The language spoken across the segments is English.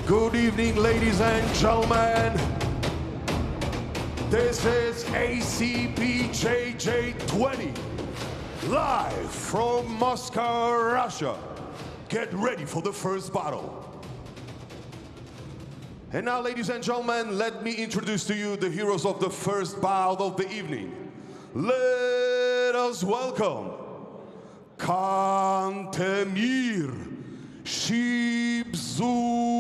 Good evening, ladies and gentlemen. This is Acbjj 20, live from Moscow, Russia. Get ready for the first battle. And now, ladies and gentlemen, let me introduce to you the heroes of the first bout of the evening. Let us welcome Kantemir, Shibzukhov.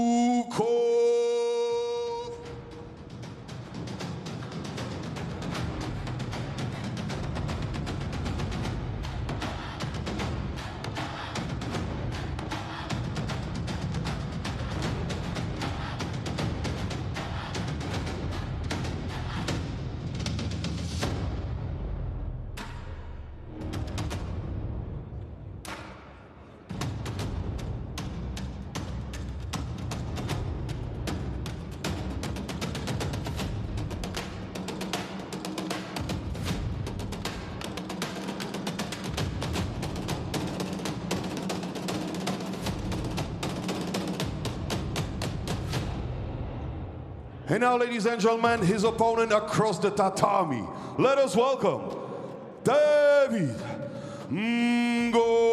And now, ladies and gentlemen, his opponent across the tatami. Let us welcome David Mgoyan.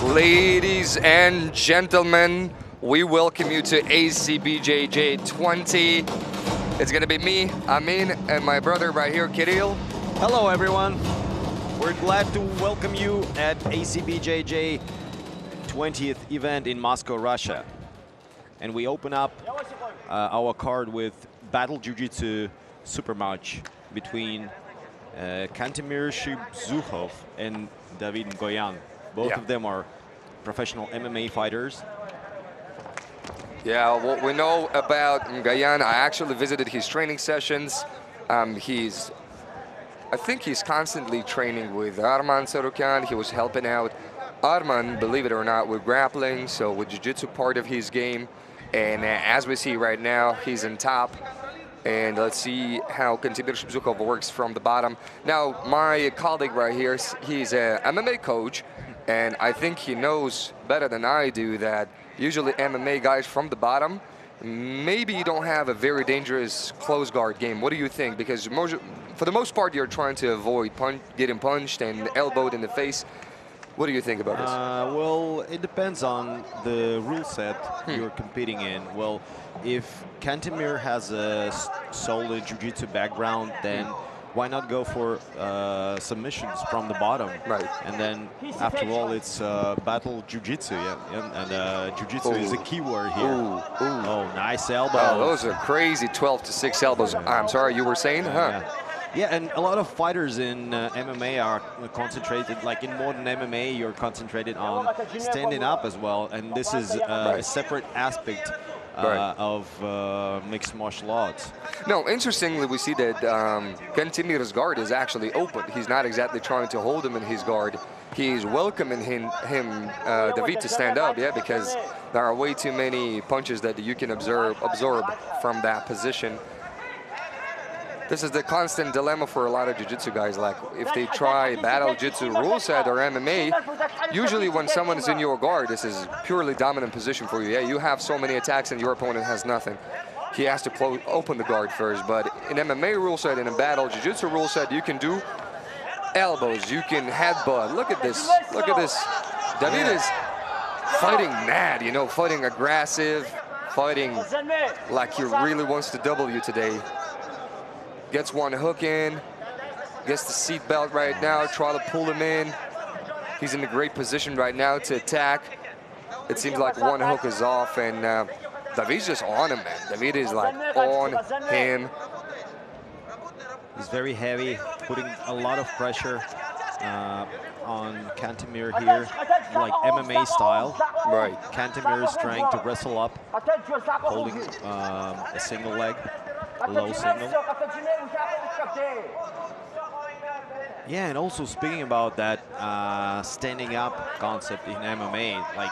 Ladies and gentlemen, we welcome you to Acbjj 20. It's gonna be me, Amin, and my brother right here, Kirill. Hello everyone. We're glad to welcome you at Acbjj 20th event in Moscow, Russia. And we open up our card with Battle Jiu-Jitsu super match between Kantemir Shibzukhov and David Mgoyan. Both of them are professional MMA fighters. Yeah, what we know about Mgoyan, I actually visited his training sessions. I think he's constantly training with Arman Sarukan. He was helping out Arman, believe it or not, with grappling, so with jiu-jitsu part of his game. And as we see right now, he's in top. And let's see how Kantemir Shibzukhov works from the bottom. Now, my colleague right here, he's an MMA coach. And I think he knows better than I do that usually MMA guys from the bottom, maybe you don't have a very dangerous close guard game. What do you think? Because for the most part, you're trying to avoid getting punched and elbowed in the face. What do you think about this? Well, it depends on the rule set you're competing in. Well, if Kantemir has a solid jiu-jitsu background, then why not go for submissions from the bottom? Right. And then, after all, it's battle jiu-jitsu, and jiu-jitsu is a key word here. Oh, nice elbow. Oh, those are crazy 12-6 elbows. I'm sorry, you were saying, huh? Yeah, and a lot of fighters in MMA are concentrated, like in modern MMA, you're concentrated on standing up as well, and this is a separate aspect of mixed martial arts. No, interestingly, we see that Kantemir's guard is actually open. He's not exactly trying to hold him in his guard. He's welcoming him David, to stand up, yeah, because there are way too many punches that you can absorb from that position. This is the constant dilemma for a lot of jiu-jitsu guys. Like, if they try battle jiu-jitsu rule set or MMA, usually when someone is in your guard, this is purely dominant position for you. Yeah, you have so many attacks and your opponent has nothing. He has to open the guard first. But in MMA rule set and in battle jiu-jitsu rule set, you can do elbows, you can headbutt. Look at this. Look at this. David is fighting mad, you know, fighting aggressive, fighting like he really wants to double you today. Gets one hook in, gets the seat belt right now, try to pull him in. He's in a great position right now to attack. It seems like one hook is off, and David's just on him, man. David is like on him. He's very heavy, putting a lot of pressure on Kantemir here, like MMA style. Right. Kantemir is trying to wrestle up, holding a single leg, a low single. Yeah, and also speaking about that standing up concept in MMA, like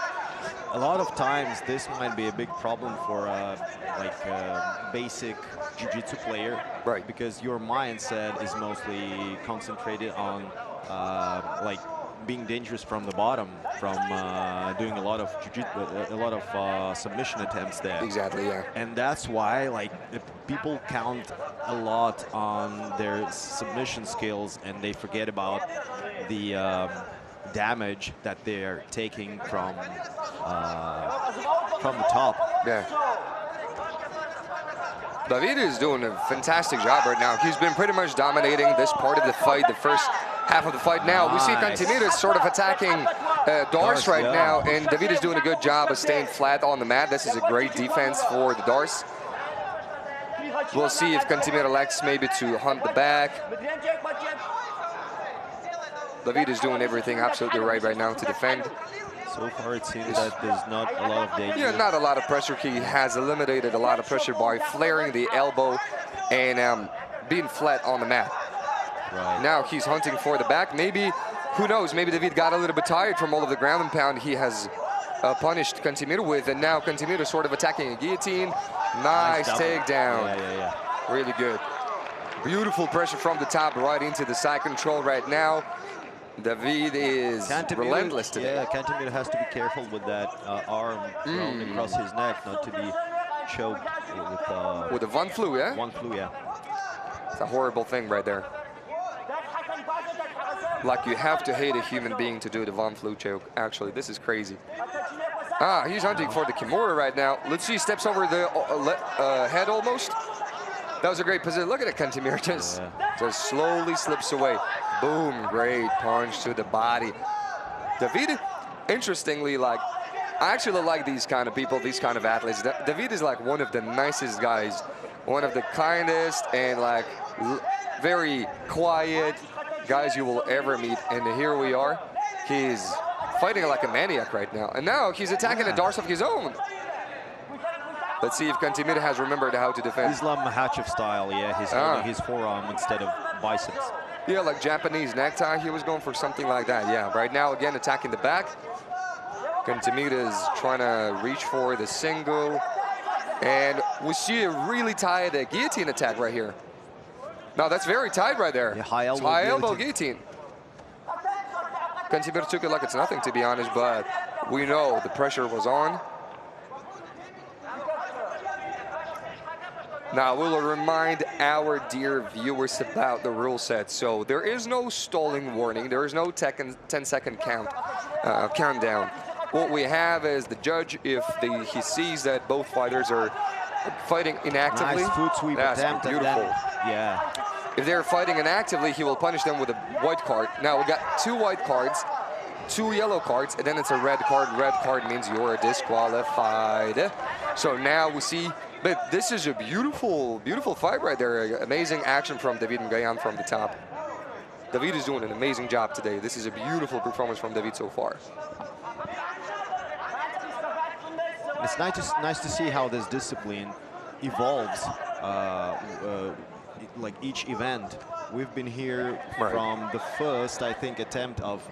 a lot of times this might be a big problem for basic jiu-jitsu player, right? Because your mindset is mostly concentrated on like being dangerous from the bottom, from doing a lot of submission attempts there. Exactly, yeah. And that's why, like, people count a lot on their submission skills, and they forget about the damage that they're taking from the top. Yeah. David is doing a fantastic job right now. He's been pretty much dominating this part of the fight, the first half of the fight. Now we see Kantemir is sort of attacking Dars right now, and David is doing a good job of staying flat on the mat. This is a great defense for the Dars. We'll see if Kantemir elects maybe to hunt the back. David is doing everything absolutely right now to defend. So far it seems that there's not a lot of danger. Yeah, not a lot of pressure. He has eliminated a lot of pressure by flaring the elbow and being flat on the mat. Right. Now he's hunting for the back. Maybe, who knows, maybe David got a little bit tired from all of the ground and pound he has punished Kantemir with, and now Kantemir is sort of attacking a guillotine. Nice takedown. Yeah. Really good. Beautiful pressure from the top right into the side control right now. David is relentless today. Yeah, Kantemir has to be careful with that arm thrown across his neck, not to be choked with a one flu, yeah? One flu, yeah. It's a horrible thing right there. Like, you have to hate a human being to do the one flu choke. Actually, this is crazy. He's hunting for the Kimura right now. Let's see, steps over the head almost. That was a great position. Look at it, Kantemir just slowly slips away. Boom, great punch to the body. David, interestingly, like, I actually like these kind of people, these kind of athletes. David is like one of the nicest guys, one of the kindest and like very quiet guys you will ever meet. And here we are. He's fighting like a maniac right now. And now he's attacking a Dars of his own. Let's see if Kantemir has remembered how to defend. Islam Makhachev style, yeah. He's holding his forearm instead of biceps. Yeah, like Japanese necktie. He was going for something like that. Yeah, right now, again, attacking the back. Kantemir is trying to reach for the single. And we see a really tight guillotine attack right here. Now, that's very tight right there. Yeah, high elbow guillotine. Kantemir took it like it's nothing, to be honest, but we know the pressure was on. Now, we'll remind our dear viewers about the rule set. So there is no stalling warning. There is no 10-second countdown. What we have is the judge, if he sees that both fighters are fighting inactively. Nice foot sweep attempt. Beautiful. Yeah. If they're fighting inactively, he will punish them with a white card. Now, we got 2 white cards, 2 yellow cards, and then it's a red card. Red card means you're disqualified. So now we see. But this is a beautiful, beautiful fight right there. Amazing action from David Mgoyan from the top. David is doing an amazing job today. This is a beautiful performance from David so far. It's nice to see how this discipline evolves, like each event. We've been here from the first, I think, attempt of,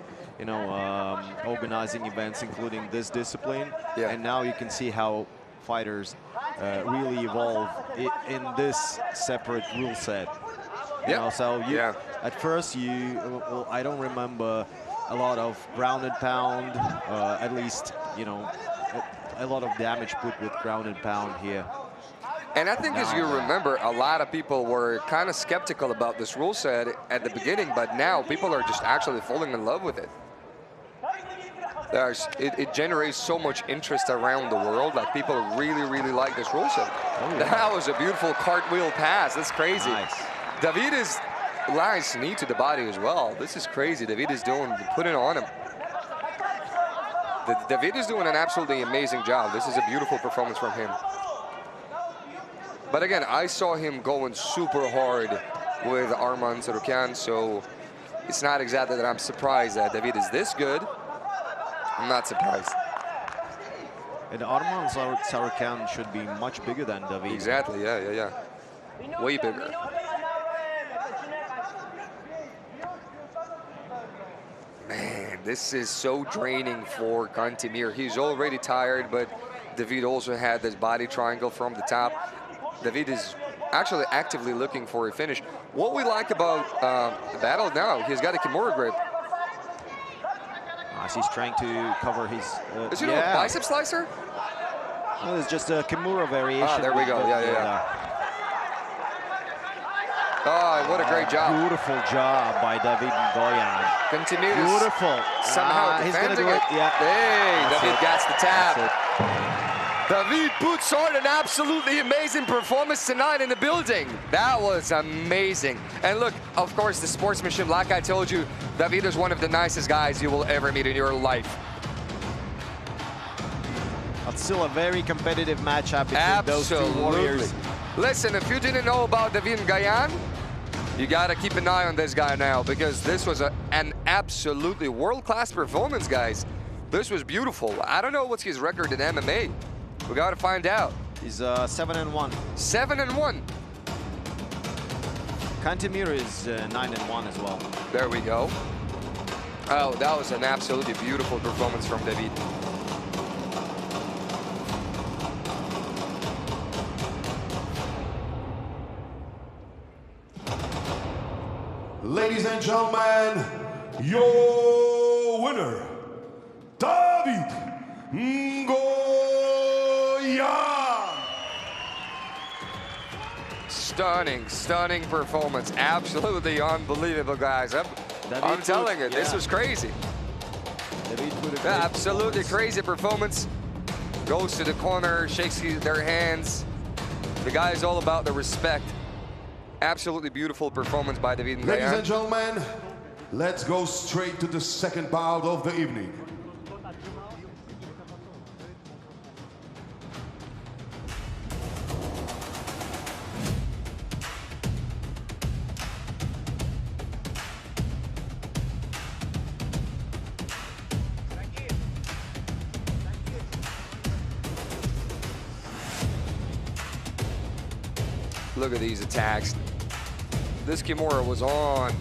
organizing events, including this discipline. Yeah. And now you can see how fighters really evolve in this separate rule set. You know, so you, yeah. at first well, I don't remember a lot of ground and pound, at least, you know, a lot of damage put with ground and pound here. And I think, as you remember, a lot of people were kind of skeptical about this rule set at the beginning, but now people are just actually falling in love with it. It generates so much interest around the world. Like, people really, really like this rule set. Oh, yeah. That was a beautiful cartwheel pass. That's crazy. Nice. David is nice knee to the body as well. This is crazy. David is putting on him. David is doing an absolutely amazing job. This is a beautiful performance from him. But again, I saw him going super hard with Arman Tsarukyan, so it's not exactly that I'm surprised that David is this good. I'm not surprised. And Arman Tsarukyan should be much bigger than David. Exactly, yeah. Way bigger. Man, this is so draining for Kantemir. He's already tired, but David also had this body triangle from the top. David is actually actively looking for a finish. What we like about the battle now, he's got a Kimura grip. As he's trying to cover his... Is it a bicep slicer? No, it's just a Kimura variation. Ah, there we go, yeah. Oh, what a great job. Beautiful job by David Mgoyan. Kantemir beautiful. Somehow defending it. Yeah. Hey, David gets the tap. David puts on an absolutely amazing performance tonight in the building. That was amazing. And look, of course, the sportsmanship, like I told you, David is one of the nicest guys you will ever meet in your life. But still a very competitive matchup between those two warriors. Listen, if you didn't know about David Mgoyan, you got to keep an eye on this guy now, because this was an absolutely world-class performance, guys. This was beautiful. I don't know what's his record in MMA. We got to find out. He's 7-1. 7-1. Kantemir is 9-1 as well. There we go. Oh, that was an absolutely beautiful performance from David. Ladies and gentlemen, your winner, David Mgoyan. Stunning performance. Absolutely unbelievable, guys. I'm telling you, this was crazy. Absolutely crazy performance. Goes to the corner, shakes their hands. The guy is all about the respect. Absolutely beautiful performance by David Mgoyan. Ladies and gentlemen, let's go straight to the second bout of the evening. Look at these attacks. This Kimura was on.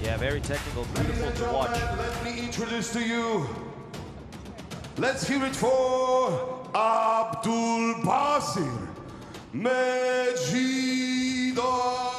Yeah, very technical, beautiful to watch. Let me introduce to you. Let's hear it for Abdulbasir Medzhidov.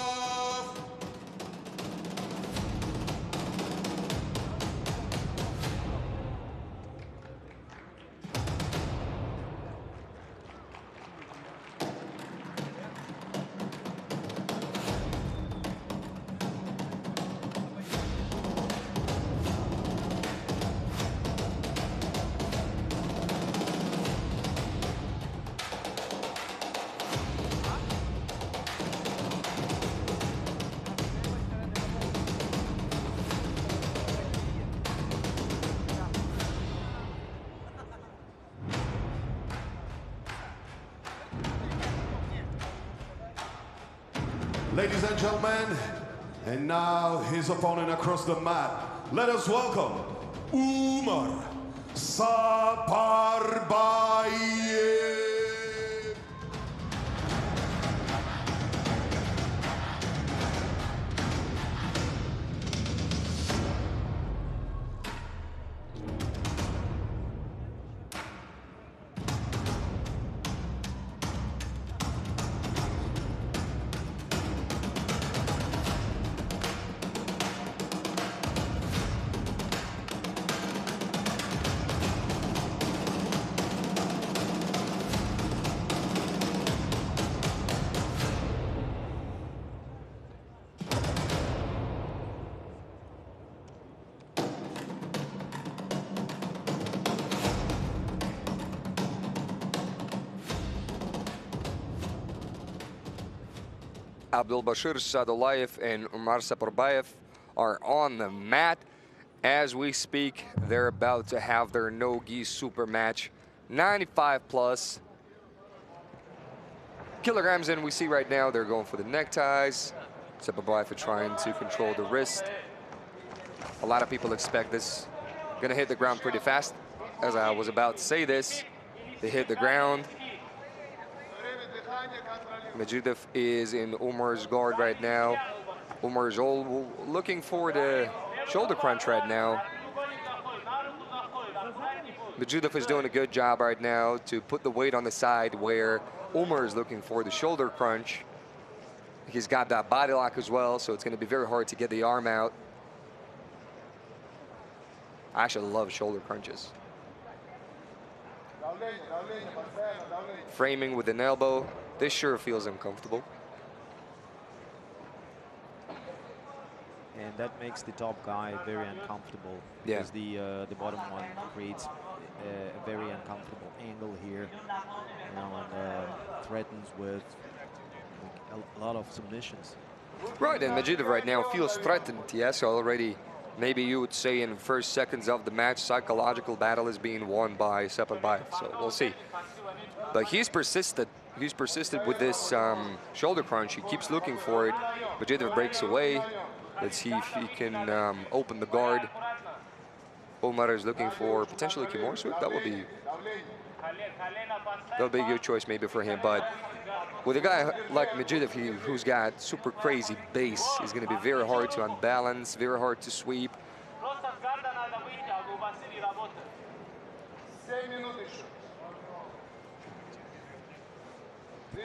Ladies and gentlemen, and now his opponent across the mat. Let us welcome Umar Saparbaev. Abdulbasir Sadulayev and Umar Saparbaev are on the mat. As we speak, they're about to have their no-gi super match. 95 plus kilograms, and we see right now they're going for the neckties. Saparbaev trying to control the wrist. A lot of people expect this. Gonna hit the ground pretty fast. As I was about to say this, they hit the ground. Medzhidov is in Umar's guard right now. Umar is all looking for the shoulder crunch right now. Medzhidov is doing a good job right now to put the weight on the side where Umar is looking for the shoulder crunch. He's got that body lock as well, so it's going to be very hard to get the arm out. I actually love shoulder crunches. Framing with an elbow. This sure feels uncomfortable. And that makes the top guy very uncomfortable. Yeah. Because the bottom one creates a very uncomfortable angle here. You know, and threatens with a lot of submissions. Right, and Medzhidov right now feels threatened. Yes, already. Maybe you would say in first seconds of the match, psychological battle is being won by Saparbaev. So we'll see. But he's persisted. He's persisted with this shoulder crunch. He keeps looking for it. Medzhidov breaks away. Let's see if he can open the guard. Umar is looking for potentially Kimura sweep. That would be a good choice maybe for him. But with a guy like Medzhidov, who's got super crazy base, is going to be very hard to unbalance, very hard to sweep.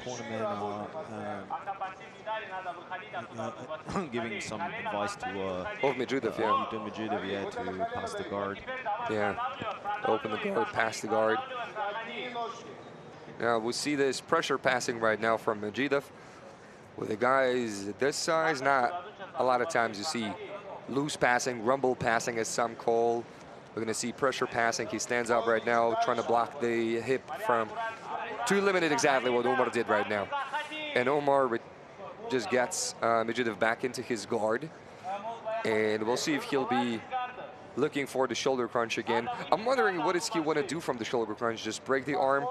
Cornerman giving some advice to Medzhidov, yeah. to Medzhidov, yeah, to pass the guard. Yeah, open the guard, pass the guard. Now we see this pressure passing right now from Medzhidov. With the guys this size, not a lot of times you see loose passing, rumble passing as some call. We're gonna see pressure passing. He stands up right now, trying to block the hip from too limited, exactly what Umar did right now. And Umar just gets Medzhidov back into his guard. And we'll see if he'll be looking for the shoulder crunch again. I'm wondering what does he want to do from the shoulder crunch? Just break the arm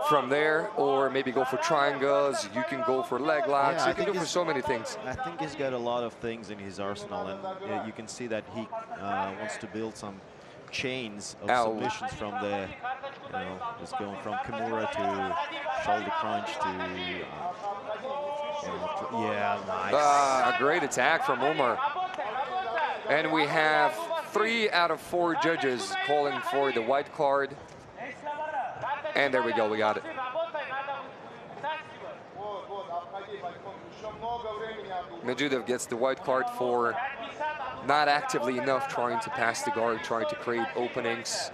from there, or maybe go for triangles. You can go for leg locks. Yeah, you can go for so many things. I think he's got a lot of things in his arsenal, and you can see that he wants to build some chains of submissions from the, you know, just going from Kimura to shoulder crunch to, yeah, nice. A great attack from Umar. And we have 3 out of 4 judges calling for the white card. And there we go, we got it. Medzhidov gets the white card for not actively enough trying to pass the guard, trying to create openings,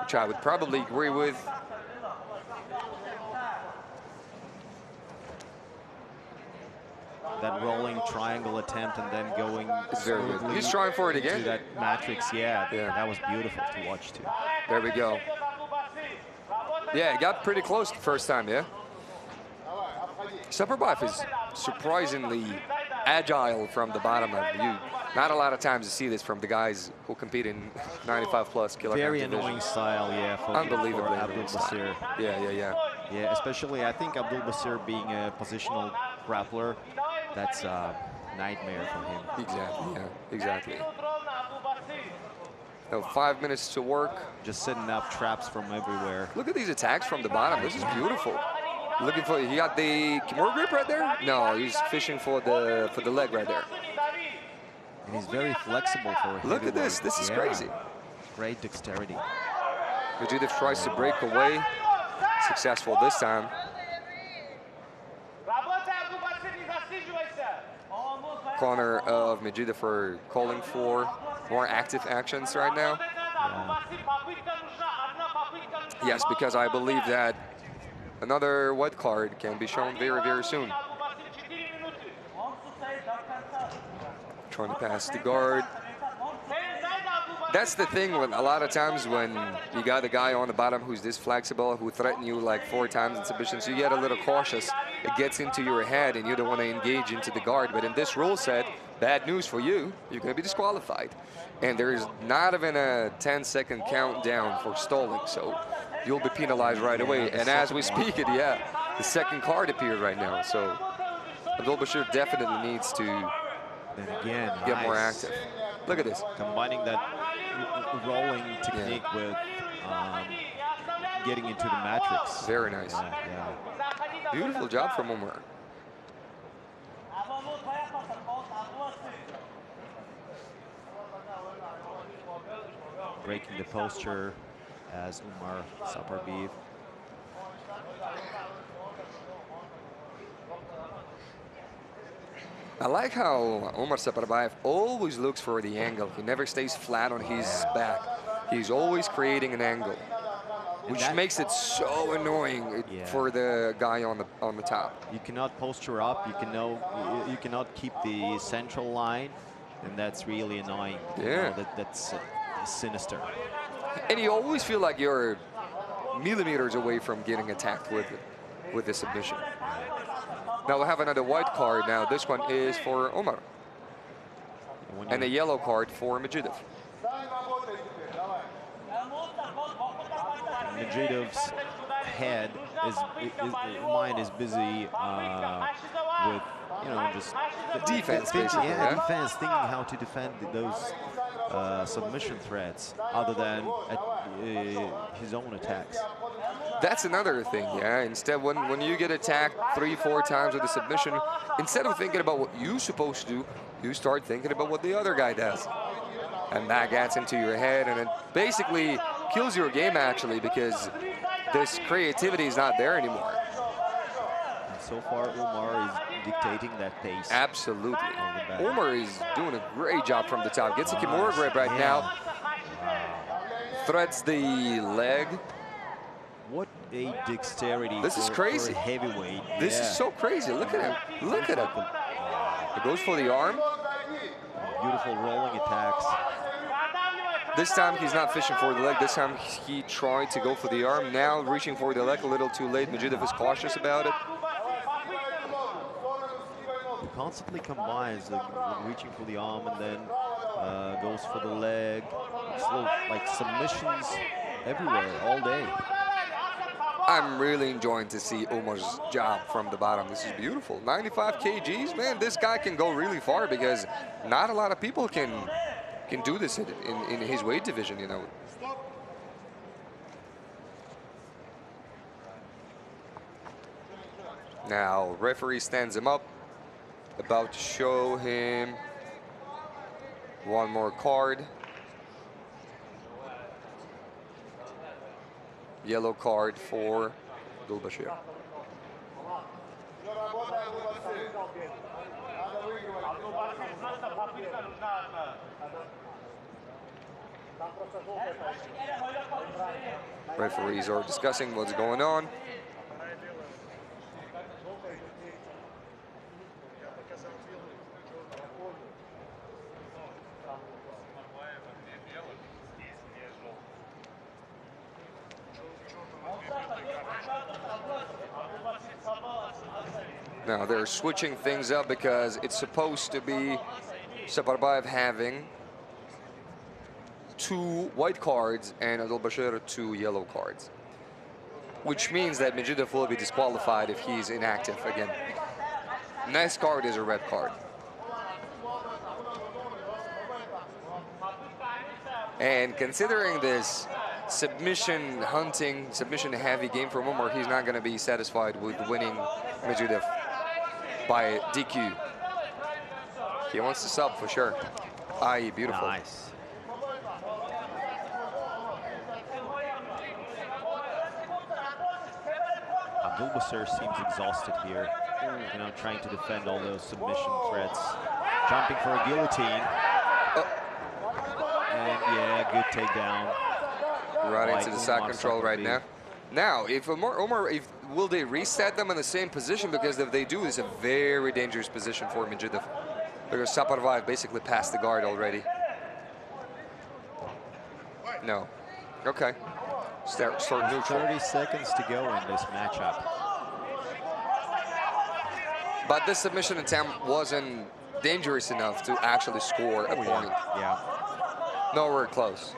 which I would probably agree with. That rolling triangle attempt and then going very good. He's trying for it again. To that matrix, yeah, that was beautiful to watch too. There we go. Yeah, it got pretty close the first time, yeah? Saparbaev is surprisingly agile from the bottom of you. Not a lot of times you see this from the guys who compete in 95 plus kilogram Very division. annoying style, yeah, for Abdulbasir. Yeah. Yeah, especially I think Abdulbasir being a positional grappler, that's a nightmare for him. Exactly, yeah, exactly. Now 5 minutes to work. Just setting up traps from everywhere. Look at these attacks from the bottom. This is beautiful. Looking for, he got the Kimura grip right there? No, he's fishing for the leg right there. And he's very flexible for Look at this. This is crazy. Great dexterity. Medzhidov tries to break away. Successful this time. Corner of Medzhidov for calling for more active actions right now. Yeah. Yes, because I believe that another white card can be shown very, very soon. Trying to pass the guard. That's the thing with a lot of times when you got a guy on the bottom who's this flexible, who threatened you like 4 times in submission, so you get a little cautious. It gets into your head and you don't want to engage into the guard. But in this rule set, bad news for you, you're going to be disqualified. And there's not even a 10-second countdown for stalling, so you'll be penalized right away. And as we speak, the second card appeared right now. So Abdulbasir definitely needs to get more active. Look at this. Combining that rolling technique with getting into the matrix. Very nice. Beautiful job from Umar. Breaking the posture as Umar Saparbaev. I like how Umar Saparbaev always looks for the angle. He never stays flat on his back. He's always creating an angle, which makes it so annoying for the guy on the top. You cannot posture up. You cannot keep the central line, and that's really annoying. Yeah, that's sinister. And you always feel like you're millimeters away from getting attacked with the submission. Now we have another white card. Now this one is for Umar. And a yellow card for Medzhidov. Medzhidov's head mind is busy with, just defense, basically. Defense, thinking how to defend those submission threats other than his own attacks. That's another thing, Instead, when you get attacked 3-4 times with a submission, instead of thinking about what you're supposed to do, you start thinking about what the other guy does. And that gets into your head, and it basically kills your game, actually, because this creativity is not there anymore. And so far, Umar is dictating that pace. Absolutely. Umar is doing a great job from the top. Gets a Kimura grip right now. Threads the leg. What a dexterity. This is crazy. For a heavyweight. This is so crazy. Look at him. Look at him. It goes for the arm. Beautiful rolling attacks. This time he's not fishing for the leg. This time he tried to go for the arm. Now reaching for the leg a little too late. Medzhidov is cautious about it. He constantly combines reaching for the arm and then goes for the leg. It's like submissions everywhere all day. I'm really enjoying to see Umar's job from the bottom. This is beautiful. 95 kgs, man. This guy can go really far because not a lot of people can do this in his weight division, Now, referee stands him up, about to show him one more card. Yellow card for Abdulbasir. Referees are discussing what's going on. Now they're switching things up because it's supposed to be Saparbaev having 2 white cards and Abdulbasir 2 yellow cards, which means that Medzhidov will be disqualified if he's inactive again. Next card is a red card. And considering this submission hunting, submission heavy game from Umar, he's not going to be satisfied with winning Medzhidov by DQ. He wants to sub for sure. Aye, beautiful. Nice. Abdulbasir seems exhausted here. Trying to defend all those submission threats. Jumping for a guillotine. And yeah, good takedown. Right into the side control right now. Now, if Umar, will they reset them in the same position? Because if they do, it's a very dangerous position for Medzhidov. Because Saparbaev basically passed the guard already. No. Okay. Start neutral. 30 seconds to go in this matchup. But this submission attempt wasn't dangerous enough to actually score a point. Yeah. Nowhere close.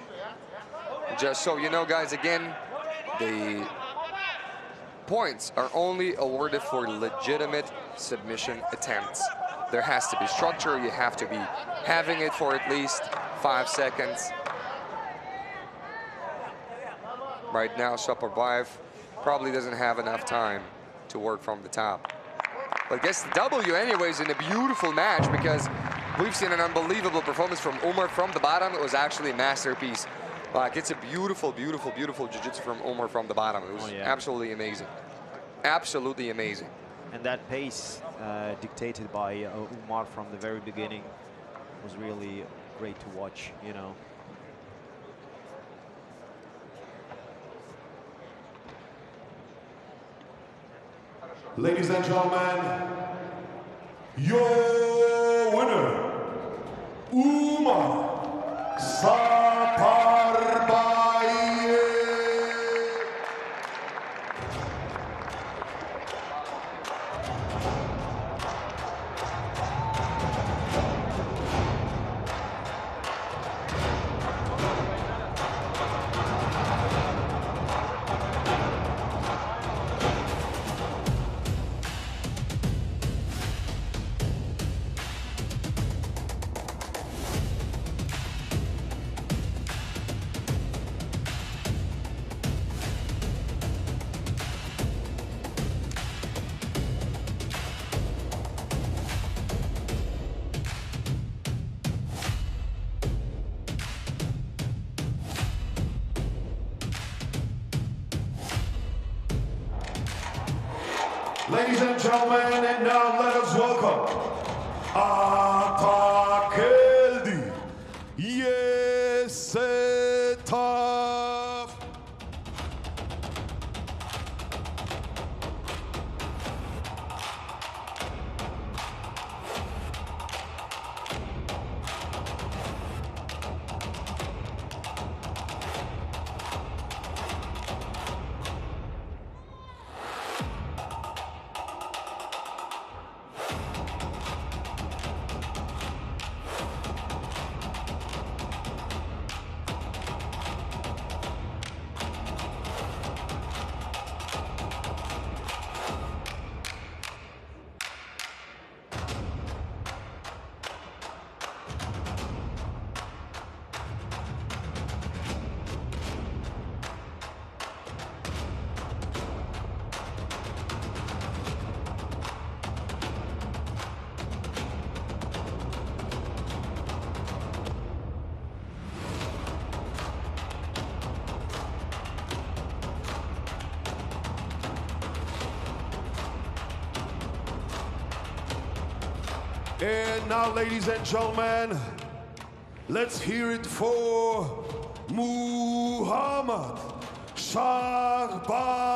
Just so you know, guys, again, the points are only awarded for legitimate submission attempts. There has to be structure. You have to be having it for at least 5 seconds. Right now, Saparbaev probably doesn't have enough time to work from the top. But gets the W anyways in a beautiful match, because we've seen an unbelievable performance from Umar from the bottom. It was actually a masterpiece. Like, it's a beautiful, beautiful, beautiful jiu-jitsu from Umar from the bottom. It was absolutely amazing. Absolutely amazing. And that pace dictated by Umar from the very beginning was really great to watch, you know. Ladies and gentlemen, your winner, Umar Saparbaev. Ladies and gentlemen, and now let us welcome Atakeldi, Yessetov. And now, ladies and gentlemen, let's hear it for Mukhammad Shakhbanov.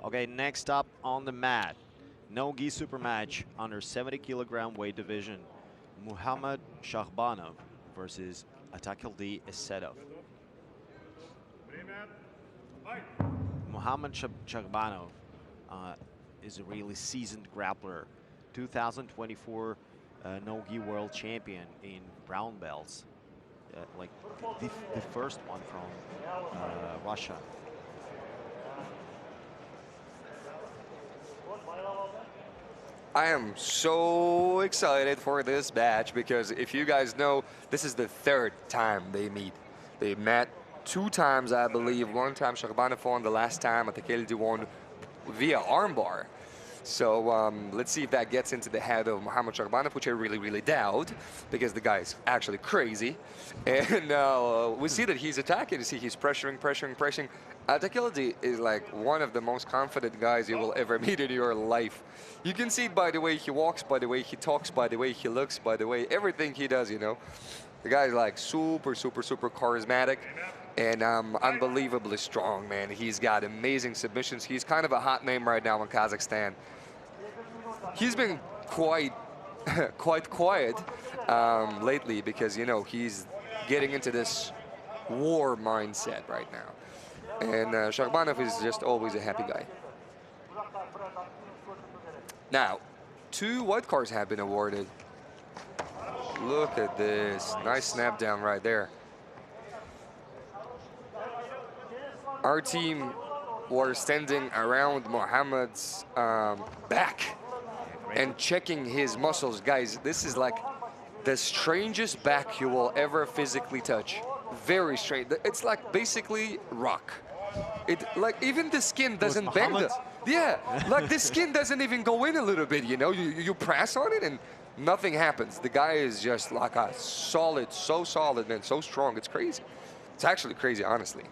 Okay, next up on the mat, no-gi super match under 70-kilogram weight division. Mukhammad Shakhbanov versus Atakeldi Yessetov. Mukhammad Shakhbanov is a really seasoned grappler. 2024 no-gi world champion in brown belts. like the first one from Russia. I am so excited for this match because if you guys know, this is the third time they meet. They met 2 times, I believe. 1 time Shakhbanov won, the last time Atakeldi won via armbar. So let's see if that gets into the head of Muhammad Shakhbanov, which I really, really doubt, because the guy is actually crazy. And we see that he's attacking. You see he's pressuring. Atakeldi is like one of the most confident guys you will ever meet in your life. You can see it by the way he walks, by the way he talks, by the way he looks, by the way everything he does, you know. The guy is like super charismatic and unbelievably strong, man. He's got amazing submissions. He's kind of a hot name right now in Kazakhstan. He's been quite quiet lately because, you know, he's getting into this war mindset right now. And Shakhbanov is just always a happy guy. Now, 2 white cards have been awarded. Look at this. Nice snap down right there. Our team were standing around Muhammad's back and checking his muscles. Guys, this is like the strangest back you will ever physically touch. Very strange. It's like basically rock. It like even the skin doesn't bend. Yeah, like the skin doesn't even go in a little bit, you know. You press on it and nothing happens. The guy is just like a solid, so solid, man, so strong. It's crazy. It's actually crazy, honestly.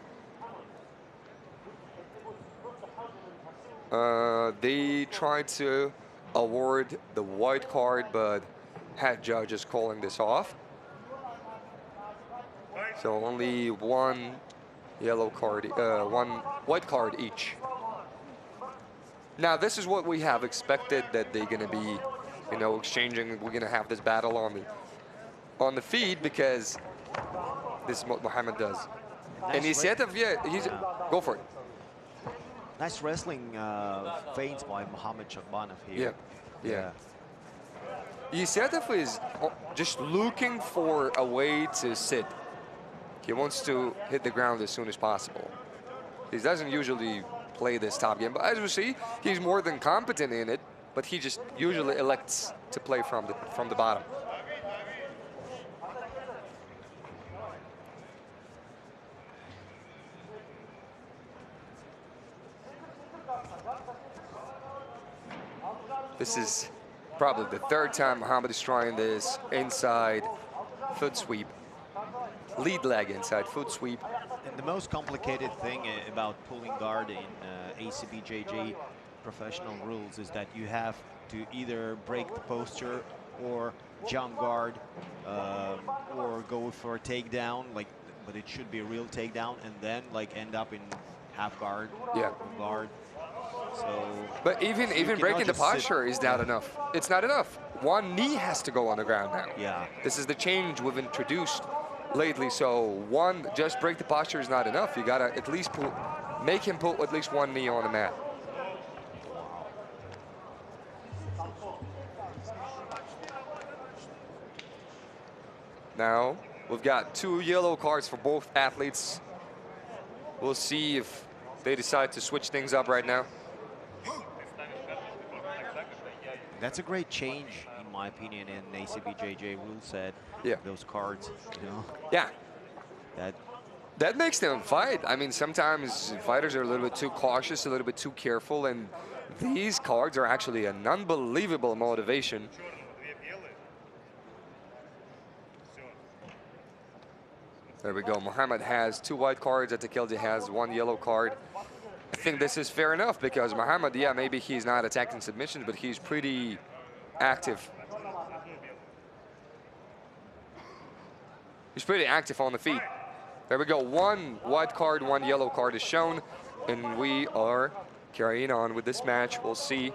They tried to award the white card, but head judge is calling this off. So only 1 yellow card, 1 white card each. Now this is what we have expected, that they're gonna be, you know, exchanging. We're gonna have this battle on the feed because this is what Muhammad does. Nice and Yessetov, yeah, go for it. Nice wrestling feints by Muhammad Shakhbanov here. Yeah. Yessetov is just looking for a way to sit. He wants to hit the ground as soon as possible. He doesn't usually play this top game, but as we see, he's more than competent in it, but he just usually elects to play from the bottom. This is probably the 3rd time Muhammad is trying this inside foot sweep. Lead leg inside foot sweep. And the most complicated thing about pulling guard in ACBJJ professional rules is that you have to either break the posture or jump guard or go for a takedown, like, but it should be a real takedown, and then like end up in half guard, guard. So, but even breaking the posture is not enough. It's not enough. 1 knee has to go on the ground now. Yeah. This is the change we've introduced lately. So just break the posture is not enough. You gotta at least make him put at least 1 knee on the mat. Now we've got 2 yellow cards for both athletes. We'll see if they decide to switch things up right now. That's a great change, in my opinion, in ACBJJ rule set. Yeah. Those cards, you know. Yeah. That makes them fight. I mean, sometimes fighters are a little bit too cautious, a little bit too careful, and these cards are actually an unbelievable motivation. There we go. Muhammad has 2 white cards. Atakeldi has 1 yellow card. I think this is fair enough because Muhammad, yeah, maybe he's not attacking submissions, but he's pretty active. He's pretty active on the feet. There we go. 1 white card, 1 yellow card is shown, and we are carrying on with this match. We'll see.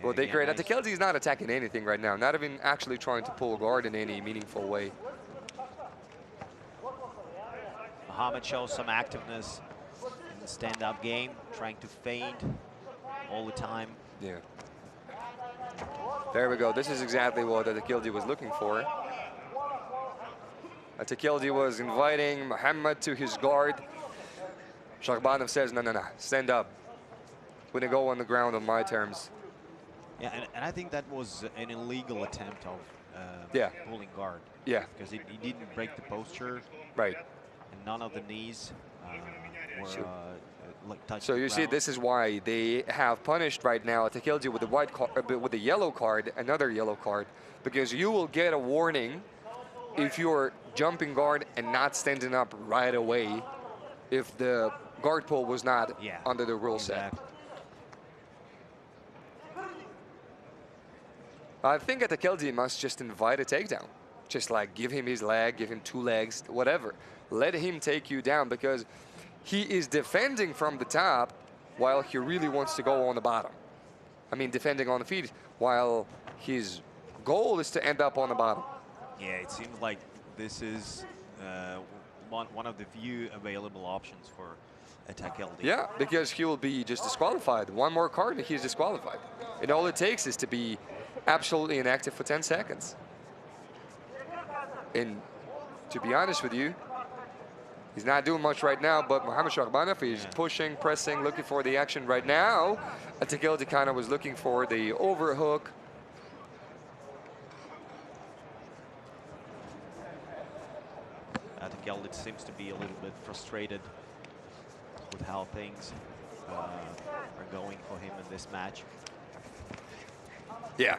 Well, they create. Atakeldi is not attacking anything right now, not even actually trying to pull guard in any meaningful way. Muhammad shows some activeness in the stand-up game, trying to feint all the time. Yeah. There we go. This is exactly what Atakeldi was looking for. Atakeldi was inviting Mukhammad to his guard. Shakhbanov says, no, stand up. We're gonna go on the ground on my terms. Yeah, and I think that was an illegal attempt of pulling guard. Yeah. Because he didn't break the posture. Right. And none of the knees were like touched. So the you see, ground. this is why they have punished right now Atakeldi with the with the yellow card, another yellow card, because you will get a warning if you're jumping guard and not standing up right away if the guard pull was not under the rule set. I think Atakeldi must just invite a takedown. Just like give him his leg, give him 2 legs, whatever. Let him take you down because he is defending from the top while he really wants to go on the bottom. I mean, defending on the feet while his goal is to end up on the bottom. Yeah, it seems like this is one of the few available options for Atakeldi. Yeah, because he will be just disqualified. One more card and he's disqualified. And all it takes is to be absolutely inactive for 10 seconds. And to be honest with you, he's not doing much right now, but Mohammad Shakhbanov is pushing, pressing, looking for the action right now. Atakeldi kind of was looking for the overhook. Atakeldi seems to be a little bit frustrated with how things are going for him in this match. Yeah,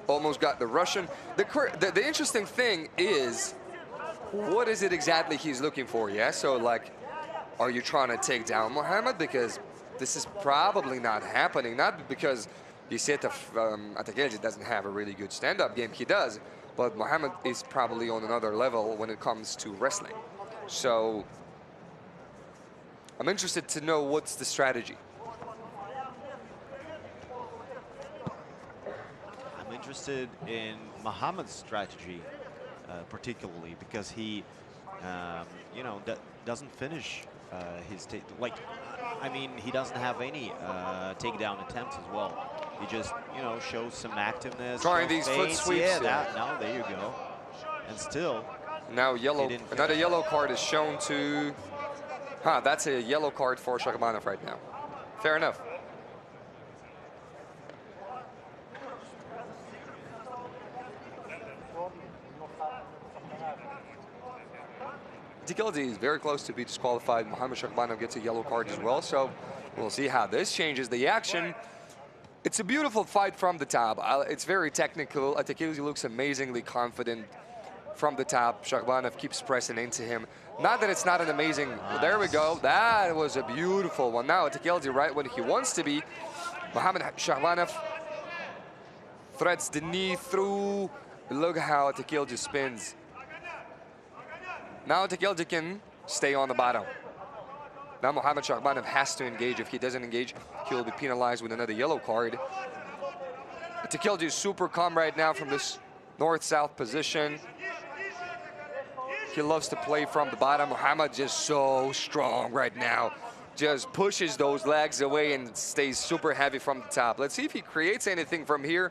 almost got the Russian. The interesting thing is, what is it exactly he's looking for, yeah? So, like, are you trying to take down Mohammad? Because this is probably not happening. Not because Yessetov, Atakeldi doesn't have a really good stand-up game. He does. But Mohammad is probably on another level when it comes to wrestling. So, I'm interested to know what's the strategy. I'm interested in Mohammad's strategy, particularly because he, you know, doesn't finish his I mean, he doesn't have any takedown attempts as well. He just, you know, shows some activeness. Trying these foot sweeps. Yeah, now there you go. And still. Now another yellow card is shown to. That's a yellow card for Shakhbanov right now. Fair enough. Atakeldi is very close to be disqualified. Mohammad Shakhbanov gets a yellow card as well, so we'll see how this changes the action. It's a beautiful fight from the top. It's very technical. Atakeldi looks amazingly confident from the top. Shakhbanov keeps pressing into him. Not that it's not an amazing... Well, there we go. That was a beautiful one. Now Atakeldi right when he wants to be. Mohammad Shakhbanov threads the knee through. Look how Atakeldi spins. Now Atakeldi can stay on the bottom. Now Mohammad Shakhbanov has to engage. If he doesn't engage, he will be penalized with another yellow card. Atakeldi is super calm right now from this north-south position. He loves to play from the bottom. Mohammad just so strong right now. Just pushes those legs away and stays super heavy from the top. Let's see if he creates anything from here.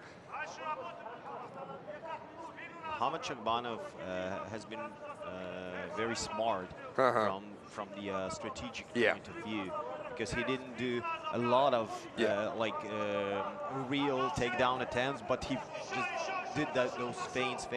Mohammad Shakhbanov has been very smart from the strategic point of view, because he didn't do a lot of real takedown attempts, but he just did those feints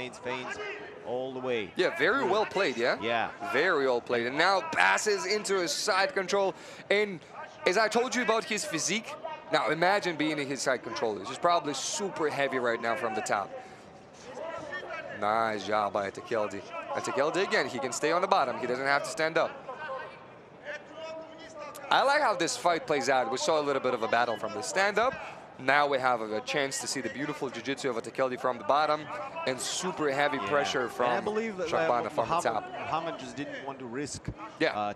all the way. Yeah, very well played, yeah? Yeah. Very well played. And now passes into his side control. And as I told you about his physique, now imagine being in his side control. This is probably super heavy right now from the top. Nice job by Atakeldi. Atakeldi again, he can stay on the bottom. He doesn't have to stand up. I like how this fight plays out. We saw a little bit of a battle from the stand-up. Now we have a chance to see the beautiful jiu-jitsu of Atakeldi from the bottom and super heavy pressure from Shakhbanov from the top. Mohammad just didn't want to risk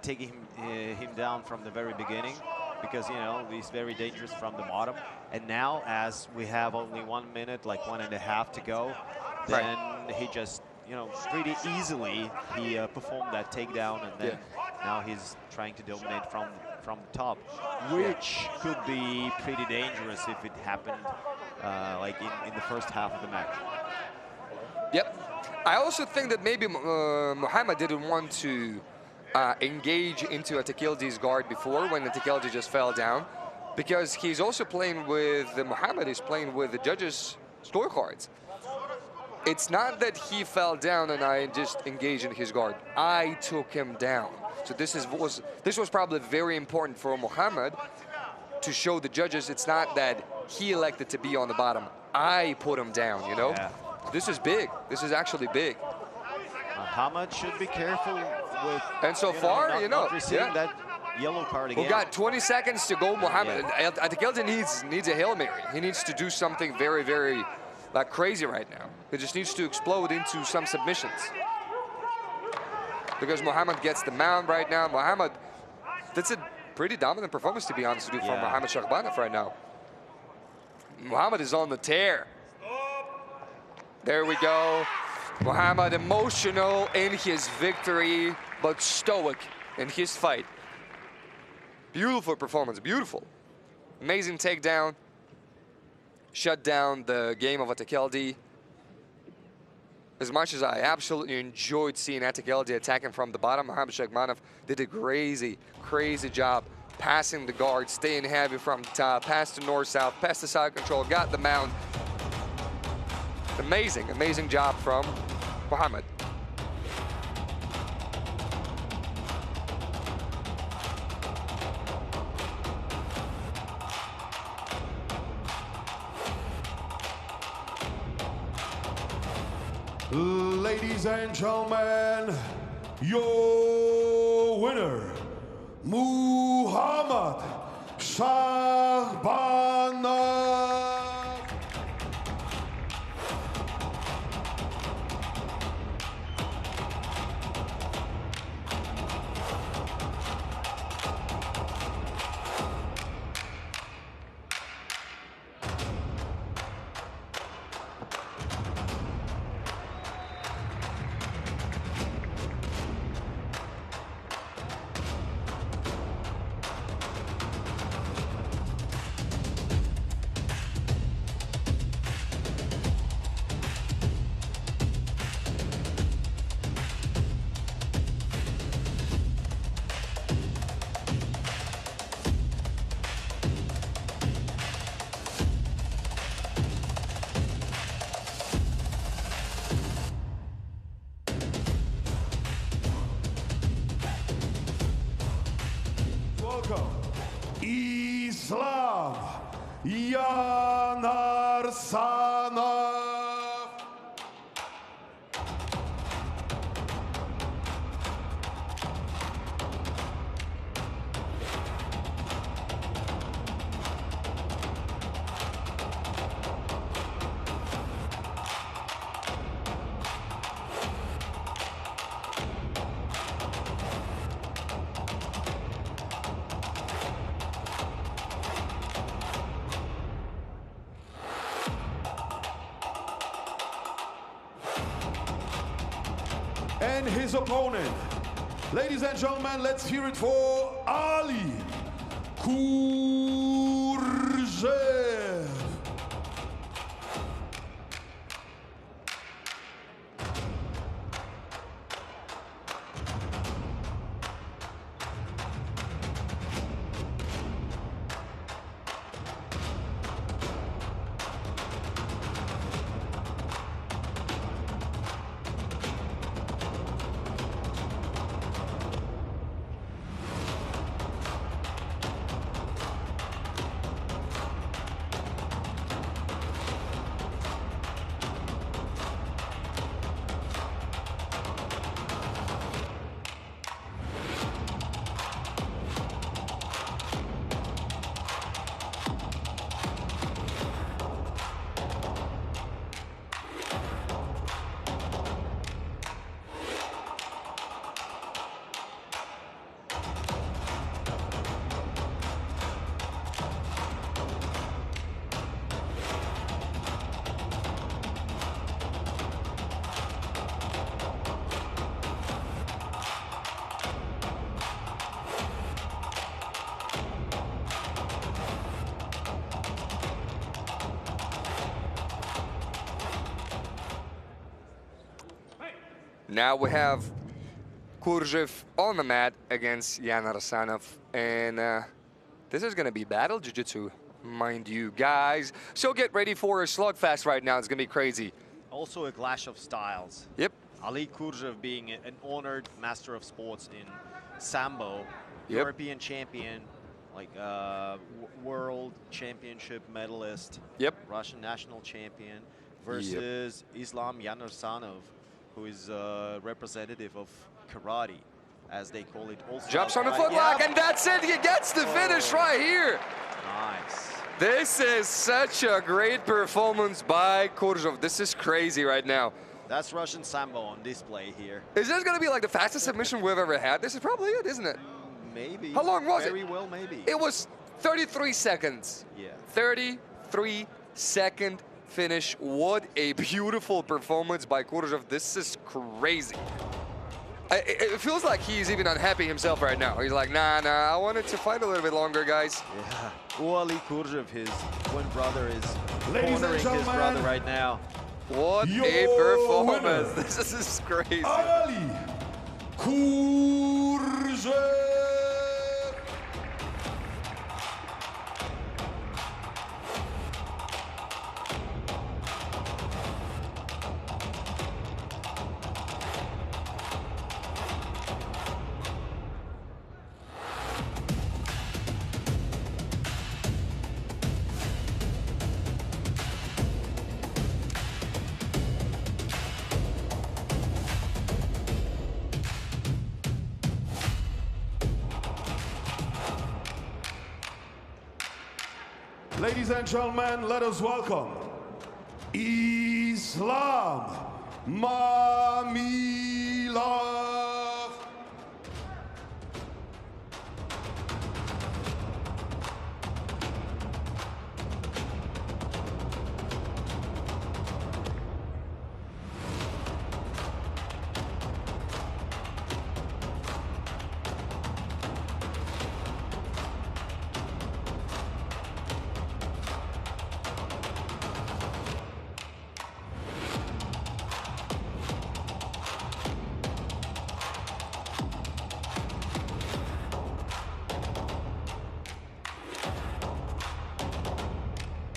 taking him down from the very beginning, because, you know, he's very dangerous from the bottom. And now, as we have only 1 minute, like 1.5 to go, then he just, you know, pretty easily he performed that takedown, and then now he's trying to dominate from the top, which could be pretty dangerous if it happened like in the first half of the match. Yep. I also think that maybe Mukhammad didn't want to engage into Atakeldi's guard before when Atakeldi just fell down, because he's also playing with Mukhammad is playing with the judges' scorecards. It's not that he fell down and I just engaged in his guard. I took him down. So this was probably very important for Mukhammad to show the judges it's not that he elected to be on the bottom. I put him down, you know? Yeah. This is big. This is actually big. Muhammad should be careful with. And so far, not receiving that yellow card again. We've got 20 seconds to go. Mukhammad, Atakeldi needs a Hail Mary. He needs to do something very, very crazy right now. He just needs to explode into some submissions. Because Mukhammad gets the mount right now. Mukhammad, that's a pretty dominant performance, to be honest with you, from Mukhammad Shakhbanov right now. Mukhammad is on the tear. There we go. Mukhammad emotional in his victory, but stoic in his fight. Beautiful performance, beautiful. Amazing takedown. Shut down the game of Atakeldi. As much as I absolutely enjoyed seeing Atakeldi attacking from the bottom, Mukhammad Shakhbanov did a crazy, crazy job passing the guard, staying heavy from the top, past the north-south, past the side control, got the mount. Amazing, amazing job from Mukhammad. Ladies and gentlemen, your winner, Mukhammad Shakhbanov. Islam Yanarsanov. And his opponent. Ladies and gentlemen, let's hear it for Ali Kurzhev. Now we have Kurzhev on the mat against Yanarsanov. And this is going to be battle jiu-jitsu, mind you guys. So get ready for a slugfest right now. It's going to be crazy. Also a clash of styles. Yep. Ali Kurzhev being an honored master of sports in Sambo, European champion, like world championship medalist, Russian national champion, versus Islam Yanarsanov, who is representative of karate, as they call it. Also jumps on the footlock, and that's it. He gets the finish right here. Nice. This is such a great performance by Kurzhev. This is crazy right now. That's Russian Sambo on display here. Is this going to be like the fastest submission we've ever had? This is probably it, isn't it? Maybe. How long was it? Very well, maybe. It was 33 seconds. Yeah. 33-second finish. What a beautiful performance by Kurzhev. This is crazy. It feels like he's even unhappy himself right now. He's like, nah, I wanted to fight a little bit longer, guys. Yeah. Ali Kurzhev, his twin brother, is Ladies cornering his brother right now. What a performance. This is crazy. Ali Kurzhev. Ladies and gentlemen, let us welcome Islam Mamilov.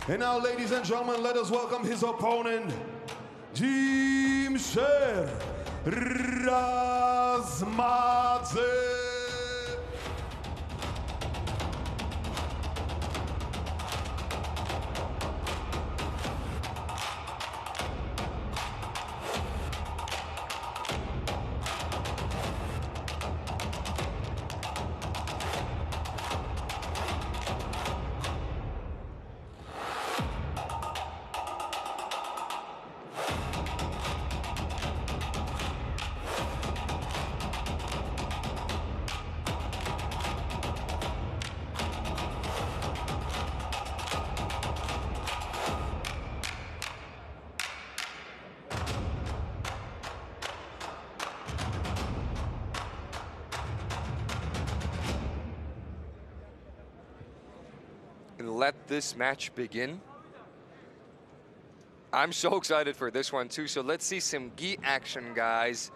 And now, ladies and gentlemen, let us welcome his opponent, Dzhimsher Razmadze. And let this match begin. I'm so excited for this one too. So let's see some gi action, guys.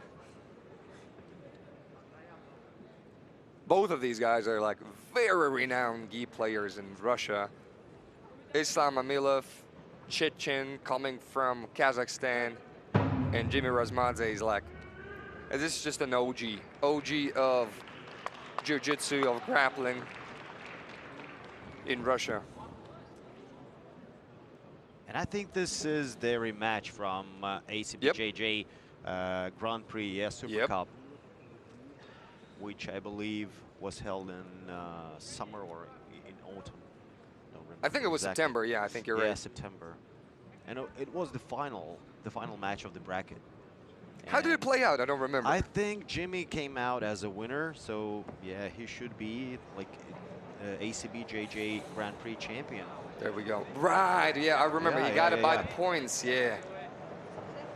Both of these guys are like very renowned gi players in Russia. Islam Mamilov, Chechen, coming from Kazakhstan, and Jimmy Razmadze is like, this is just an OG of jiu-jitsu, of grappling in Russia. And I think this is their rematch from Acbjj Grand Prix Super Cup, which I believe was held in summer or in autumn. I think it was exactly. September. Yeah, I think you're right. Yeah, September. And it was the final match of the bracket. How did it play out? I don't remember. I think Jimmy came out as a winner, so yeah, he should be like Acbjj Grand Prix champion. There we go. Right, yeah, I remember. You got it by the points, yeah.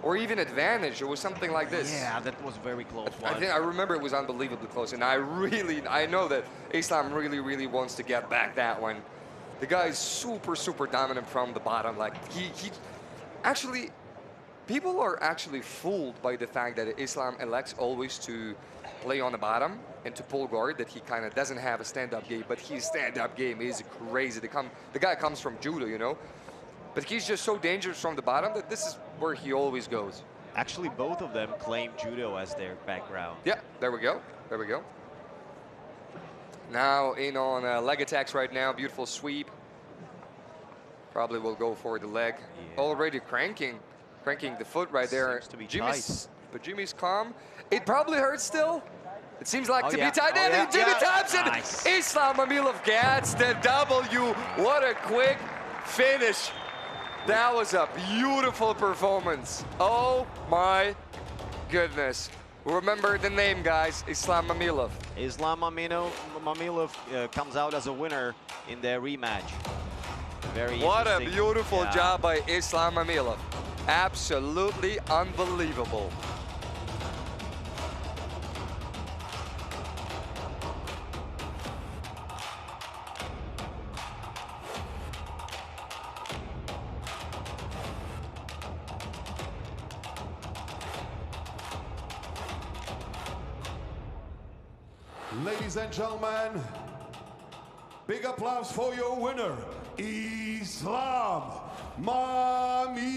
Or even advantage. It was something like this. Yeah, that was very close. I remember it was unbelievably close, and I know that Islam really wants to get back that one. The guy is super dominant from the bottom. Like he actually, people are actually fooled by the fact that Islam elects always to play on the bottom and to pull guard, that he kind of doesn't have a stand-up game, but his stand-up game is crazy. The guy comes from judo, you know, but he's just so dangerous from the bottom that this is where he always goes. Actually, both of them claim judo as their background. Yeah, there we go. There we go. Now in on leg attacks right now. Beautiful sweep. Probably will go for the leg. Yeah. Already cranking the foot right there. Seems to be tight. But Jimmy's calm. It probably hurts still. It seems like to be tight. Yeah. Jimmy taps it. Nice. Islam Mamilov gets the W. What a quick finish. That was a beautiful performance. Oh my goodness. Remember the name, guys. Islam Mamilov. Islam Mamilov comes out as a winner in their rematch. Very What a interesting. beautiful job by Islam Mamilov. Absolutely unbelievable. Ladies and gentlemen, big applause for your winner, Islam Mamilov.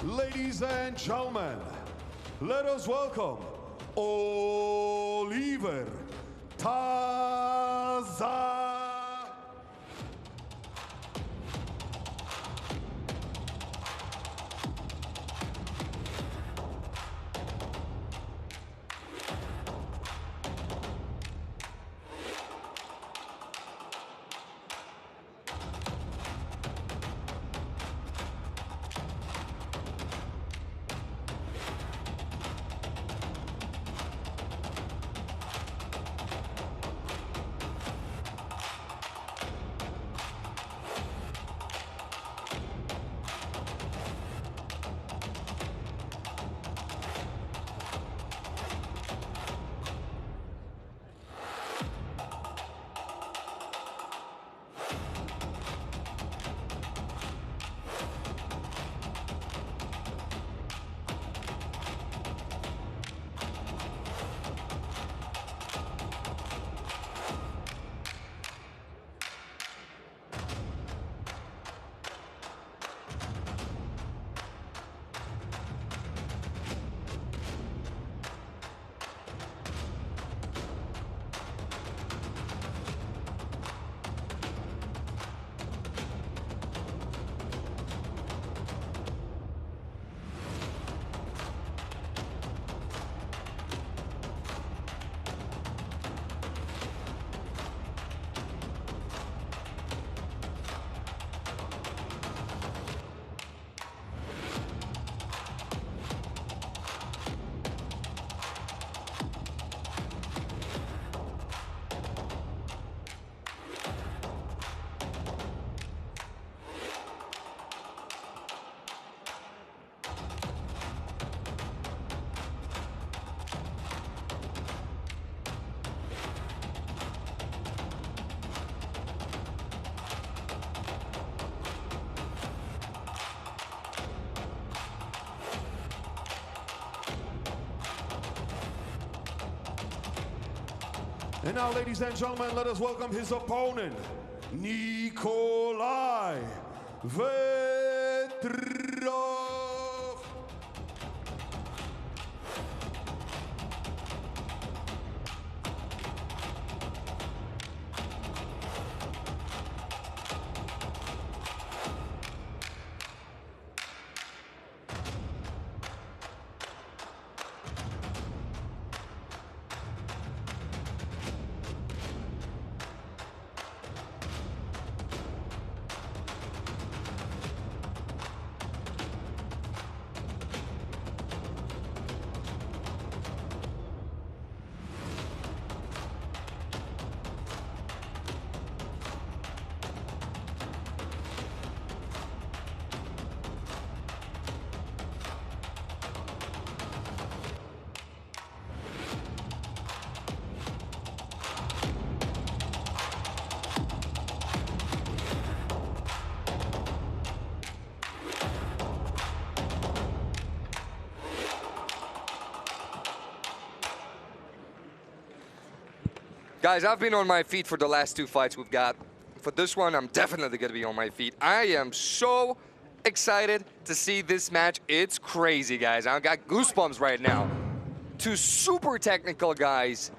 Ladies and gentlemen, let us welcome Oliver Taza. And now, ladies and gentlemen, let us welcome his opponent, Nikolay Vetrov. Guys, I've been on my feet for the last 2 fights we've got. For this one, I'm definitely going to be on my feet. I am so excited to see this match. It's crazy, guys. I've got goosebumps right now. 2 super technical guys,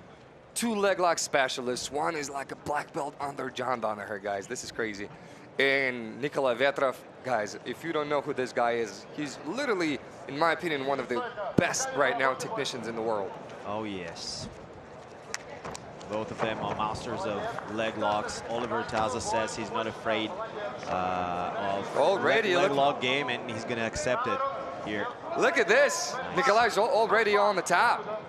2 leg lock specialists. One is like a black belt under John Danaher, guys. This is crazy. And Nikolay Vetrov, guys, if you don't know who this guy is, he's literally, in my opinion, one of the best right now technicians in the world. Oh, yes. Both of them are masters of leg locks. Oliver Taza says he's not afraid of already leg lock game, and he's going to accept it here. Look at this. Nice. Nikolay's already on the top.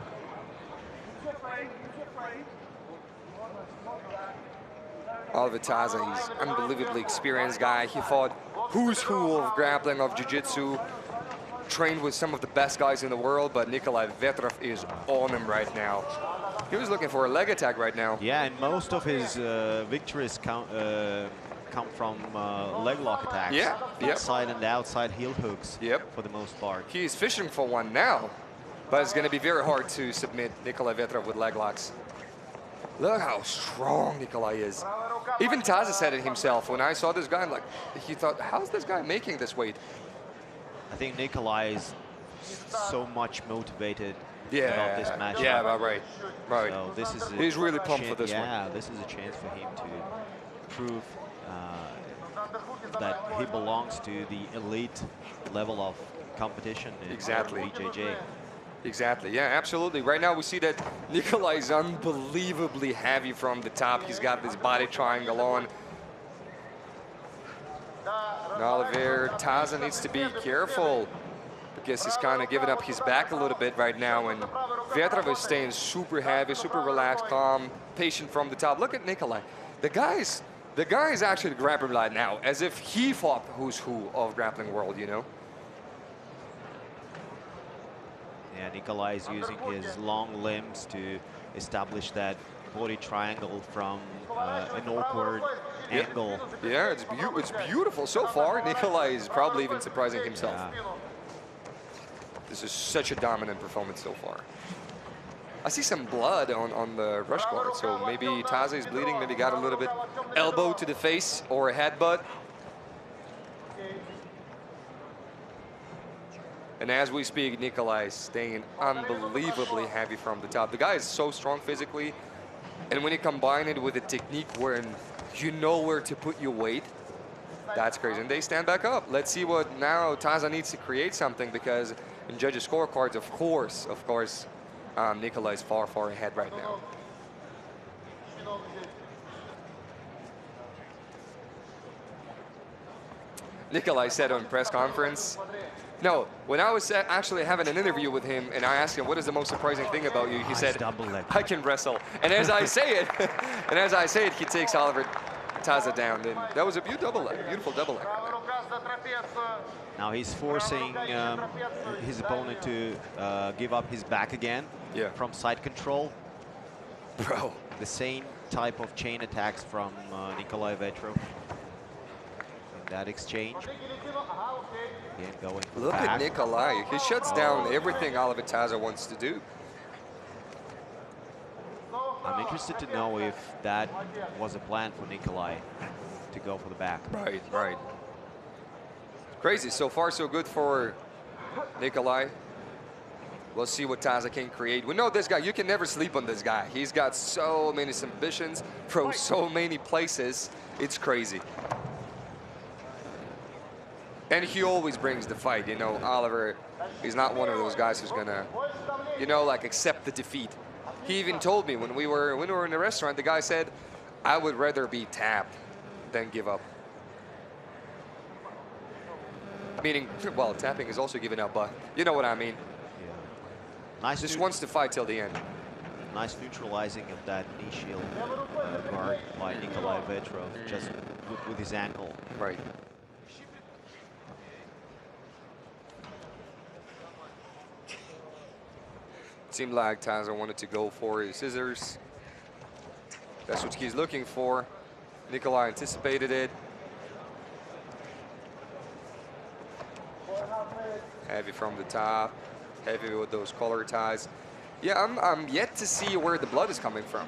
Oliver Taza, he's an unbelievably experienced guy. He fought who's who of grappling, of jiu-jitsu, trained with some of the best guys in the world, but Nikolay Vetrov is on him right now. He was looking for a leg attack right now. Yeah, and most of his victories come from leg lock attacks. Yeah, inside and outside heel hooks. Yep. For the most part. He is fishing for one now, but it's going to be very hard to submit Nikolay Vetrov with leg locks. Look how strong Nikolay is. Even Taza said it himself. When I saw this guy, he thought, how's this guy making this weight? I think Nikolay is so much motivated yeah, about this match. Yeah, right. So this is he's really pumped for this one. Yeah, this is a chance for him to prove that he belongs to the elite level of competition in BJJ. Exactly, yeah, absolutely. Right now we see that Nikolay is unbelievably heavy from the top. He's got this body triangle on. Now Oliver Taza needs to be careful because he's kind of giving up his back a little bit right now, and Vetrov is staying super heavy, super relaxed, calm, patient from the top. Look at Nikolay. The guy is actually grappling right now, as if he fought who's who of grappling world, you know? Yeah, Nikolay is using his long limbs to establish that body triangle from an awkward angle. Yeah, it's beautiful. So far, Nikolay is probably even surprising himself. Yeah. This is such a dominant performance so far. I see some blood on the rush guard, so maybe Taza is bleeding, maybe got a little bit elbow to the face or a headbutt. And as we speak, Nikolay is staying unbelievably heavy from the top. The guy is so strong physically, and when you combine it with a technique where you know where to put your weight, that's crazy. And they stand back up. Let's see what now Taza needs to create something, because in judges' scorecards, of course, Nikolay is far, far ahead right now. Nikolay said on press conference, no, when I was actually having an interview with him and I asked him, what is the most surprising thing about you? He said, I can wrestle. And as I say it, he takes Oliver Taza down. And that was a beautiful double leg right there. Now he's forcing his opponent to give up his back again from side control. Bro. The same type of chain attacks from Nikolay Vetrov. In that exchange. Again, going Look at Nikolay. He shuts down everything Oliver Taza wants to do. I'm interested to know if that was a plan for Nikolay to go for the back. Right. Crazy. So far, so good for Nikolay. We'll see what Taza can create. We know this guy. You can never sleep on this guy. He's got so many submissions from so many places. It's crazy. And he always brings the fight. You know, Oliver, he's not one of those guys who's gonna, you know, like accept the defeat. He even told me when we were in the restaurant, the guy said, I would rather be tapped than give up. Meaning, well, tapping is also giving up, but you know what I mean. Yeah. Nice. Just wants to fight till the end. Nice neutralizing of that knee shield guard by Nikolay Vetrov, just with his ankle. Right. Seemed like Taza wanted to go for his scissors. That's what he's looking for. Nikolay anticipated it. Heavy from the top, heavy with those collar ties. Yeah, I'm yet to see where the blood is coming from.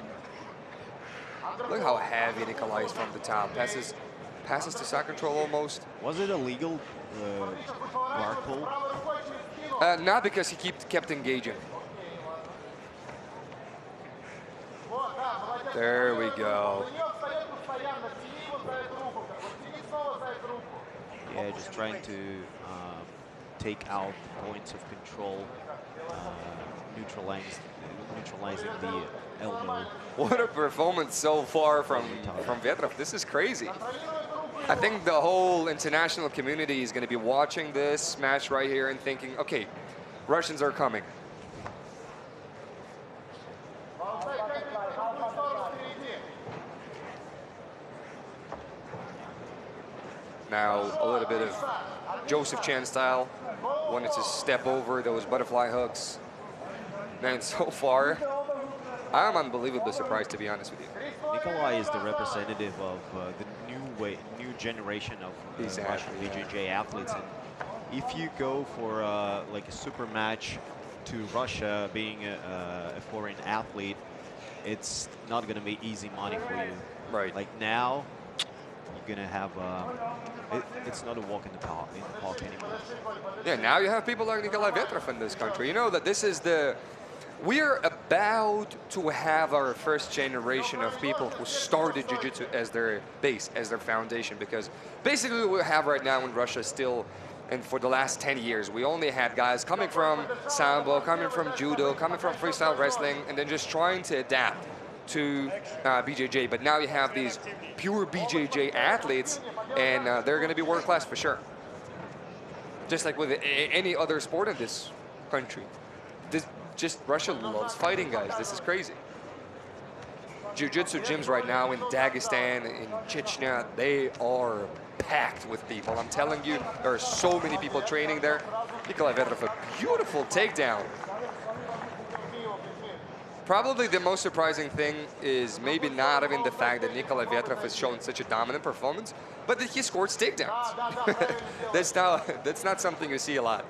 Look how heavy Nikolay is from the top. Passes to side control almost. Was it a legal guard pull? Not because he kept engaging. There we go. Yeah, just trying to take out points of control, neutralizing the elbow. What a performance so far from Vetrov. This is crazy. I think the whole international community is going to be watching this match right here and thinking, okay, Russians are coming. Now, a little bit of Joseph Chan style. Wanted to step over those butterfly hooks. Man, so far, I'm unbelievably surprised, to be honest with you. Nikolay is the representative of the new generation of Russian BJJ athletes. And if you go for like a super match to Russia, being a foreign athlete, it's not going to be easy money for you. Right. Like now, you're going to have it's not a walk in the park anymore. Yeah, now you have people like Nikolay Vetrov in this country. You know that this is we're about to have our first generation of people who started jiu-jitsu as their base, as their foundation, because basically what we have right now in Russia still, and for the last 10 years, we only had guys coming from Sambo, coming from judo, coming from freestyle wrestling, and then just trying to adapt to BJJ. But now you have these pure BJJ athletes, and they're going to be world class for sure. Just like with any other sport in this country. Just Russia loves fighting, guys. This is crazy. Jiu-jitsu gyms right now in Dagestan, in Chechnya, they are packed with people. I'm telling you, there are so many people training there. Nikolay Vetrov, a beautiful takedown. Probably the most surprising thing is maybe not even the fact that Nikolay Vetrov has shown such a dominant performance, but that he scored takedowns. That's not something you see a lot.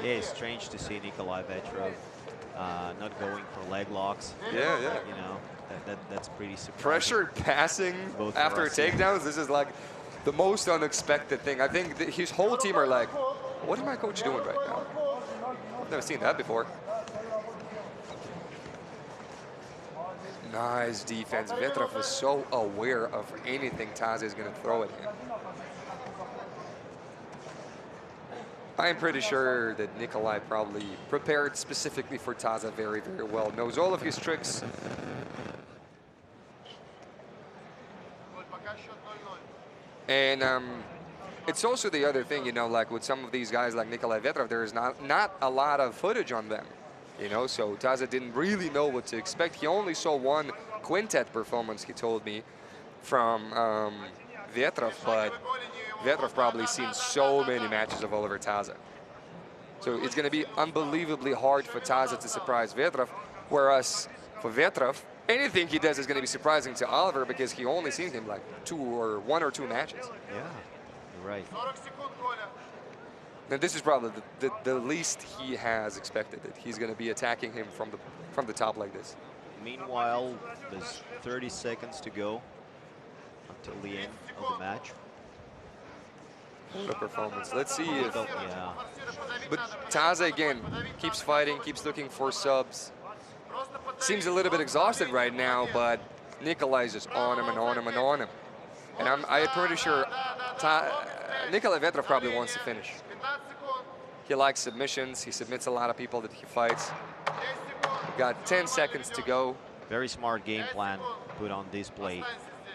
Yeah, it's strange to see Nikolay Vetrov not going for leg locks. Yeah. You know, that's pretty surprising. Pressured passing after takedowns, this is like the most unexpected thing. I think his whole team are like, what is my coach doing right now? I've never seen that before. Nice defense. Vetrov is so aware of anything Taza is going to throw at him. I'm pretty sure that Nikolay probably prepared specifically for Taza very, very well. Knows all of his tricks. And it's also the other thing, you know, like with some of these guys like Nikolay Vetrov, there is not a lot of footage on them. You know, so Taza didn't really know what to expect. He only saw one quintet performance, he told me, from Vetrov, but Vetrov probably seen so many matches of Oliver Taza. So it's going to be unbelievably hard for Taza to surprise Vetrov, whereas for Vetrov, anything he does is going to be surprising to Oliver because he only seen him like one or two matches. Yeah, you're right. And this is probably the least he has expected, that he's going to be attacking him from the top like this. Meanwhile, there's 30 seconds to go until the end of the match. What a performance. Let's see if... Yeah. But Taza, again, keeps fighting, keeps looking for subs. Seems a little bit exhausted right now, but Nikolay is just on him and on him and on him. And I'm pretty sure Nikolay Vetrov probably wants to finish. He likes submissions. He submits a lot of people that he fights. Got 10 seconds to go. Very smart game plan put on display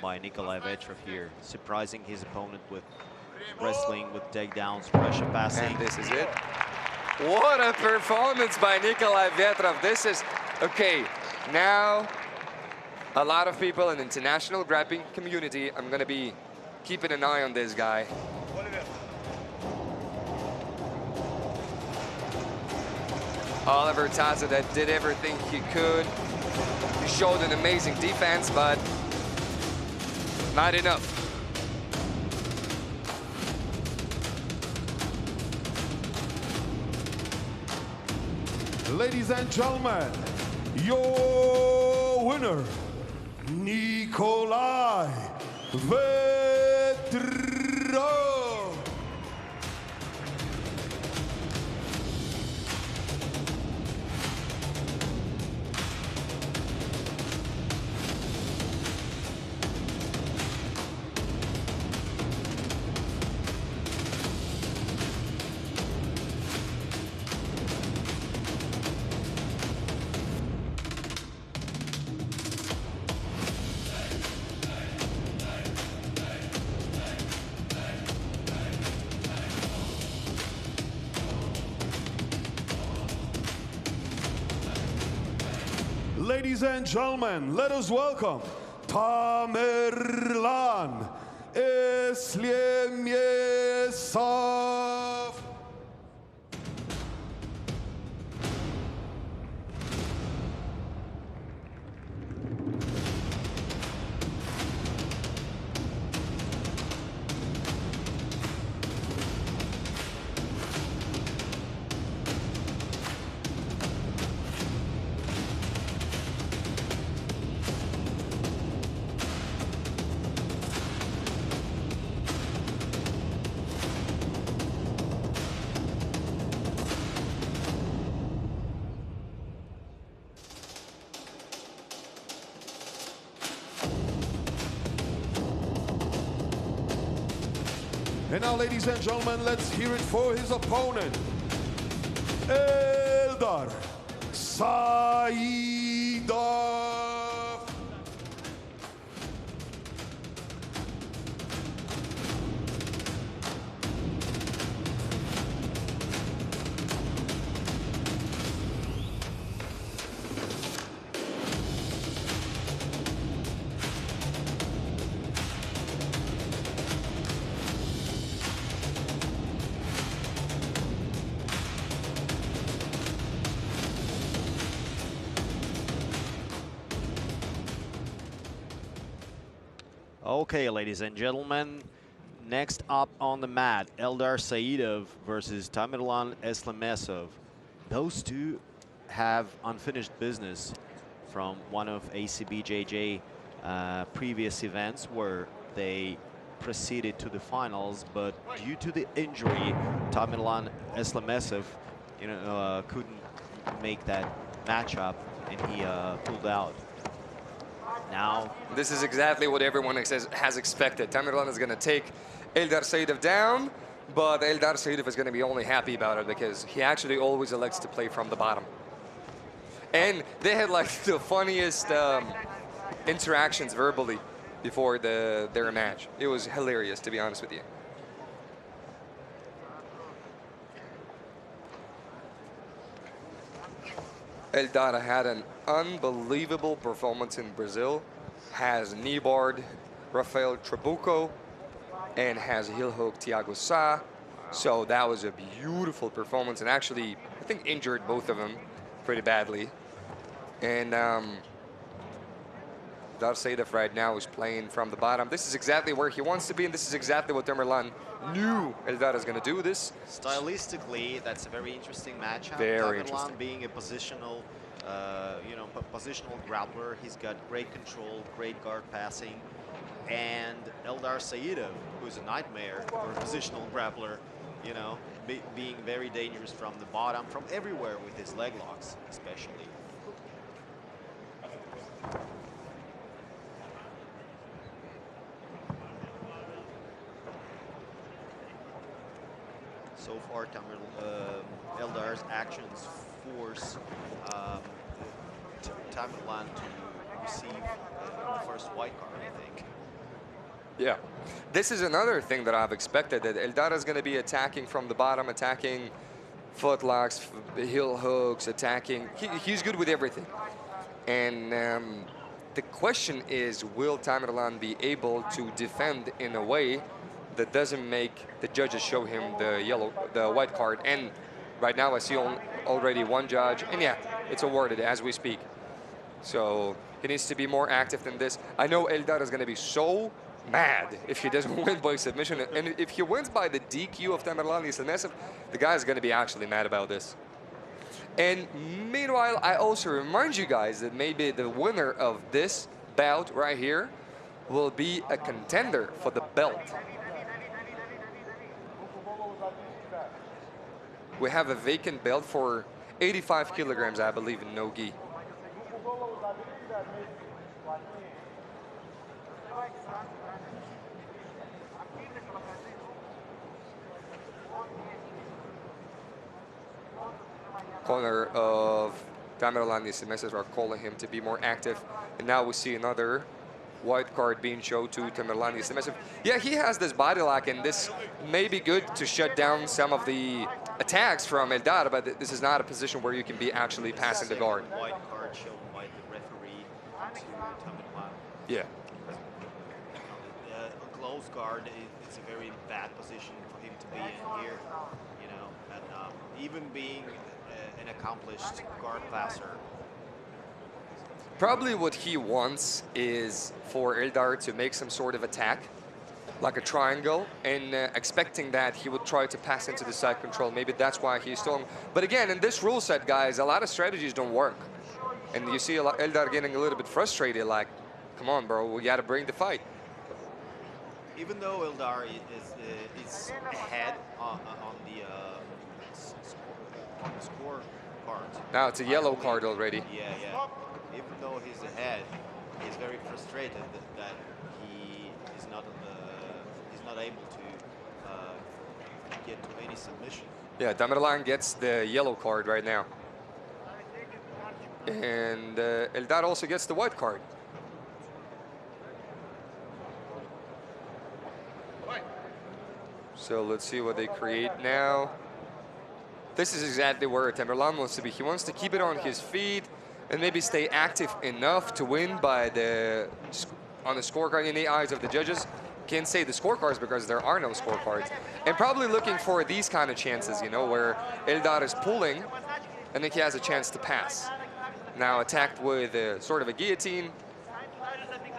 by Nikolay Vetrov here, surprising his opponent with wrestling, with takedowns, pressure passing. And this is it. What a performance by Nikolay Vetrov. This is, okay, now a lot of people in the international grappling community, I'm going to be keeping an eye on this guy. Oliver Taza that did everything he could. He showed an amazing defense, but not enough. Ladies and gentlemen, your winner, Nikolay Vetrov. Ladies and gentlemen, let us welcome Tamerlan, Eslemesov. And now, ladies and gentlemen, let's hear it for his opponent, Eldar Sayidov. Okay, ladies and gentlemen, next up on the mat, Eldar Sayidov versus Tamerlan Eslemesov. Those two have unfinished business from one of Acbjj previous events where they proceeded to the finals, but due to the injury, Tamerlan Eslemesov, couldn't make that matchup, and he pulled out. Now, this is exactly what everyone has expected. Tamerlan is going to take Eldar Sayidov down, but Eldar Sayidov is going to be only happy about it because he actually always elects to play from the bottom. And they had like the funniest interactions verbally before their match. It was hilarious, to be honest with you. Eldar had an unbelievable performance in Brazil, has knee-barred Rafael Trabuco, and has heel-hook Thiago Sá. So that was a beautiful performance, and actually, I think injured both of them pretty badly. And Eldar Sayidov right now is playing from the bottom. This is exactly where he wants to be, and this is exactly what Tamerlan knew Eldar is going to do this. Stylistically, that's a very interesting matchup. Very Tamerlan interesting. being a positional, positional grappler, he's got great control, great guard passing, and Eldar Sayidov, who's a nightmare or a positional grappler, being very dangerous from the bottom, from everywhere with his leg locks, especially. So far, Eldar's actions force Tamerlan to receive the first white card, I think. Yeah. This is another thing that I've expected, that Eldar is going to be attacking from the bottom, attacking footlocks, heel hooks, attacking. He's good with everything. And the question is, will Tamerlan be able to defend in a way that doesn't make the judges show him the white card? And right now I see already one judge, and yeah, it's awarded as we speak. So he needs to be more active than this. I know Eldar is going to be so mad if he doesn't win by submission, and if he wins by the DQ of Tamerlan Eslemesov, the guy is going to be actually mad about this. And meanwhile, I also remind you guys that maybe the winner of this bout right here will be a contender for the belt. We have a vacant belt for 85 kilograms, I believe, in no-gi. Corner of Tamerlan and Eslemesov are calling him to be more active. And now we see another white card being shown to Tamerlan and Eslemesov. Yeah, he has this body lock, and this may be good to shut down some of the attacks from Eldar, but this is not a position where you can be actually passing the guard. White card shown by the referee to Tamerlan. Yeah. A close guard is a very bad position for him to be in here, you know, and even being an accomplished guard passer. Probably what he wants is for Eldar to make some sort of attack, like a triangle, and expecting that he would try to pass into the side control. Maybe that's why he's stalling. But again, in this rule set, guys, a lot of strategies don't work. And you see Eldar getting a little bit frustrated, like, come on, bro, we got to bring the fight. Even though Eldar is ahead on the score card. Now it's a yellow card already. Yeah. Even though he's ahead, he's very frustrated that he is not able to get to any submission. Yeah, Tamerlan gets the yellow card right now. And Eldar also gets the white card. So let's see what they create now. This is exactly where Tamerlan wants to be. He wants to keep it on his feet and maybe stay active enough to win by on the scorecard in the eyes of the judges. Can't say the scorecards because there are no scorecards. And probably looking for these kind of chances, you know, where Eldar is pulling and then he has a chance to pass. Now attacked with sort of a guillotine.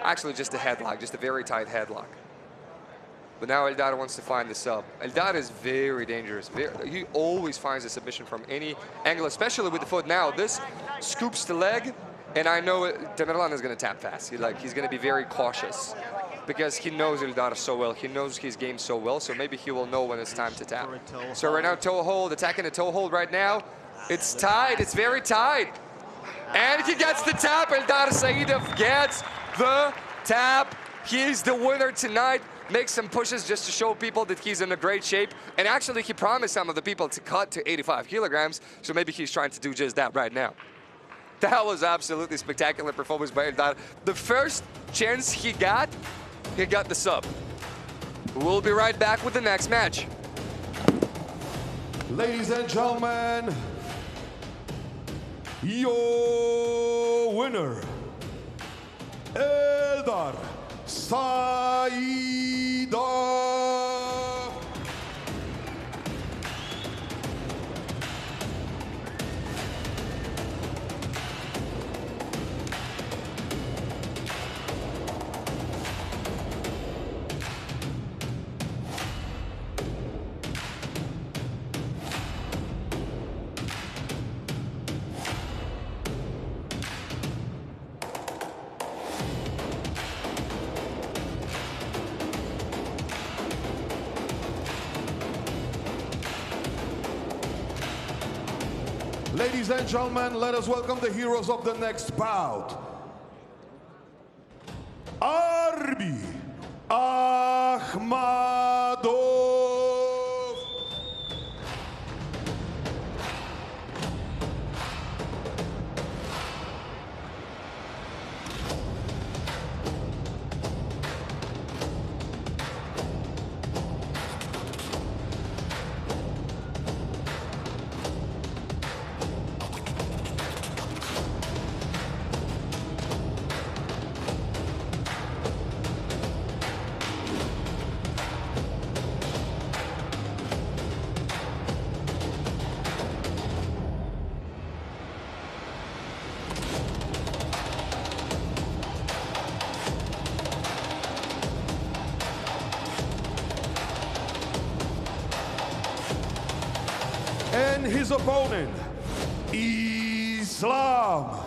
Actually just a headlock, just a very tight headlock. But now Eldar wants to find the sub. Eldar is very dangerous. He always finds a submission from any angle, especially with the foot. Now this scoops the leg, and I know Tamerlan is going to tap fast. He's going to be very cautious because he knows Eldar so well. He knows his game so well, so maybe he will know when it's time to tap. So right now, toe hold, attacking the toe hold right now. It's tight. It's very tight. And he gets the tap. Eldar Sayidov gets the tap. He's the winner tonight. Makes some pushes just to show people that he's in a great shape. And actually, he promised some of the people to cut to 85 kilograms, so maybe he's trying to do just that right now. That was absolutely spectacular performance by Eldar. The first chance he got the sub. We'll be right back with the next match. Ladies and gentlemen, your winner, Eldar Sayidov. Ladies and gentlemen, let us welcome the heroes of the next bout. Arbi, Akhmadov. And his opponent Islam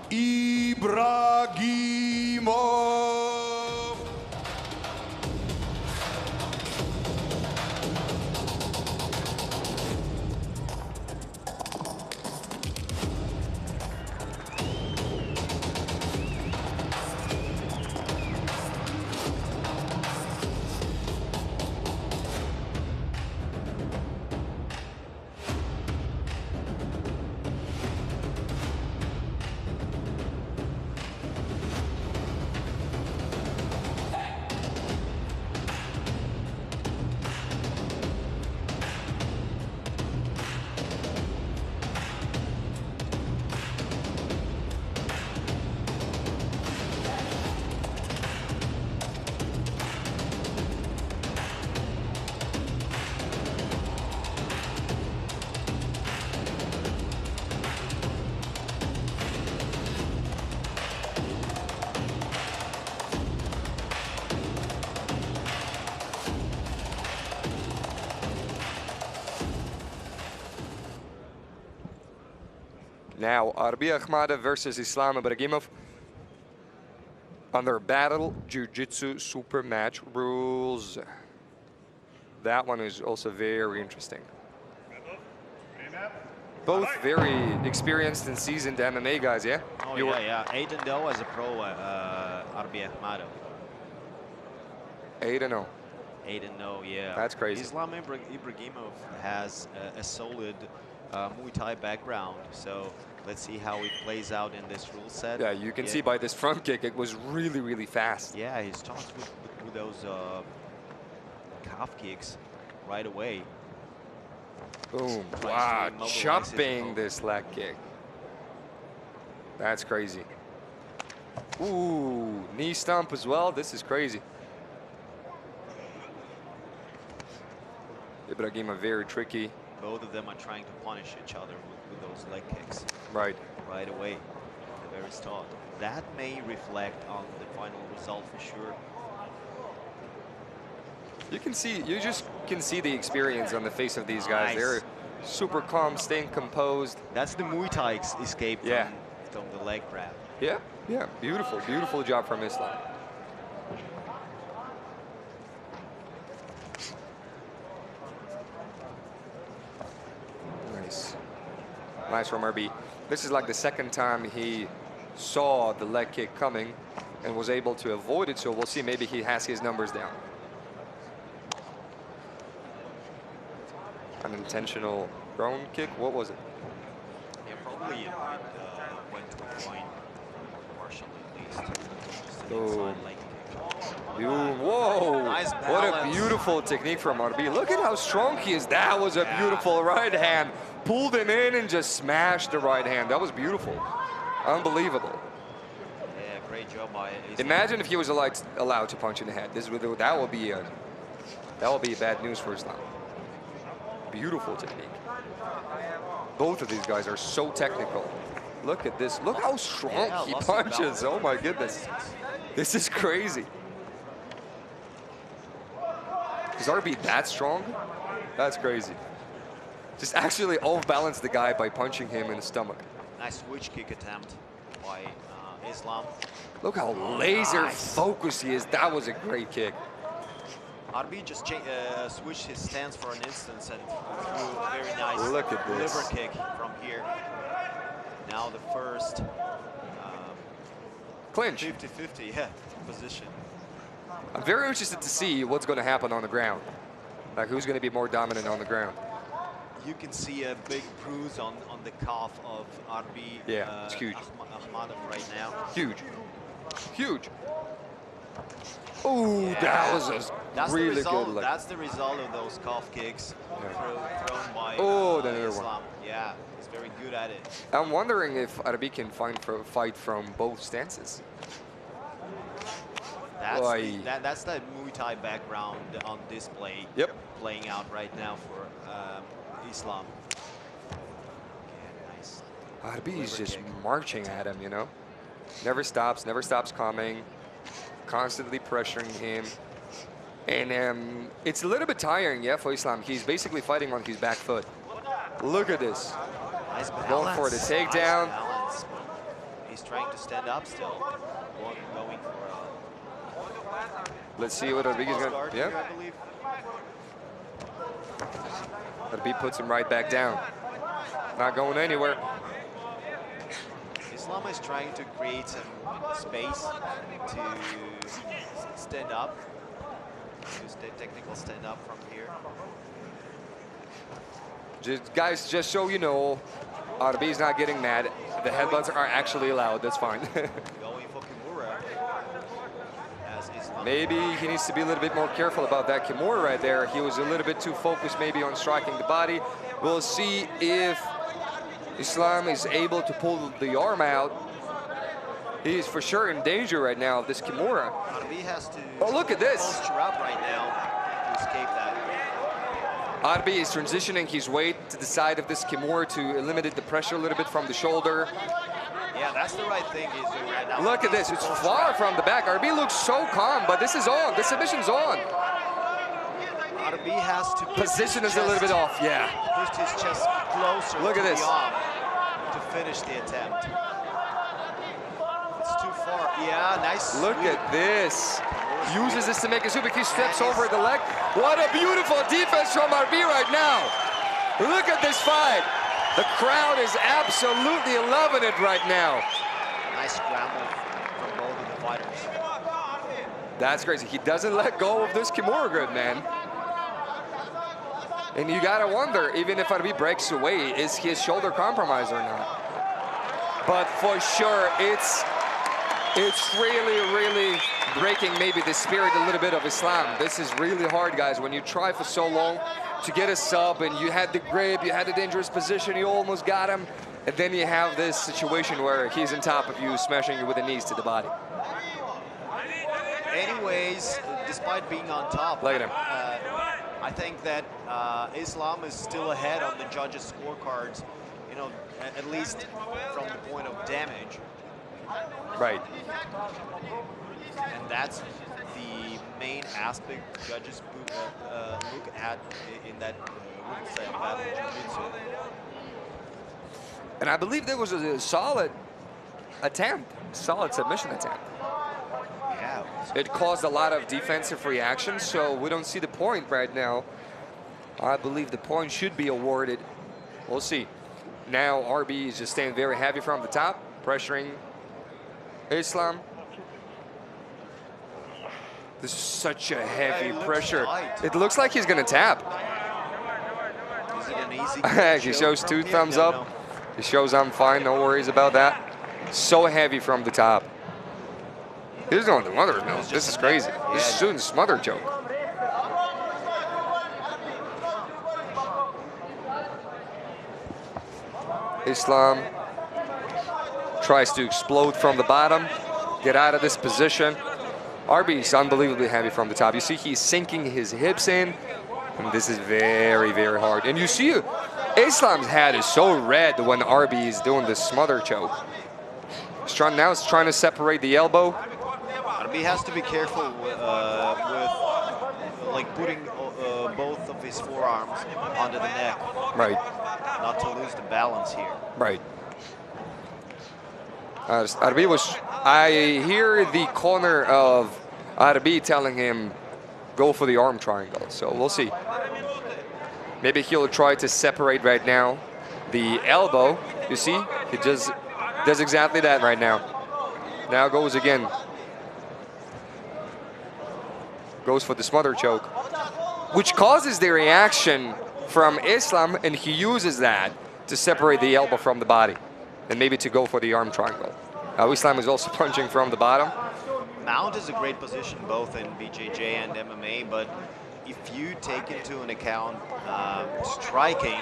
Ibragimov. Now, Arbi Akhmadov versus Islam Ibragimov on their Battle Jiu-Jitsu Super Match rules. That one is also very interesting. Both very experienced and seasoned MMA guys, yeah? Oh, yeah. 8-0 as a pro, Arbi Akhmadov. 8-0. 8-0, yeah. That's crazy. Islam Ibragimov has a solid Muay Thai background, so let's see how it plays out in this rule set. Yeah, you can see by this front kick, it was really, really fast. Yeah, he starts with those calf kicks right away. Boom. Wow, chopping this leg kick. That's crazy. Ooh, knee stomp as well. This is crazy. Ibragimov very tricky. Both of them are trying to punish each other with those leg kicks. Right. Right away, at the very start. That may reflect on the final result for sure. You just can see the experience on the face of these guys. Nice. They're super calm, staying composed. That's the Muay Thai escape from the leg grab. Yeah, yeah, beautiful, beautiful job from Islam. Nice. Nice from Arbi. This is like the second time he saw the leg kick coming and was able to avoid it, so we'll see, maybe he has his numbers down. Unintentional ground kick, what was it? Yeah, probably it went to a point, partially at least. Just an inside leg kick. Whoa! Nice What a beautiful technique from Arbi. Look at how strong he is. That was a beautiful right hand. Pulled him in and just smashed the right hand. That was beautiful. Unbelievable. Yeah, great job by Islam. Imagine if he was allowed to punch in the head. That would be bad news for Islam. Beautiful technique. Both of these guys are so technical. Look at this. Look how strong he punches. Oh my goodness. This is crazy. Is Arbi that strong? That's crazy. Just actually off-balance the guy by punching him in the stomach. Nice switch kick attempt by Islam. Look how laser focused he is. That was a great kick. Arbi just switched his stance for an instant and threw a very nice liver kick from here. Now the first clinch. 50-50, yeah, position. I'm very interested to see what's going to happen on the ground. Like, who's going to be more dominant on the ground? You can see a big bruise on the calf of Arbi. Yeah, it's huge. Akhmadov right now. Huge. Huge. Oh, that was a really good leg. That's the result of those calf kicks thrown by Islam. Yeah, he's very good at it. I'm wondering if Arbi can fight from both stances. That's the Muay Thai background on display. Yep. Playing out right now for Islam. Okay, nice. Arbi is just marching at him, you know? Never stops coming. Constantly pressuring him. And it's a little bit tiring, yeah, for Islam. He's basically fighting on his back foot. Look at this. Nice balance. Going for the takedown. Nice balance. He's trying to stand up still. Going for Let's see what Arbi is going to... Yeah. I believe. Arbi puts him right back down. Not going anywhere. Islam is trying to create some space to stand up. Use the technical stand up from here. Guys, just so you know, Arbi's not getting mad. The headbutts are actually allowed. That's fine. Going for Kimura. As Islam. Maybe he needs to be a little bit more careful about that Kimura right there. He was a little bit too focused maybe on striking the body. We'll see if Islam is able to pull the arm out. He's for sure in danger right now of this Kimura. Arbi has to look at this. Posture up right now to escape that. Arbi is transitioning his weight to the side of this Kimura to eliminate the pressure a little bit from the shoulder. Yeah, that's the right thing he's doing right now. Look at this, it's far from the back. Arbi looks so calm, but this is on, the submission's on. Arbi has to position is a little bit off, yeah. Push his chest closer Look at to this. the arm to finish the attempt. It's too far. Yeah, nice. Look at this. Uses this to make a super kick, steps over the leg. What a beautiful defense from Arbi right now. Look at this fight. The crowd is absolutely loving it right now. Nice scramble from both of the fighters. That's crazy. He doesn't let go of this Kimura good, man. And you gotta wonder, even if Arbi breaks away, is his shoulder compromised or not? But for sure, it's really breaking maybe the spirit a little bit of Islam. This is really hard, guys. When you try for so long to get a sub and you had the grip, you had a dangerous position, you almost got him, and then you have this situation where he's on top of you, smashing you with the knees to the body. Anyways, despite being on top, Look at him. I think that Islam is still ahead on the judges' scorecards, you know, at least from the point of damage. Right. And that's the main aspect judges look at in that battle jiu-jitsu. And I believe there was a solid attempt, solid submission attempt. Yeah. It caused a lot of defensive reactions, so we don't see the point right now. I believe the point should be awarded. We'll see. Now Arbi is just staying very heavy from the top, pressuring Islam. This is such a heavy pressure. It looks like he's gonna tap. Is it an easy He shows two thumbs up. He shows I'm fine, no worries about that. So heavy from the top. He's doing the mother's milk. This is crazy. This is shooting smother choke. Islam tries to explode from the bottom, get out of this position. Arbi is unbelievably heavy from the top. You see he's sinking his hips in, and this is very hard. And you see Islam's head is so red when Arbi is doing this smother choke. He's trying to separate the elbow. Arbi has to be careful with like putting both of his forearms under the neck. Right. Not to lose the balance here. Right. Arbi was, I hear the corner of Arbi telling him, go for the arm triangle. So we'll see. Maybe he'll try to separate right now the elbow. You see, he just does exactly that right now. Now goes again. Goes for the smother choke, which causes the reaction from Islam, and he uses that to separate the elbow from the body, and maybe to go for the arm triangle. Islam is also punching from the bottom. Mount is a great position both in BJJ and MMA, but if you take into an account striking,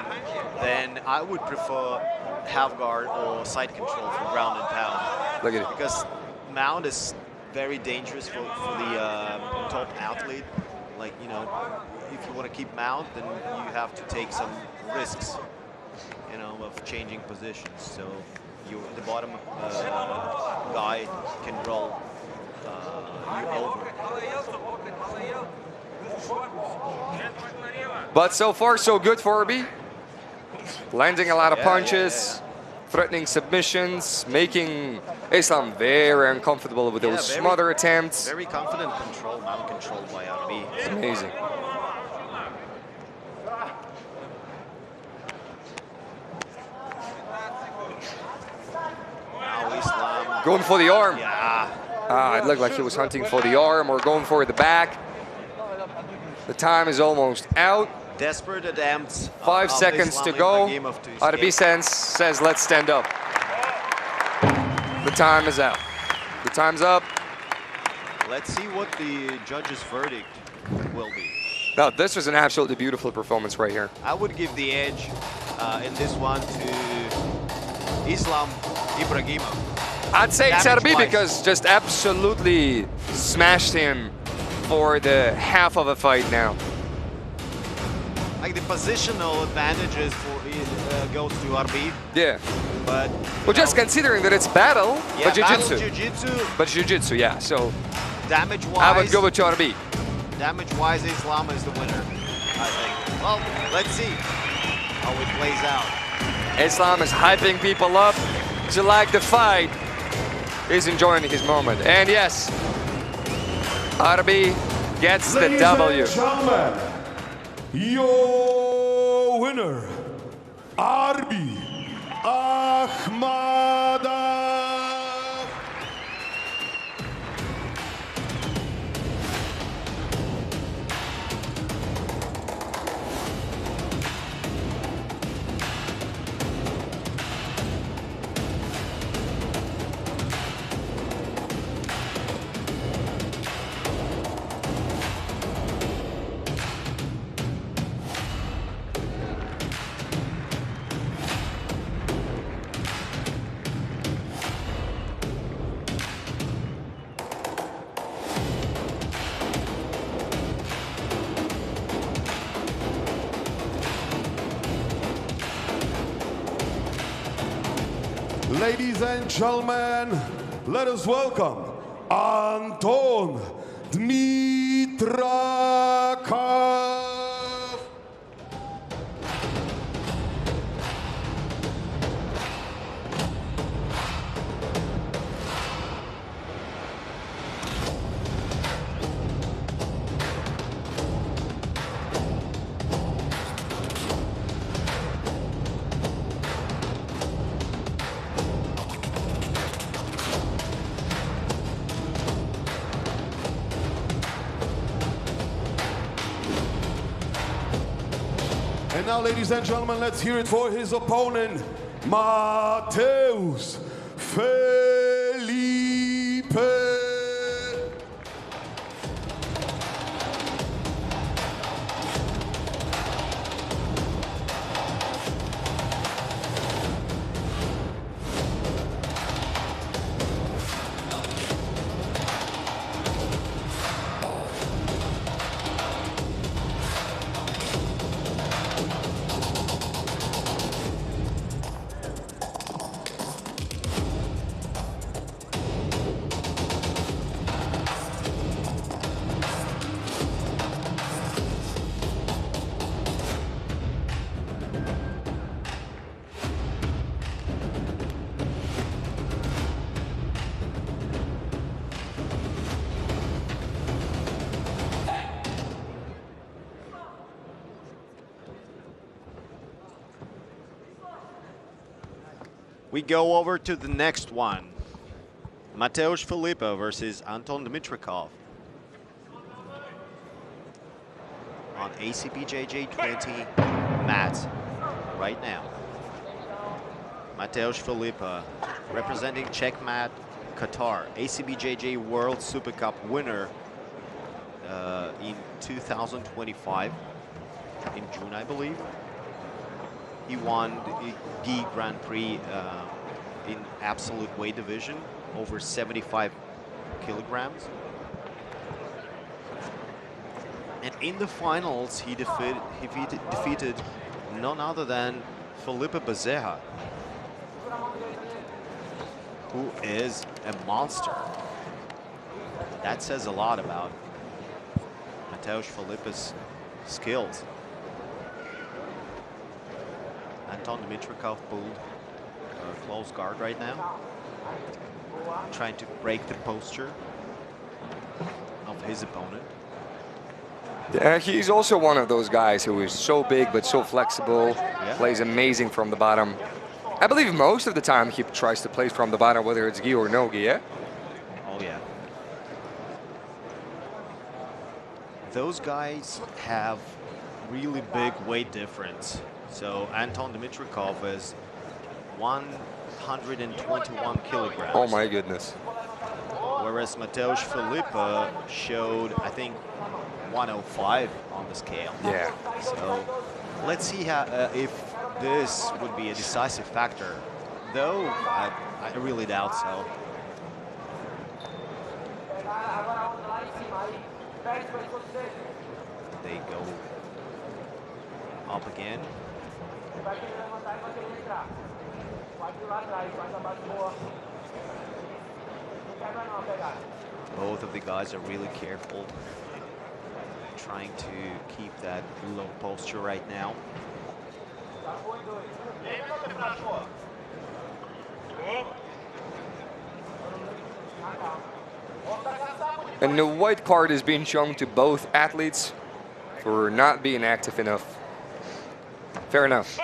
then I would prefer half guard or side control for ground and pound. Look at it. Because Mount is very dangerous for the top athlete. Like, you know, if you want to keep Mount, then you have to take some risks, you know, of changing positions. So the bottom guy can roll you over. But so far, so good for Arbi. landing a lot of Yeah, punches, threatening submissions, making Islam very uncomfortable with those smother attempts. Very confident control, mount control by Arbi. Amazing. Now Islam. Going for the arm. Yeah. It looked like he was hunting for the arm or going for the back. The time is almost out. Desperate attempts. 5 seconds to go. Arbi says, let's stand up. The time is out. The time's up. Let's see what the judge's verdict will be. No, this was an absolutely beautiful performance right here. I would give the edge in this one to Islam Ibragimov. I'd say it's Damage Arbi wise. because just absolutely smashed him for the half of a fight now. Like the positional advantages for goes to Arbi, Yeah. but Well, just considering that it's battle, yeah, but battle jiu-jitsu. jiu-jitsu, But jiu-jitsu, yeah. So damage-wise, I would go with Arbi. damage-wise, Islam is the winner, I think. Well, let's see how it plays out. Islam is hyping people up to like the fight. He's enjoying his moment. And yes, Arbi gets the Ladies W. and gentlemen, your winner, Arbi Akhmadov. Ladies and gentlemen, let us welcome Anton Dmitrakov. And now, ladies and gentlemen, let's hear it for his opponent, Matheus Felipe. We go over to the next one. Matheus Felipe versus Anton Dmitrakov on Acbjj 20 mat right now. Matheus Felipe representing Checkmat Qatar, Acbjj World Super Cup winner in 2025 in June, I believe. He won the Gi Grand Prix in absolute weight division, over 75 kilograms. And in the finals, he defeated none other than Felipe Bezerra, who is a monster. That says a lot about Matheus Felipe's skills. Anton Dmitrakov pulled close guard right now, trying to break the posture of his opponent. Yeah, he's also one of those guys who is so big but so flexible, plays amazing from the bottom. I believe most of the time he tries to play from the bottom, whether it's gi or no gi, yeah? Oh, yeah. Those guys have really big weight difference. So Anton Dmitrakov is 121 kilograms. Oh my goodness. Whereas Matheus Felipe showed, I think, 105 on the scale. Yeah. So let's see how, if this would be a decisive factor. Though, I really doubt so. They go up again. Both of the guys are really careful, trying to keep that low posture right now. And the white card is being shown to both athletes for not being active enough. Fair enough.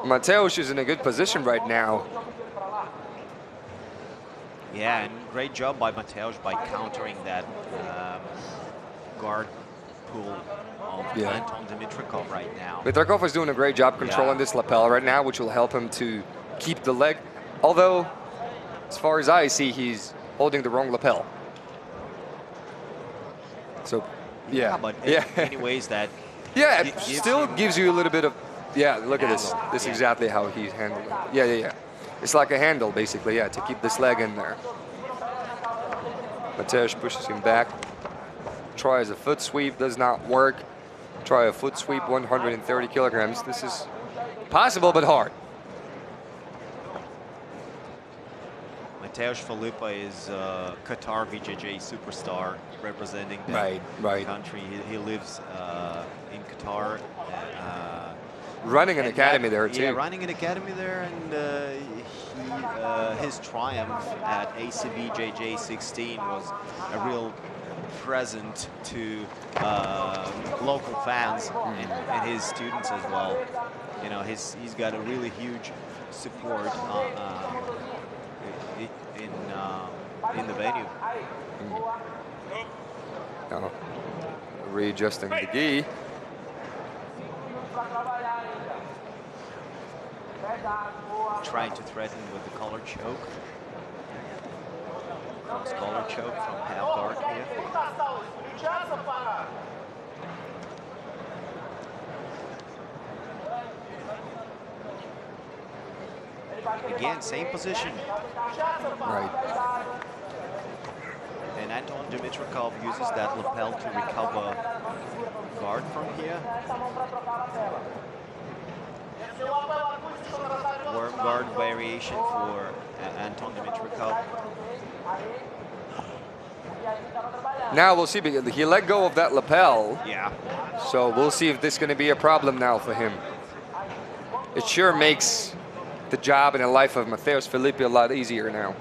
Matheus is in a good position right now. Yeah, and great job by Matheus by countering that guard pull of Anton Dmitrakov right now. Dmitrakov is doing a great job controlling this lapel right now, which will help him to keep the leg. Although, as far as I see, he's holding the wrong lapel. So, But anyways, that it still gives you a little bit of, look at this. This is exactly how he's handling it. Yeah. It's like a handle, basically, to keep this leg in there. Matheus pushes him back. Tries a foot sweep, does not work. Try a foot sweep, 130 kilograms. This is possible, but hard. Matheus Felipe is Qatar BJJ superstar representing the country. He lives in Qatar. Running an academy there too. Yeah, running an academy there, and his triumph at Acbjj 16 was a real present to local fans and his students as well. You know, he's got a really huge support in the venue. Readjusting the gi. Trying to threaten with the collar choke. Cross collar choke from half guard here. Again, same position. Right. And Anton Dmitrakov uses that lapel to recover guard from here. Worm guard variation for Anton Dmitrakov. Now we'll see, because he let go of that lapel. Yeah. So we'll see if this is going to be a problem now for him. It sure makes the job and the life of Matheus Felipe a lot easier now.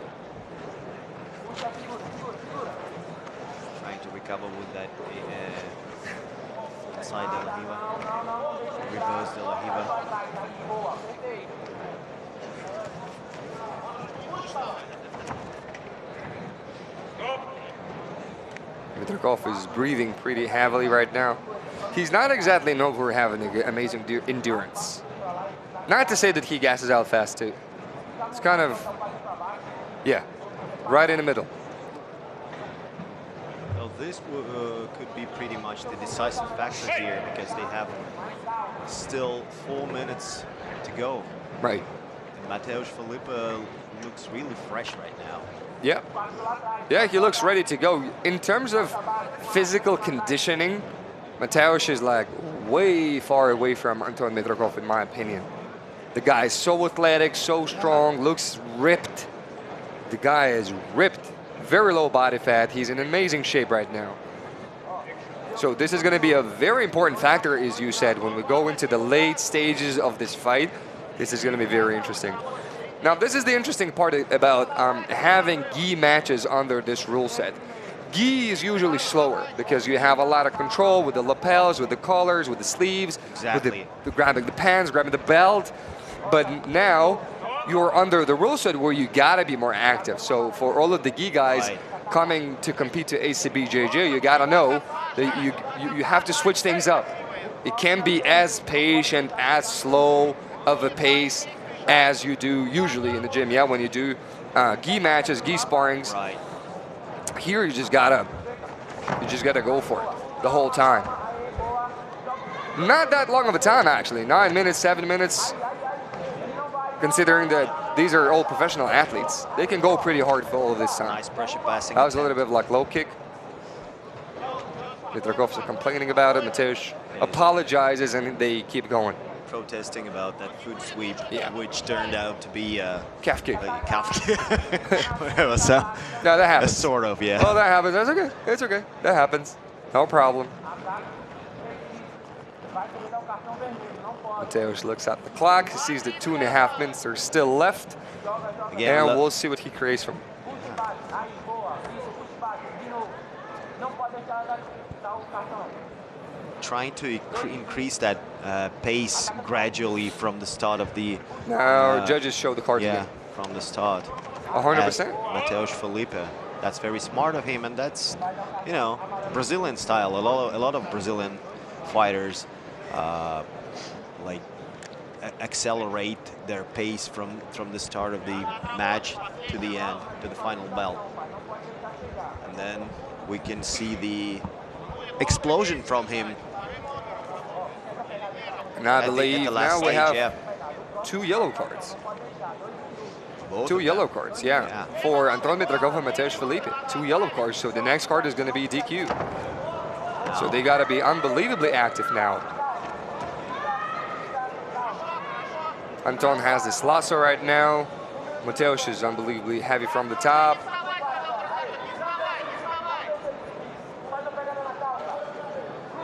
Trying to recover with that inside de la Riva. Reverse de la Riva. Dmitrakov is breathing pretty heavily right now. He's not exactly known for having amazing endurance. Not to say that he gasses out fast too. It's kind of, right in the middle. Well, this could be pretty much the decisive factor here, because they have still 4 minutes to go. Right. And Matheus Felipe looks really fresh right now. Yeah, he looks ready to go. In terms of physical conditioning, Matheus is like way far away from Anton Dmitrakov, in my opinion. The guy is so athletic, so strong, looks ripped. The guy is ripped, very low body fat. He's in amazing shape right now. So this is going to be a very important factor, as you said, when we go into the late stages of this fight. This is going to be very interesting. Now, this is the interesting part about having gi matches under this rule set. Gi is usually slower because you have a lot of control with the lapels, with the collars, with the sleeves, Exactly. with the grabbing the pants, grabbing the belt. But now you're under the rule set where you gotta be more active. So for all of the gi guys coming to compete to ACBJJ, you gotta know that you have to switch things up. It can't be as patient, as slow of a pace as you do usually in the gym. Yeah, when you do gi matches, gi sparrings. Right. Here you just gotta go for it the whole time. Not that long of a time actually, 9 minutes, 7 minutes. Considering that these are all professional athletes, they can go pretty hard for all of this time. Nice pressure passing. That was a little bit of like low kick. Dmitrakov's complaining about it. Matheus apologizes and they keep going. Protesting about that foot sweep, Yeah. which turned out to be Calf kick. a calf kick. Whatever, so No, that happens. sort of, yeah. Oh, that happens. That's okay. It's okay. That happens. No problem. Matheus looks at the clock. He sees that 2.5 minutes are still left. Again, And we'll see what he creates from. trying to increase that pace gradually from the start of the. Now, judges show the card Yeah, again. from the start. 100%. Matheus Felipe. That's very smart of him, and that's, you know, Brazilian style. A lot of Brazilian fighters like accelerate their pace from the start of the match to the end, to the final bell. And then we can see the explosion from him. And I at the believe last now we stage, have yeah. 2 yellow cards. Both 2 of yellow them. cards, yeah. For Anton Dmitrakov and Matheus Felipe. 2 yellow cards, so the next card is going to be DQ. So they got to be unbelievably active now. Anton has this lasso right now. Matheus is unbelievably heavy from the top.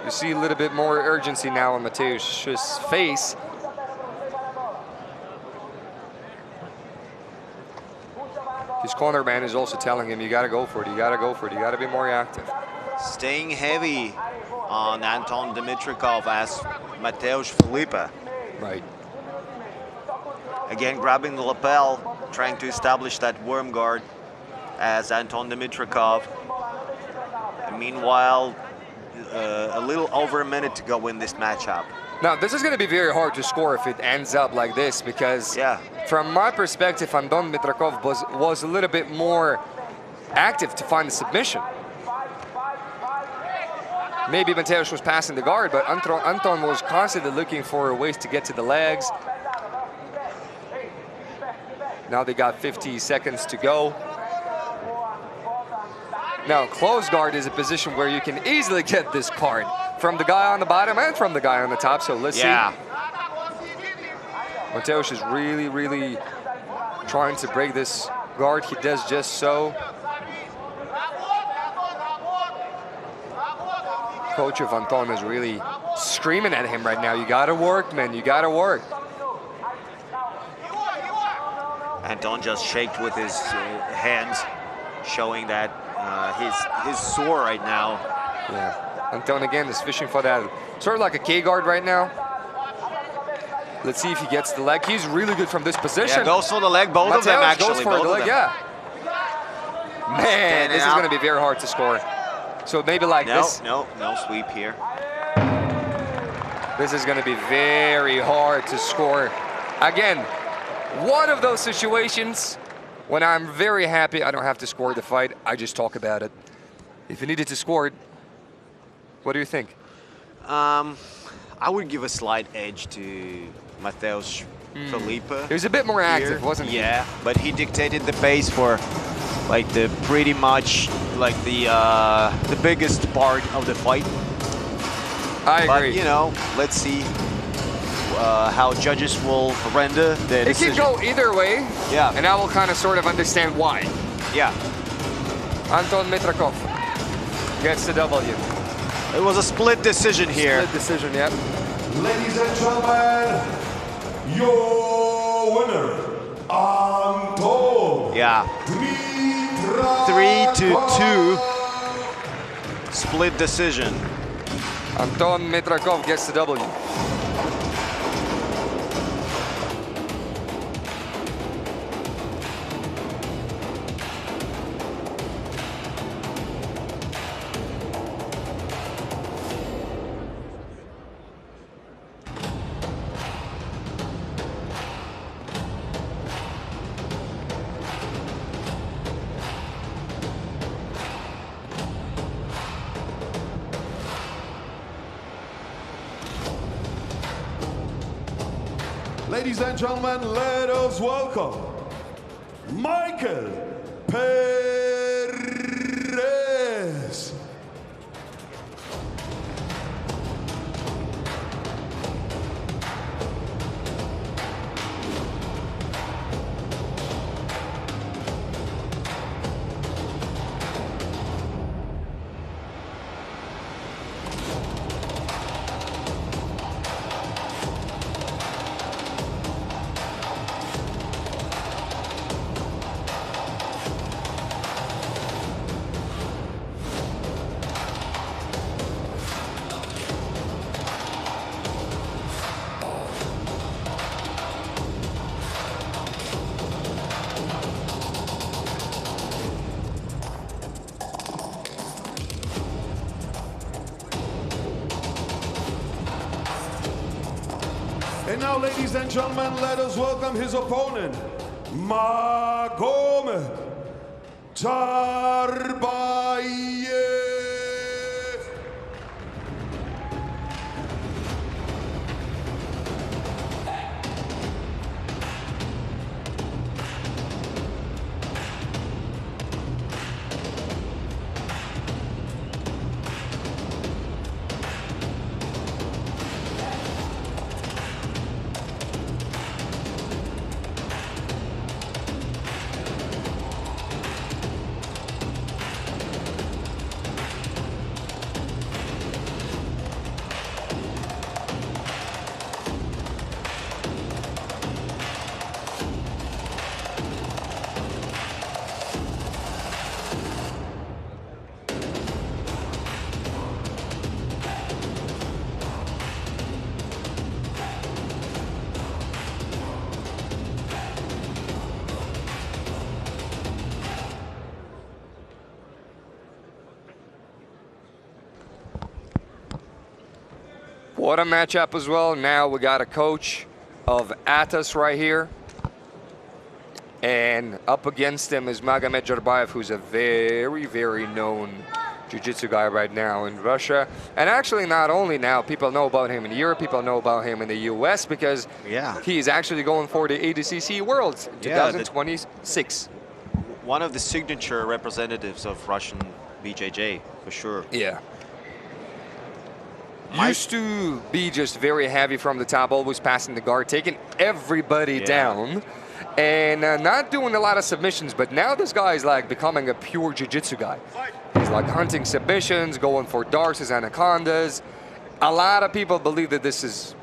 You see a little bit more urgency now on Matheus' face. His cornerman is also telling him, you got to go for it, you got to go for it, you got to be more active. Staying heavy on Anton Dmitrakov as Matheus Felipe. Right. Again, grabbing the lapel, trying to establish that worm guard as Anton Dmitrakov. And meanwhile, a little over a minute to go in this matchup. Now, this is going to be very hard to score if it ends up like this, because from my perspective, Anton Dmitrakov was a little bit more active to find the submission. Maybe Matheus was passing the guard, but Anton was constantly looking for ways to get to the legs. Now they got 50 seconds to go. Now, close guard is a position where you can easily get this card from the guy on the bottom and from the guy on the top. So let's see. Matheus is really, really trying to break this guard. He does just so. Coach of Anton is really screaming at him right now. You got to work, man. You got to work. Anton just shaked with his hands, showing that he's sore right now. Yeah, Anton again is fishing for that, sort of like a K guard right now. Let's see if he gets the leg. He's really good from this position. Yeah, goes for the leg, both of them actually. Goes for the leg, yeah. Man, this is going to be very hard to score. So maybe like this. No sweep here. This is going to be very hard to score. Again, one of those situations when I'm very happy I don't have to score the fight, I just talk about it. If you needed to score it, what do you think? I would give a slight edge to Matheus Felipe. He was a bit more active, wasn't he? Yeah, but he dictated the pace for like the pretty much like the biggest part of the fight. I agree. But you know, let's see how judges will render their It decision. can go either way. Yeah. And I will kind of sort of understand why. Yeah. Anton Dmitrakov gets the W. It was a split decision here. Split decision, yep. Ladies and gentlemen, your winner, Anton. Yeah. Dmitrakov. 3-2. Split decision. Anton Dmitrakov gets the W. Ladies and gentlemen, let us welcome Michael Perez. And now, ladies and gentlemen, let us welcome his opponent, Mgoyan Saparbaev. What a matchup as well. Now we got a coach of Atas right here. And up against him is Medzhidov, who's a very, very known jiu-jitsu guy right now in Russia. And actually not only now, people know about him in Europe, people know about him in the US because he's actually going for the ADCC Worlds in 2026. One of the signature representatives of Russian BJJ, for sure. Yeah. Used to be just very heavy from the top, always passing the guard, taking everybody down, and not doing a lot of submissions. But now this guy is like becoming a pure jiu-jitsu guy. He's like hunting submissions, going for darts, anacondas. A lot of people believe that this is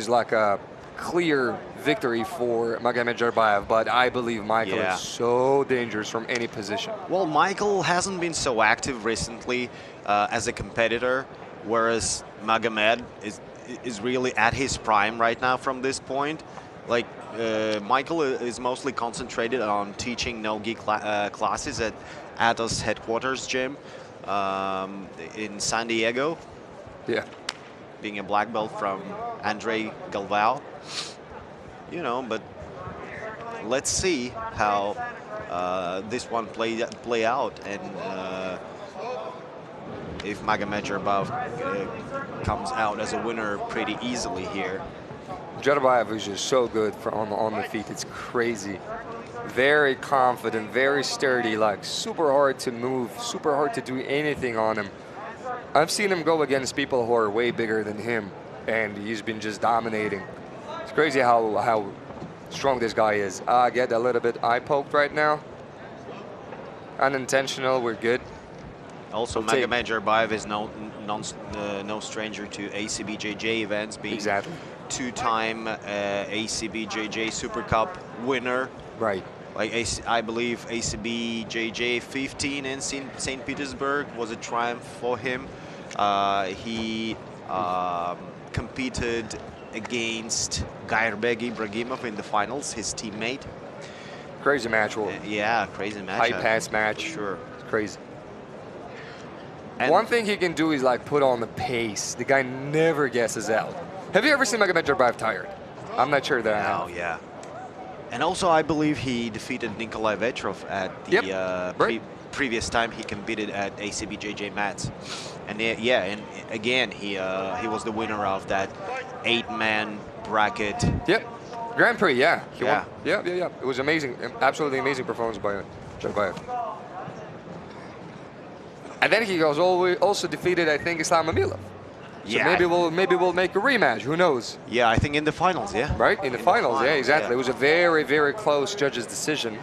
like a clear victory for Medzhidov, but I believe Michael is so dangerous from any position. Well, Michael hasn't been so active recently as a competitor, whereas Magomed is really at his prime right now from this point. Like, Michael is mostly concentrated on teaching no-gi classes at Atos headquarters gym in San Diego. Yeah. Being a black belt from Andre Galvao. You know, but let's see how this one play out, and if Medzhidov comes out as a winner pretty easily here. Medzhidov is just so good on the feet. It's crazy. Very confident, very sturdy, like super hard to move, super hard to do anything on him. I've seen him go against people who are way bigger than him, and he's been just dominating. It's crazy how strong this guy is. I get a little bit eye poked right now. Unintentional, we're good. Also, Mgoyan Arbi is no stranger to ACBJJ events, being two-time ACBJJ Super Cup winner. Right. Like I believe ACBJJ 15 in St. Petersburg was a triumph for him. He competed against Ibragimov in the finals, his teammate. Crazy match. Yeah, crazy match. High pass match. Sure. It's crazy. And one thing he can do is like put on the pace. The guy never guesses out. Have you ever seen Mgoyan Arbi tired? I'm not sure that I have. Oh, yeah. And also, I believe he defeated Nikolay Vetrov at the previous time he competed at ACBJJ mats. And yeah, and again, he was the winner of that 8-man bracket. Yep. Grand Prix, yeah. He yeah. won. Yeah. It was amazing. Absolutely amazing performance by Shakhbanov. And then he was also defeated, I think, Mamilov. So yeah. maybe we'll make a rematch. Who knows? Yeah, I think in the finals. Yeah. Right in the finals. Yeah, exactly. Yeah. It was a very, very close judge's decision.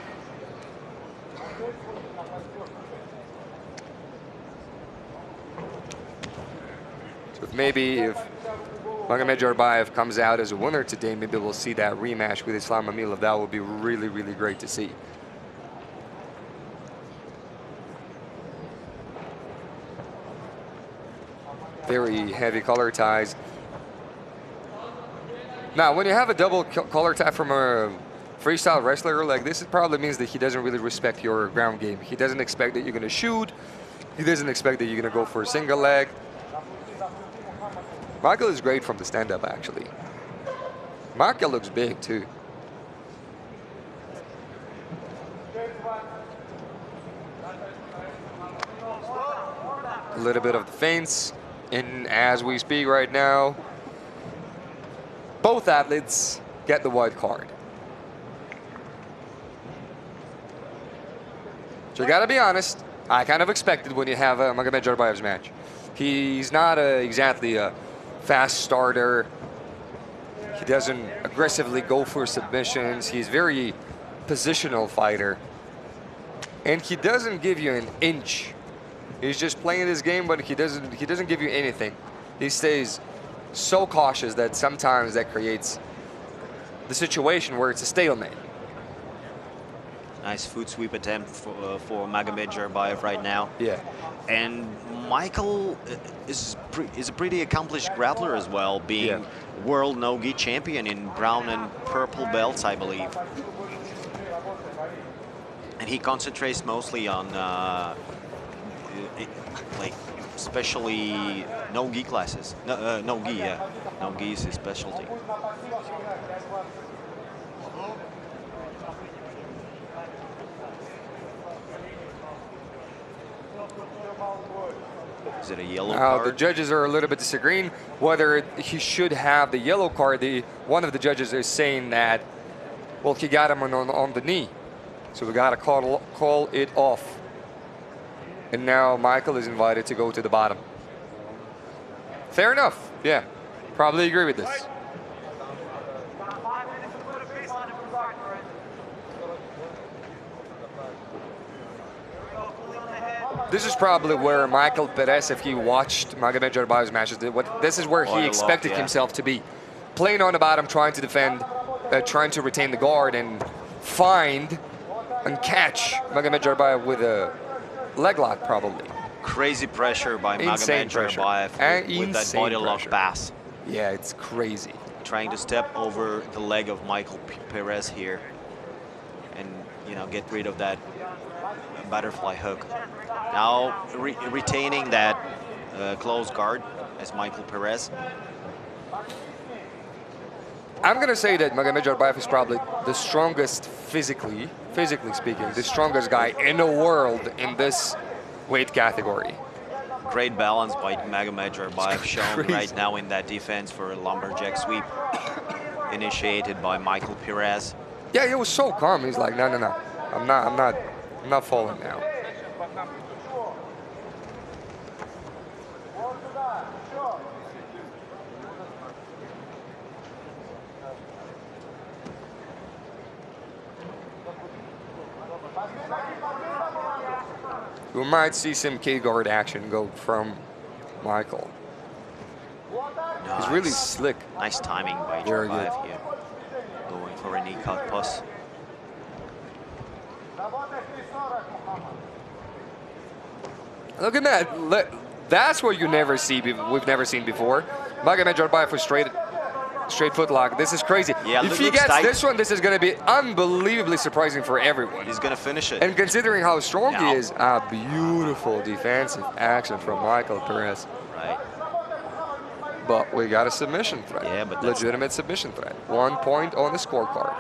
So maybe if Mgoyan Arbi comes out as a winner today, maybe we'll see that rematch with Mamilov. That would be really, really great to see. Very heavy collar ties. Now, when you have a double collar tie from a freestyle wrestler like this, it probably means that he doesn't really respect your ground game. He doesn't expect that you're going to shoot. He doesn't expect that you're going to go for a single leg. Michael is great from the stand-up, actually. Michael looks big, too. A little bit of the feints. And as we speak right now, both athletes get the white card. So you got to be honest. I kind of expected when you have Mgoyan Arbiyev's match. He's not exactly a fast starter. He doesn't aggressively go for submissions. He's very positional fighter. And he doesn't give you an inch. He's just playing this game, but he doesn't give you anything. He stays so cautious that sometimes that creates the situation where it's a stalemate. Nice foot sweep attempt for Mgoyan Arbi right now. Yeah. And Michael is a pretty accomplished grappler as well, being world no-gi champion in brown and purple belts, I believe. And he concentrates mostly on like especially no-gi classes. No-gi, yeah. No-gi is his specialty. Is it a yellow card? The judges are a little bit disagreeing whether he should have the yellow card. One of the judges is saying that, well, he got him on the knee. So we got to call it off. And now Michael is invited to go to the bottom. Fair enough. Yeah, probably agree with this. This is probably where Michael Perez, if he watched Mgoyan Arbiyev's matches, this is where he expected himself to be. Playing on the bottom, trying to defend, trying to retain the guard and find and catch Mgoyan Arbiyev with a leg lock, probably. Crazy pressure by Mgoyan Arbiyev with that body lock pass. Yeah, it's crazy. Trying to step over the leg of Michael Perez here and, you know, get rid of that butterfly hook. Now retaining that close guard as Michael Perez. I'm going to say that Mgoyan Arbiyev is probably the strongest physically speaking, the strongest guy in the world in this weight category. Great balance by Mgoyan Arbiyev shown right now in that defense for a lumberjack sweep initiated by Michael Perez. Yeah, he was so calm. He's like, no, I'm not falling now. We might see some K-guard action go from Michael. Nice. He's really slick. Nice timing by Very Saparbaev here. Going for a knee-cut pass. Look at that. That's what you never see. We've never seen before. Mgoyan Saparbaev with straight foot lock. This is crazy. Yeah, if he gets this one, this is going to be unbelievably surprising for everyone. He's going to finish it. And considering how strong he is, a beautiful defensive action from Michael Perez. Right. But we got a submission threat. Yeah, but that's legitimate submission threat. 1 point on the scorecard.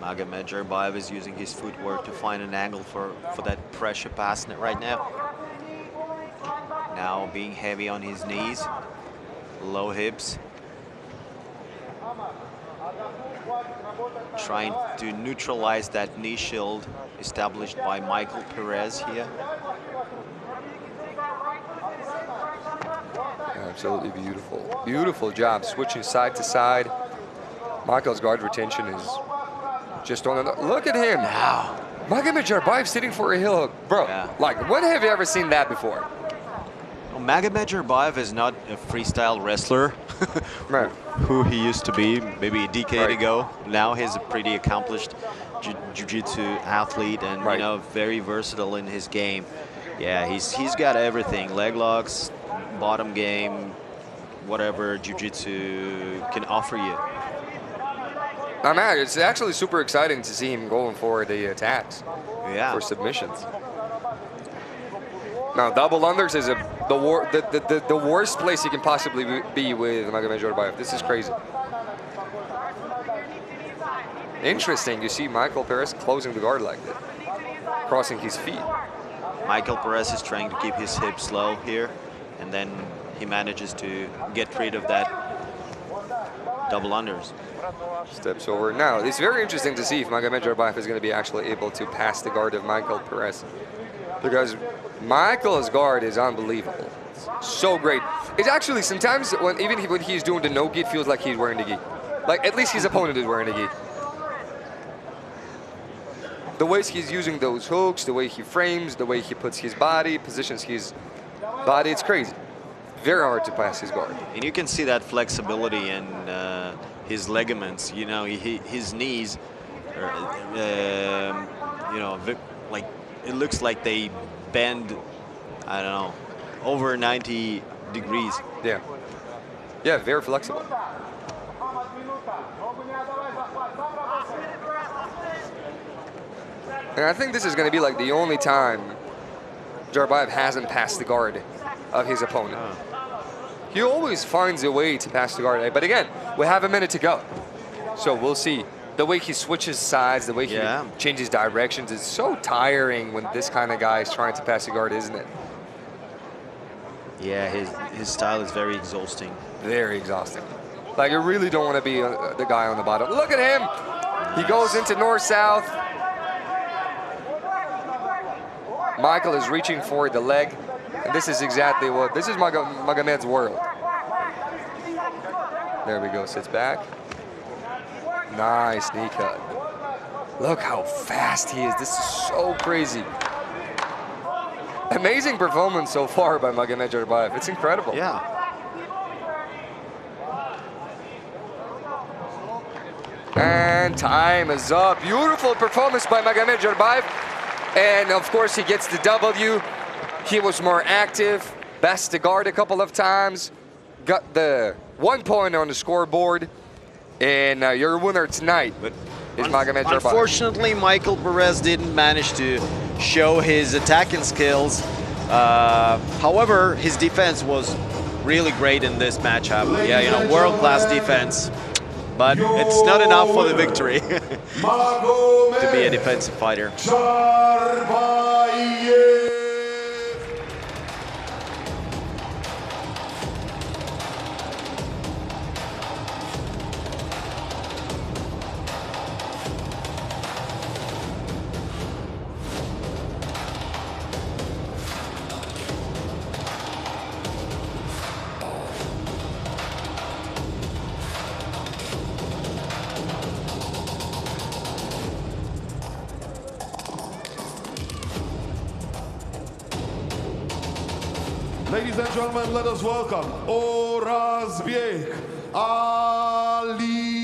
Mgoyan Saparbaev is using his footwork to find an angle for that pressure pass right now. Now being heavy on his knees, low hips. Trying to neutralize that knee shield established by Michael Perez here. Absolutely beautiful. Beautiful job switching side to side. Michael's guard retention is just on another. Look at him. Now. Mgoyan Saparbaev sitting for a heel hook. Bro, like, when have you ever seen that before? Well, Mgoyan Saparbaev is not a freestyle wrestler who he used to be maybe a decade ago. Now he's a pretty accomplished jiu-jitsu athlete and you know, very versatile in his game. Yeah, he's got everything. Leg locks, bottom game, whatever jiu-jitsu can offer you. It's actually super exciting to see him going for the attacks, for submissions. Now, double unders is the worst place you can possibly be with Mgoyan Saparbaev. This is crazy. Interesting, you see Michael Perez closing the guard like that, crossing his feet. Michael Perez is trying to keep his hips low here, and then he manages to get rid of that double unders. Steps over. Now, it's very interesting to see if Mgoyan Saparbaev is going to be actually able to pass the guard of Michael Perez, because Michael's guard is unbelievable. It's so great. It's actually sometimes even when he's doing the no-gi, it feels like he's wearing the gi. Like, at least his opponent is wearing the gi. The ways he's using those hooks, the way he frames, the way he puts his body, positions his body, it's crazy. Very hard to pass his guard. And you can see that flexibility in his ligaments. You know, his knees, you know, like it looks like they bend, I don't know, over 90 degrees. Yeah. Yeah, very flexible. And I think this is going to be like the only time Saparbaev hasn't passed the guard of his opponent. He always finds a way to pass the guard. But again, we have a minute to go. So we'll see. The way he switches sides, the way he changes directions is so tiring when this kind of guy is trying to pass the guard, isn't it? Yeah, his style is very exhausting. Very exhausting. Like, you really don't want to be the guy on the bottom. Look at him. He goes into north-south. Michael is reaching for the leg. And this is exactly what, this is Magomed's world. There we go, sits back. Nice knee cut. Look how fast he is. This is so crazy. Amazing performance so far by Mgoyan Saparbaev. It's incredible. Yeah. And time is up. Beautiful performance by Mgoyan Saparbaev. And of course he gets the W. He was more active, passed the guard a couple of times, got the 1 point on the scoreboard, and your winner tonight is Mgoyan Saparbaev. Unfortunately, Michael Perez didn't manage to show his attacking skills. However, his defense was really great in this matchup. Yeah, you know, world-class defense. But it's not enough for the victory to be a defensive fighter. Ladies and gentlemen, let us welcome Razmadze Ali.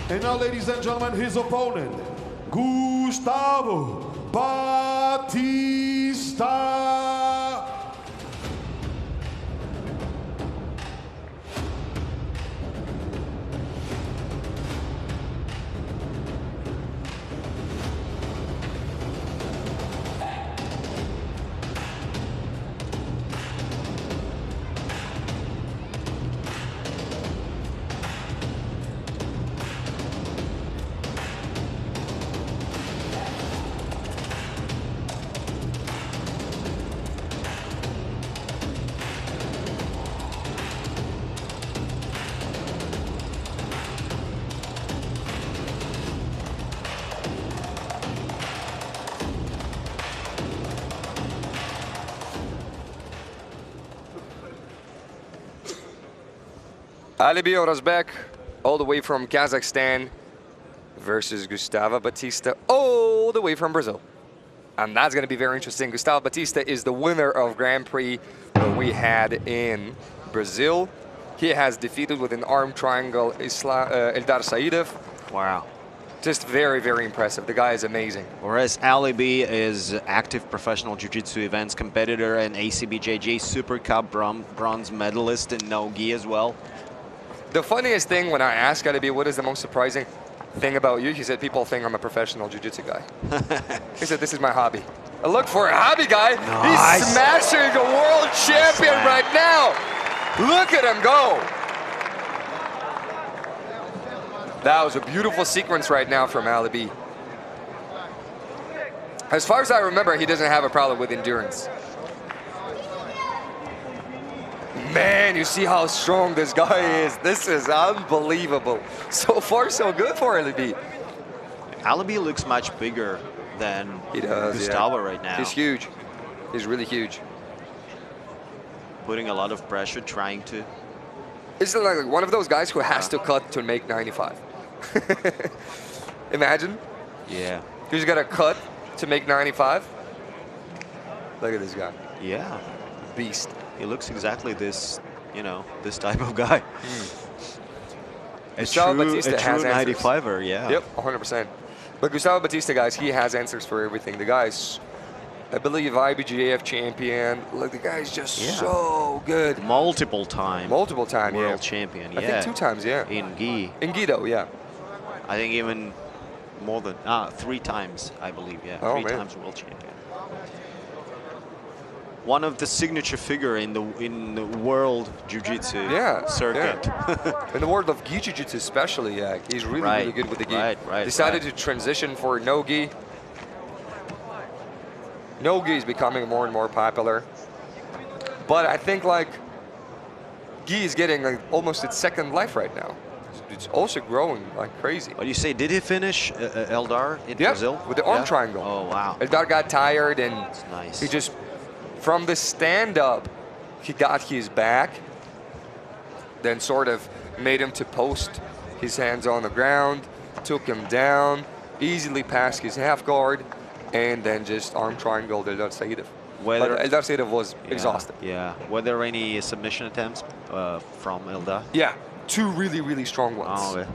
And now, ladies and gentlemen, his opponent, Gustavo Batista. Arbi Razmadze, all the way from Kazakhstan, versus Gustavo Batista, all the way from Brazil. And that's going to be very interesting. Gustavo Batista is the winner of Grand Prix that we had in Brazil. He has defeated with an arm triangle Eldar Sayidov. Wow. Just very, very impressive. The guy is amazing. Whereas Arbi is active professional jiu-jitsu events competitor and ACBJJ Super Cup bronze medalist in no-gi as well. The funniest thing when I asked Arbi what is the most surprising thing about you, he said people think I'm a professional jiu-jitsu guy. He said this is my hobby. And look for a hobby guy. Nice. He's smashing a world champion right now. Look at him go. That was a beautiful sequence right now from Arbi. As far as I remember, he doesn't have a problem with endurance. Man, you see how strong this guy is. This is unbelievable. So far, so good for Arbi. Arbi looks much bigger than Gustavo right now. He's huge. He's really huge. Putting a lot of pressure, trying to. It's like one of those guys who has to cut to make 95. Imagine. Yeah. He's got to cut to make 95. Look at this guy. Yeah. Beast. He looks exactly this, this type of guy. A true 95er, yeah. Yep, 100%. But Gustavo Batista, guys, he has answers for everything. The guy's, I believe, IBJJF champion. Look, the guy's just so good. Multiple time world champion, I think 2 times, yeah. In gi. In gi, though, yeah. I think even more than 3 times, I believe, yeah. Oh, 3 times world champion. One of the signature figure in the world jiu-jitsu circuit. Yeah. In the world of gi jiu-jitsu especially, yeah. He's really, really good with the gi. Decided to transition for no-gi. No-gi is becoming more and more popular. But I think like gi is getting like almost its second life right now. It's also growing like crazy. What do you say? Did he finish Eldar in Brazil? With the arm triangle. Oh, wow. Eldar got tired and that's nice. He just, from the stand-up, he got his back, then sort of made him to post his hands on the ground, took him down, easily passed his half guard, and then just arm triangle Eldar Sayidov. But Eldar Sayidov was exhausted. Yeah. Were there any submission attempts from Eldar? Yeah, 2 really, really strong ones. Oh, yeah.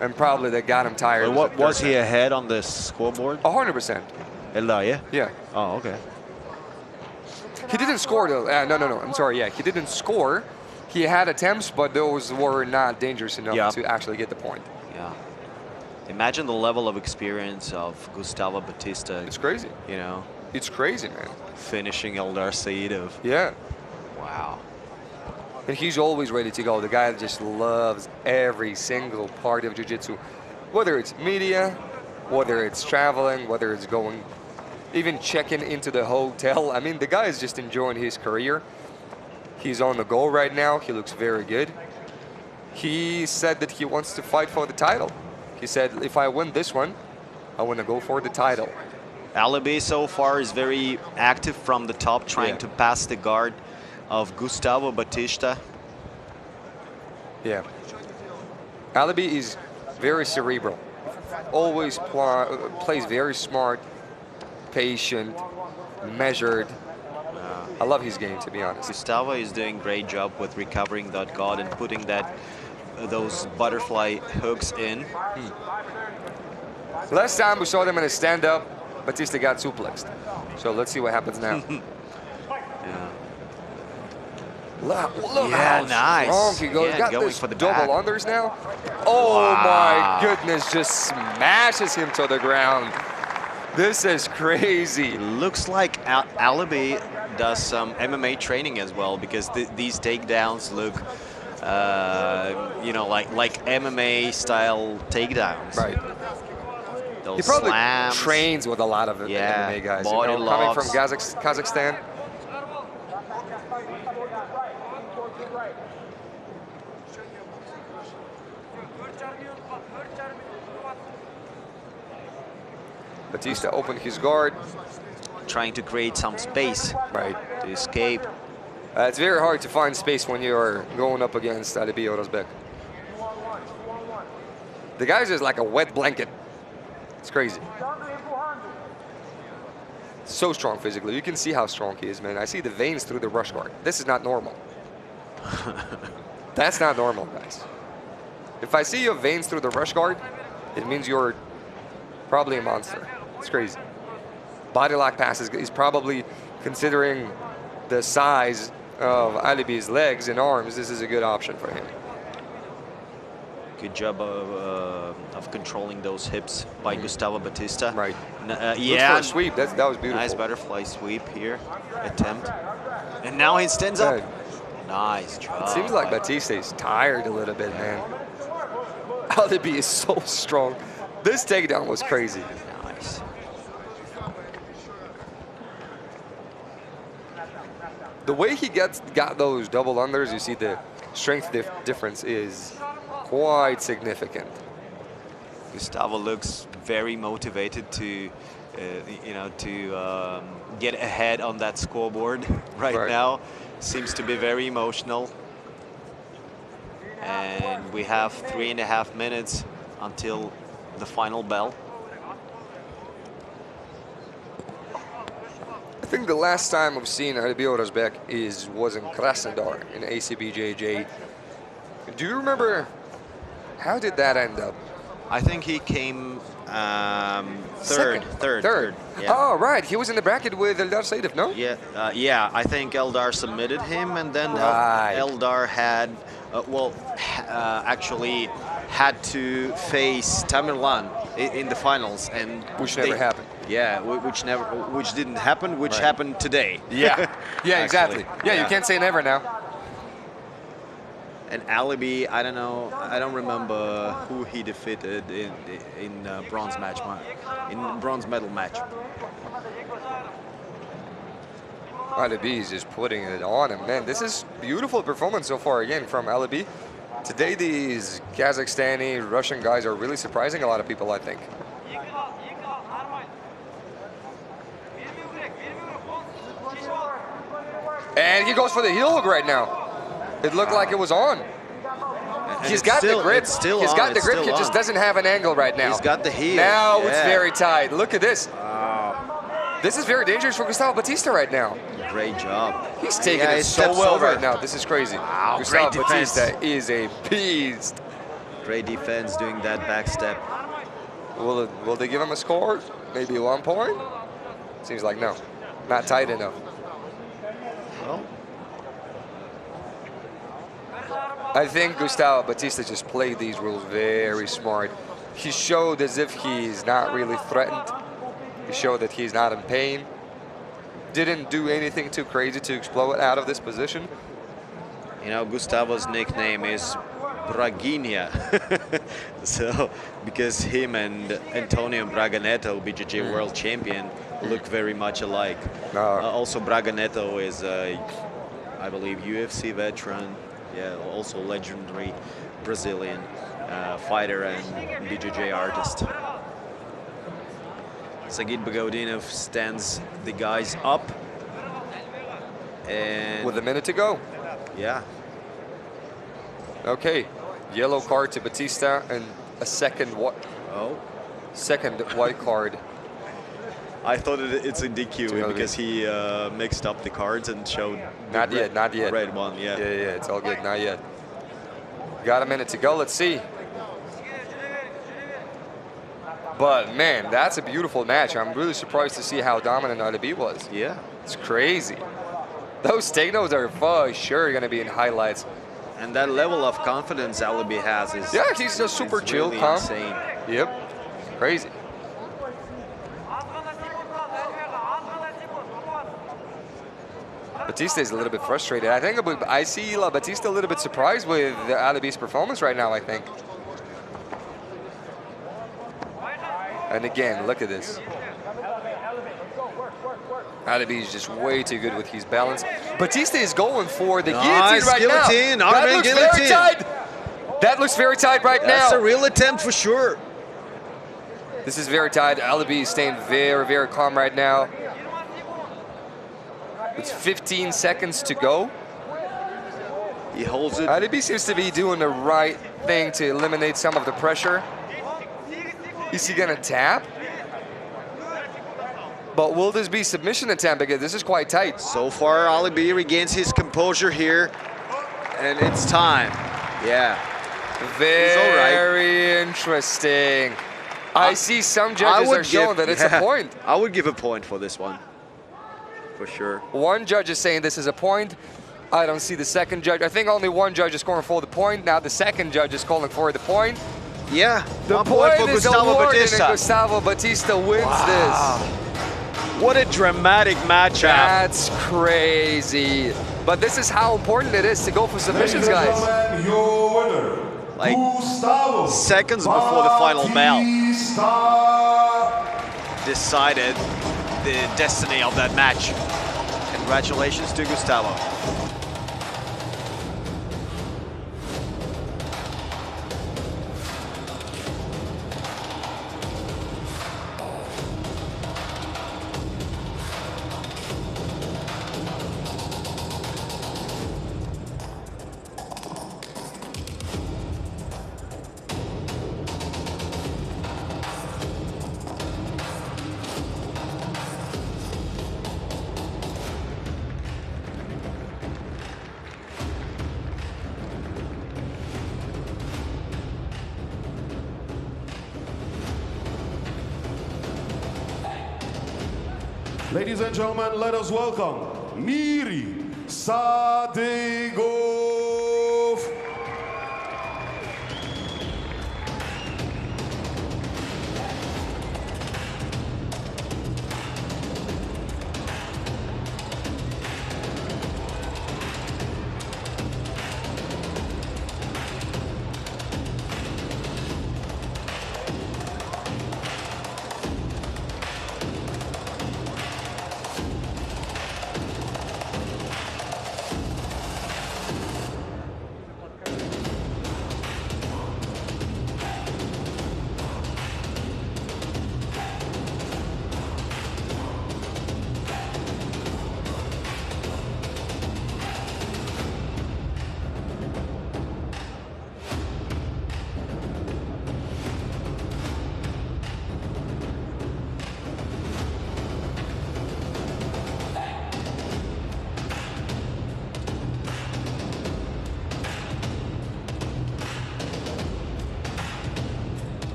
And probably they got him tired. What, was he ahead on the scoreboard? 100%. Eldar, yeah? Yeah. Oh, okay. He didn't score though. No. I'm sorry. Yeah, he didn't score. He had attempts, but those were not dangerous enough to actually get the point. Yeah. Imagine the level of experience of Gustavo Batista. It's crazy. You know, It's crazy, man. finishing Eldar Sayidov. Yeah. Wow. And he's always ready to go. The guy that just loves every single part of jiu-jitsu. Whether it's media, whether it's traveling, whether it's going, even checking into the hotel. I mean, the guy is just enjoying his career. He's on the go right now. He looks very good. He said that he wants to fight for the title. He said, if I win this one, I want to go for the title. Arbi so far is very active from the top, trying to pass the guard of Gustavo Batista. Yeah. Arbi is very cerebral. Always plays very smart, patient, measured. I love his game, to be honest. Gustavo is doing a great job with recovering that guard and putting those butterfly hooks in. Last time we saw them in a stand-up, Batista got suplexed. So let's see what happens now. Look how nice. strong he goes. Yeah, Got going this for the double back. unders now. Oh Wow. my goodness, just smashes him to the ground. This is crazy. Looks like Arbi does some MMA training as well, because these takedowns look, you know, like MMA style takedowns. Right. Those He probably slams. trains with a lot of MMA guys. Body coming from locks. Kazakhstan. Batista opened his guard. Trying to create some space to escape. It's very hard to find space when you're going up against Arbi Rozbek. The guy's just like a wet blanket. It's crazy. So strong physically. You can see how strong he is, man. I see the veins through the rush guard. This is not normal. That's not normal, guys. If I see your veins through the rush guard, it means you're probably a monster. It's crazy. Body lock passes. He's probably, considering the size of Arbi's legs and arms, this is a good option for him. Good job of controlling those hips by Gustavo Batista. Right. Yeah. For a sweep. That was beautiful. Nice butterfly sweep here. Attempt. And now he stands up. Right. Nice job. It seems like Batista is tired a little bit, man. Arbi is so strong. This takedown was crazy. Nice. The way he got those double unders, you see the strength difference is quite significant. Gustavo looks very motivated to, you know, to get ahead on that scoreboard right now. Seems to be very emotional. And we have 3.5 minutes until the final bell. I think the last time I've seen Arbi Rozbek was in Krasnodar in ACBJJ. Do you remember, how did that end up? I think he came third. Yeah. Oh, right. He was in the bracket with Eldar Sayidov, no? Yeah, yeah. I think Eldar submitted him, and then Eldar had, actually had to face Tamerlan in the finals, and which never happened. Yeah, which didn't happen, which happened today. Yeah, yeah, exactly. Yeah, you can't say never now. And Arbi, I don't know, I don't remember who he defeated in bronze medal match. Arbi is just putting it on him, man. This is beautiful performance so far again from Arbi. Today these Kazakhstani, Russian guys are really surprising a lot of people, I think. And he goes for the heel hook right now. It looked like it was on. He's got the grip. He's got the grip. He just doesn't have an angle right now. He's got the heel. Now it's very tight. Look at this. This is very dangerous for Gustavo Batista right now. Great job. He's taking it so well right now. This is crazy. Wow, Gustavo Batista is a beast. Great defense doing that back step. Will they give him a score? Maybe 1 point? Seems like no. Not tight enough. Well, I think Gustavo Batista just played these rules very smart. He showed as if he's not really threatened. He showed that he's not in pain. Didn't do anything too crazy to explode out of this position. You know, Gustavo's nickname is Braginha. So, because him and Antonio Braganeto, BJJ world champion, look very much alike. Also, Braganeto is, I believe, UFC veteran. Yeah, also legendary Brazilian fighter and BJJ artist. Sagit Bagodinov stands the guys up. And with a minute to go. Yeah. Okay, yellow card to Batista and a second white card. I thought it's a DQ because he mixed up the cards and showed not yet. Red one, yeah. Yeah, it's all good, not yet. Got a minute to go, let's see. But man, that's a beautiful match. I'm really surprised to see how dominant Arbi was. Yeah. It's crazy. Those take-notes are for sure going to be in highlights. And that level of confidence Arbi has is... Yeah, he's just super chill, really calm. Insane. Yep, crazy. Batista is a little bit frustrated. I see Batista a little bit surprised with Arbi's performance right now, I think. And again, look at this. Arbi is just way too good with his balance. Batista is going for the guillotine right guillotine. now. That looks very tight. That looks very tight right now. That's a real attempt for sure. This is very tight. Arbi is staying very, very calm right now. It's 15 seconds to go. He holds it. Arbi seems to be doing the right thing to eliminate some of the pressure. Is he gonna tap? But will this be submission attempt? Because this is quite tight. So far, Arbi regains his composure here, and it's time. Yeah. Very interesting. I see some judges are showing that it's a point. I would give a point for this one, for sure. One judge is saying this is a point. I don't see the second judge. I think only one judge is calling for the point. Now the second judge is calling for the point. Yeah, the point for Gustavo Batista. And Gustavo Batista wins this. What a dramatic matchup. That's crazy. But this is how important it is to go for submissions, guys. Your winner, like Gustavo seconds before the final bell decided the destiny of that match. Congratulations to Gustavo. Ladies and gentlemen, let us welcome Miri Sadegov.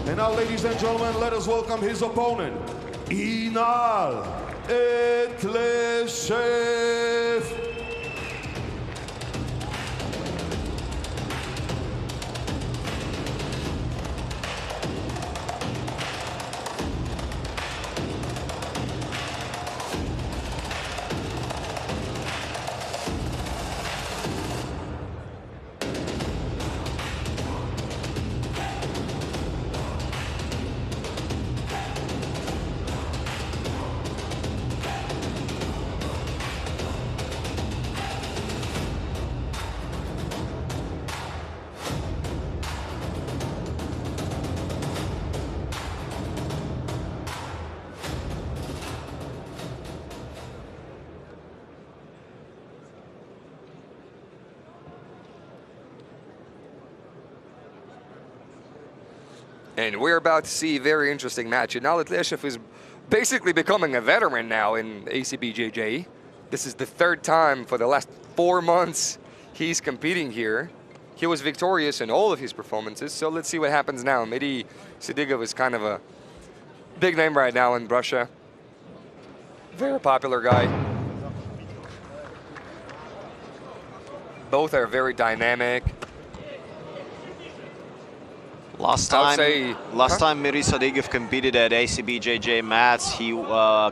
And now, ladies and gentlemen, let us welcome his opponent, Inal Etleshev. And we're about to see a very interesting match. Nikolay is basically becoming a veteran now in ACBJJ. This is the third time for the last 4 months he's competing here. He was victorious in all of his performances, so let's see what happens now. Medzhidov is kind of a big name right now in Russia. Very popular guy. Both are very dynamic. Last time Medzhidov competed at ACBJJ mats, he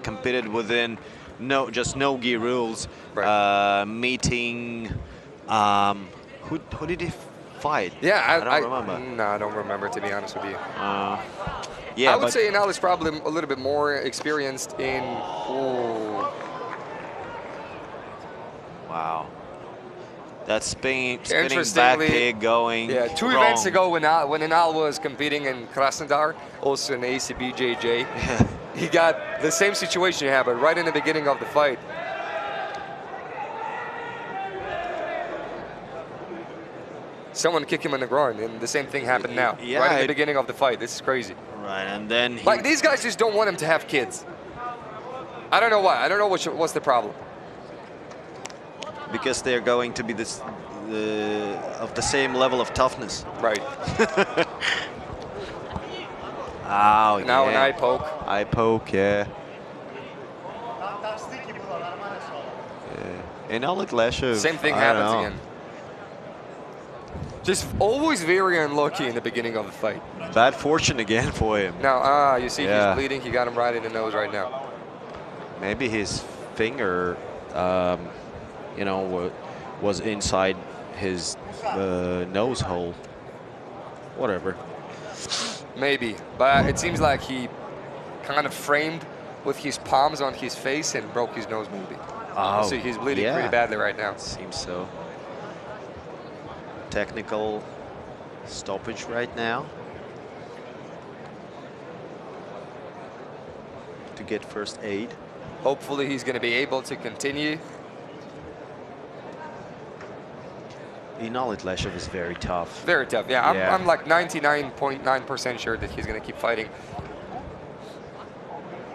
competed within just no-gi rules, right. Meeting. Who did he fight? Yeah, I don't remember. No, I don't remember, to be honest with you. Yeah, I would say Inal is probably a little bit more experienced in. Ooh. Wow. That spinning back kick going. Yeah, 2 wrong. events ago when Inal was competing in Krasnodar, also in ACBJJ, he got the same situation you have, but right in the beginning of the fight. Someone kicked him in the groin, and the same thing happened now. Yeah, right in the beginning of the fight. This is crazy. Right, and then like these guys just don't want him to have kids. I don't know why. I don't know what's the problem. Because they're going to be of the same level of toughness. Right. Oh, now yeah. an eye poke. Eye poke, yeah. And Nikolay, same thing happens again. Just always very unlucky in the beginning of the fight. Bad fortune again for him. Now, you see he's bleeding. He got him right in the nose right now. Maybe his finger, you know, was inside his nose hole. Whatever. Maybe, but it seems like he kind of framed with his palms on his face and broke his nose maybe. Oh, so he's bleeding pretty badly right now. Seems so. Technical stoppage right now to get first aid. Hopefully he's going to be able to continue. Nikolay is very tough. Very tough, yeah. I'm like 99.9% sure that he's going to keep fighting,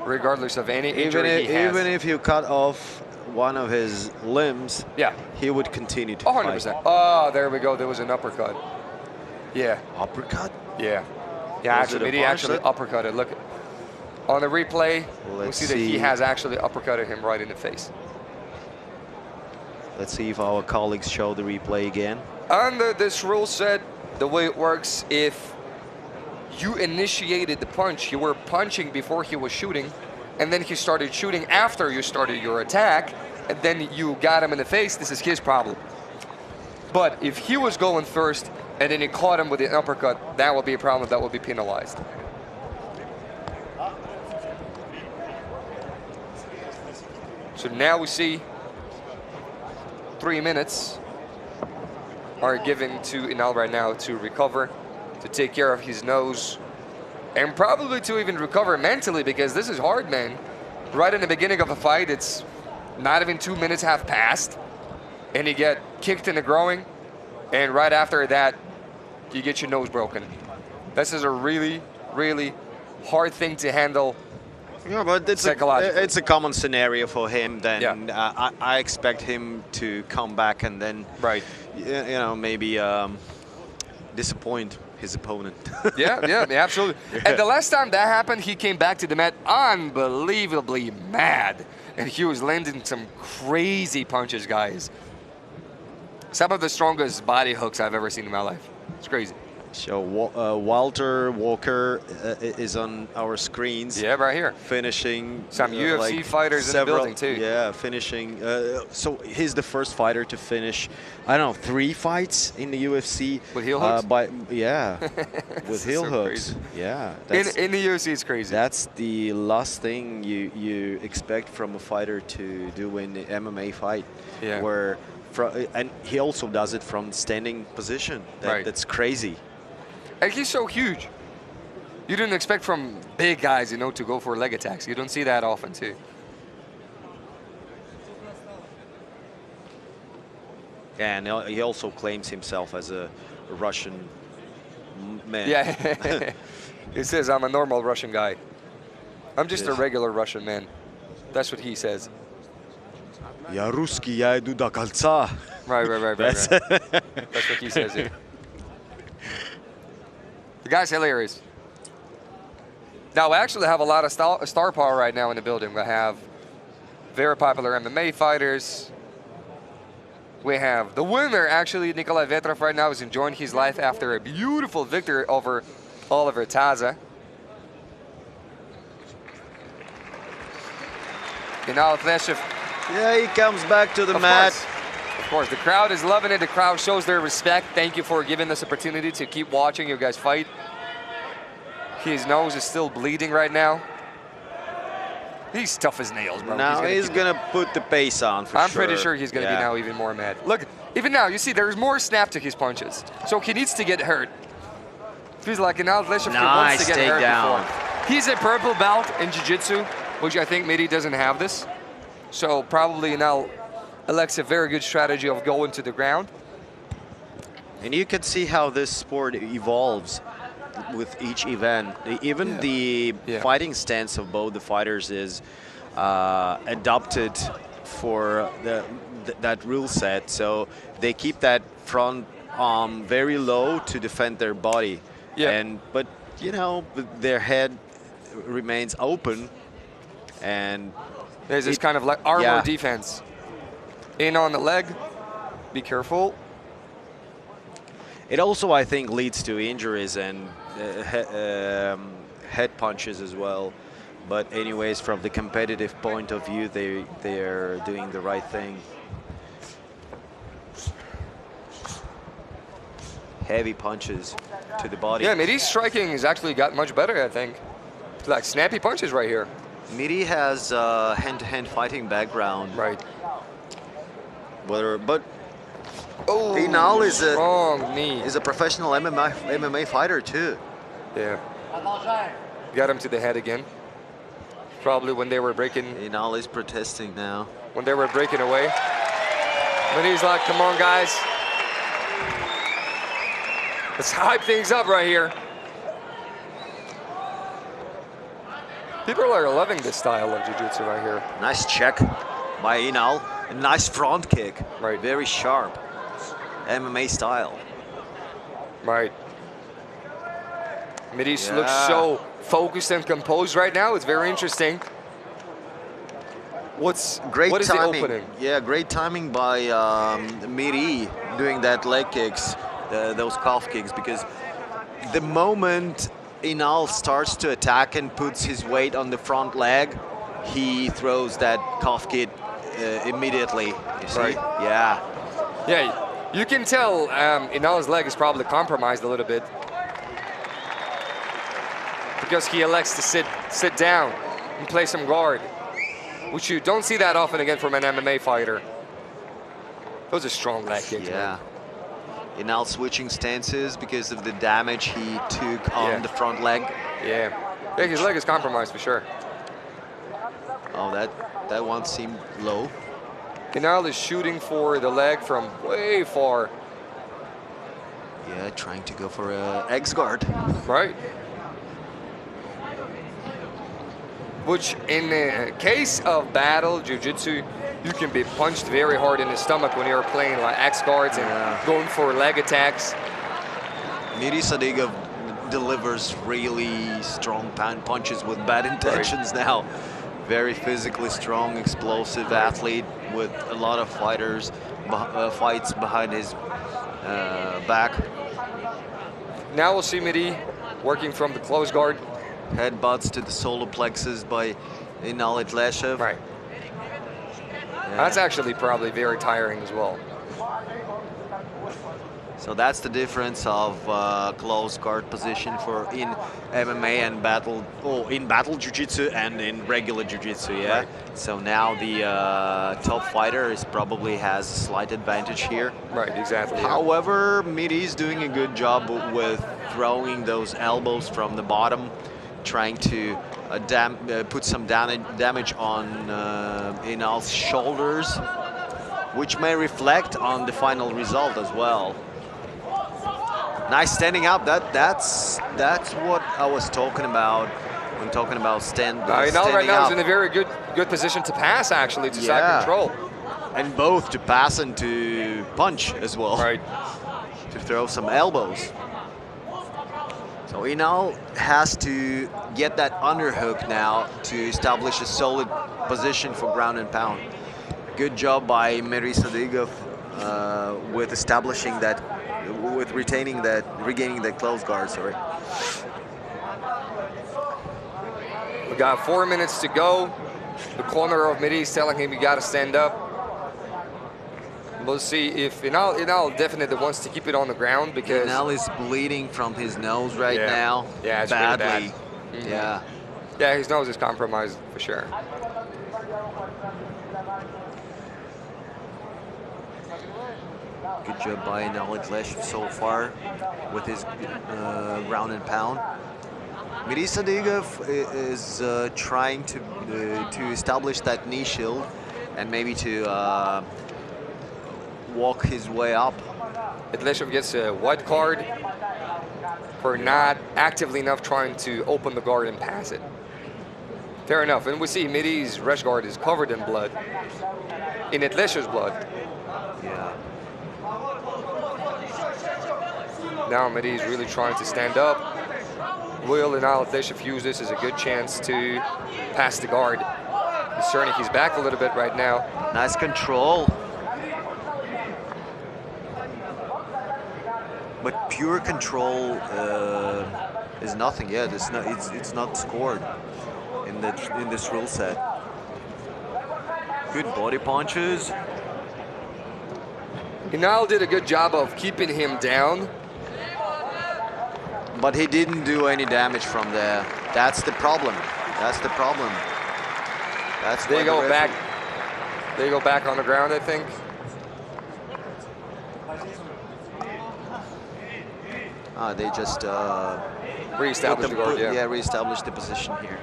regardless of any injury he has. Even if you cut off one of his limbs, yeah, he would continue to 100%. fight. Oh, there we go. There was an uppercut. Yeah. Uppercut? Yeah. Yeah, actually, he actually uppercutted. Look, on the replay, we see that he has actually uppercutted him right in the face. Let's see if our colleagues show the replay again. Under this rule set, the way it works, if you initiated the punch, you were punching before he was shooting, and then he started shooting after you started your attack, and then you got him in the face, this is his problem. But if he was going first, and then he caught him with an uppercut, that would be a problem, that would be penalized. So now we see 3 minutes are given to Inal right now to recover, to take care of his nose, and probably to even recover mentally, because this is hard, man. Right in the beginning of a fight, it's not even 2 minutes have passed, and you get kicked in the groin, and right after that, you get your nose broken. This is a really, really hard thing to handle. Yeah, but it's a common scenario for him. Then I expect him to come back and then, you know, maybe disappoint his opponent. yeah, absolutely. Yeah. And the last time that happened, he came back to the mat unbelievably mad, and he was landing some crazy punches, guys. Some of the strongest body hooks I've ever seen in my life. It's crazy. So Walter Walker is on our screens. Yeah, right here. Finishing some UFC like fighters in the building too. Yeah, finishing. So he's the first fighter to finish, I don't know, 3 fights in the UFC with heel hooks. With heel hooks. Crazy. Yeah. In the UFC, it's crazy. That's the last thing you expect from a fighter to do in the MMA fight. Yeah. Where and he also does it from standing position. That's crazy. And he's so huge. You didn't expect from big guys, you know, to go for leg attacks. You don't see that often, too. And he also claims himself as a Russian man. Yeah. He says, I'm a normal Russian guy. I'm just a regular Russian man. That's what he says. Я русский, я иду до кольца. Right. That's what he says here. The guy's hilarious. Now, we actually have a lot of star power right now in the building. We have very popular MMA fighters. We have the winner, actually, Nikolay Vetrov right now is enjoying his life after a beautiful victory over Oliver Taza. And now Fleshev. Yeah, he comes back to the mat. Of course, the crowd is loving it. The crowd shows their respect. Thank you for giving us opportunity to keep watching you guys fight. His nose is still bleeding right now. He's tough as nails, bro. Now he's gonna put the pace on for sure. I'm pretty sure he's gonna be now even more mad. Look, even now, you see there's more snap to his punches. So he needs to get hurt. Feels like an Fleshev wants to get hurt before. He's a purple belt in jiu-jitsu, which I think Midi doesn't have this. So probably now elects a very good strategy of going to the ground. And you can see how this sport evolves with each event. Even the fighting stance of both the fighters is adopted for that rule set. So they keep that front arm very low to defend their body. But you know, their head remains open, and there's this kind of like armor defense. In on the leg, be careful. It also, I think, leads to injuries and head punches as well. But anyways, from the competitive point of view, they're doing the right thing. Heavy punches to the body. Yeah, Midi's striking has actually got much better, I think. It's like snappy punches right here. Midi has a hand-to-hand fighting background. Right. But Inal is a professional MMA fighter too. Yeah. Got him to the head again. Probably when they were breaking. Inal is protesting now. When they were breaking away. But he's like, come on, guys. Let's hype things up right here. People are loving this style of jiu-jitsu right here. Nice check by Inal. A nice front kick. Right. Very sharp. MMA style. Right. Midis looks so focused and composed right now. It's very interesting. What is the opening? Yeah, great timing by Midi doing that leg kicks, those calf kicks, because the moment Inal starts to attack and puts his weight on the front leg, he throws that calf kick immediately. You see? Right. Yeah. Yeah. You can tell Inal's leg is probably compromised a little bit because he elects to sit down and play some guard, which you don't see that often again from an MMA fighter. Those are strong leg kicks. Yeah. Inal switching stances because of the damage he took on the front leg. Yeah. His leg is compromised for sure. Oh, that one seemed low. Inal is shooting for the leg from way far. Yeah, trying to go for a X guard. Right. Which, in the case of battle jiu-jitsu, you can be punched very hard in the stomach when you're playing like X guards and going for leg attacks. Miri Sadigov delivers really strong punches with bad intentions now. Very physically strong, explosive athlete with a lot of fights behind his back. Now we'll see Midi working from the close guard. Headbutts to the solar plexus by Inal Itleshev. Right. Yeah. That's actually probably very tiring as well. So that's the difference of close guard position for in MMA and battle, in battle jiu-jitsu and in regular jiu-jitsu, yeah? Right. So now the top fighter probably has a slight advantage here. Right, exactly. However, Midi is doing a good job with throwing those elbows from the bottom, trying to put some damage on Inal's shoulders, which may reflect on the final result as well. Nice standing up. That's what I was talking about when talking about standing right now up. is in a very good position to pass, actually, to side control. And both to pass and to punch as well. Right. To throw some elbows. So Inal has to get that underhook now to establish a solid position for ground and pound. Good job by Medzhidov with establishing that, with regaining that close guard, sorry. We got 4 minutes to go. The corner of Medi is telling him you got to stand up. We'll see if Inal definitely wants to keep it on the ground because Inal is bleeding from his nose right now. Yeah, it's badly. really bad. Yeah. Yeah, his nose is compromised for sure. Good job by Nikolay so far with his ground and pound. Medzhidov is trying to establish that knee shield and maybe to walk his way up. Edleshov gets a white card for not actively enough trying to open the guard and pass it. Fair enough. And we see Medi's rash guard is covered in blood. In Edleshov's blood. Yeah. Now Medi is really trying to stand up. Will and Edleshov use this as a good chance to pass the guard. He's turning his back a little bit right now. Nice control. But pure control is nothing yet. It's not scored in this rule set. Good body punches. Inal did a good job of keeping him down. But he didn't do any damage from there. That's the problem. That's the problem. That's they go back. They go back on the ground, I think. They just reestablish the guard, yeah, reestablish the position here.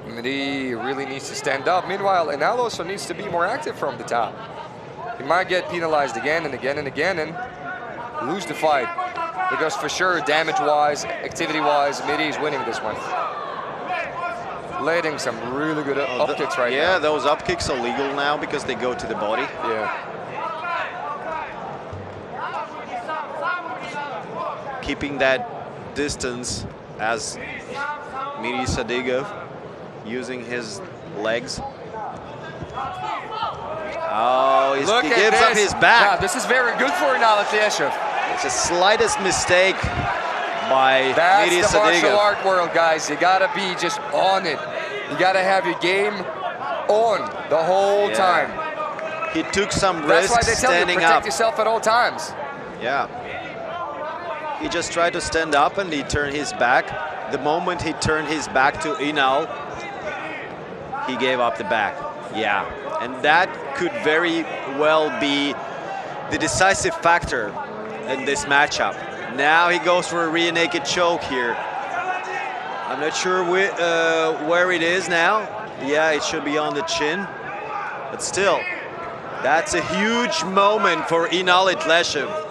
Medi really needs to stand up. Meanwhile, Inal also needs to be more active from the top. He might get penalized again and again and again and lose the fight. Because for sure, damage-wise, activity-wise, Medi is winning this one. Landing some really good up kicks right now. Yeah, those up kicks are legal now because they go to the body. Yeah. Keeping that distance as Medzhidov using his legs. Oh, he gives up his back. Wow, this is very good for Edleshov. It's the slightest mistake by That's Medzhidov. the martial art world, guys. You gotta be just on it. You gotta have your game on the whole time. He took some That's risks why they tell you, standing protect up. yourself at all times. Yeah. He just tried to stand up and he turned his back. The moment he turned his back to Inal, he gave up the back. Yeah. And that could very well be the decisive factor in this matchup. Now he goes for a rear naked choke here. I'm not sure where it is now. Yeah, it should be on the chin. But still, that's a huge moment for Inal Edleshov.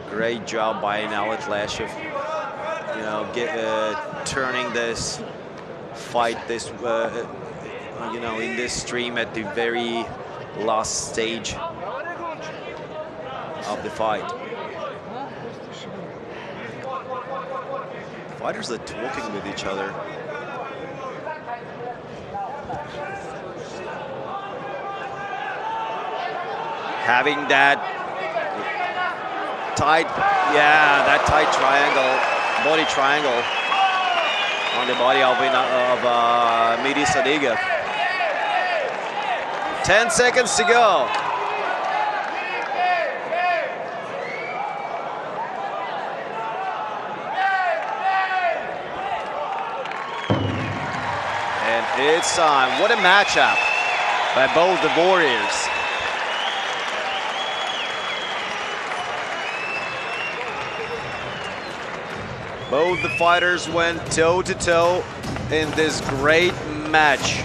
Great job by Inal Edleshov. You know, turning this fight, you know, in this stream at the very last stage of the fight. Fighters are talking with each other. Having that tight, that tight triangle, body triangle on the body of Medzhidov. 10 seconds to go. And it's time. What a matchup by both the warriors. Both the fighters went toe-to-toe in this great match.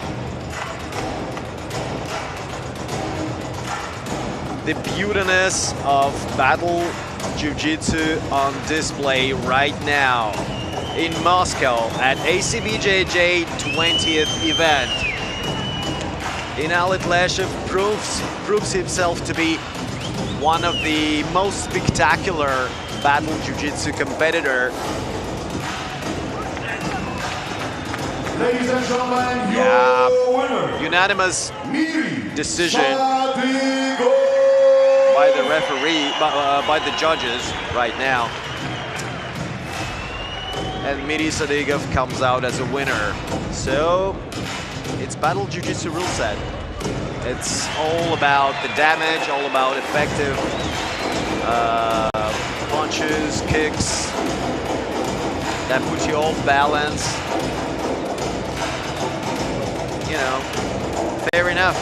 The beautiness of battle jiu-jitsu on display right now in Moscow at ACBJJ 20th event. Inal Itleshev proves himself to be one of the most spectacular battle jiu-jitsu competitor. Ladies and gentlemen, your winner, unanimous decision by the referee, by the judges right now. And Medzhidov comes out as a winner. So it's battle jiu-jitsu rule set. It's all about the damage, all about effective punches, kicks that put you off balance. You know, fair enough.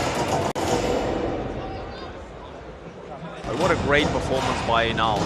But what a great performance by Inal.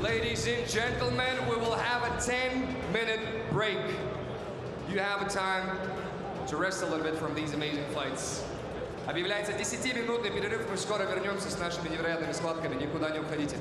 Ladies and gentlemen, we will have a 10-minute break. You have a time to rest a little bit from these amazing fights. Объявляется 10-минутный перерыв. Мы скоро вернемся с нашими невероятными схватками. Никуда не уходите.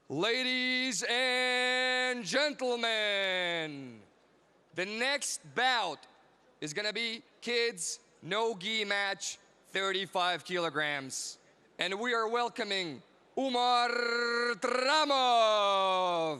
Ladies and gentlemen, the next bout is gonna be kids no-gi match, 35 kilograms. And we are welcoming Umar Tramov.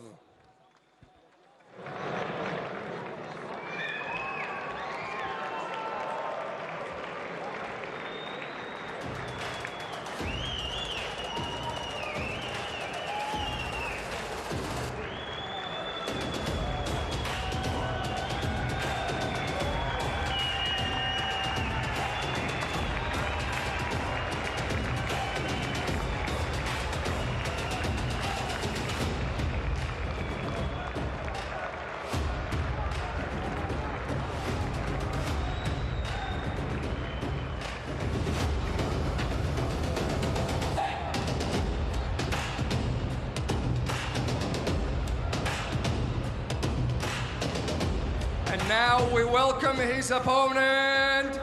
Now we welcome his opponent,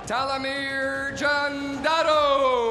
Tamerlan Jandarov.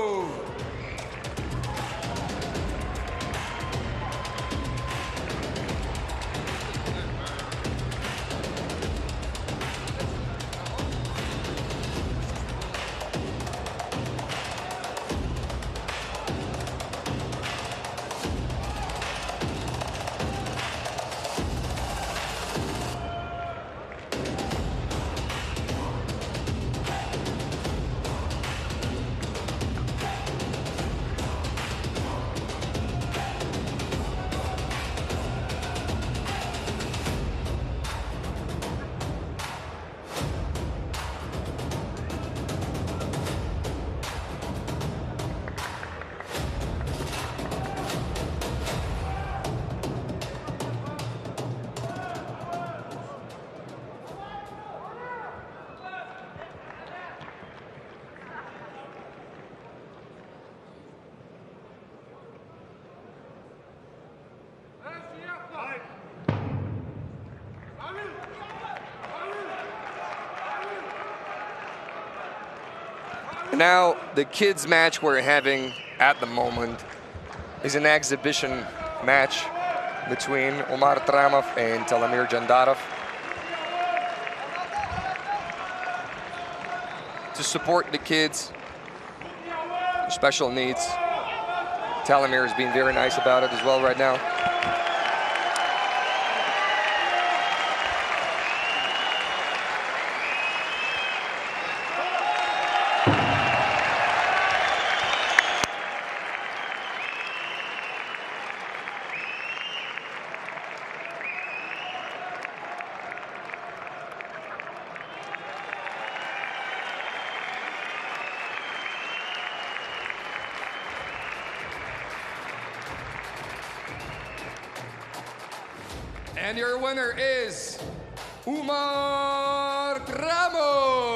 Now, the kids match we're having at the moment is an exhibition match between Umar Tramov and Tamerlan Jandarov to support the kids, special needs. Tamerlan is being very nice about it as well right now. And your winner is Umar Tramov.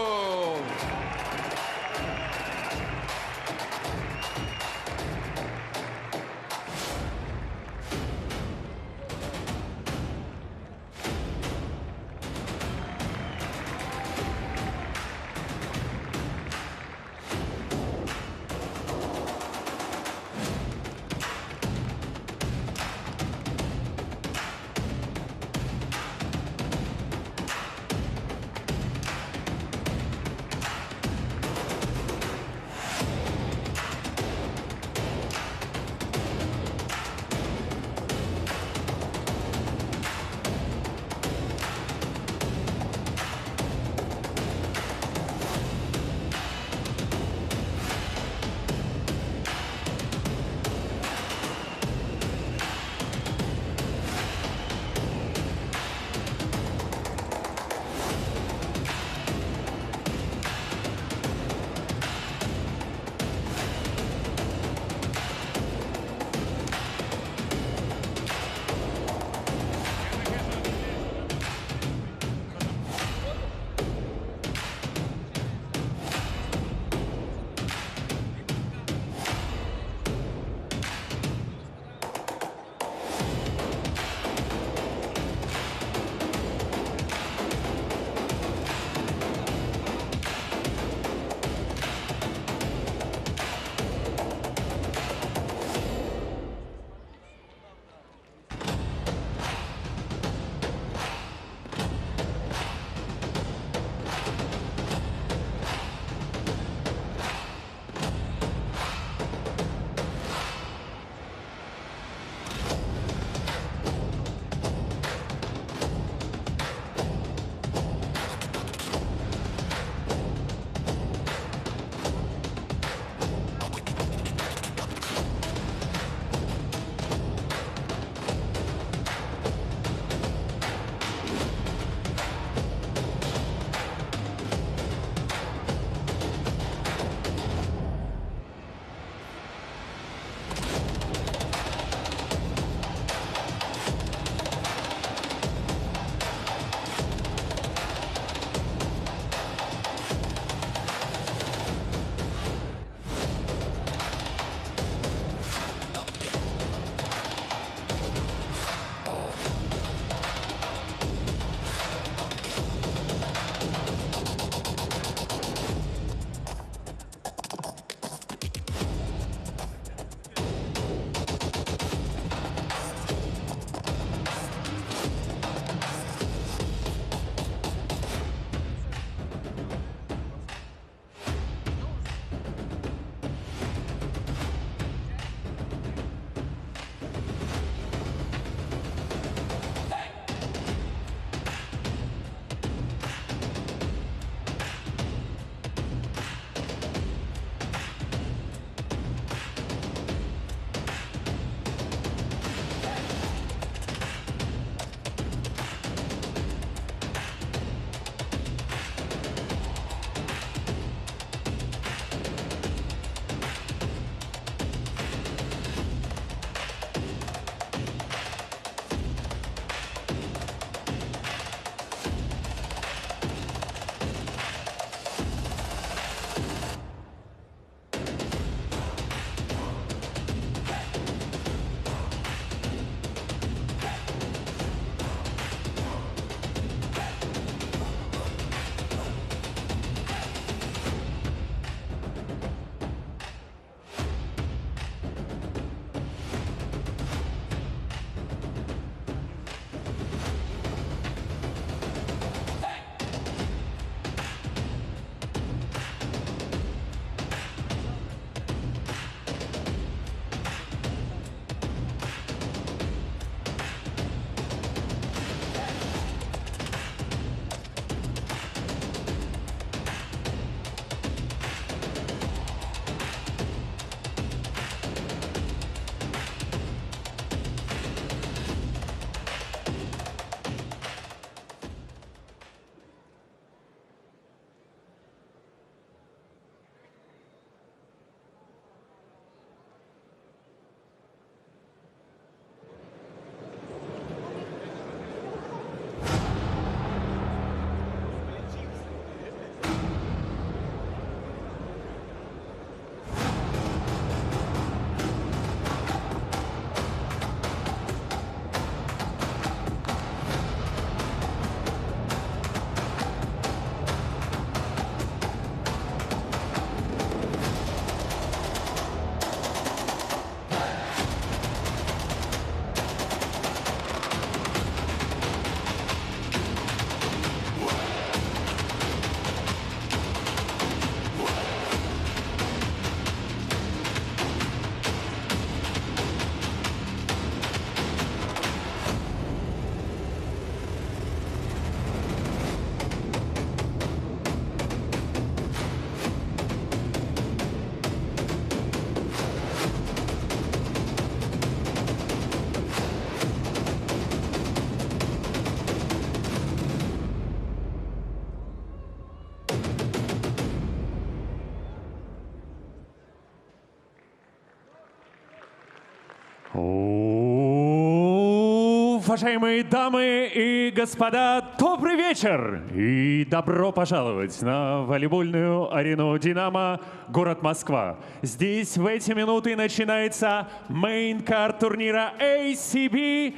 Уважаемые дамы и господа, добрый вечер и добро пожаловать на волейбольную арену «Динамо», город Москва. Здесь в эти минуты начинается мейн-карт турнира Acbjj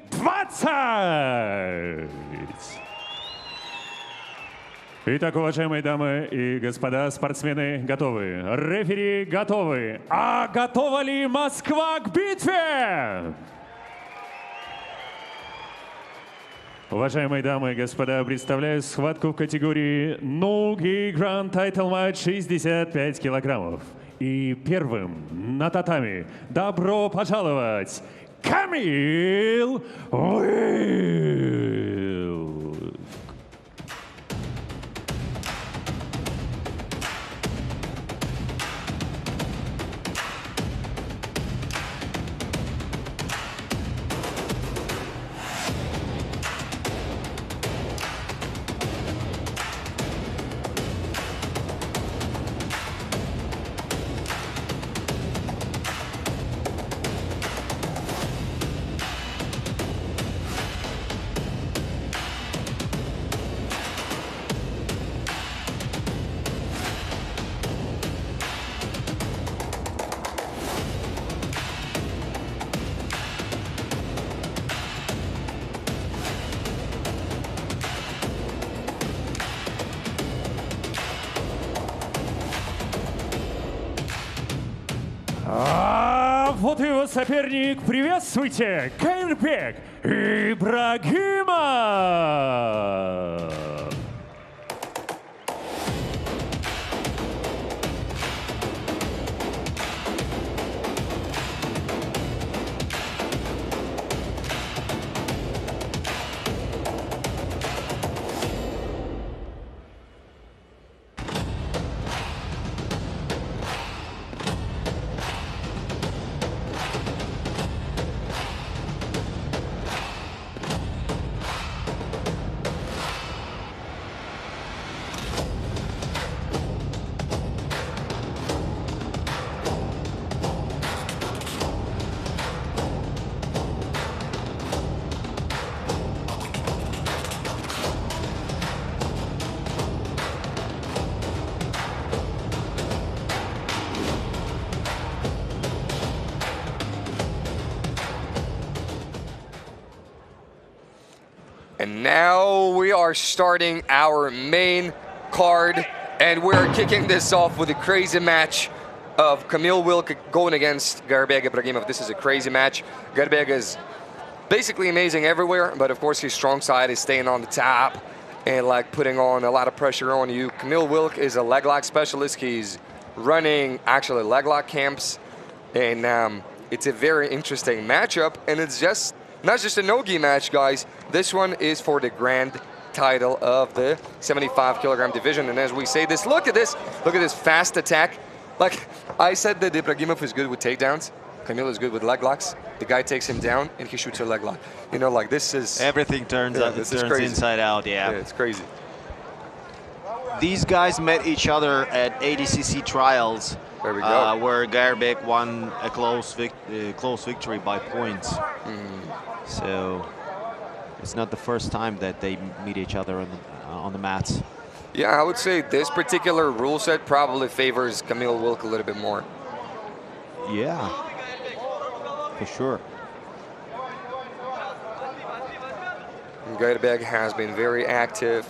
20. Итак, уважаемые дамы и господа, спортсмены готовы, рефери готовы. А готова ли Москва к битве? Уважаемые дамы и господа, представляю схватку в категории ноги Grand Title Match 65 килограммов. И первым на татами добро пожаловать Камил Уилл. Вот его соперник. Приветствуйте, Кайрбек Ибрагимов. And now we are starting our main card, and we're kicking this off with a crazy match of Kamil Wilk going against Garbeg Ibragimov. This is a crazy match. Garbeg is basically amazing everywhere, but of course his strong side is staying on the top and like putting on a lot of pressure on you. Kamil Wilk is a leg lock specialist. He's running actually leg lock camps, and it's a very interesting matchup, and it's just not just a no-gi match, guys. This one is for the grand title of the 75-kilogram division. And as we say this, look at this fast attack. Like I said that Ibragimov is good with takedowns. Kamil is good with leg locks. The guy takes him down and he shoots a leg lock. You know, like this is... Everything turns inside out, yeah. Yeah, it's crazy. These guys met each other at ADCC trials. There we go. Where Garbek won a close victory by points. So it's not the first time that they meet each other on the mats. Yeah, I would say this particular rule set probably favors Kamil Wilk a little bit more. Yeah, for sure. Garbeg has been very active,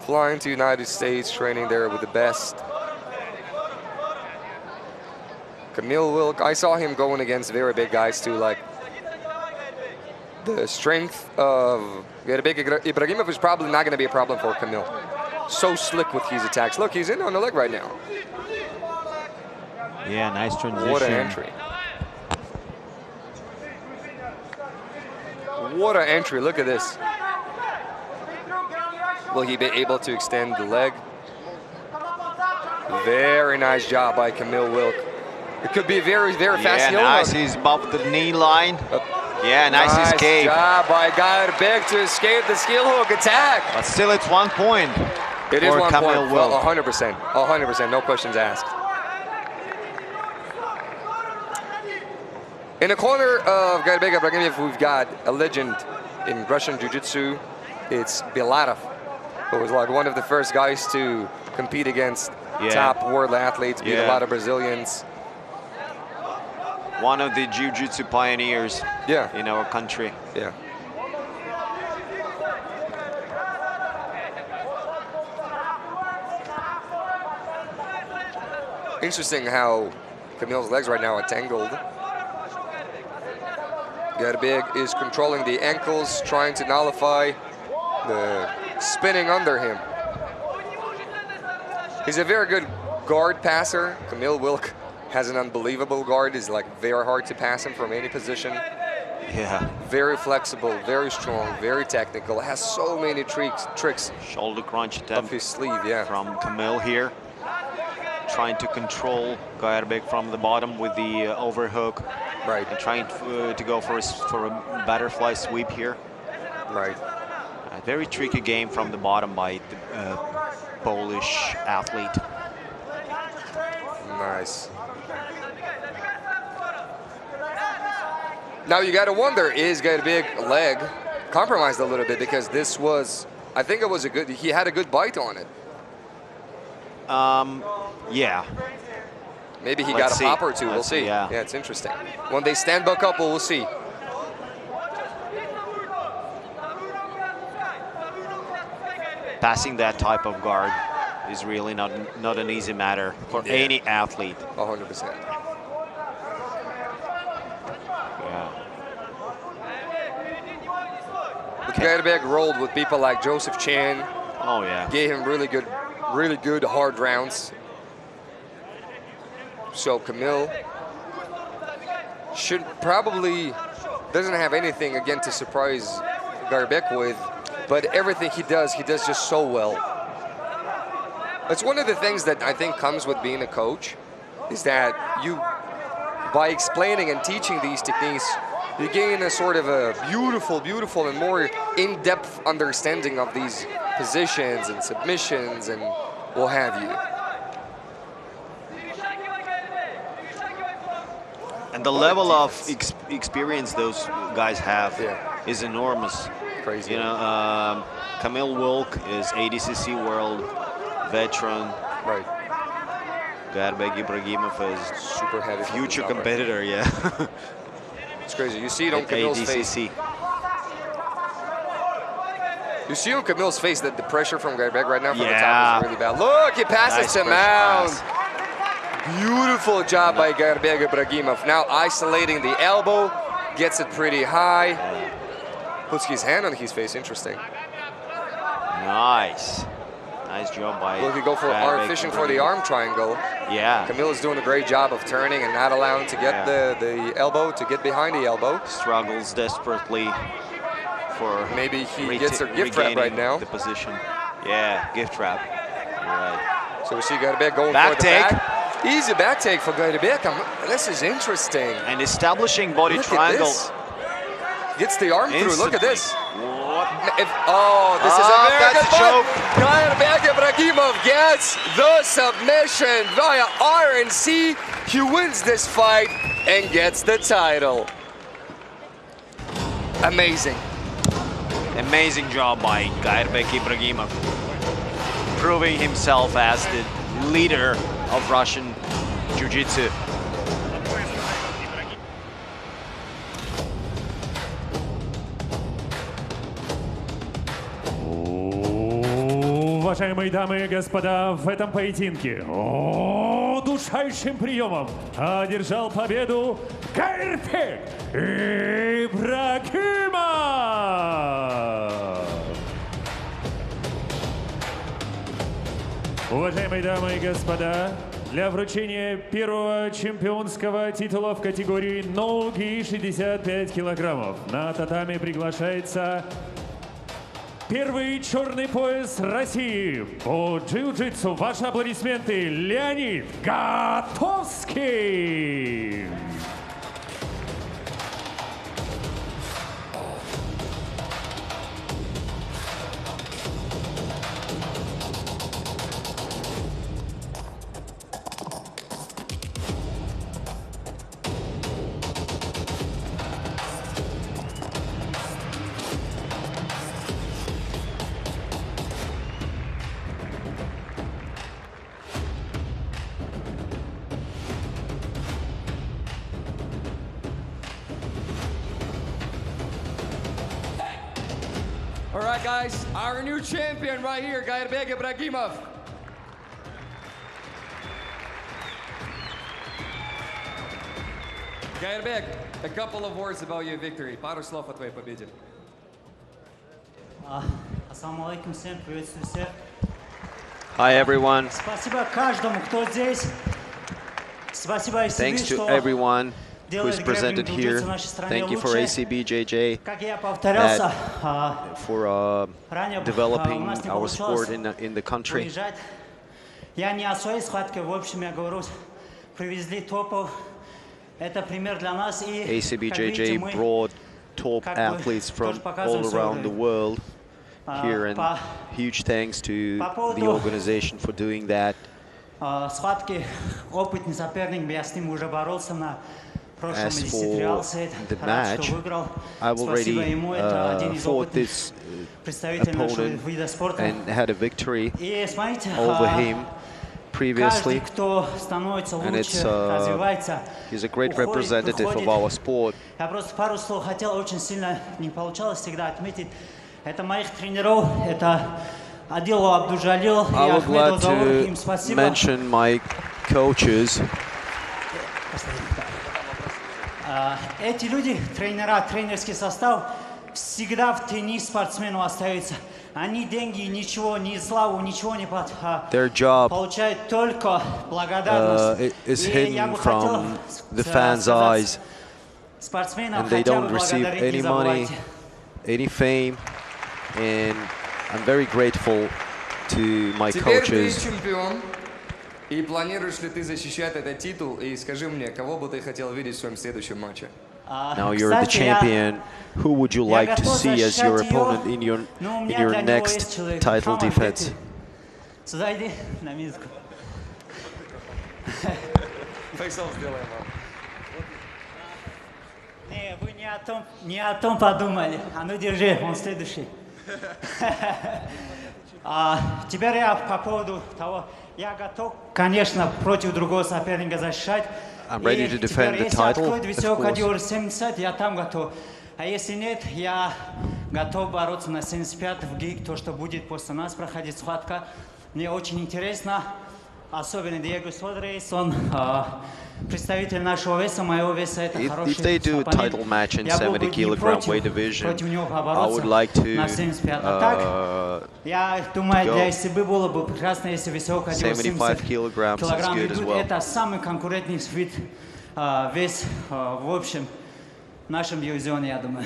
flying to United States, training there with the best. Kamil Wilk, I saw him going against very big guys too, like the strength of Ibragimov is probably not going to be a problem for Kamil. So slick with his attacks. Look, he's in on the leg right now. Yeah, nice transition. What an entry. What an entry, look at this. Will he be able to extend the leg? Very nice job by Kamil Wilk. It could be a very, very fast heel nice, hook. he's above the knee line. Yeah, nice escape. Nice job by Garbeg to escape the skill hook attack. But still, it's 1 point. It is 1 Kamil point. Wilk. Well, 100%. 100%, no questions asked. In the corner of Gairbek Ibragimov, we've got a legend in Russian Jiu-Jitsu. It's Vetrov, who was like one of the first guys to compete against top world athletes, beat a lot of Brazilians. One of the Jiu-Jitsu pioneers in our country. Yeah. Interesting how Kamil's legs right now are tangled. Gairbek is controlling the ankles, trying to nullify the spinning under him. He's a very good guard passer. Kamil Wilk has an unbelievable guard. It's like very hard to pass him from any position. Yeah. Very flexible, very strong, very technical. Has so many tricks. Shoulder crunch attempt up his sleeve, from Kamil here. Trying to control Gairbek from the bottom with the overhook. Right. And trying to go for a butterfly sweep here. Right. A very tricky game from the bottom by the Polish athlete. Nice. Now you got to wonder, is Gairbek leg compromised a little bit, because this was, I think it was he had a good bite on it. Yeah. Maybe he got a pop or two. We'll see. Yeah, it's interesting. When they stand back up, we'll see. Passing that type of guard is really not an easy matter for any athlete. 100%. Yeah. But Gairbek rolled with people like Joseph Chan. Oh yeah. Gave him really good hard rounds. So Kamil doesn't have anything again to surprise Gairbek with, but everything he does just so well. It's one of the things that I think comes with being a coach, is that by explaining and teaching these techniques, you gain a sort of a beautiful and more in-depth understanding of these positions and submissions and what have you. And the level of experience those guys have is enormous. Crazy. You know, Kamil Wilk is ADCC world veteran. Right. Gairbek Ibragimov is super heavy future competitor. Yeah. It's crazy. You see it on Kamil's face. You see on Kamil's face that the pressure from Gairbek right now from the top is really bad. Look, he passes him out. Beautiful job by Gairbek Ibragimov. Now isolating the elbow, gets it pretty high. Puts his hand on his face. Interesting. Nice. Nice job by Look, he go for fishing for the arm triangle. Yeah. Camille is doing a great job of turning and not allowing to get the elbow, to get behind the elbow. Struggles desperately for maybe he gets a gift wrap right now. The position. Yeah, gift wrap. Right. So we see Gairbek going back for the take. back. Easy back take for Gairbek. This is interesting. And establishing body triangle. Gets the arm through. Look at this. This is a very good choke. Gairbek Ibragimov gets the submission via RNC. He wins this fight and gets the title. Amazing. Amazing job by Gairbek Ibragimov, proving himself as the leader of Russian Jiu-Jitsu. Уважаемые дамы и господа, в этом поединке удушающим приемом одержал победу Gairbek Ibragimov. Уважаемые дамы и господа, для вручения первого чемпионского титула в категории ноги 65 килограммов на татами приглашается первый черный пояс России по джиу-джитсу. Ваши аплодисменты, Леонид Готовский. right, guys, our new champion right here, Arbi Ibragimov. Arbi, a couple of words about your victory. Пару слов о твоей победе. Ассаламу алейкум, всем приветствую всех. Hi, everyone. Спасибо каждому, кто здесь. Спасибо Thanks ACB, to что everyone who's делает presented грэпплинг here. в нашей стране Thank you for лучше. Acbjj Как я повторялся, for ранее у developing нас не our sport получалось in the country. выезжать. Я не о своей схватке, в общем, я говорю, привезли топов. Это пример для нас. И, как видите, Acbjj мы brought top athletes from all around the world here, and huge thanks to the organization for doing that. Схватки, опытный соперник, я с ним уже боролся на прошлом As десятирялсе. for the Рад, match, что выиграл. I've Спасибо already ему, это один из fought опытных this представителей нашего opponent вида спорта. and had a victory И смотрите, over him previously, каждый, кто становится and лучше, it's развивается, he's a great уходит, representative of выходит. our sport. Я просто пару слов хотел, очень сильно не получалось всегда отметить. Это моих тренеров, это Адилу Абдужалил и I would Ахмедов like Заур. to Им спасибо. mention my coaches. Эти люди, тренера, тренерский состав, всегда в тени спортсмену остаются. Они деньги, ничего, ни славу, ничего не Their job получают, только благодарность. is И я hidden бы хотел from the fans' сказать eyes, спортсменам, and they хотя бы don't receive благодарить не any money, забывайте. any fame, and I'm very grateful to my Теперь ты coaches. чемпион. И планируешь ли ты защищать этот титул? И скажи мне, кого бы ты хотел видеть в своем следующем матче? Now you're the Кстати, я- champion. Who would you я like to готов see as your защищать её, opponent in но у in меня your для него next есть человек. title Мухаммад, defense? иди. Сюда иди, на миску. Фейсов сделаем вам. Не, вы не о том подумали. А ну держи, он следующий. Теперь я по поводу того, я готов, конечно, против другого соперника защищать. I'm ready to И defend теперь, the если title, откроют of весовую course. категорию 70, я там готов. А если нет, я готов бороться на 75 в ГИК, то, что будет после нас проходить схватка. Мне очень интересно, особенно Диего Содрейс, он представитель нашего веса, моего веса, это хороший If they do a оппонент. title match in Я был бы 70 не kilogram против weight division, против него I побороться would like to на 75. А так, я думаю, для СЦБ было бы прекрасно, если весовая категория 75 70 kilograms is килограмм good as идут. well. Это самый конкурентный вид, вес в общем в нашем дивизионе, я думаю.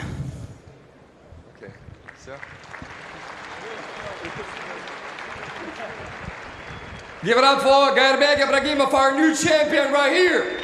Okay. Все. Give it up for Arbi Ibragimov, our new champion right here.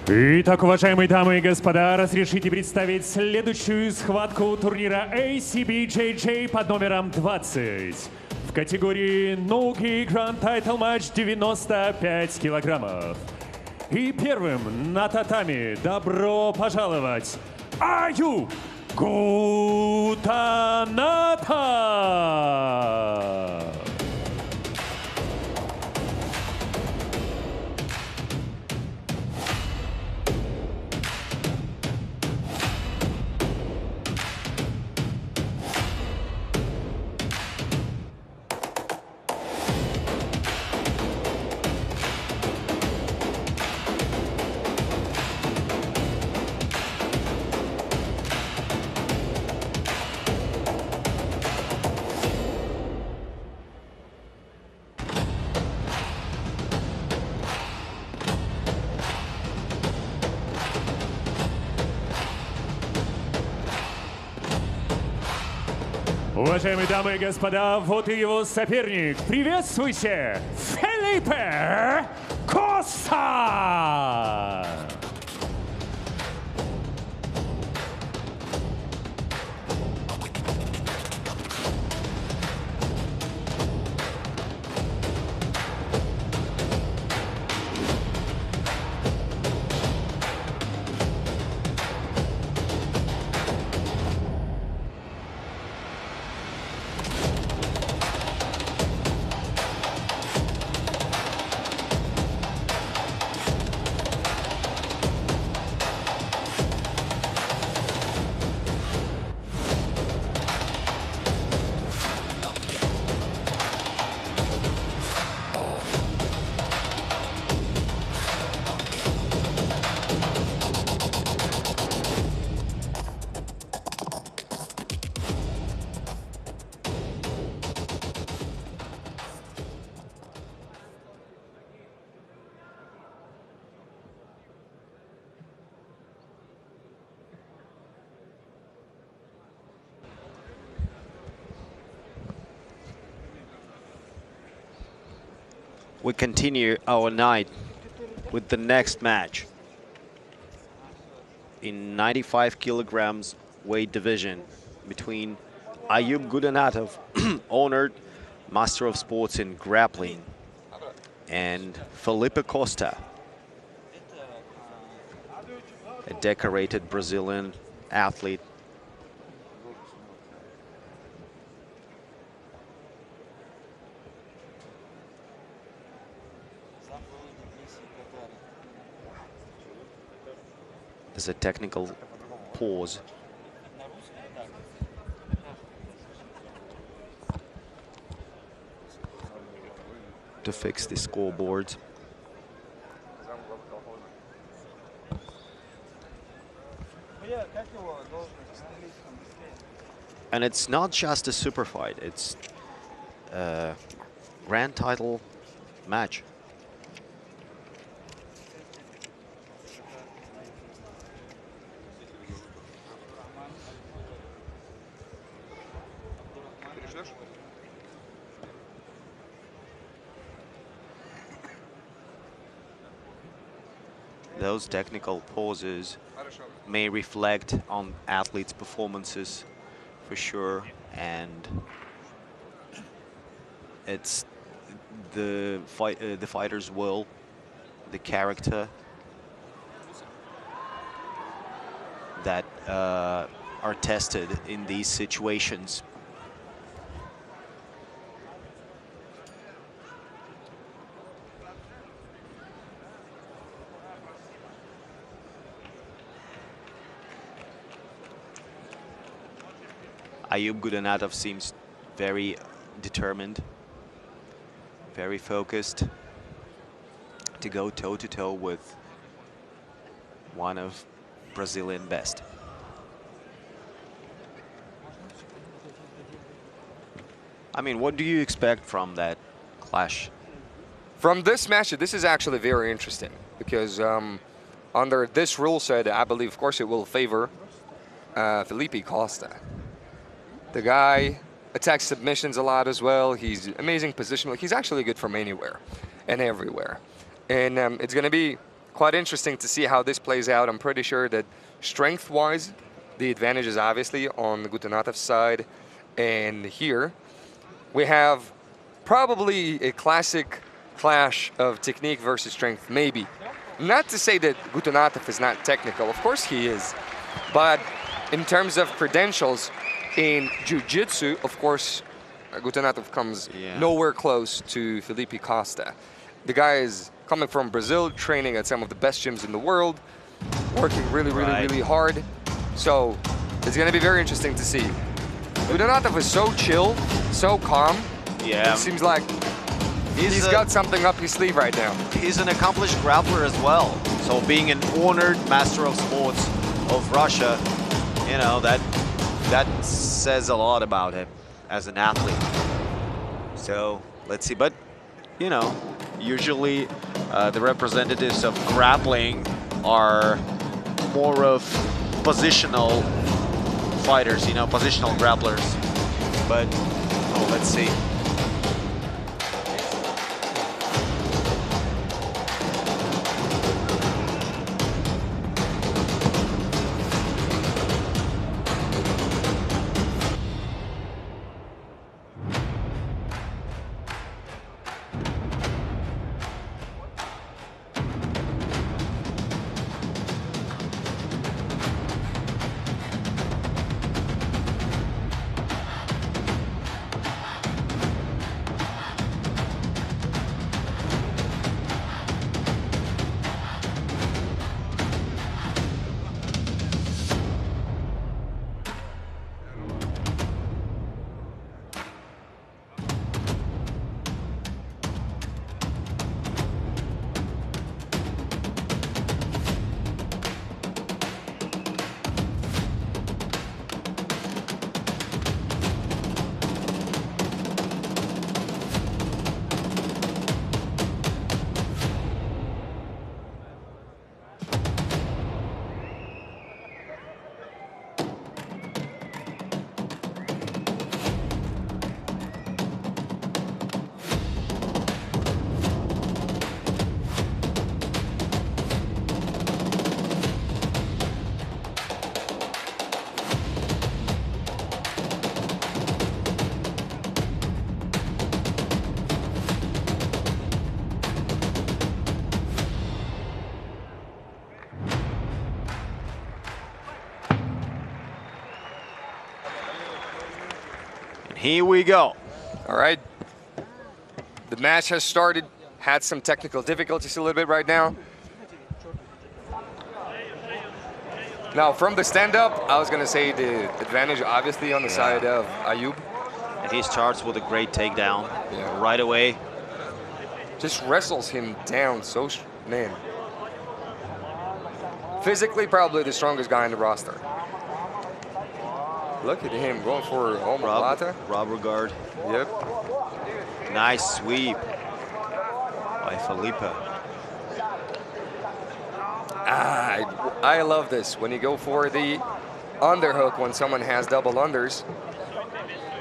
Итак, уважаемые дамы и господа, разрешите представить следующую схватку турнира Acbjj под номером 20 в категории No-Gi Grand Title Match 95 килограммов. И первым на татами добро пожаловать Аю Гутаната! Уважаемые дамы и господа, вот и его соперник. Приветствуйте, Фелипе Коста! We continue our night with the next match in 95 kilograms weight division between Ayub Gudanatov, honored master of sports in grappling, and Felipe Costa, a decorated Brazilian athlete. There's a technical pause. To fix the scoreboards. And it's not just a super fight, it's a grand title match. Those technical pauses may reflect on athletes' performances for sure, and it's the fighter's will, the character that are tested in these situations. Ayub Gudanatov seems very determined, very focused to go toe-to-toe with one of Brazilian best. I mean, what do you expect from that clash? From this match, this is actually very interesting because under this rule set, I believe, of course, it will favor Felipe Costa. The guy attacks submissions a lot as well. He's amazing positional. He's actually good from anywhere and everywhere. And it's going to be quite interesting to see how this plays out. I'm pretty sure that strength-wise, the advantage is obviously on the Gudanatov's side. And here, we have probably a classic clash of technique versus strength, maybe. Not to say that Gudanatov is not technical. Of course he is. But in terms of credentials, in jiu-jitsu, of course, Gudanatov comes nowhere close to Felipe Costa. The guy is coming from Brazil, training at some of the best gyms in the world, working really hard. So it's going to be very interesting to see. Gudanatov is so chill, so calm. Yeah. It seems like he's got something up his sleeve right now. He's an accomplished grappler as well. So being an honored master of sports of Russia, you know, that says a lot about him as an athlete. So let's see, but you know, usually the representatives of grappling are more of positional fighters, you know, positional grapplers. but let's see. Here we go. All right. The match has started. Had some technical difficulties a little bit right now. Now, from the stand-up, I was going to say the advantage obviously on the side of Ayub. And he starts with a great takedown right away. Just wrestles him down so, man. Physically, probably the strongest guy in the roster. Look at him going for omoplata. Rubber guard. Yep. Nice sweep by Felipe. I love this. When you go for the underhook, when someone has double unders,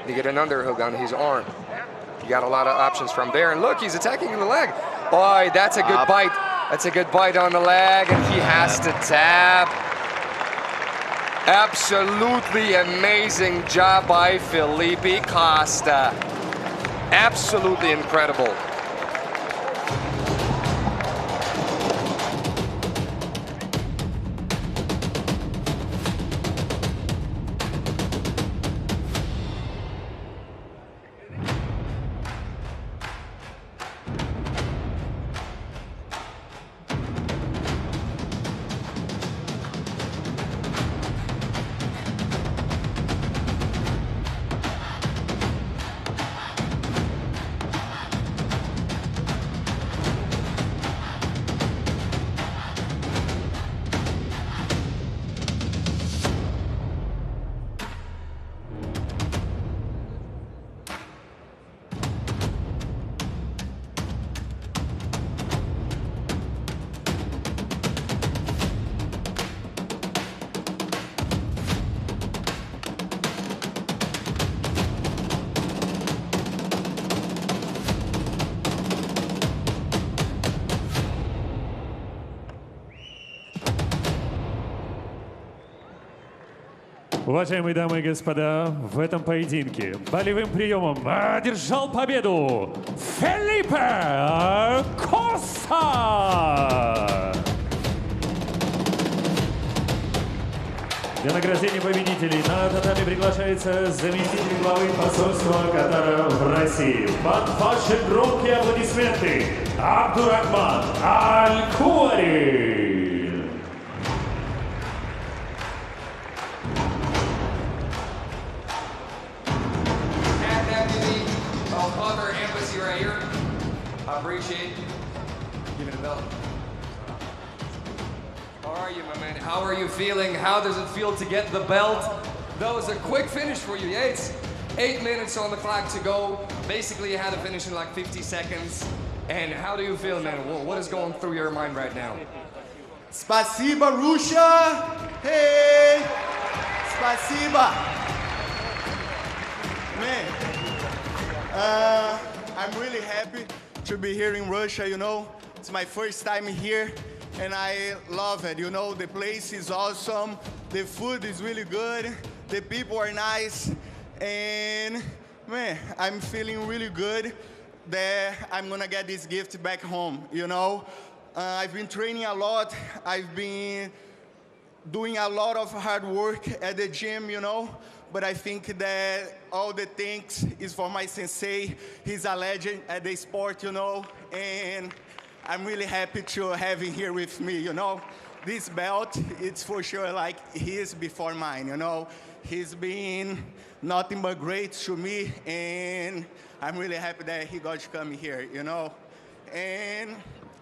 you get an underhook on his arm. You got a lot of options from there. And look, he's attacking in the leg. Boy, that's a good bite. That's a good bite on the leg, and he has to tap. Absolutely amazing job by Felipe Costa. Absolutely incredible. Уважаемые дамы и господа, в этом поединке болевым приемом одержал победу Фелипе Коста! Для награждения победителей на татами приглашается заместитель главы посольства Катара в России. Под ваши громкие аплодисменты Абдурахман Аль-Куари! Other embassy right here. I appreciate giving a belt. How are you, my man? How are you feeling? How does it feel to get the belt? That was a quick finish for you. Yeah, it's 8 minutes on the clock to go. Basically, you had to finish in like 50 seconds. And how do you feel, man? What is going through your mind right now? Спасибо, Russia! Hey! Спасибо! Man, I'm really happy to be here in Russia, you know. It's my first time here, and I love it, you know. The place is awesome, the food is really good, the people are nice, and man, I'm feeling really good that I'm gonna get this gift back home, you know. I've been training a lot, I've been doing a lot of hard work at the gym, you know, but I think that all the thanks is for my sensei. He's a legend at the sport, you know, and I'm really happy to have him here with me, you know. This belt, it's for sure like his before mine, you know. He's been nothing but great to me, and I'm really happy that he got to come here, you know. And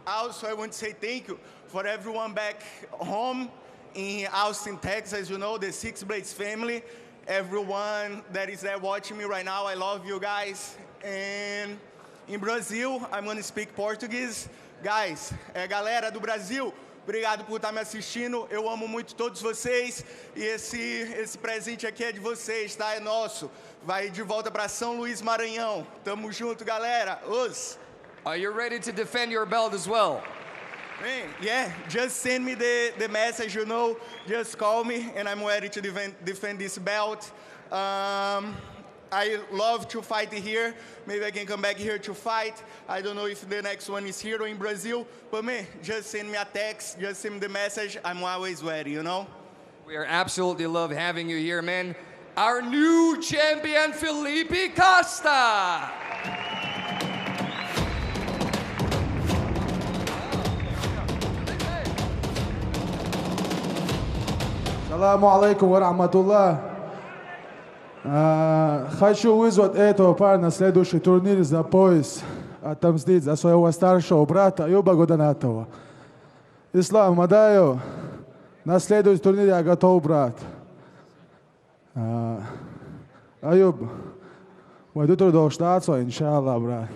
also, I want to say thank you for everyone back home in Austin, Texas, you know, the Six Blades family. Everyone that is there watching me right now, I love you guys. And in Brazil, I'm going to speak Portuguese. Guys, galera do Brasil, obrigado por estar me assistindo. Eu amo muito todos vocês. E esse presente aqui é de vocês, tá? É nosso. Vai de volta para São Luís, Maranhão. Tamo junto, galera. Os. Are you ready to defend your belt as well? Man, yeah, just send me the message, you know. Just call me, and I'm ready to defend this belt. I love to fight here. Maybe I can come back here to fight. I don't know if the next one is here or in Brazil. But man, just send me a text, just send me the message. I'm always ready, you know. We are absolutely love having you here, man. Our new champion, Felipe Costa. Саламу алейкум ва рахматуллах. Хочу вызвать этого парня на следующий турнир за пояс, отомстить за своего старшего брата Аюба Гуданатова. Ислам Мадаю, на следующий турнир я готов, брат. Аюб, пойду туда в штацию, иншаллах, брат.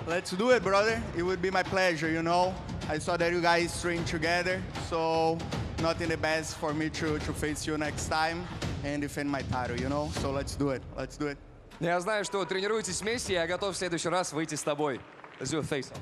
Let's do it, brother. It would be my pleasure, you know. I saw that you guys train together, so nothing the best for me to face you next time and defend my title, you know. So let's do it. Let's do it. Я знаю, что тренируетесь вместе, я готов в следующий раз выйти с тобой. Let's do it, face.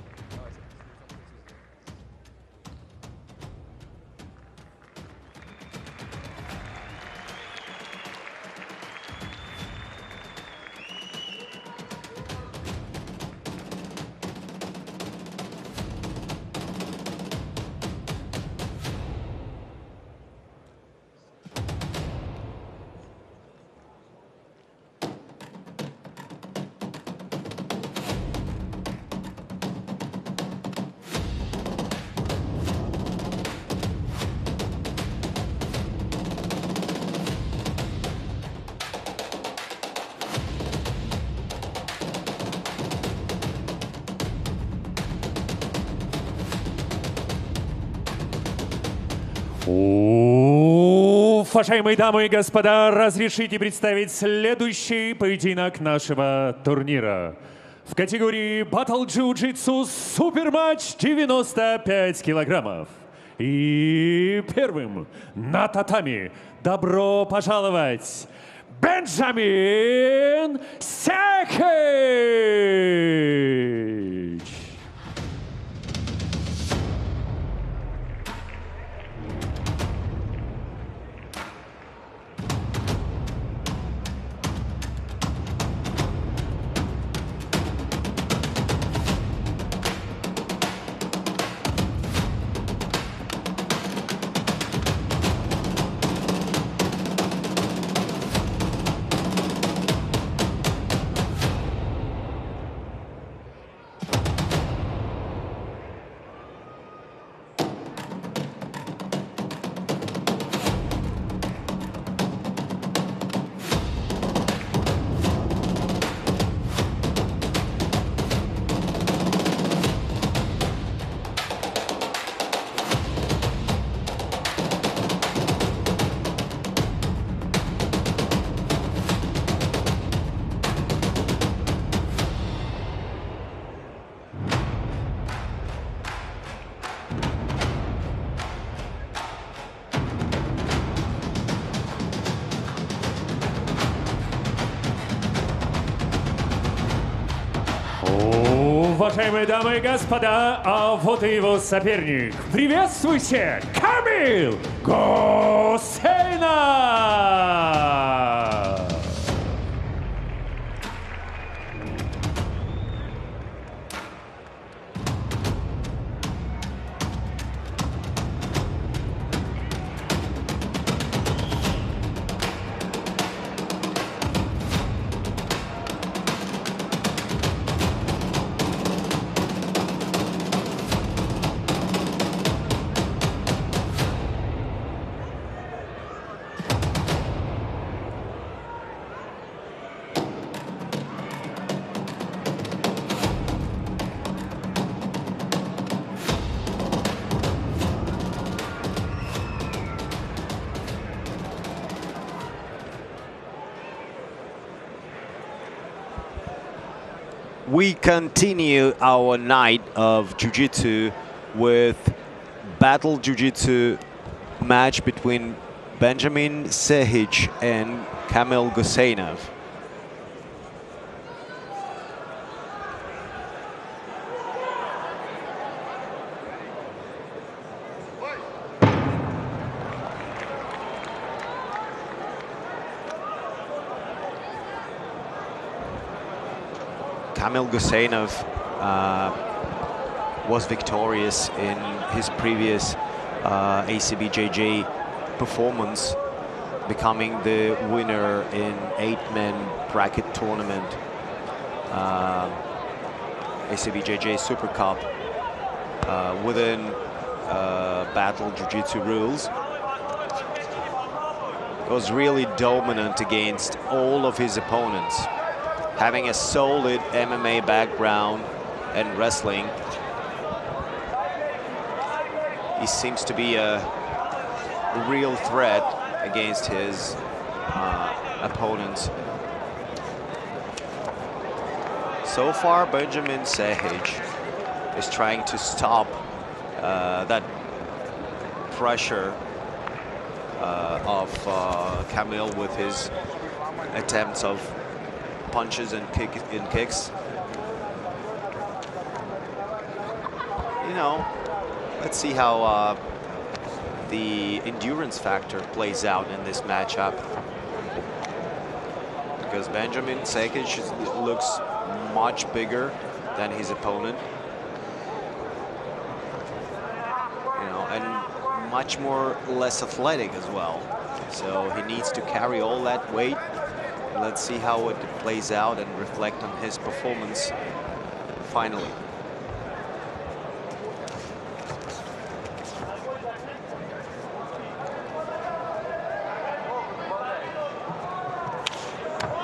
Уважаемые дамы и господа, разрешите представить следующий поединок нашего турнира. В категории Battle Jiu-Jitsu Суперматч 95 килограммов. И первым на татами добро пожаловать Бенджамин Секич! Уважаемые дамы и господа, а вот и его соперник. Приветствуйте, Камил Гусейнов! We continue our night of Jiu-Jitsu with battle Jiu-Jitsu match between Benjamin Sehic and Kamil Guseinov. Kamil Guseinov was victorious in his previous ACBJJ performance, becoming the winner in 8-man bracket tournament, ACBJJ Super Cup, within battle jiu-jitsu rules. Was really dominant against all of his opponents, having a solid MMA background and wrestling. He seems to be a real threat against his opponents. So far, Benjamin Sehic is trying to stop that pressure of Kamil with his attempts of punches and kicks. You know, let's see how the endurance factor plays out in this matchup, because Benjamin Sehic looks much bigger than his opponent, you know, and much less athletic as well. So he needs to carry all that weight. Let's see how it plays out and reflect on his performance finally.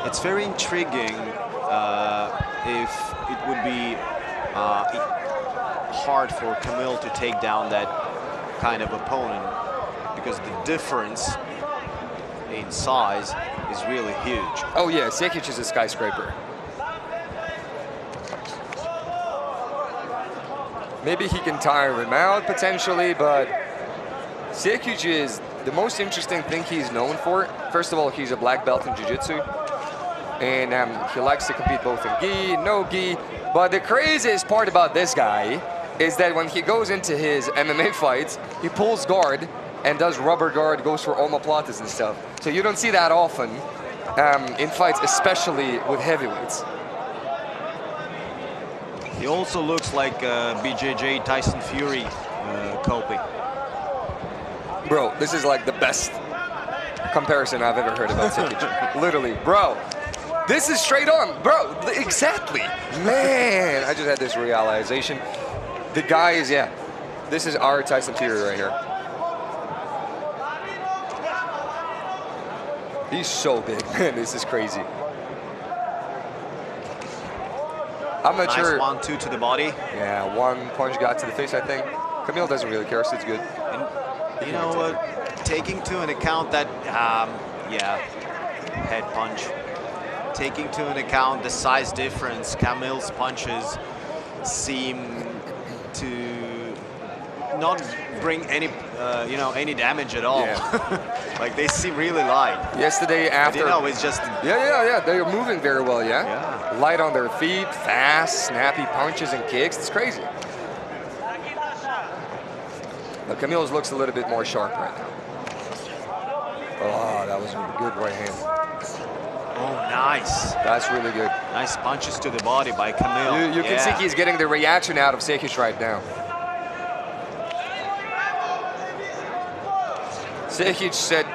It's very intriguing if it would be hard for Kamil to take down that kind of opponent, because the difference in size is really huge. Oh yeah, Sehic is a skyscraper. Maybe he can tire him out potentially, but Sehic is the most interesting thing he's known for. First of all, he's a black belt in jiu-jitsu, and he likes to compete both in gi, no gi. But the craziest part about this guy is that when he goes into his MMA fights, he pulls guard and does rubber guard, goes for omoplatas and stuff. So you don't see that often in fights, especially with heavyweights. He also looks like BJJ Tyson Fury coping. Bro, this is like the best comparison I've ever heard about Sehic. Literally, bro. This is straight on, bro. Exactly. Man, I just had this realization. The guy is, yeah, this is our Tyson Fury right here. He's so big, man. This is crazy. I'm not sure. Nice 1-2 to the body. Yeah, one punch got to the face, I think. Kamil doesn't really care, so it's good. And you know what? Taking into account that, yeah, head punch. Taking into account the size difference, Kamil's punches seem to not bring any, you know, any damage at all. Yeah. Like they seem really light. Yesterday after... You know, it's just... Yeah. They're moving very well, yeah? Yeah. Light on their feet, fast, snappy punches and kicks. It's crazy. But Kamil's looks a little bit more sharp right now. Oh, that was a good right hand. Oh, nice. That's really good. Nice punches to the body by Kamil. You can see he's getting the reaction out of Sekic right now. Sekic said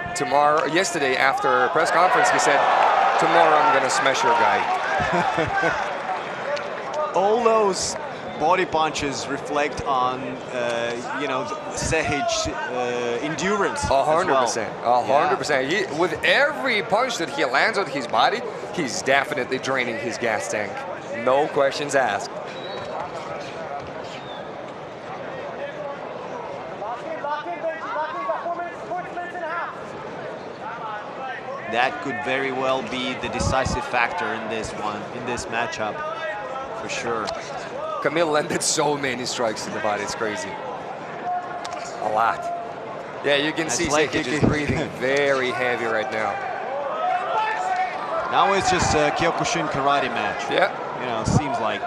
yesterday after a press conference, he said, tomorrow I'm going to smash your guy. All those body punches reflect on, you know, Sekic endurance. 100%. 100%. With every punch that he lands on his body, he's definitely draining his gas tank. No questions asked. That could very well be the decisive factor in this matchup, for sure. Kamil landed so many strikes in the body, it's crazy. A lot. Yeah, you can see Sekic is breathing very heavy right now. Now it's just a Kyokushin karate match. Yeah. You know, seems like.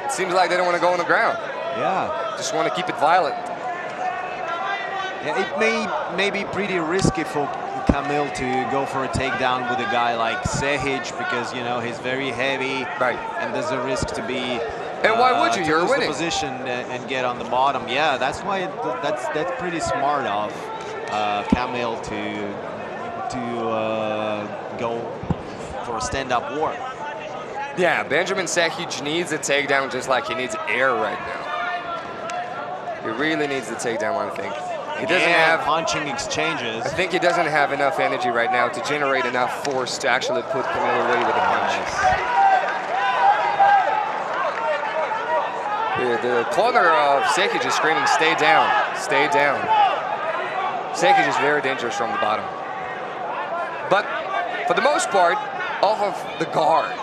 It seems like they don't want to go on the ground. Yeah. Just want to keep it violent. Yeah, it may be pretty risky for Kamil to go for a takedown with a guy like Sekic because, you know, he's very heavy. Right. And there's a risk to be... And why would you? You're winning. Position and get on the bottom. Yeah, that's why that's pretty smart of Kamil to go for a stand-up war. Yeah, Benjamin Sekic needs a takedown just like he needs air right now. He really needs the takedown, I think. He doesn't have punching exchanges. I think he doesn't have enough energy right now to generate enough force to actually put Kamil away with a punch. The corner of Sekic is screaming, stay down, stay down. Sekic is very dangerous from the bottom. But for the most part, off of the guard.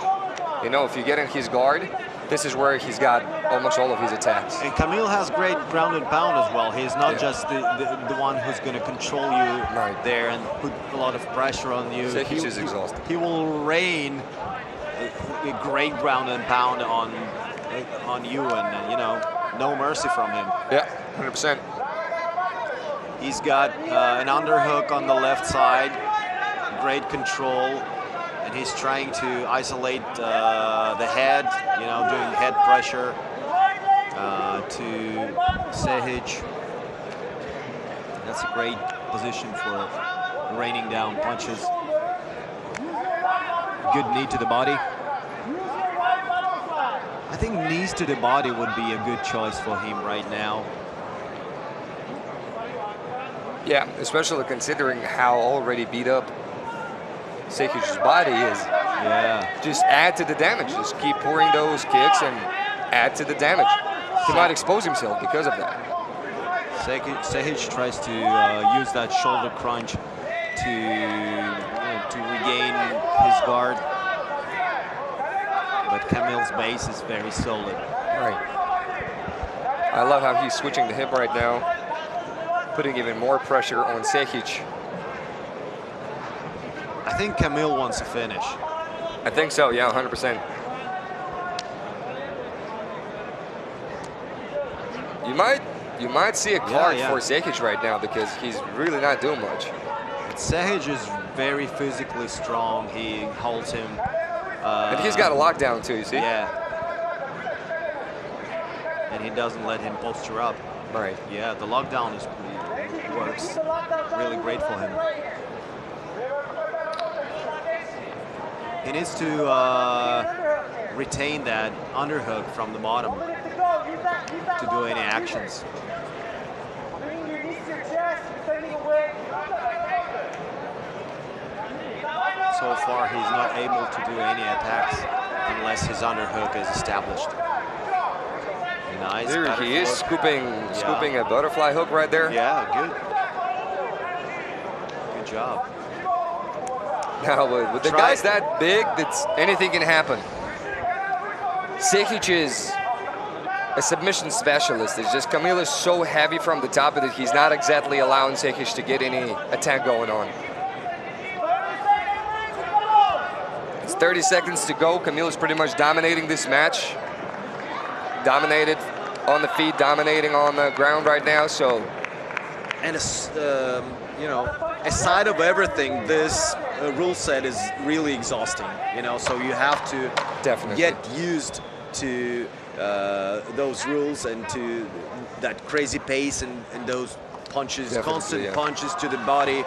You know, if you get in his guard, this is where he's got almost all of his attacks. And Kamil has great ground and pound as well. He's not just the one who's going to control you there and put a lot of pressure on you. Sekic is exhausted. He will rain a great ground and pound on you, and you know, no mercy from him. Yeah, 100%. He's got an underhook on the left side, great control, and he's trying to isolate the head, you know, doing head pressure to Sekic. That's a great position for raining down punches. Good knee to the body. I think knees to the body would be a good choice for him right now. Yeah, especially considering how already beat up Sekic's body is. Yeah. Just add to the damage. Just keep pouring those kicks and add to the damage. He might expose himself because of that. Sekic tries to use that shoulder crunch to regain his guard. But Kamil's base is very solid. Right. I love how he's switching the hip right now, putting even more pressure on Sekic. I think Kamil wants a finish. I think so, yeah, 100%. You might see a card for Sekic right now because he's really not doing much. But Sekic is very physically strong. He holds him. And he's got a lockdown too, you see? Yeah. And he doesn't let him posture up. Right. Yeah, the lockdown works really great for him. He needs to retain that underhook from the bottom to do any actions. So far, he's not able to do any attacks unless his underhook is established. Nice. There he is, scooping a butterfly hook right there. Yeah, good job. Now, with the guys that big, anything can happen. Sekic is a submission specialist. It's just Kamil is so heavy from the top that he's not exactly allowing Sekic to get any attack going on. It's 30 seconds to go. Kamil is pretty much dominating this match. Dominated on the feet, dominating on the ground right now. So, and you know, aside of everything, this rule set is really exhausting. You know, so you have to definitely get used to those rules and to that crazy pace and those punches, Definitely, constant punches to the body,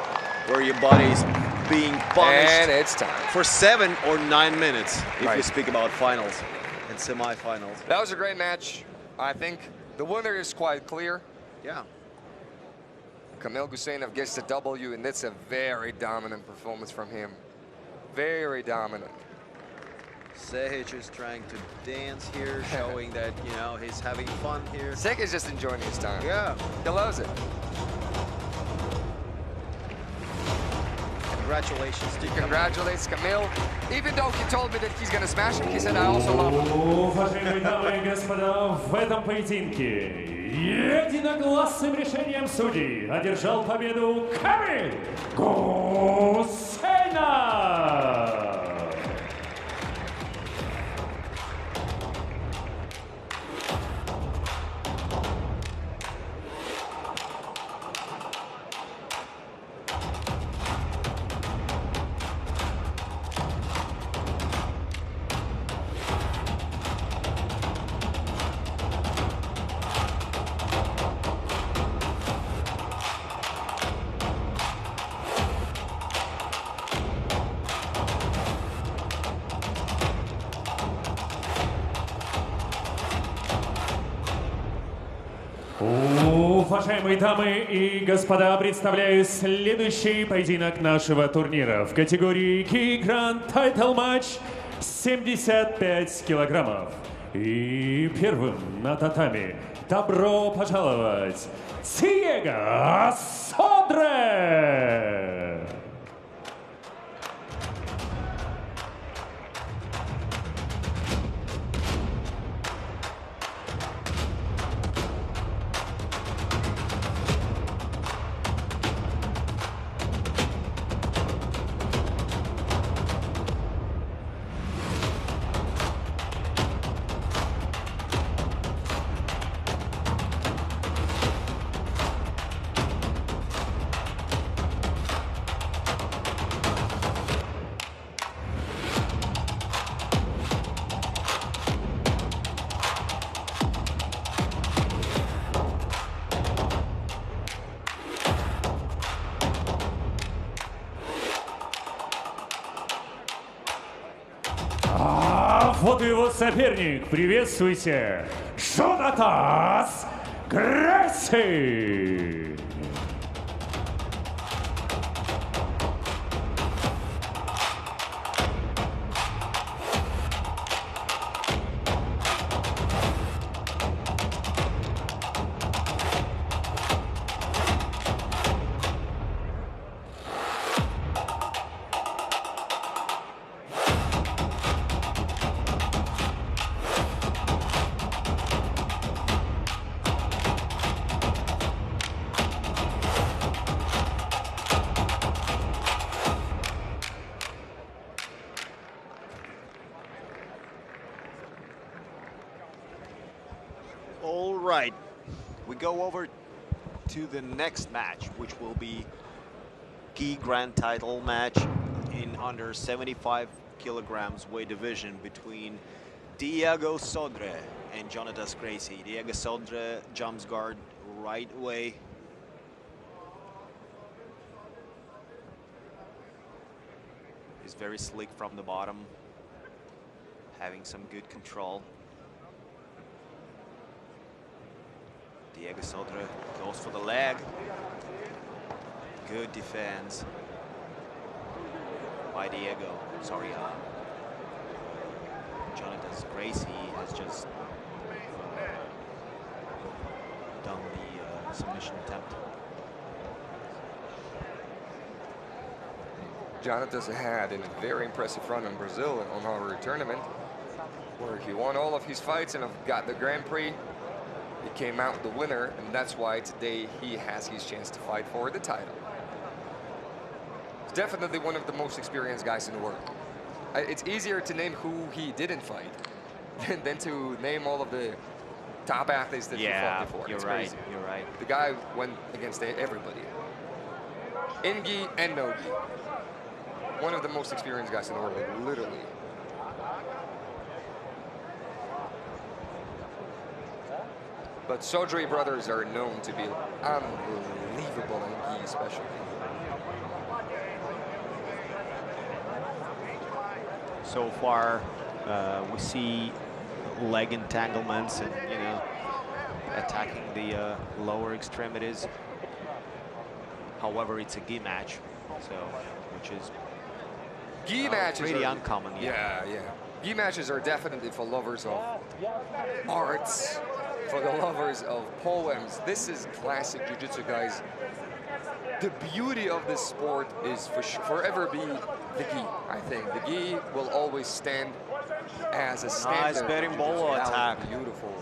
where your body is being punished. And it's time for 7 or 9 minutes, if Right. you speak about finals and semifinals. That was a great match. I think the winner is quite clear. Yeah. Kamil Guseynov gets the W, and that's a very dominant performance from him. Very dominant. Sekic is trying to dance here, showing that, you know, he's having fun here. Sekic is just enjoying his time. Yeah. He loves it. Congratulations to He congratulates Kamil. Even though he told me that he's going to smash him, he said, I also love him. Уважаемые дамы и господа, в этом поединке единогласным решением судей одержал победу Камиль Гусейнов. Уважаемые дамы и господа, представляю следующий поединок нашего турнира в категории Key Grand Title Match 75 килограммов. И первым на татами добро пожаловать Диего Содре! Вот и его соперник. Приветствуйте, Джонатас Грейси. All right, we go over to the next match, which will be key grand title match in under 75 kilograms weight division between Diego Sodre and Jonatas Gracie. Diego Sodre jumps guard right away. He's very slick from the bottom, having some good control. Diego Sodre goes for the leg. Good defense by Diego. Sorry, Jonatas Gracie has just done the submission attempt. Jonatas had a very impressive run in Brazil on our tournament, where he won all of his fights and got the Grand Prix. He came out the winner, and that's why today he has his chance to fight for the title. He's definitely one of the most experienced guys in the world. It's easier to name who he didn't fight than to name all of the top athletes that he fought before. You're right. You're right. The guy went against everybody. In gi and no gi. One of the most experienced guys in the world, literally. But Sodri brothers are known to be unbelievable in gi, especially. So far, we see leg entanglements and, you know, attacking the lower extremities. However, it's a gi match, so which is gi matches pretty are, uncommon. Yeah. Gi matches are definitely for lovers of arts, for the lovers of poems. This is classic jiu-jitsu, guys. The beauty of this sport is forever be the gi, I think. The gi will always stand as a standard. Nice berimbolo attack. Beautiful.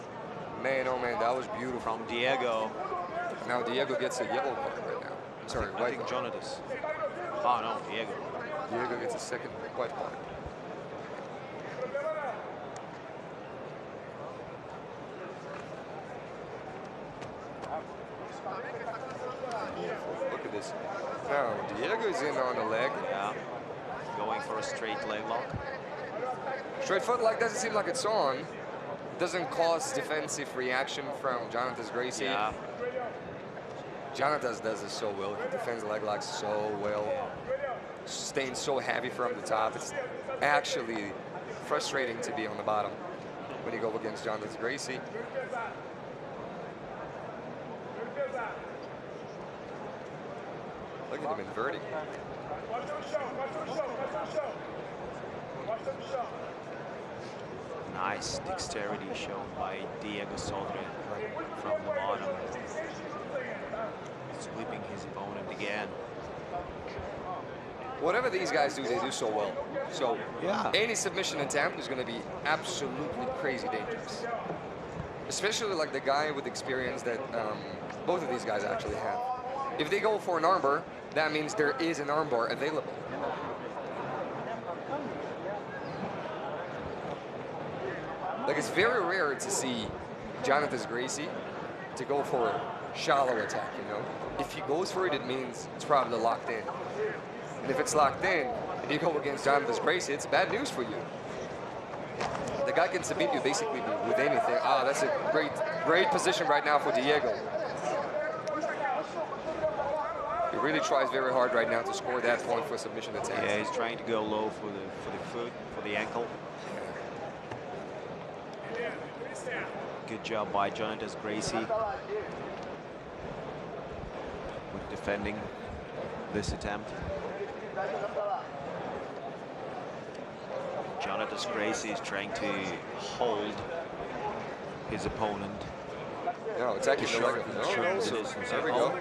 Man, oh man, that was beautiful. From Diego. Now Diego gets a yellow card right now. I'm sorry, I think Jonatas. Oh no, Diego. Diego gets a second white card. Look at this. Now, Diego's in on the leg. Yeah. Going for a straight leg lock. Straight foot leg doesn't seem like it's on. Doesn't cause defensive reaction from Jonathan Gracie. Yeah. Jonathan does this so well. He defends the leg locks so well. Staying so heavy from the top. It's actually frustrating to be on the bottom when you go against Jonathan Gracie. Look at him inverting. Nice dexterity shown by Diego Sodre from the bottom. Sweeping his opponent again. Whatever these guys do, they do so well. So yeah, any submission attempt is going to be absolutely crazy dangerous. Especially like the guy with experience that both of these guys actually have. If they go for an armbar, that means there is an armbar available. Like, it's very rare to see Jonathan Gracie to go for a shallow attack, you know? If he goes for it, it means it's probably locked in. And if it's locked in, and you go against Jonathan Gracie, it's bad news for you. The guy can submit you basically with anything. Ah, that's a great position right now for Diego. He really tries very hard right now to score that point for submission attempt. Yeah, he's trying to go low for the foot, for the ankle. Good job by Jonathan Gracie with defending this attempt. Jonathan Gracie is trying to hold his opponent. No, it's actually short. There we go.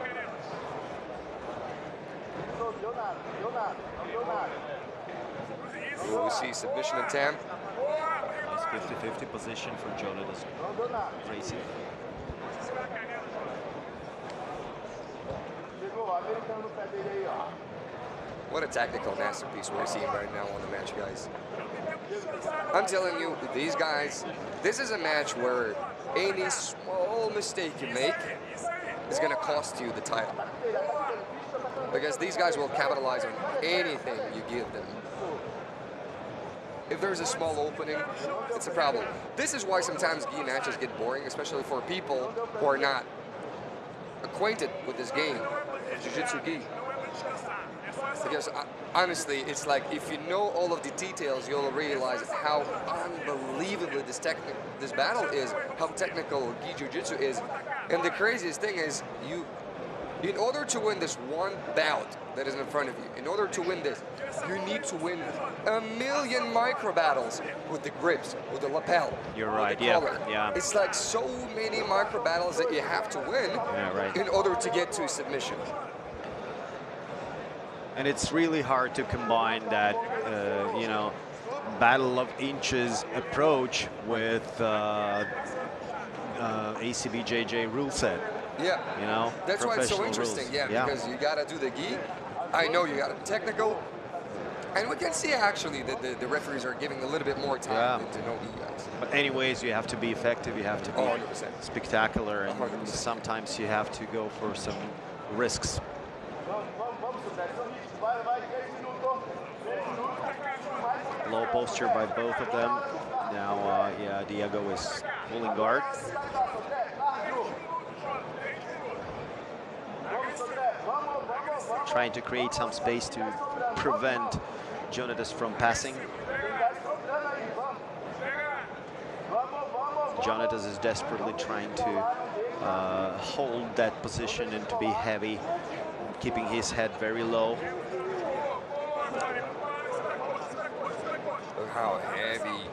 We see submission attempt. Nice 50-50 position for Jonathan Gracie. What a tactical masterpiece we're seeing right now on the match, guys. I'm telling you, these guys, this is a match where any small mistake you make is going to cost you the title. Because these guys will capitalize on anything you give them. If there's a small opening, it's a problem. This is why sometimes gi matches get boring, especially for people who are not acquainted with this game, Jiu-Jitsu gi. Because honestly, it's like if you know all of the details, you'll realize how unbelievably this battle is, how technical gi Jiu-Jitsu is. And the craziest thing is, in order to win this one bout that is in front of you, in order to win this, you need to win 1,000,000 micro battles with the grips, with the lapel. You're right, the yeah, collar. yeah. It's like so many micro battles that you have to win in order to get to submission. And it's really hard to combine that, you know, battle of inches approach with ACBJJ rule set. Yeah. You know, that's why it's so professional interesting. rules. Yeah, because you gotta do the gi. I know you gotta be technical, and we can see actually that the referees are giving a little bit more time to know gi guys. But anyways, you have to be effective. You have to be 100%. spectacular, and 100%. sometimes you have to go for some risks. Low posture by both of them. Now, yeah, Diego is pulling guard. Trying to create some space to prevent Jonatas from passing. Jonatas is desperately trying to hold that position and to be heavy, keeping his head very low. Look how heavy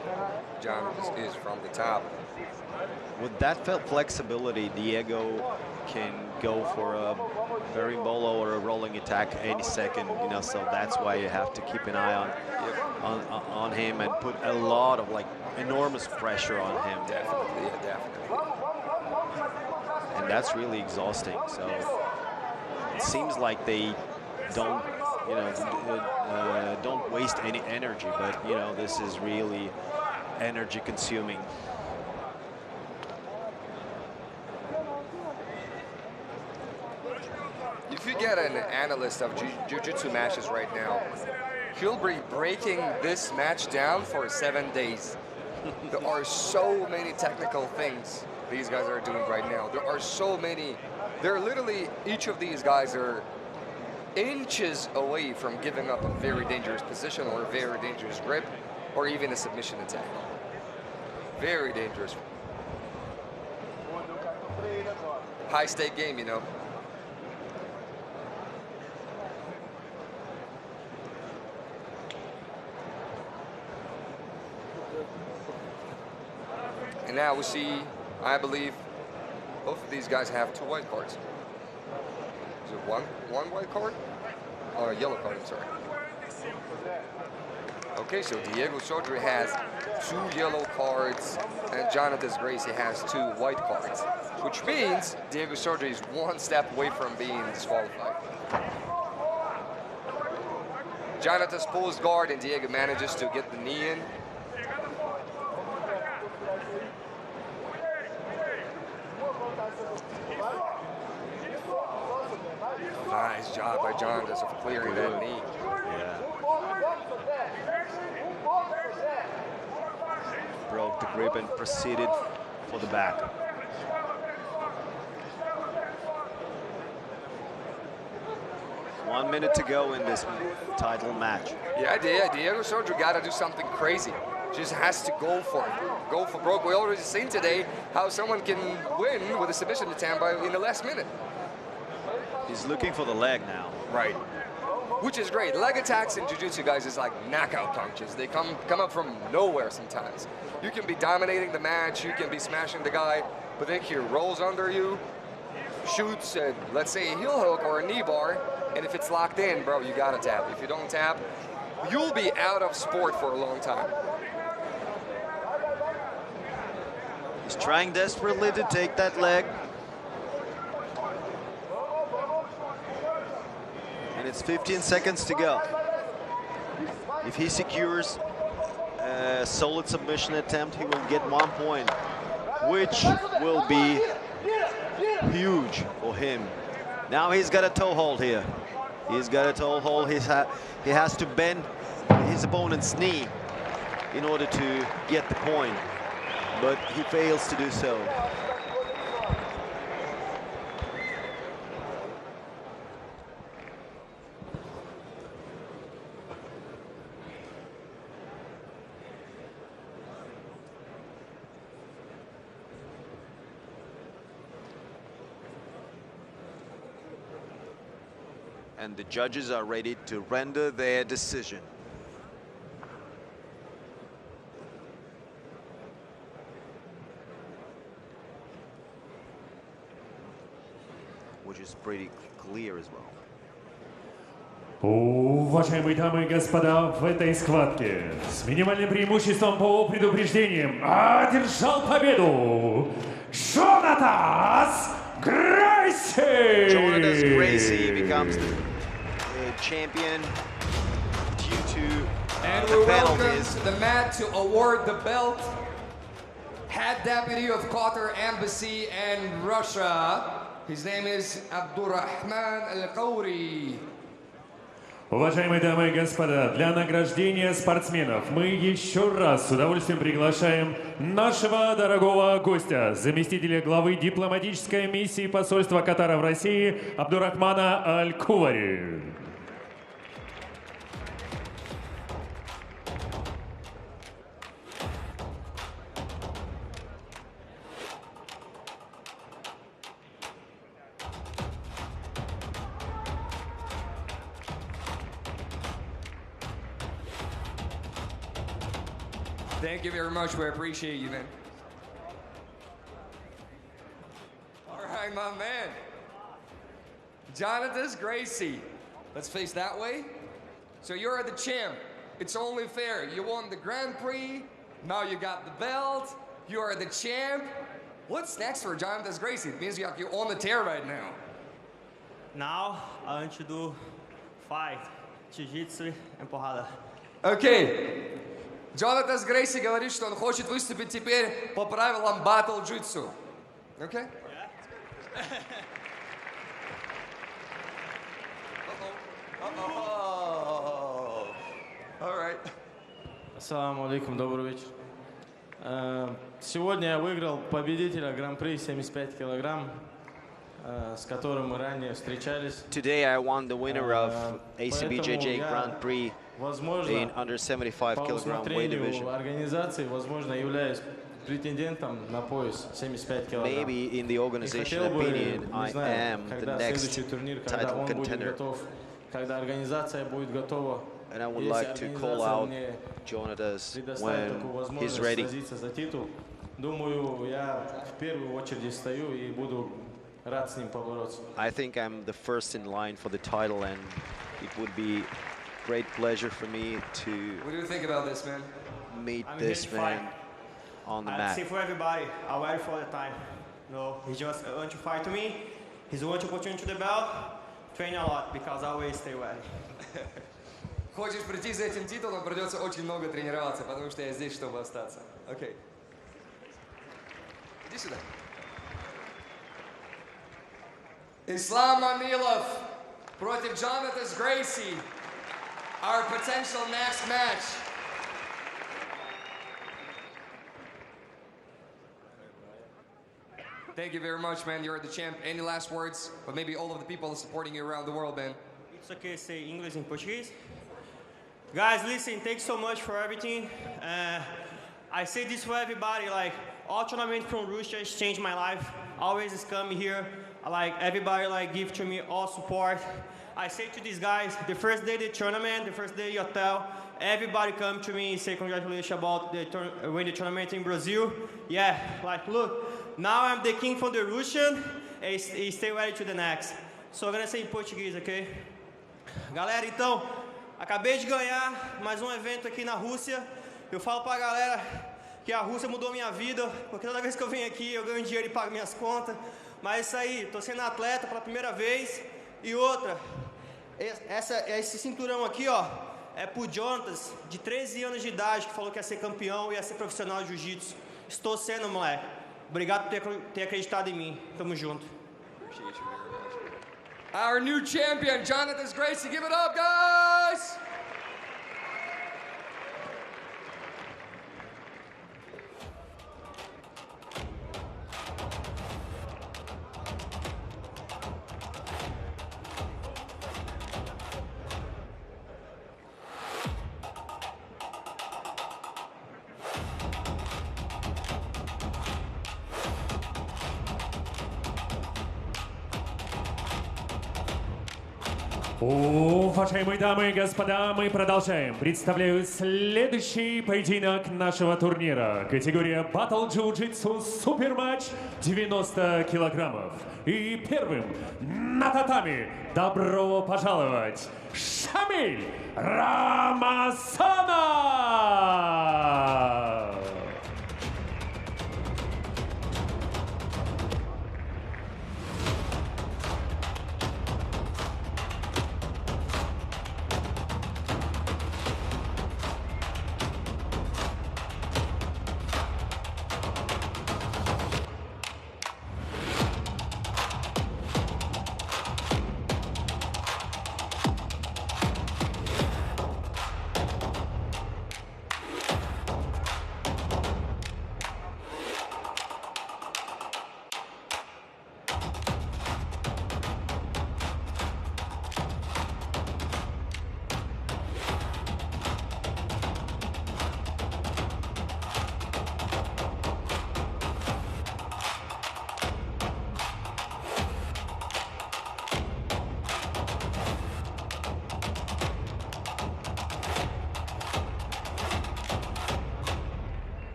Jonatas is from the top. With that flexibility, Diego can go for a very bolo or a rolling attack any second, you know, so that's why you have to keep an eye on him and put a lot of enormous pressure on him. Definitely, yeah, definitely. And that's really exhausting. So it seems like they don't, you know, don't waste any energy, but you know, this is really energy consuming. If you get an analyst of jiu-jitsu matches right now, he'll be breaking this match down for 7 days. There are so many technical things these guys are doing right now. There are so many. They're literally, each of these guys are inches away from giving up a very dangerous position or a very dangerous grip or even a submission attack. Very dangerous. High-stake game, you know. And now we see, I believe, both of these guys have 2 white cards. Is it one white card? Or a yellow card, I'm sorry. Okay, so Diego Sodré has 2 yellow cards, and Jonatas Gracie has 2 white cards, which means Diego Sodré is 1 step away from being disqualified. Jonatas pulls guard, and Diego manages to get the knee in. Nice job by Jonatas of clearing that knee. Yeah. Broke the grip and proceeded for the back. One minute to go in this title match. Yeah, Diego Sodré got to do something crazy. Just has to go for it. Go for broke. We already seen today how someone can win with a submission attempt in the last minute. He's looking for the leg now. Right. Which is great. Leg attacks in jiu-jitsu, guys, is like knockout punches. They come up from nowhere sometimes. You can be dominating the match, you can be smashing the guy, but then he rolls under you, shoots, let's say a heel hook or a knee bar, and if it's locked in, bro, you gotta tap. If you don't tap, you'll be out of sport for a long time. He's trying desperately to take that leg. And it's 15 seconds to go. If he secures a solid submission attempt, he will get 1 point, which will be huge for him. Now he's got a toe hold here. He's got a toe hold. He has to bend his opponent's knee in order to get the point, but he fails to do so. And the judges are ready to render their decision. Which is pretty clear as well. Уважаемые дамы и господа, в этой схватке с минимальным преимуществом по предупреждениям одержал победу Jonatas Gracie! Jonatas Gracie becomes the champion due to And the we welcome penalties. to the mat to award the belt Head Deputy of Qatar Embassy and Russia. His name is Abdurrahman Al-Qawri. Уважаемые дамы и господа, для награждения спортсменов мы еще раз с удовольствием приглашаем нашего дорогого гостя, заместителя главы дипломатической миссии посольства Катара в России Абдуррахмана Аль-Кувари. Thank you very much. We appreciate you, man. All right, my man. Jonatas Gracie. Let's face that way. So you're the champ. It's only fair. You won the Grand Prix. Now you got the belt. You are the champ. What's next for Jonatas Gracie? It means you're on the tear right now. Now I want to do fight, jiu-jitsu and porrada. Okay. Jonatas Gracie говорит, что он хочет выступить теперь по правилам Battle Jitsu. Okay? Uh-oh. All right. Ассаламу алейкум, добрый вечер. Сегодня я выиграл победителя Гран-при 75 килограмм, с которым мы ранее встречались. Today I won the winner of ACBJJ Grand Prix in under 75 kilogram weight division. Организации, возможно, являюсь претендентом на пояс 75 килограмм. Maybe in the organization opinion, I am the next title contender. Когда организация будет готова, and I would like to call out Jonatas when he's ready. За титул, думаю, я в первую очередь стою и буду рад с ним побороться. I think I'm the first in line for the title, and it would be great pleasure for me to What do you think about this, man? meet this man on the mat. See for everybody, I'm ready for the time. No, he just want to fight to me. He's want to put you into the belt. Train a lot because I always stay ready. Хочешь прийти за этим титулом, придется очень много тренироваться, потому что я здесь, чтобы остаться. Окей. Иди сюда. Islam Mamilov против Jonatas Gracie. Our potential next match. Thank you very much, man. You're the champ. Any last words? But maybe all of the people supporting you around the world, man. It's okay to say English and Portuguese. Guys, listen, thanks so much for everything. I say this for everybody, like, all tournament from Russia has changed my life. Always is coming here. Like, everybody, like, give to me all support. I say to these guys, the first day of the tournament, the first day of the hotel, everybody come to me and say congratulations about winning the tournament in Brazil. Yeah, like, look, now I'm the king for the Russian, and stay ready to the next. So I'm gonna say in Portuguese, okay? Galera, então, acabei de ganhar mais um evento aqui na Rússia. Eu falo pra galera que a Rússia mudou minha vida, porque toda vez que eu venho aqui eu ganho dinheiro e pago minhas contas. Mas é isso aí, tô sendo atleta pela primeira vez. E outra, esse cinturão aqui, ó, é pro Jonatas, de 13 anos de idade, que falou que ia ser campeão e ia ser profissional de jiu-jitsu. Estou sendo, moleque. Obrigado por ter acreditado em mim. Tamo junto. Our new champion, Jonatas Gracie. Give it up, guys! Уважаемые дамы и господа, мы продолжаем. Представляю следующий поединок нашего турнира. Категория Battle Jiu-Jitsu Суперматч 90 килограммов. И первым на татами добро пожаловать Шамиль Рамазанов!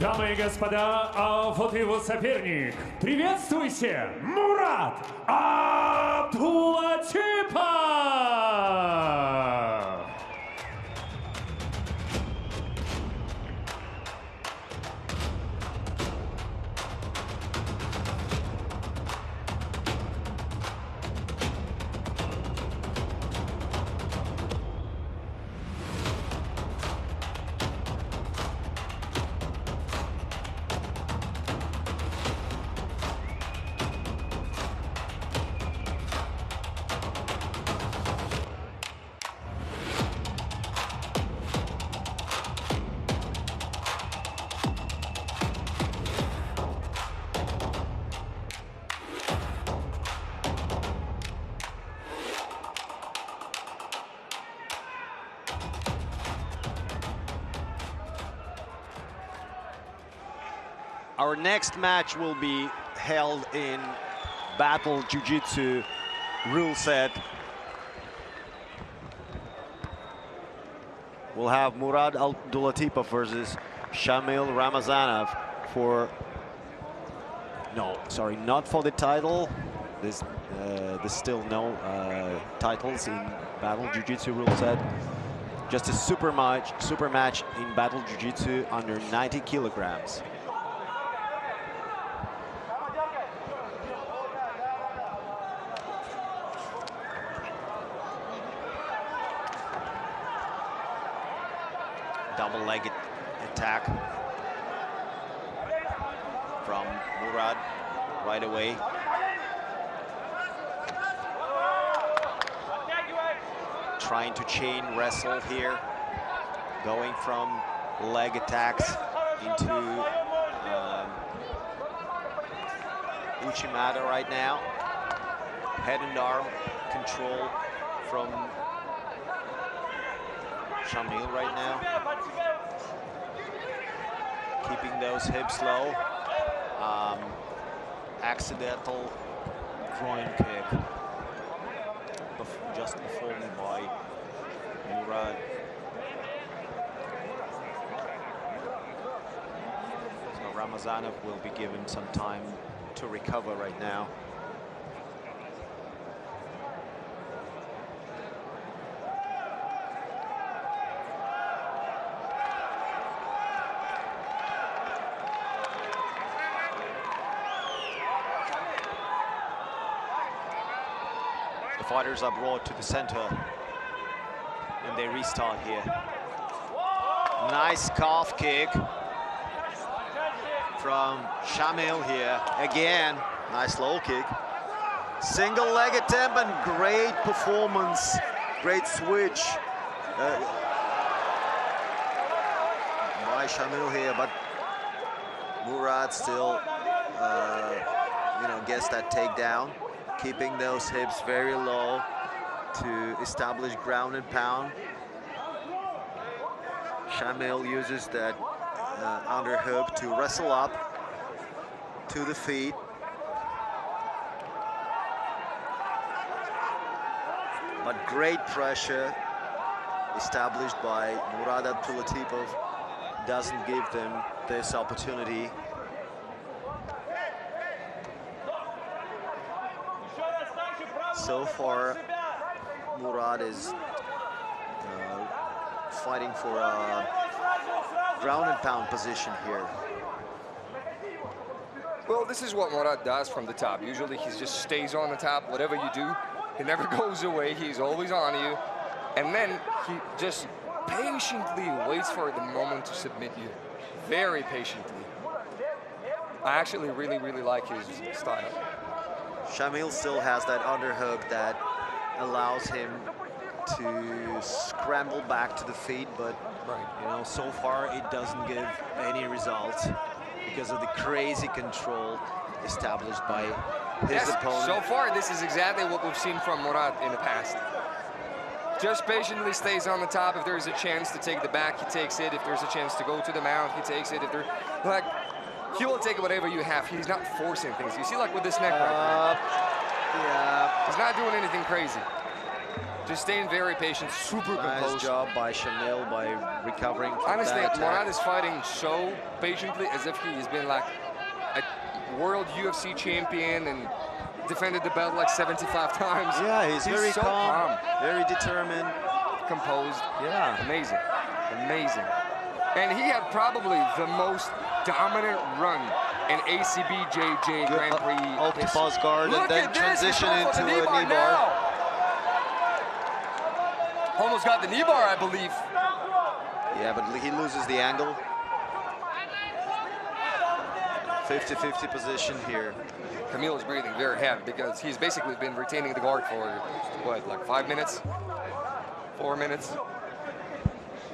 Дамы и господа, а вот его соперник. Приветствуйте, Мурат Абдулатипов! Our next match will be held in Battle Jiu-Jitsu rule set. We'll have Murad Abdullatipov versus Shamil Ramazanov for... No, sorry, not for the title. There's still no titles in Battle Jiu-Jitsu rule set. Just a super match in Battle Jiu-Jitsu under 90 kilograms. Double-legged attack from Murad right away. Trying to chain wrestle here, going from leg attacks into Uchimata right now. Head and arm control from Shamil right now. Keeping those hips low. Accidental groin kick just performed by Murad. So Ramazanov will be given some time to recover right now. The fighters are brought to the center and they restart here. Nice calf kick from Shamil here. Again, nice low kick. Single leg attempt and great performance. Great switch by Shamil here, but Murad still, gets that takedown. Keeping those hips very low to establish ground and pound. Shamil uses that underhook to wrestle up to the feet. But great pressure established by Murad Abdullatipov doesn't give them this opportunity. So far, Murad is fighting for a ground and pound position here. Well, this is what Murad does from the top. Usually he just stays on the top, whatever you do. He never goes away, he's always on you. And then he just patiently waits for the moment to submit you. Very patiently. I actually really, really like his style. Shamil still has that underhook that allows him to scramble back to the feet, but so far it doesn't give any results because of the crazy control established by his opponent. So far, this is exactly what we've seen from Murad in the past. Just patiently stays on the top. If there's a chance to take the back, he takes it. If there's a chance to go to the mount, he takes it. If there, he will take whatever you have. He's not forcing things. You see, like with this neck right now. Yeah. He's not doing anything crazy. Just staying very patient, super composed. Nice job by Shamil by recovering from Honestly, that attack. Murad is fighting so patiently as if he's been like a world UFC champion and defended the belt like 75 times. Yeah, he's very so calm, very determined. Composed. Yeah. Amazing. Amazing. And he had probably the most dominant run in ACBJJ Grand Prix. Up to pause guard and then transition into a knee bar. Now. Almost got the knee bar, I believe. Yeah, but he loses the angle. 50-50 position here. Camille is breathing very heavy because he's basically been retaining the guard for, what, like 5 minutes? 4 minutes?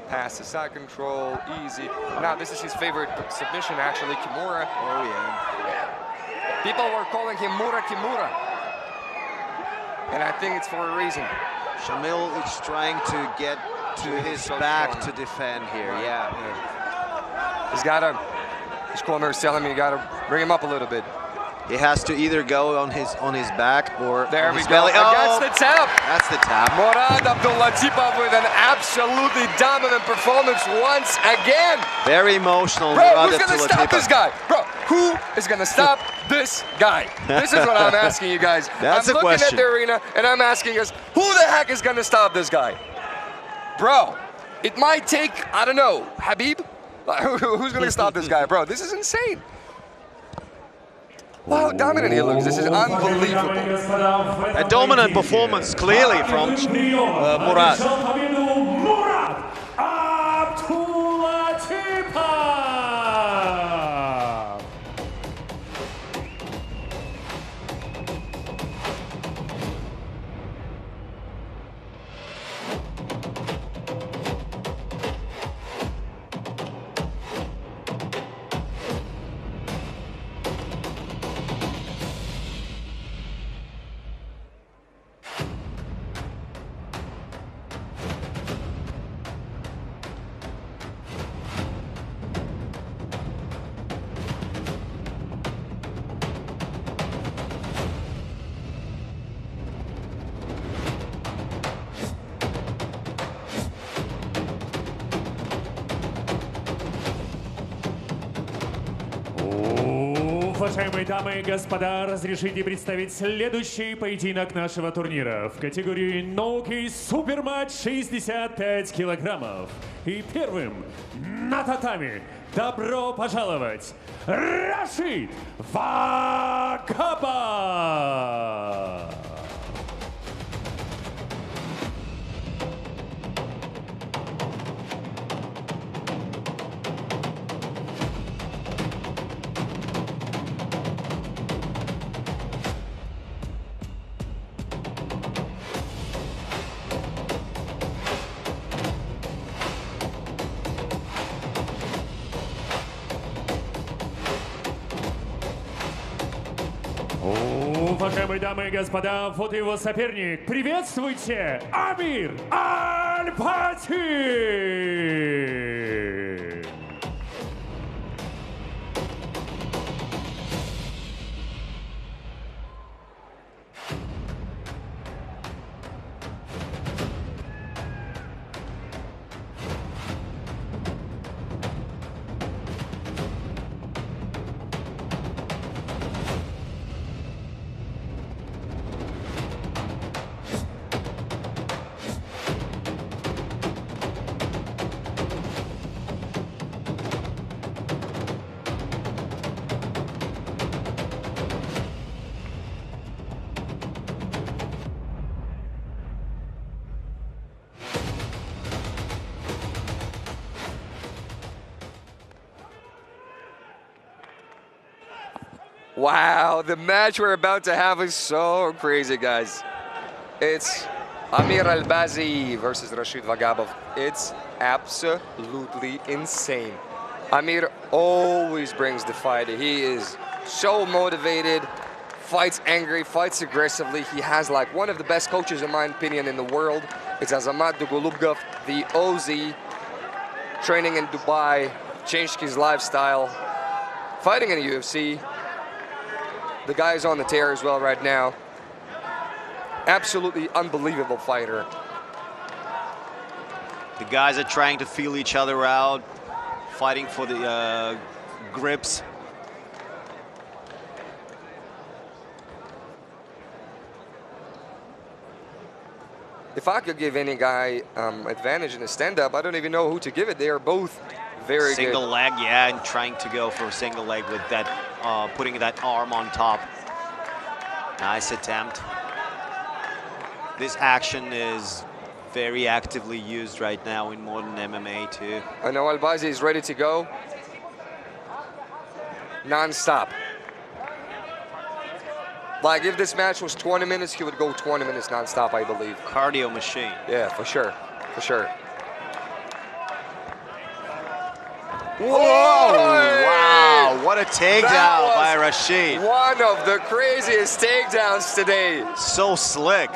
Pass to side control, easy. Now this is his favorite submission actually, Kimura. Oh yeah. People were calling him Mura Kimura. And I think it's for a reason. Shamil is trying to get to his back to defend here, yeah. He's gotta, his corner is telling me you gotta bring him up a little bit. He has to either go on his back or there on we his go. belly. Against the tap. That's the tap. Murad Abdulbasir with an absolutely dominant performance once again. Very emotional. Bro, who's gonna stop this guy? Bro, who is gonna stop this guy? This is what I'm asking you guys. That's I'm a looking question. at the arena and I'm asking us, who the heck is gonna stop this guy? Bro, it might take, I don't know, Habib? Who's gonna stop this guy? Bro, this is insane. Wow, how dominant he looks. This is unbelievable. A dominant performance, clearly, from Murad. Уважаемые дамы и господа, разрешите представить следующий поединок нашего турнира в категории «Ноги Суперматч» 65 килограммов. И первым на татами добро пожаловать Рашид Вагабов! Уважаемые дамы и господа, вот его соперник. Приветствуйте, Амир Аль-Фатих! Wow, the match we're about to have is so crazy, guys. It's Amir Albazi versus Rashid Vagabov. It's absolutely insane. Amir always brings the fight. He is so motivated, fights angry, fights aggressively. He has like one of the best coaches, in my opinion, in the world. It's Azamat Dugulubgov, the OZ, training in Dubai, changed his lifestyle, fighting in the UFC. The guy is on the tear as well right now. absolutely unbelievable fighter. The guys are trying to feel each other out, fighting for the grips. If I could give any guy advantage in a stand-up, I don't even know who to give it. They are both very good. Single leg, yeah, and trying to go for a single leg with that, putting that arm on top. Nice attempt. This action is very actively used right now in modern MMA too. I know Albazi is ready to go. Non-stop. Like if this match was 20 minutes, he would go 20 minutes non-stop, I believe. Cardio machine. Yeah, for sure, for sure. Whoa! Wow, what a takedown by Rashid. One of the craziest takedowns today. So slick.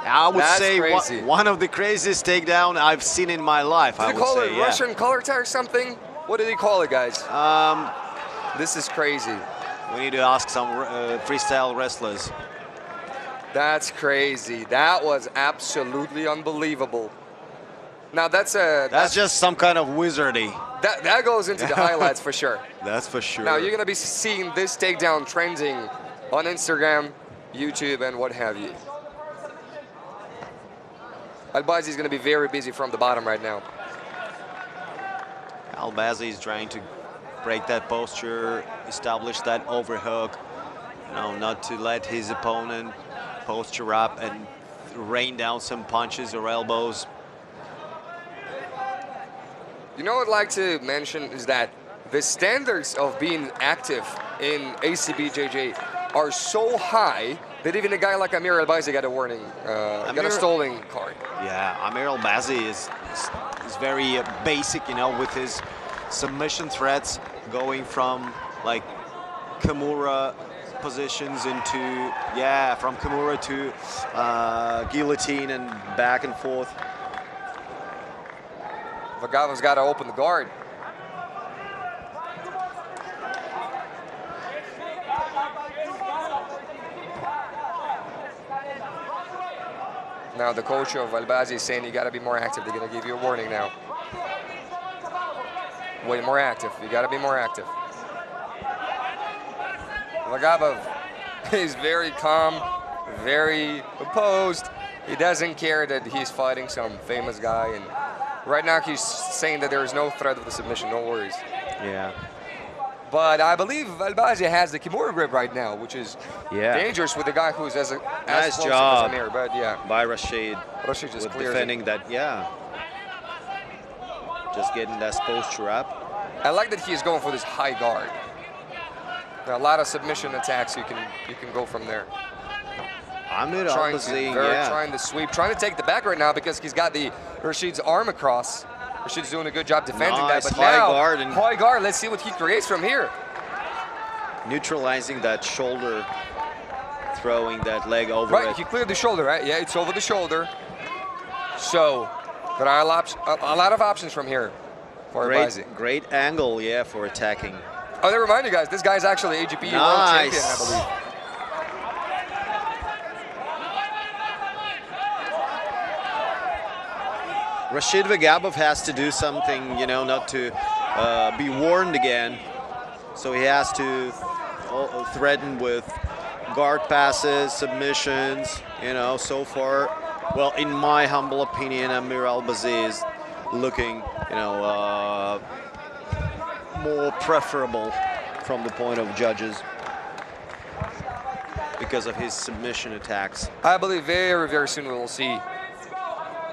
I would say one of the craziest takedown I've seen in my life. Did they call it Russian color tie or something? What did they call it, guys? This is crazy. We need to ask some freestyle wrestlers. That's crazy. That was absolutely unbelievable. Now that's just some kind of wizardy. That goes into the highlights for sure. That's for sure. Now you're gonna be seeing this takedown trending on Instagram, YouTube, and what have you. Albazi is gonna be very busy from the bottom right now. Albazi is trying to break that posture, establish that overhook, you know, not to let his opponent posture up and rain down some punches or elbows. You know what I'd like to mention is that the standards of being active in Acbjj are so high that even a guy like Amir Albazi got a warning, got a stolen card. Yeah, Amir Albazi is very basic, you know, with his submission threats going from like Kimura positions into, yeah, from Kimura to guillotine and back and forth. Vagavo's got to open the guard. Now the coach of Albazi is saying you got to be more active. They're going to give you a warning now. Way more active. You got to be more active. Vagabov is very calm, very opposed. He doesn't care that he's fighting some famous guy, and right now he's saying that there is no threat of the submission. No worries. Yeah. But I believe Albazi has the Kimura grip right now, which is dangerous with a guy who's as nice close job as Amir. But yeah, by Rashid. Rashid just clears defending it. that. Yeah. Just getting that posture up. I like that he is going for this high guard. There are a lot of submission attacks you can go from there. Amir trying Albazi, to sweep, trying to take the back right now because he's got the Rashid's arm across. Rashid's doing a good job defending that, but high now guard and high guard. Let's see what he creates from here. Neutralizing that shoulder, throwing that leg over Right, it. he cleared the shoulder, right? Yeah, it's over the shoulder. So there are a lot of options from here for Albazi. Great angle, yeah, for attacking. Oh, never mind, you guys. This guy's actually AGP world champion, I believe. Rashid Vagabov has to do something, you know, not to be warned again. So he has to threaten with guard passes, submissions, you know, so far. Well, in my humble opinion, Amir Albazi is looking, you know, more preferable from the point of judges because of his submission attacks. I believe very, very soon we'll see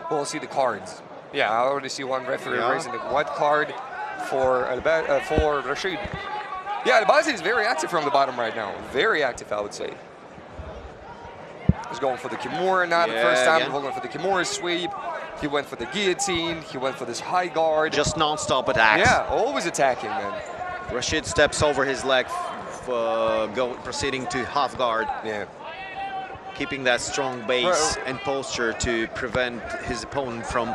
the cards. Yeah, I already see one referee raising the white card for Rashid. Yeah, Albazi is very active from the bottom right now. Very active, I would say. He's going for the Kimura now the first time. He's going for the Kimura sweep. He went for the guillotine. He went for this high guard. Just non-stop attacks. Yeah, always attacking, man. Rashid steps over his leg, proceeding to half guard. Yeah. Keeping that strong base and posture to prevent his opponent from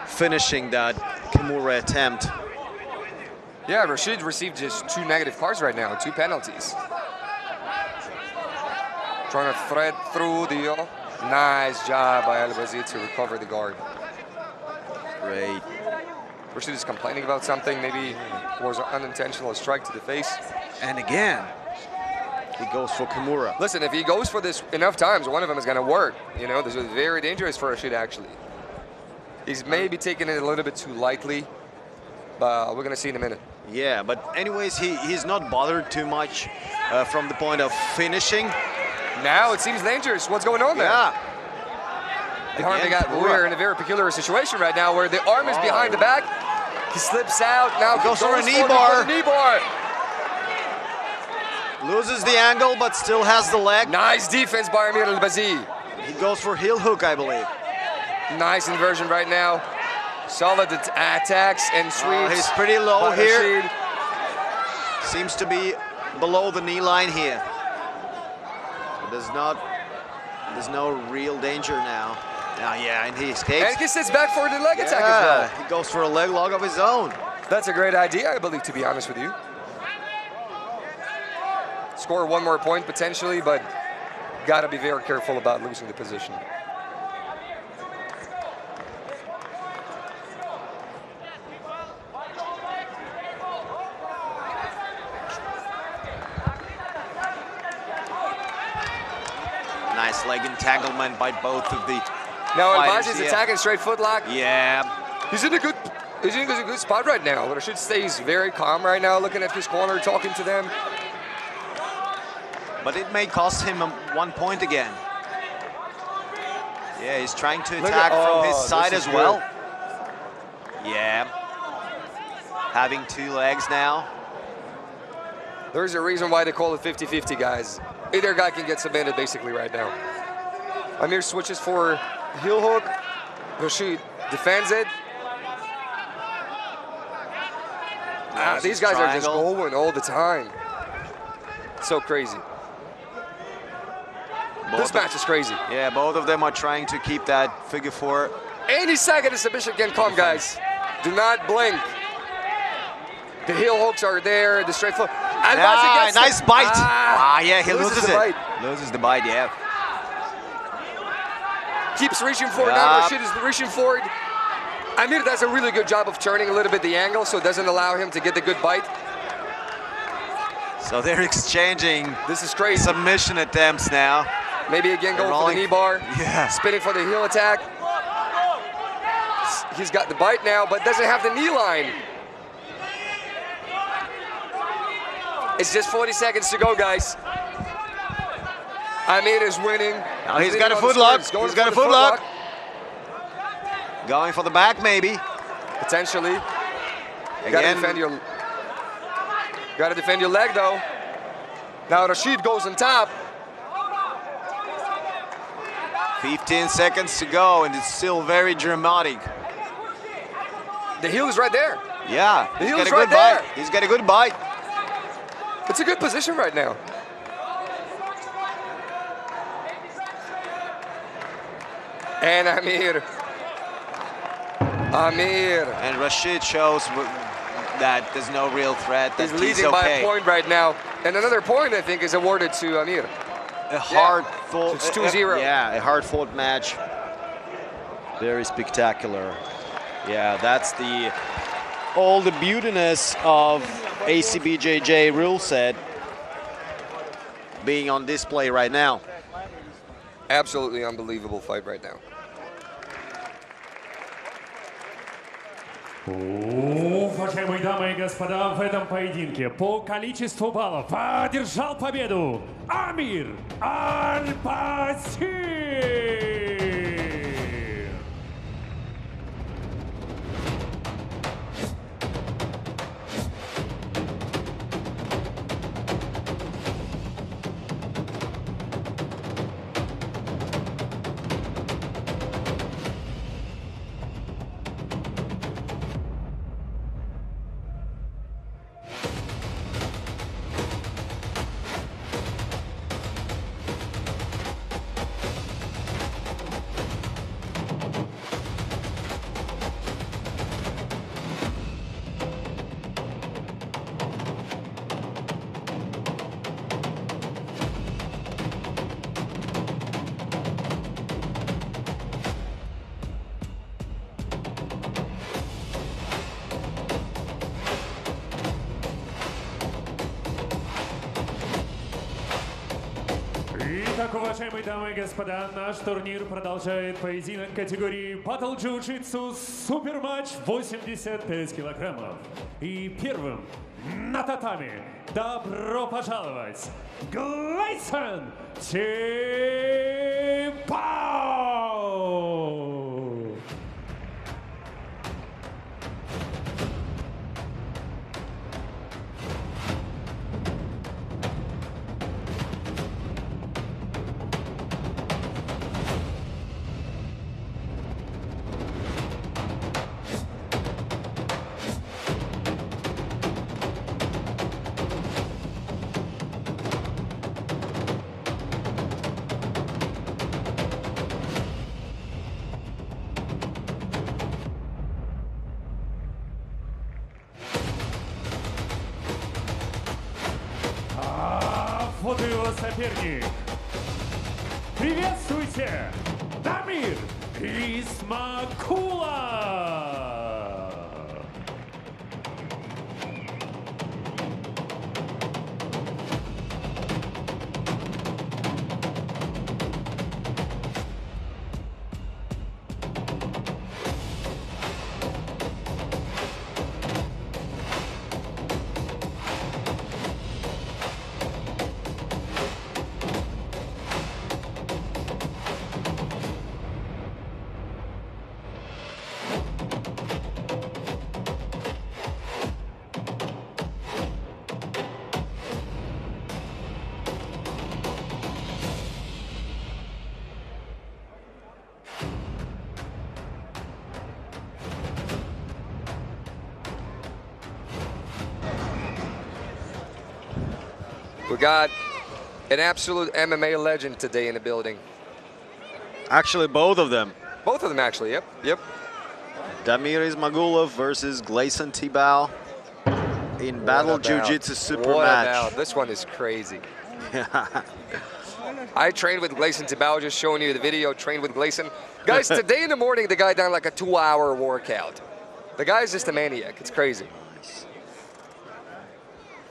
finishing that Kimura attempt. Yeah, Rashid received just 2 negative cards right now, 2 penalties. Trying to thread through the Nice job by Albasir to recover the guard. Great. Rashid is complaining about something. Maybe it was an unintentional strike to the face. And again, he goes for Kimura. Listen, if he goes for this enough times, one of them is going to work. You know, this is very dangerous for Rashid, actually. He's maybe taking it a little bit too lightly, but we're going to see in a minute. Yeah, but anyways, he's not bothered too much from the point of finishing. Now it seems dangerous. What's going on there? Yeah. We're in a very peculiar situation right now where the arm is behind the back. He slips out. Now he goes for a knee bar. Knee bar. Loses the angle, but still has the leg. Nice defense by Amir Albasir. He goes for heel hook, I believe. Nice inversion right now. Solid attacks and sweeps. He's pretty low here. Seems to be below the knee line here. So there's no real danger now. Yeah, and he escapes. And he sits back for the leg attack as well. He goes for a leg lock of his own. That's a great idea, I believe, to be honest with you. Score one more point potentially, but gotta be very careful about losing the position. Nice leg entanglement by both of the Now fighters. Albasir is attacking straight footlock. Yeah. He's in a good spot right now. Rashid stays very calm right now, looking at his corner, talking to them. But it may cost him 1 point again. Yeah, he's trying to attack from his side as well. Yeah. Having two legs now. There's a reason why they call it 50-50, guys. Either guy can get submitted basically right now. Amir switches for heel hook. Rashid defends it. These guys are just going all the time. So crazy. This match is crazy. Yeah, both of them are trying to keep that figure four. Any second, the submission can come, guys. Do not blink. The heel hooks are there, the straight foot. Nice bite. Yeah, he loses it. Bite. Loses the bite, yeah. Keeps reaching forward. Now Rashid is reaching forward. Amir does a really good job of turning a little bit the angle, so it doesn't allow him to get the good bite. So they're exchanging. This is crazy. Submission attempts now. Maybe again going for the knee bar. Yeah. Spinning for the heel attack. He's got the bite now, but doesn't have the knee line. It's just 40 seconds to go, guys. Amir is winning. Now he's got a foot lock. He's got a foot lock. Going for the back, maybe. Potentially. Again. Gotta defend your leg, though. Now Rashid goes on top. 15 seconds to go, and it's still very dramatic. The heel is right there. Yeah, the heel is right there. He's got a good bite. It's a good position right now. And Amir. And Rashid shows that there's no real threat. That he's leading by a point right now. And another point, I think, is awarded to Amir. A hard-fought. It's 2-0. Yeah, a hard-fought match. Very spectacular. Yeah, that's all the beautiness of ACBJJ rule set being on display right now. Absolutely unbelievable fight right now. Уважаемые дамы и господа, в этом поединке по количеству баллов одержал победу Амир Albasir. Итак, уважаемые дамы и господа, наш турнир продолжает поединок категории Battle Jiu-Jitsu Суперматч 85 килограммов. И первым на татами добро пожаловать Глейсон Тибау! Вот и его соперник. Приветствуйте, Дамир Исмакулов! We got an absolute MMA legend today in the building. Actually, both of them. Both of them, actually, yep. Damir Ismagulov versus Gleison Tibau in Battle Jiu-Jitsu Super Match. This one is crazy. I trained with Gleison Tibau, just showing you the video, trained with Gleison. Guys, today in the morning, the guy done like a 2-hour workout. The guy's just a maniac. It's crazy.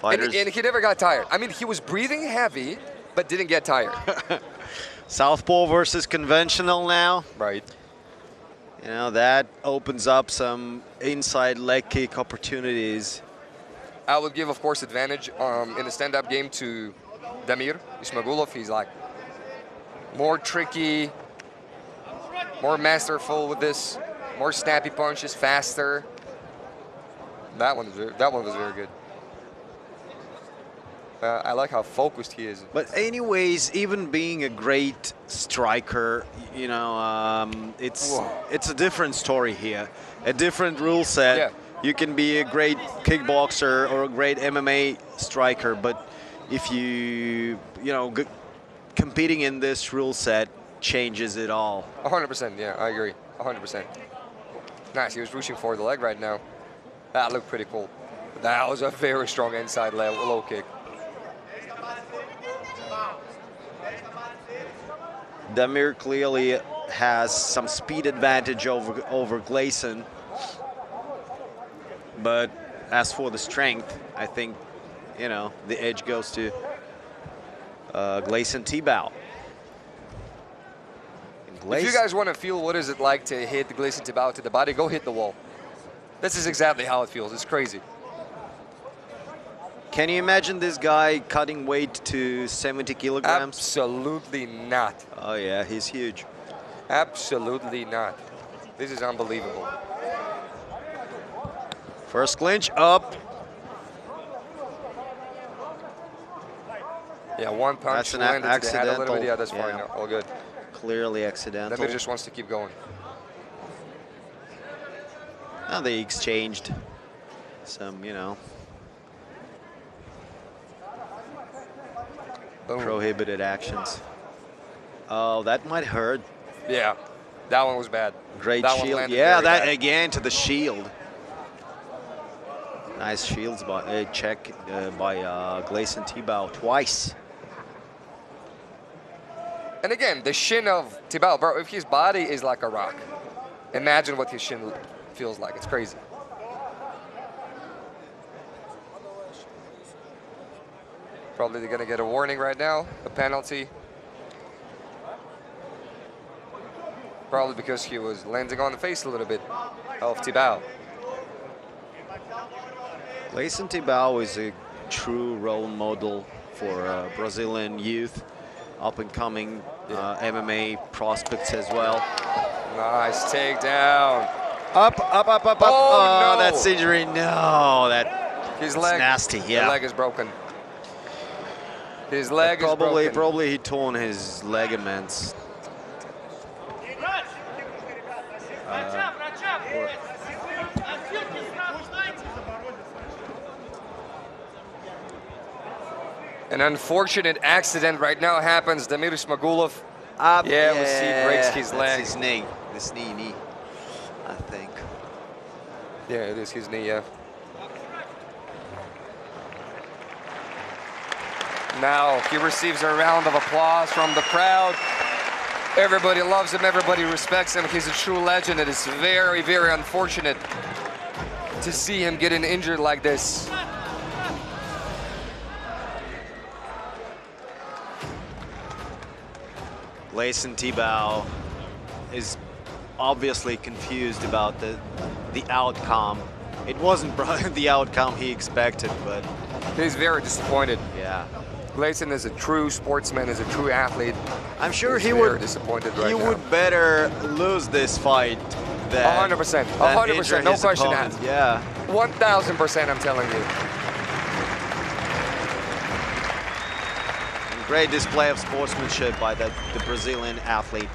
And he never got tired. I mean, he was breathing heavy, but didn't get tired. Southpaw versus conventional now. Right. You know, that opens up some inside leg kick opportunities. I would give, of course, advantage in the stand-up game to Damir Ismagulov. He's like more tricky, more masterful with this, more snappy punches, faster. That one was very good. I like how focused he is. But anyways, even being a great striker, you know, it's a different story here. A different rule set. Yeah. You can be a great kickboxer or a great MMA striker, but if you know, competing in this rule set changes it all. 100%, yeah, I agree. 100%. Nice, he was reaching for the leg right now. That looked pretty cool. That was a very strong inside low kick. Damir clearly has some speed advantage over Gleison. But as for the strength, I think, you know, the edge goes to Gleison Tibau. If you guys want to feel what is it like to hit the Gleison Tibau to the body, go hit the wall. This is exactly how it feels. It's crazy. Can you imagine this guy cutting weight to 70 kilograms? Absolutely not. Oh yeah, he's huge. Absolutely not. This is unbelievable. First clinch up. Yeah, one punch. That's an accidental. Yeah, that's fine. Yeah. All good. Clearly accidental. Damir just wants to keep going. Now they exchanged some, you know, prohibited actions. Oh, that might hurt. Yeah, that one was bad. Great that shield. Yeah, that again to the shield. Nice shields by check by Gleison Tibau twice. And again, the shin of Tibau, bro, if his body is like a rock, imagine what his shin feels like. It's crazy. Probably they're gonna get a warning right now, a penalty. probably because he was landing on the face a little bit of Tibau. Gleison Tibau is a true role model for Brazilian youth, up-and-coming MMA prospects as well. Nice takedown. Up, up, up, up, up. Oh, no. That's injury. No, His leg, nasty. Yeah, the leg is broken. His leg is broken. Probably he torn his ligaments. An unfortunate accident right now happens. Damir Smagulov. Up, yeah, we see he breaks his leg. His knee. His knee, I think. Yeah, it is his knee, yeah. Now he receives a round of applause from the crowd. Everybody loves him, everybody respects him. He's a true legend. It is very, very unfortunate to see him getting injured like this. Gleison Tibau is obviously confused about the outcome. It wasn't the outcome he expected, but he's very disappointed. Yeah. Gleison is a true sportsman, is a true athlete. I'm sure he's he would disappointed right he now. would better lose this fight than 100%. 100%. No question asked. Yeah. 1000%, I'm telling you. Great display of sportsmanship by the Brazilian athlete.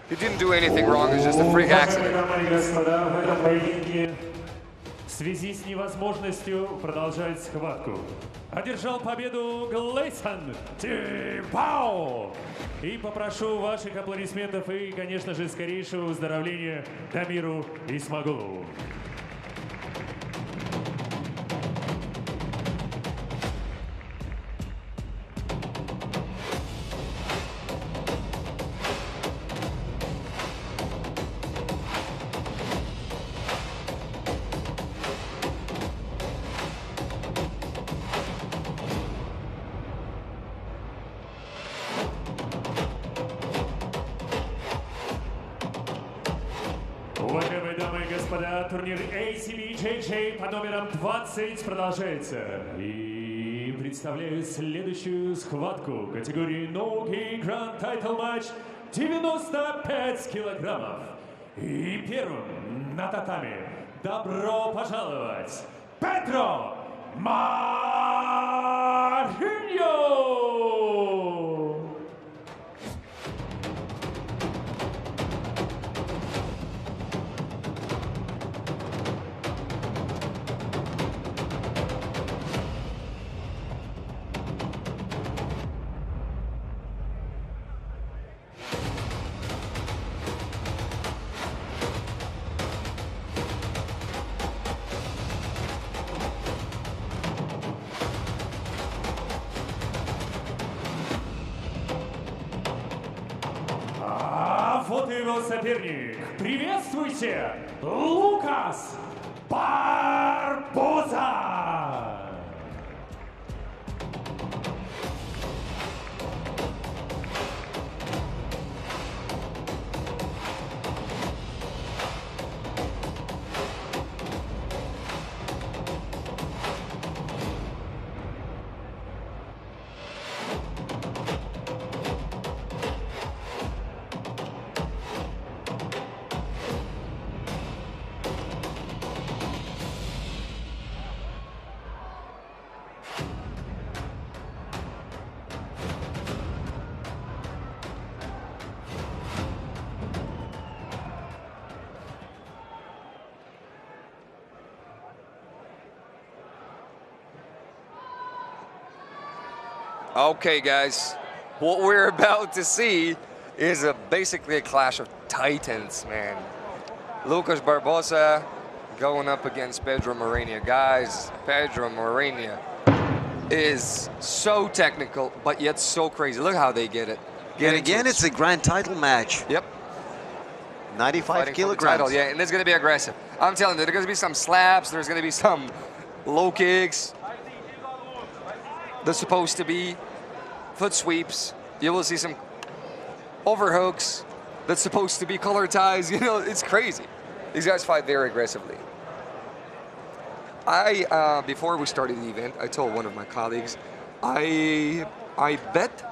He didn't do anything wrong, it's just a freak accident. В связи с невозможностью продолжать схватку одержал победу Gleison Tibau. И попрошу ваших аплодисментов и, конечно же, скорейшего выздоровления Дамиру Исмагулову. Уважаемые дамы и господа, турнир Acbjj под номером 20 продолжается. И представляю следующую схватку категории ноги Grand Title Match 95 килограммов. И первым на татами добро пожаловать Vetrov Marinho! Вот его соперник. Приветствуйте, Лукас Барбоза! Okay, guys, what we're about to see is basically a clash of titans, man. Lucas Barbosa going up against Pedro Morena. Guys, Pedro Morena is so technical, but yet so crazy. Look how they get it. And again, it's a grand title match. Yep. 95 kilograms. Title, yeah, and it's going to be aggressive. I'm telling you, there's going to be some slaps. There's going to be some low kicks. There's supposed to be foot sweeps. You will see some overhooks. that's supposed to be color ties. You know, it's crazy. These guys fight very aggressively. Before we started the event, I told one of my colleagues, I bet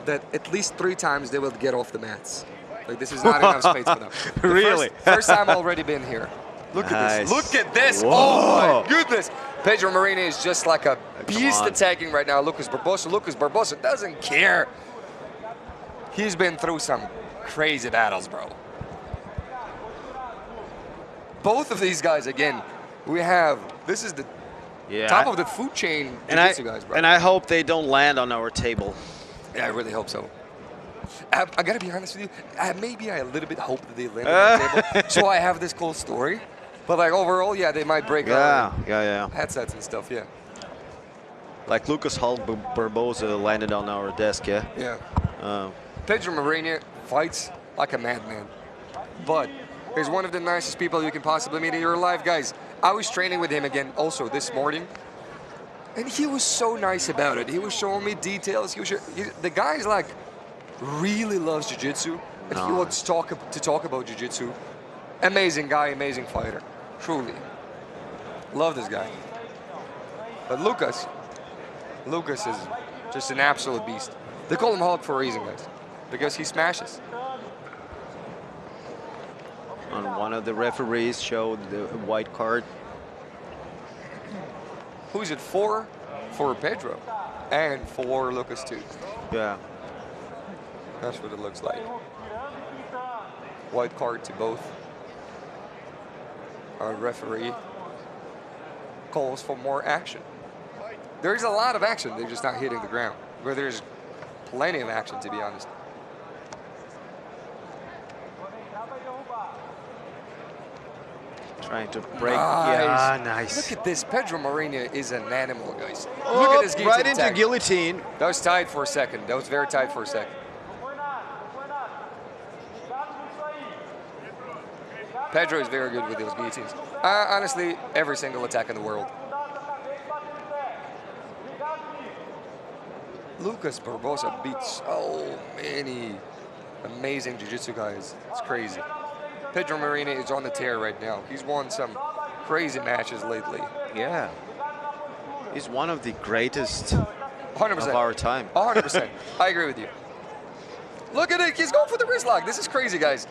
that at least 3 times they will get off the mats. Like, this is not enough space for them. Really? First time already been here. Look at this. Look at this. Whoa. Oh, my goodness. Pedro Marina is just like a beast attacking right now. Lucas Barbosa doesn't care. He's been through some crazy battles, bro. Both of these guys, again, this is the top of the food chain jiu-jitsu guys, bro. And I hope they don't land on our table. Yeah, I really hope so. I gotta be honest with you, maybe I a little bit hope that they land on the table, so I have this cool story. But like overall, yeah, they might break our headsets and stuff, yeah. Like Lucas Barbosa landed on our desk, yeah? Yeah. Pedro Marina fights like a madman, but he's one of the nicest people you can possibly meet in your life, guys. I was training with him again also this morning, and he was so nice about it. He was showing me details. The guy's like really loves jiu-jitsu, and he wants to talk about jiu-jitsu. Amazing guy, amazing fighter, truly. Love this guy. But Lucas is just an absolute beast. They call him Hulk for a reason, guys, because he smashes. And one of the referees showed the white card. Who's it for? For Pedro, and for Lucas too. Yeah. That's what it looks like. White card to both. Our referee calls for more action. There's a lot of action, they're just not hitting the ground. But there's plenty of action, to be honest. Trying to break. Yeah, nice. Look at this. Pedro Marina is an animal, guys. Oh, look at this right into guillotine. That was tight for a second. That was very tight for a second. Pedro is very good with those guillotines. Honestly, every single attack in the world. Lucas Barbosa beats so many amazing jiu-jitsu guys. It's crazy. Pedro Marina is on the tear right now. He's won some crazy matches lately. Yeah. He's one of the greatest 100%. of our time. 100%. I agree with you. Look at it. He's going for the wrist lock. This is crazy, guys.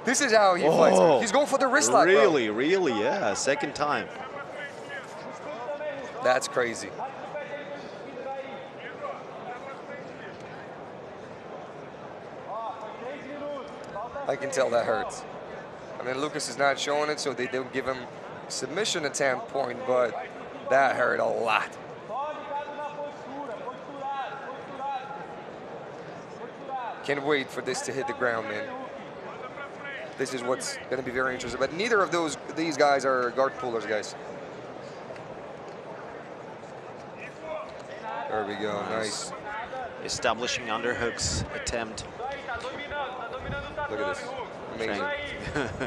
This is how he fights. He's going for the wrist lock, Really, bro. really, yeah. Second time. That's crazy. I can tell that hurts. I mean, Lucas is not showing it, so they don't give him submission attempt point, but that hurt a lot. Can't wait for this to hit the ground, man. This is what's going to be very interesting. But neither of these guys are guard pullers, guys. There we go, nice. Establishing underhooks attempt. Look at this. Amazing.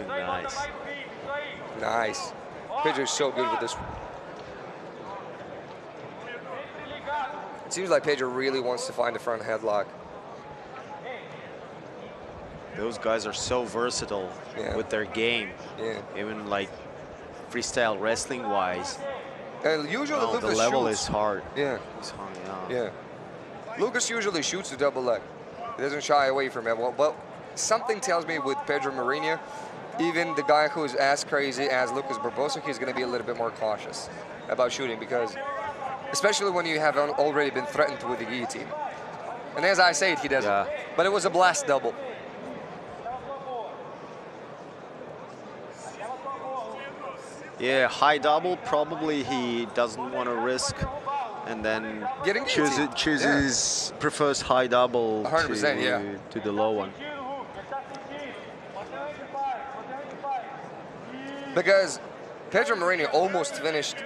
Nice. Nice. Pedro's so good with this. It seems like Pedro really wants to find a front headlock. Those guys are so versatile with their game. Yeah. Even like freestyle wrestling wise. And usually Lucas the level shoots. is hard. Yeah. It's hard, Yeah. Lucas usually shoots a double leg. He doesn't shy away from it. Well, something tells me with Pedro Marina, even the guy who's as crazy as Lucas Barbosa, he's going to be a little bit more cautious about shooting, because especially when you have already been threatened with the guillotine. And as I say it, he doesn't. Yeah. But it was a blast double. Yeah, high double, probably he doesn't want to risk, and then prefers high double 100%, to the low one. Because Pedro Marina almost finished,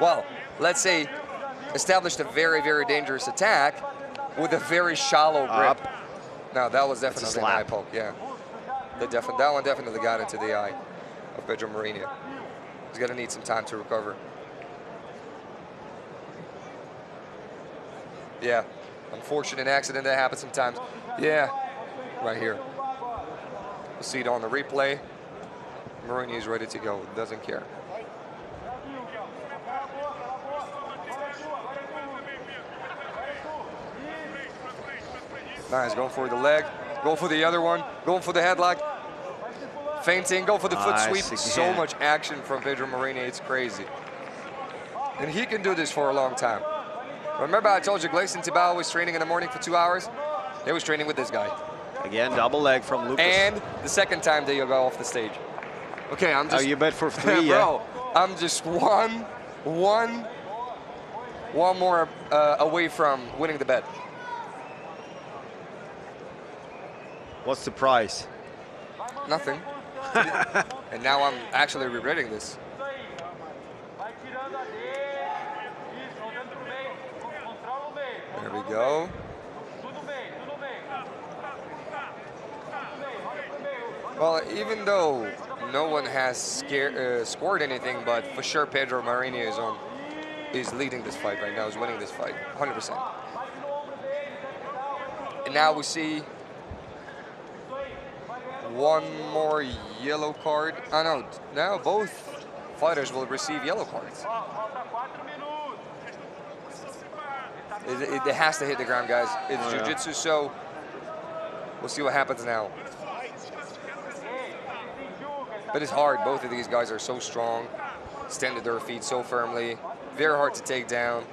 well, let's say, established a very, very dangerous attack with a very shallow grip. Now, that was definitely an eye poke, yeah. That one definitely got into the eye of Pedro Marina. He's going to need some time to recover. Yeah, unfortunate accident that happens sometimes. Yeah, right here. We'll see it on the replay. Marini is ready to go, doesn't care. Nice, going for the leg, go for the other one, going for the headlock. Feinting, go for the foot sweep. Again. So much action from Pedro Marini, it's crazy. And he can do this for a long time. Remember I told you Gleison Tibau was training in the morning for 2 hours? He was training with this guy. Again, double leg from Lucas. And the second time they go off the stage. Okay, I'm just... Oh, you bet for 3, yeah? Bro, I'm just one more away from winning the bet. What's the price? Nothing. And now I'm actually regretting this. There we go. Well, even though no one has scored anything, but for sure Pedro Marini is leading this fight right now, is winning this fight, 100%. And now we see one more yellow card. Oh no, now both fighters will receive yellow cards. It has to hit the ground, guys. It's jiu-jitsu, so we'll see what happens now. But it's hard. Both of these guys are so strong, stand to their feet so firmly, very hard to take down.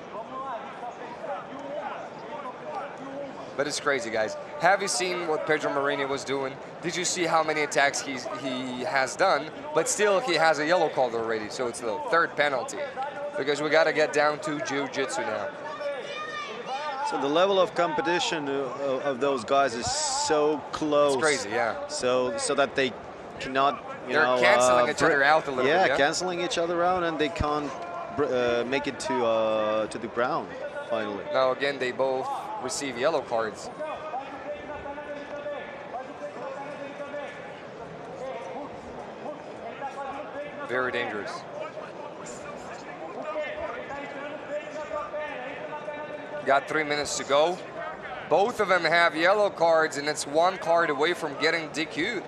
But it's crazy, guys. Have you seen what Pedro Marini was doing? Did you see how many attacks he has done? But still, he has a yellow card already, so it's the third penalty. Because we got to get down to jiu-jitsu now. So the level of competition of those guys is so close. It's crazy, yeah. So that they cannot, They're canceling each other out a little bit, yeah? Canceling each other out, and they can't make it to the ground finally. Now again, they both receive yellow cards. Very dangerous. Got 3 minutes to go. Both of them have yellow cards, and it's one card away from getting DQ'd.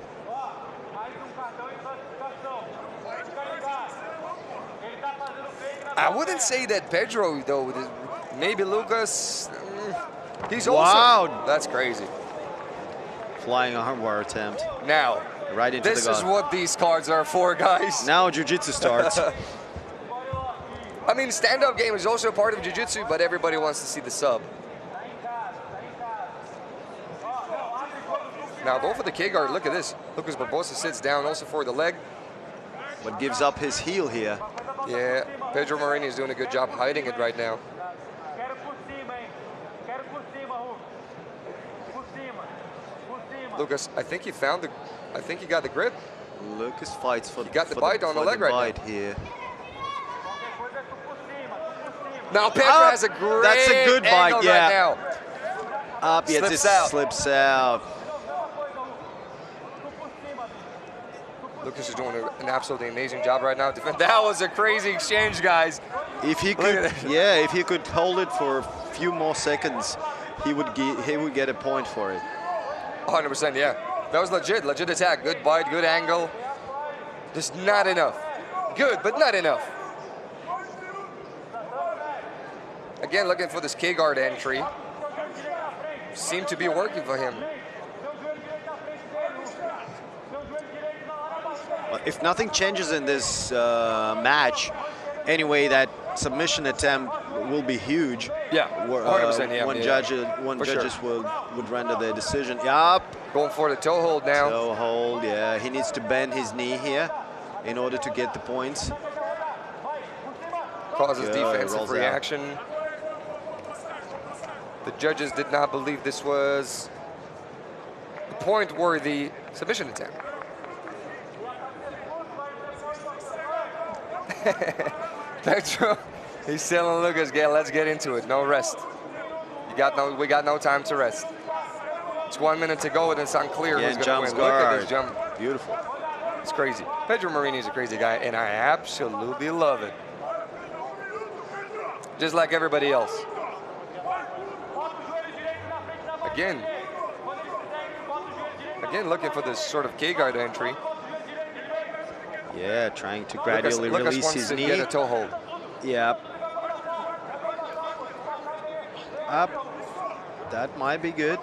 I wouldn't say that Pedro, though. Maybe Lucas. He's also. Wow. That's crazy. Flying armbar attempt. Now, right into the gun. This is what these cards are for, guys. Now jiu-jitsu starts. I mean, stand-up game is also part of jiu-jitsu, but everybody wants to see the sub. Now, go for the K-guard. Look at this. Lucas Barbosa sits down also for the leg. But gives up his heel here. Yeah, Pedro Marini is doing a good job hiding it right now. Lucas, I think he found the... I think he got the grip. Lucas fights for... He got the bite on the leg right now. Here. Now Pedro has a great That's a good bite, angle yeah. right now. Up, yeah, Slips just out. slips out. Lucas is doing an absolutely amazing job right now. That was a crazy exchange, guys. If he could, yeah, if he could hold it for a few more seconds, he would get a point for it. 100%, yeah. That was legit attack. Good bite, good angle. Just not enough. Good, but not enough. Again, looking for this K-guard entry. Seemed to be working for him. Well, if nothing changes in this match, anyway, that submission attempt will be huge. Yeah, 100%, yeah. When judges sure. would render their decision. Yup. Going for the toe hold now. Toe hold, yeah. He needs to bend his knee here in order to get the points. Causes defensive reaction. The judges did not believe this was a point-worthy submission attempt. Pedro, he's telling Lucas, yeah, let's get into it. No rest. We got no time to rest. It's 1 minute to go, and it's unclear who's going to win. Look at this jump. Beautiful. It's crazy. Pedro Marini is a crazy guy, and I absolutely love it. Just like everybody else. Again, Again, looking for this sort of K-guard entry. Yeah, trying to gradually release his knee. Get a toe hold. Yep. Up. That might be good.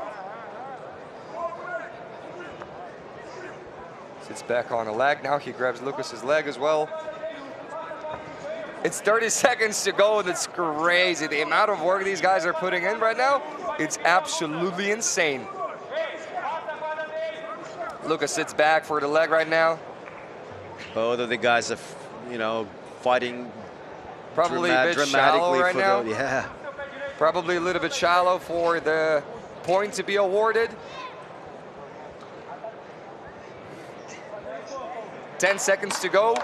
Sits back on a leg. Now he grabs Lucas's leg as well. It's 30 seconds to go, and it's crazy. The amount of work these guys are putting in right now, it's absolutely insane. Lucas sits back for the leg right now. Both of the guys are, you know, fighting probably a bit shallow right now. Yeah. Probably a little bit shallow for the point to be awarded. 10 seconds to go.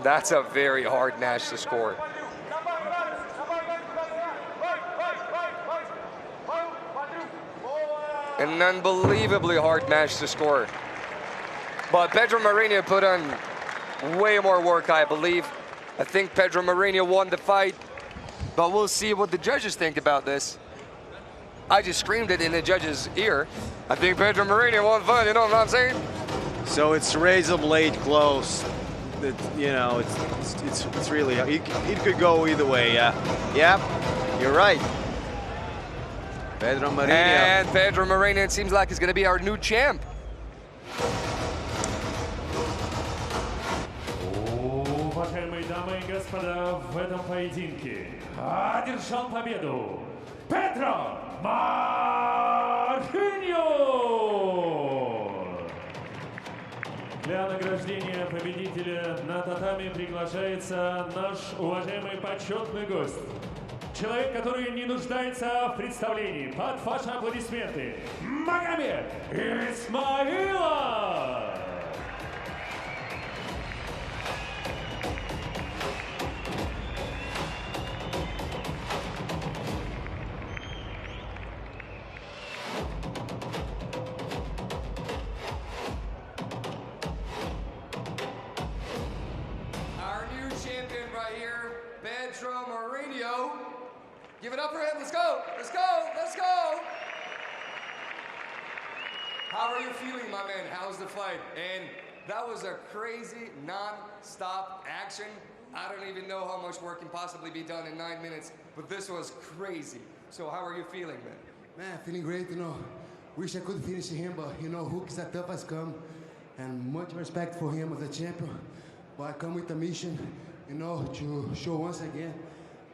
That's a very hard match to score. An unbelievably hard match to score. But Pedro Marinho put on way more work, I believe. I think Pedro Marinho won the fight, but we'll see what the judges think about this. I just screamed it in the judge's ear. I think Pedro Marinho won the fight, you know what I'm saying? So it's razor blade close. You know, it's really, it could go either way, yeah. Yep, you're right. Pedro Marinho. And Pedro Marinho, it seems like, is going to be our new champ. Уважаемые дамы и господа, в этом поединке одержал победу Pedro Marinho! Для награждения победителя на татами приглашается наш уважаемый почетный гость. Человек, который не нуждается в представлении. Под ваши аплодисменты. Магомед Исмаилов! Pedro Marinho. Give it up for him. Let's go. Let's go. Let's go. How are you feeling, my man? How's the fight? And that was a crazy, non-stop action. I don't even know how much work can possibly be done in 9 minutes, but this was crazy. So how are you feeling, man? Man, feeling great, you know. Wish I could finish him, but, you know, Hook is a tough as come. And much respect for him as a champion. But I come with a mission, you know, to show once again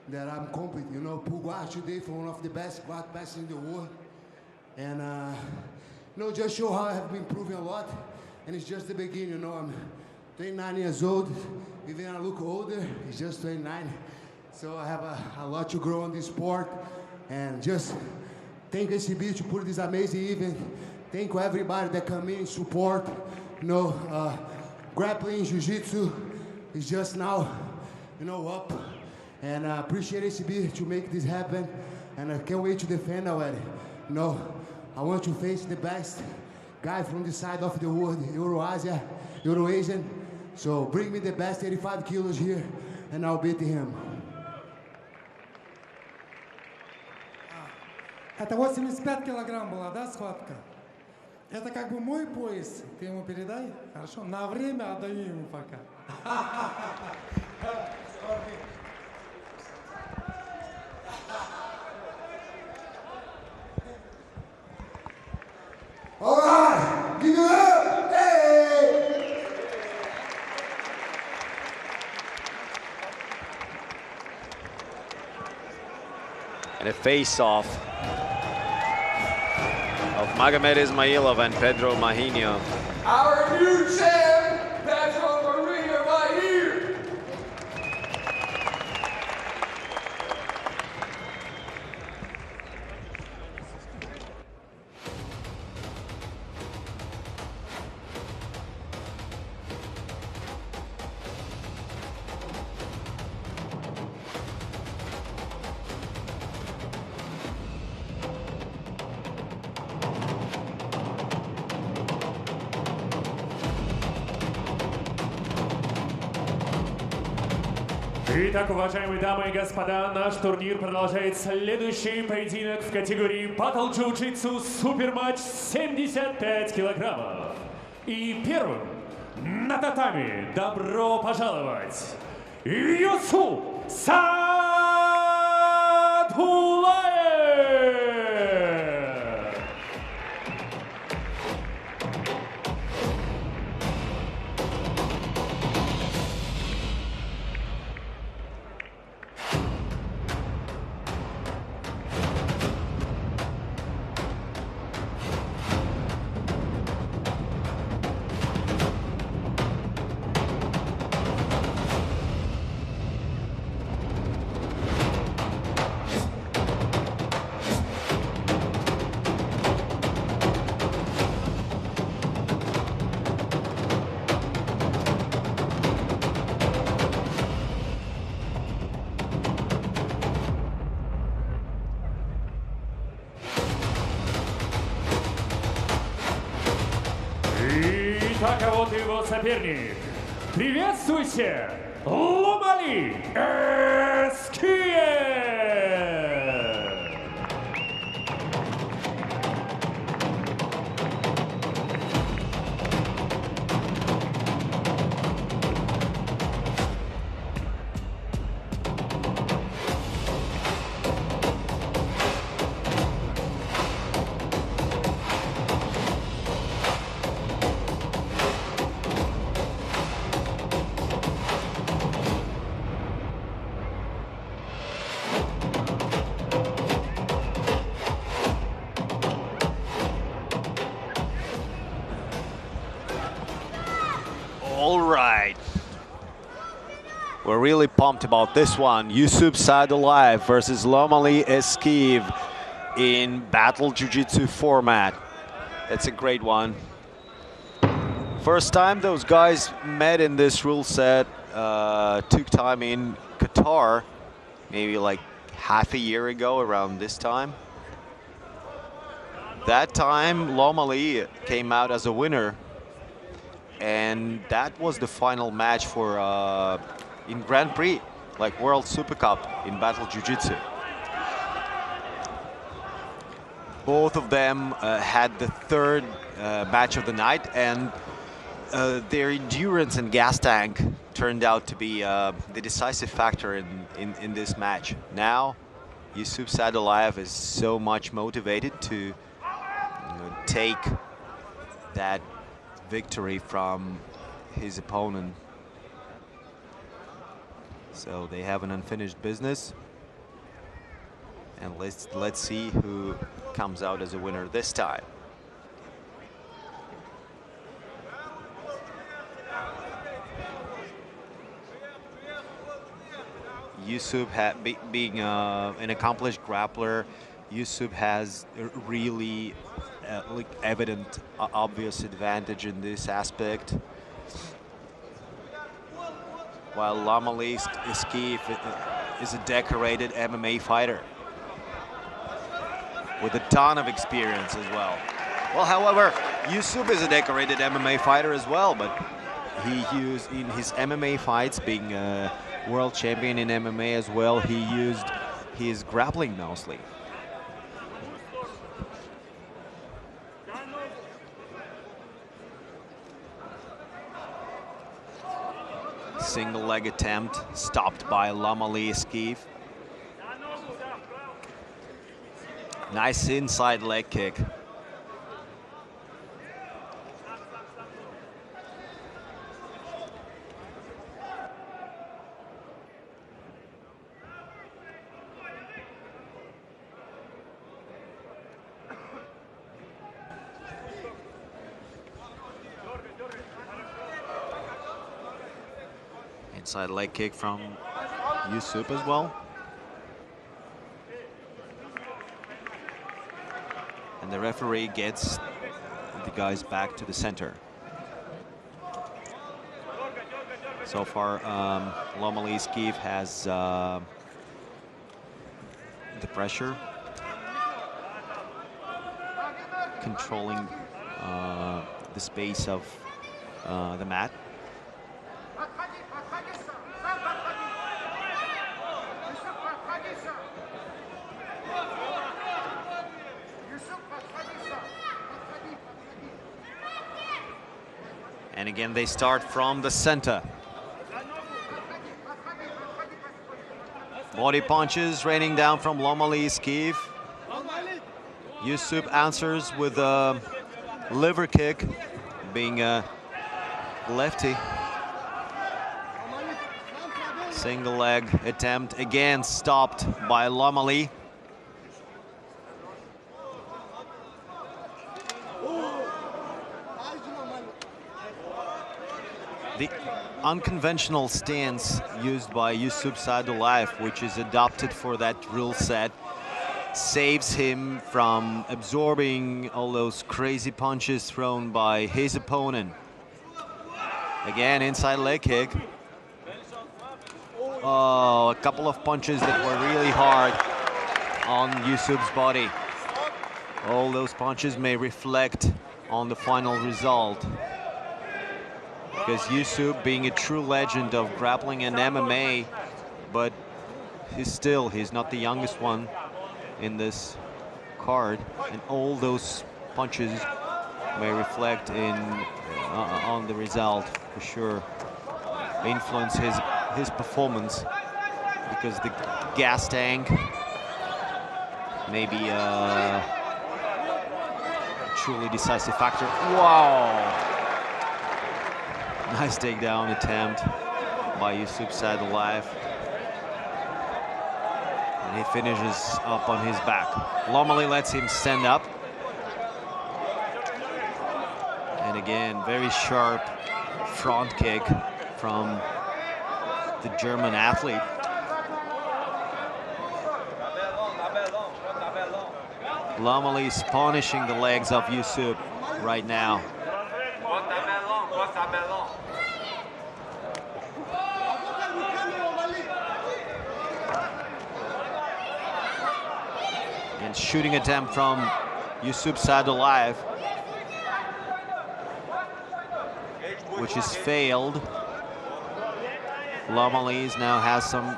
that I'm complete, you know. Pull guard today for one of the best guard passes in the world. And, you know, just show how I have been improving a lot. And it's just the beginning, you know. I'm 29 years old. Even I look older, it's just 29. So I have a lot to grow on this sport. And just thank ACB to put this amazing event. Thank everybody that come in, support. You know, grappling, jiu-jitsu is just now, you know, up. And I appreciate ACB to make this happen. And I can't wait to defend already. You know, I want to face the best guy from this side of the world, Euro-Asia, Euro-Asian. So bring me the best 85 kilos here, and I'll beat him. Это 85 килограмм была, да, схватка? Это как бы мой пояс. Ты ему передай, хорошо? На время отдаю ему пока. All right, give it up! Hey! And a face-off of Magomed Ismailov and Pedro Marinho. Our new champ, Pedro Marinho, right here. Итак, уважаемые дамы и господа, наш турнир продолжает следующий поединок в категории Battle Jiu-Jitsu Суперматч 75 килограммов. И первым на татами добро пожаловать Юсуп Садулаев! Итак, а вот его соперник. Приветствуйте, Ломали Эскиев! All right. We're really pumped about this one. Yusup Saidulaev versus Lomali Eskiv in Battle Jiu-Jitsu format. It's a great one. First time those guys met in this rule set took time in Qatar, maybe like half a year ago around this time. That time Lomali came out as a winner, and that was the final match for in Grand Prix, like World Super Cup in Battle Jiu-Jitsu. Both of them had the third match of the night, and their endurance and gas tank turned out to be the decisive factor in this match. Now, Yusup Saidulaev is so much motivated to take that victory from his opponent. So they have an unfinished business, and let's see who comes out as a winner this time. Yusup, being an accomplished grappler, Yusup has a really like evident, obvious advantage in this aspect. While Lomali Eskiv is a decorated MMA fighter with a ton of experience as well. Well, however, Yusup is a decorated MMA fighter as well, but he used in his MMA fights, being a world champion in MMA as well, he used his grappling mostly. Single leg attempt stopped by Lomali Eskiv. Nice inside leg kick. Inside leg kick from Yusup as well. And the referee gets the guys back to the center. So far, Lomali Eskiv has the pressure, controlling the space of the mat. And again, they start from the center. Body punches raining down from Lomali's Kiev. Yusuf answers with a liver kick, being a lefty. Single leg attempt, again stopped by Lomali. The unconventional stance used by Yusuf Saidulaev, which is adopted for that drill set, saves him from absorbing all those crazy punches thrown by his opponent. Again, inside leg kick. Oh, a couple of punches that were really hard on Yusuf's body. All those punches may reflect on the final result, because Yusuf, being a true legend of grappling and MMA, but he's not the youngest one in this card, and all those punches may reflect on the result for sure, influence his performance, because the gas tank may be a truly decisive factor. Wow! Nice takedown attempt by Yusuf Saidulaev. And he finishes up on his back. Lomali lets him stand up. And again, very sharp front kick from the German athlete. Lomali is punishing the legs of Yusuf right now. And shooting attempt from Yusuf Saidulaev, which is failed. Lomali now has some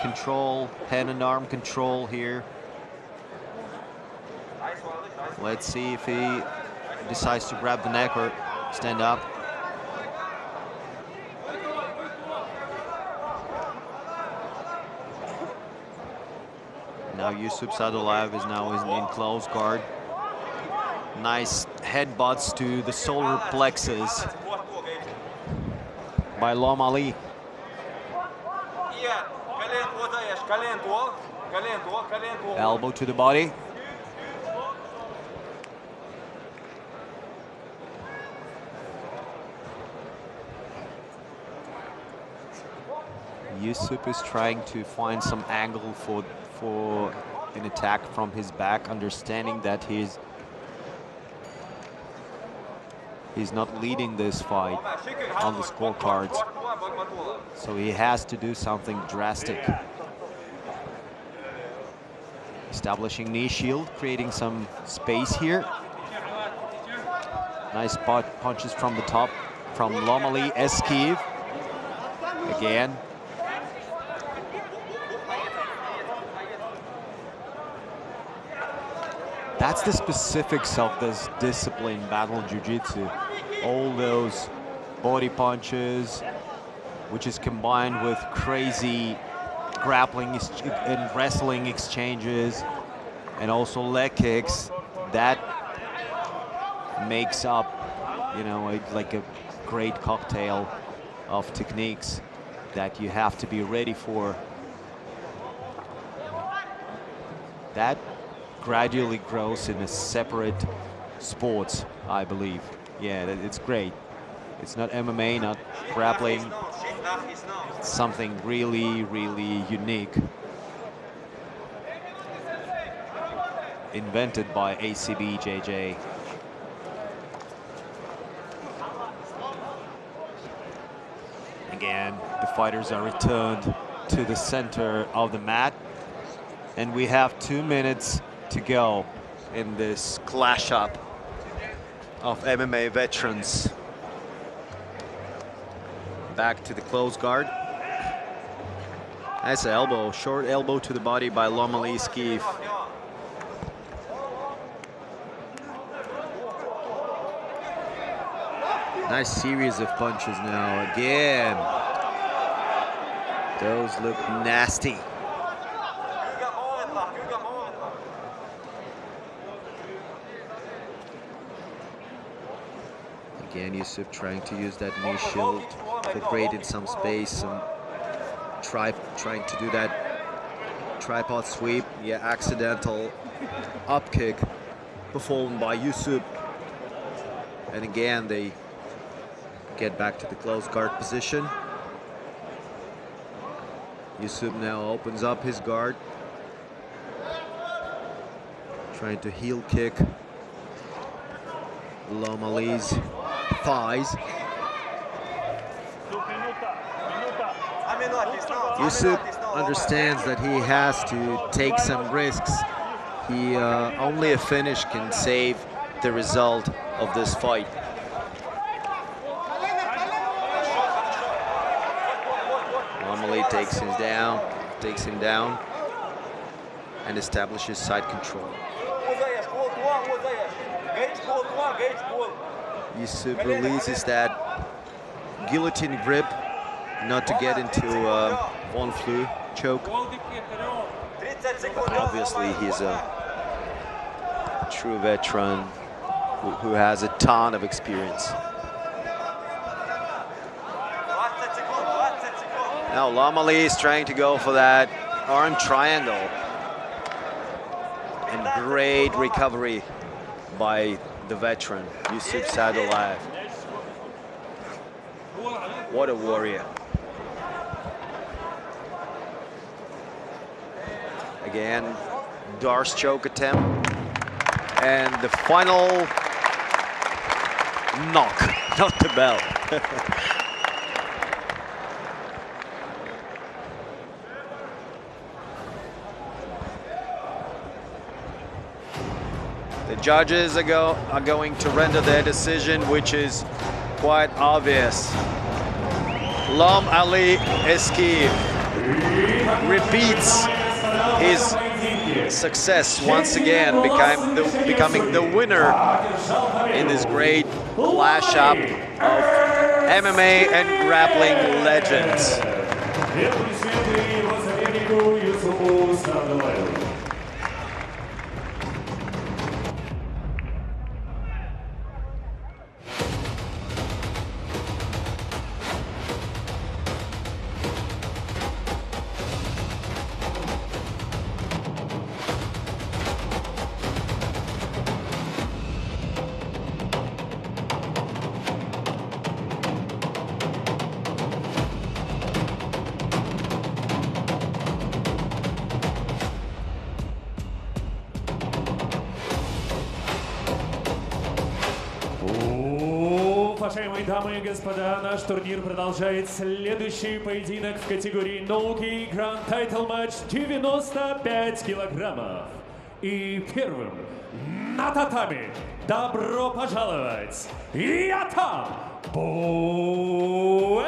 control, head and arm control here. Let's see if he decides to grab the neck or stand up. Now Yusuf Saidulaev is now in close guard. Nice headbutts to the solar plexus by Lomali. Elbow to the body. Yusuf is trying to find some angle for an attack from his back, understanding that he's not leading this fight on the scorecards, so he has to do something drastic. Establishing knee shield, creating some space here. Nice punches from the top from Lomali Eskiv. Again. That's the specifics of this discipline, battle jiu-jitsu. All those body punches, which is combined with crazy grappling and wrestling exchanges, and also leg kicks, that makes up, you know, like a great cocktail of techniques that you have to be ready for. That gradually grows in a separate sports, I believe. Yeah, it's great. It's not MMA, not grappling. It's something really, really unique. Invented by Acbjj. Again, the fighters are returned to the center of the mat. And we have 2 minutes to go in this clash up of MMA veterans. Back to the close guard. Nice elbow, short elbow to the body by Lomali Skiv. Nice series of punches now. Again, those look nasty. Again, Yusuf trying to use that knee shield for creating some space, trying to do that tripod sweep. Yeah, accidental up kick performed by Yusuf. And again, they get back to the close guard position. Yusuf now opens up his guard, trying to heel kick Ilham Ali's thighs. Yusuf understands that he has to take some risks. Only a finish can save the result of this fight. Normally takes him down and establishes side control. Yusuf releases that guillotine grip not to get into one flu choke. Obviously, he's a true veteran who has a ton of experience. Now Ilham Ali is trying to go for that arm triangle. And great recovery by the veteran, Yusuf Saidulayev. What a warrior. Again, Dar's choke attempt. And the final knock, not the bell. The judges are going to render their decision, which is quite obvious. Ilham Ali Eskiv repeats his success once again, becoming the winner in this great clash-up of MMA and grappling legends. Уважаемые дамы и господа, наш турнир продолжает следующий поединок в категории No Gi Grand Title Match 95 килограммов. И первым на татами добро пожаловать Ятан Поэма!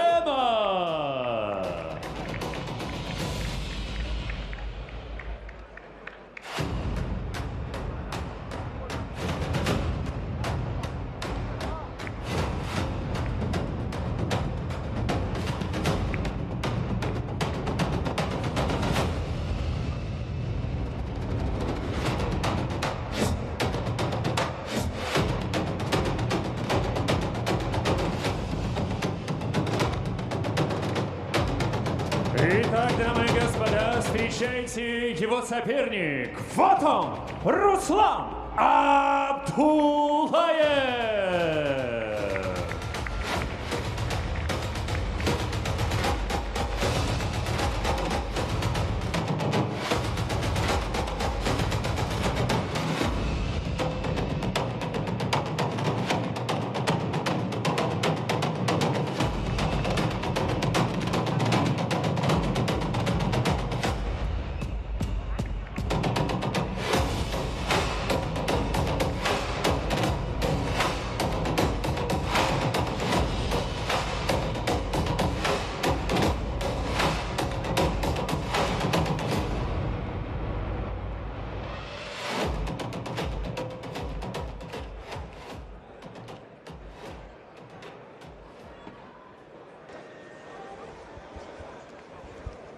Итак, дамы и господа, встречайте его соперник. Вот он, Руслан Абдулаев.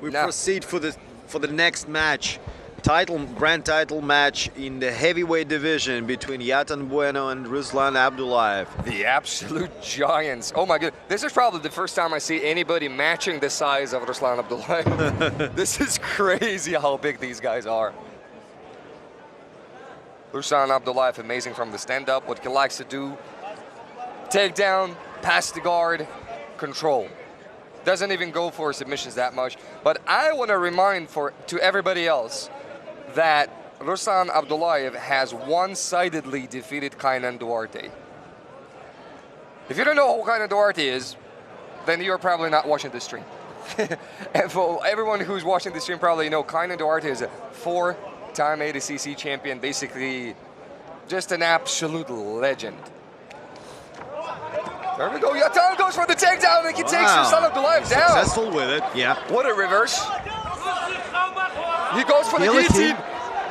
We proceed for the next match. Grand title match in the heavyweight division between Yatan Bueno and Ruslan Abdullayev. The absolute giants. Oh my god, this is probably the first time I see anybody matching the size of Ruslan Abdullayev. This is crazy how big these guys are. Ruslan Abdullayev, amazing from the stand-up, what he likes to do. Take down, pass the guard, control. Doesn't even go for submissions that much. But I want to remind to everybody else that Ruslan Abdullayev has one-sidedly defeated Kaynan Duarte. If you don't know who Kaynan Duarte is, then you're probably not watching the stream. And for everyone who's watching the stream, probably know Kaynan Duarte is a 4-time ADCC champion, basically just an absolute legend. There we go, Yatan goes for the takedown and he takes Ruslan Abdullayev down. Successful with it, yeah. What a reverse. He goes for the guillotine.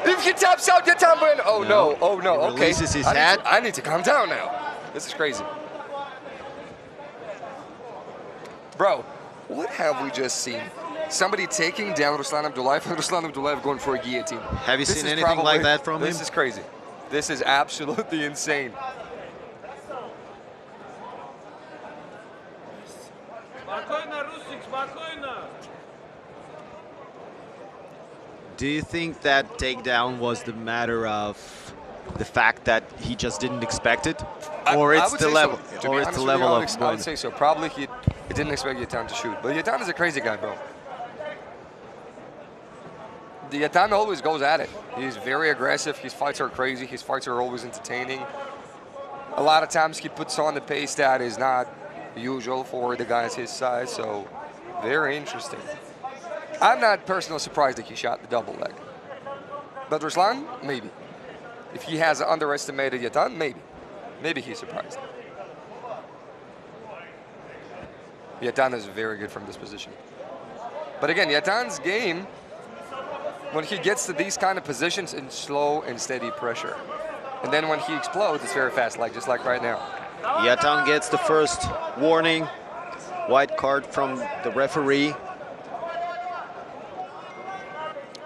If he taps out Yatan Bueno. Oh no, oh no, he okay. Releases his head. I need to calm down now. This is crazy. Bro, what have we just seen? Somebody taking down Ruslan Abdullayev and Ruslan Abdullayev going for a guillotine. Have you seen anything like that from him? This is crazy. This is absolutely insane. Do you think that takedown was the matter of the fact that he just didn't expect it, or it's the level, so. or it's the level of? I would say so. Probably he didn't expect Yatan to shoot, but Yatan is a crazy guy, bro. The Yatan always goes at it. He's very aggressive. His fights are crazy. His fights are always entertaining. A lot of times he puts on the pace that is not usual for the guys his size. So very interesting. I'm not personally surprised that he shot the double leg. But Ruslan, maybe. If he has underestimated Yatan, maybe. Maybe he's surprised. Yatan is very good from this position. But again, Yatan's game, when he gets to these kind of positions, in slow and steady pressure. And then when he explodes, it's very fast, like just like right now. Yatan gets the first warning. White card from the referee.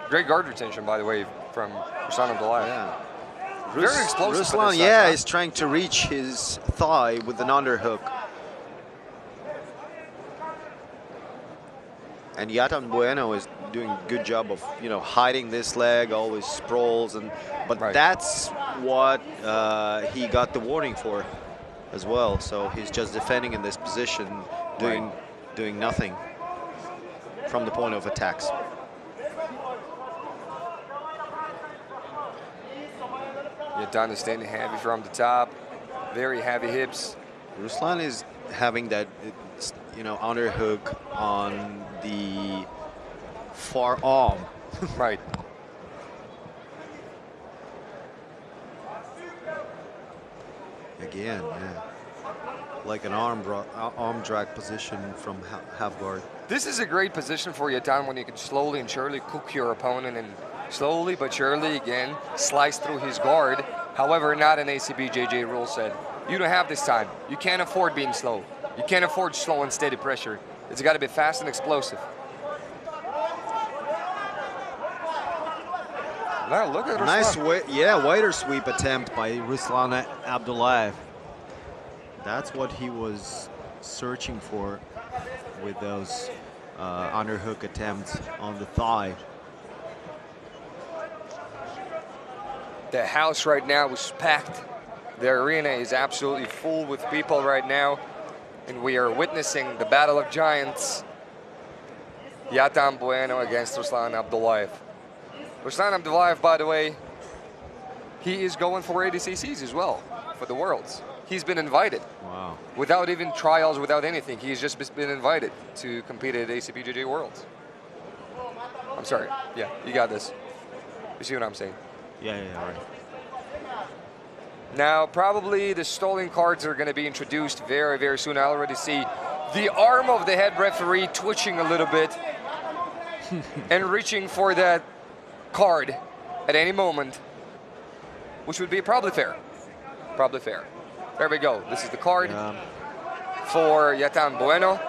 Great guard retention, by the way, from Ruslan Abdullayev. Yeah. Very explosive. Ruslan, yeah, is trying to reach his thigh with an underhook. And Yatan Bueno is doing a good job of, hiding this leg, always sprawls, but that's what he got the warning for as well. So he's just defending in this position, doing nothing from the point of attacks. Yatan is standing heavy from the top, very heavy hips. Ruslan is having that, underhook on the far arm. Right. Again, yeah. Like an arm drag position from half guard. This is a great position for Yatan when you can slowly and surely cook your opponent and slowly but surely, again, slice through his guard. However, not an Acbjj rule set. You don't have this time. You can't afford being slow. You can't afford slow and steady pressure. It's got to be fast and explosive. Now look at Ruslan. Nice, wider sweep attempt by Ruslan Abdullayev. That's what he was searching for with those underhook attempts on the thigh. The house right now is packed. The arena is absolutely full with people right now. And we are witnessing the battle of giants. Yatan Bueno against Ruslan Abdullayev. Ruslan Abdullayev, by the way, he is going for ADCCs as well, for the Worlds. He's been invited. Wow. Without even trials, without anything. He's just been invited to compete at Acbjj Worlds. I'm sorry. Yeah, you got this. You see what I'm saying? Yeah, right. Now, probably the stolen cards are going to be introduced very, very soon. I already see the arm of the head referee twitching a little bit and reaching for that card at any moment, which would be probably fair. Probably fair. There we go. This is the card for Yatan Bueno.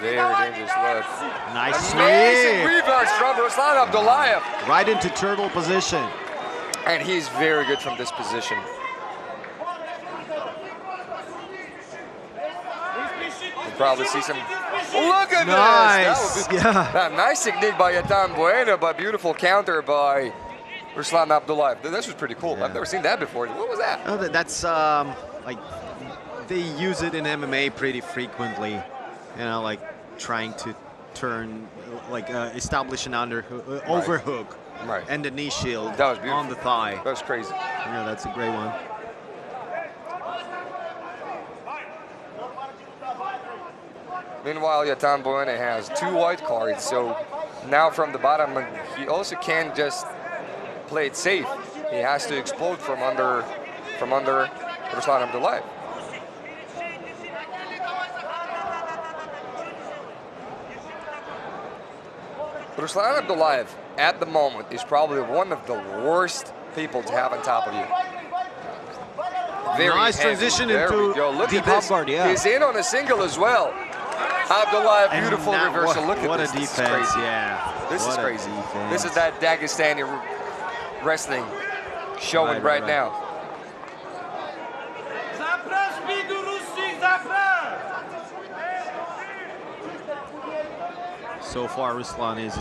Very dangerous look. Nice Amazing sweep. reverse from Ruslan Abdullayev. Right into turtle position. And he's very good from this position. You'll probably see some. Look at Nice. this! Nice technique by Yatan Bueno, but beautiful counter by Ruslan Abdullayev. This was pretty cool. I've never seen that before. What was that? Oh, that's like they use it in MMA pretty frequently. You know, like trying to turn, like establish an underhook, overhook, and the knee shield That was beautiful. on the thigh. That was crazy. Yeah, that's a great one. Meanwhile, Yatan Bueno has 2 white cards, so now from the bottom, he also can't just play it safe. He has to explode from under Ruslan Abdullayev. Ruslan Abdullayev, at the moment, is probably one of the worst people to have on top of you. Very nice heavy. transition There we into go. Look deep at this. half guard, yeah. He's in on a single as well. Abdullayev, And beautiful now reversal. Look at what this. a This is defense, crazy. yeah. This What is a crazy. defense. This is that Dagestani wrestling showing right now. So far, Ruslan is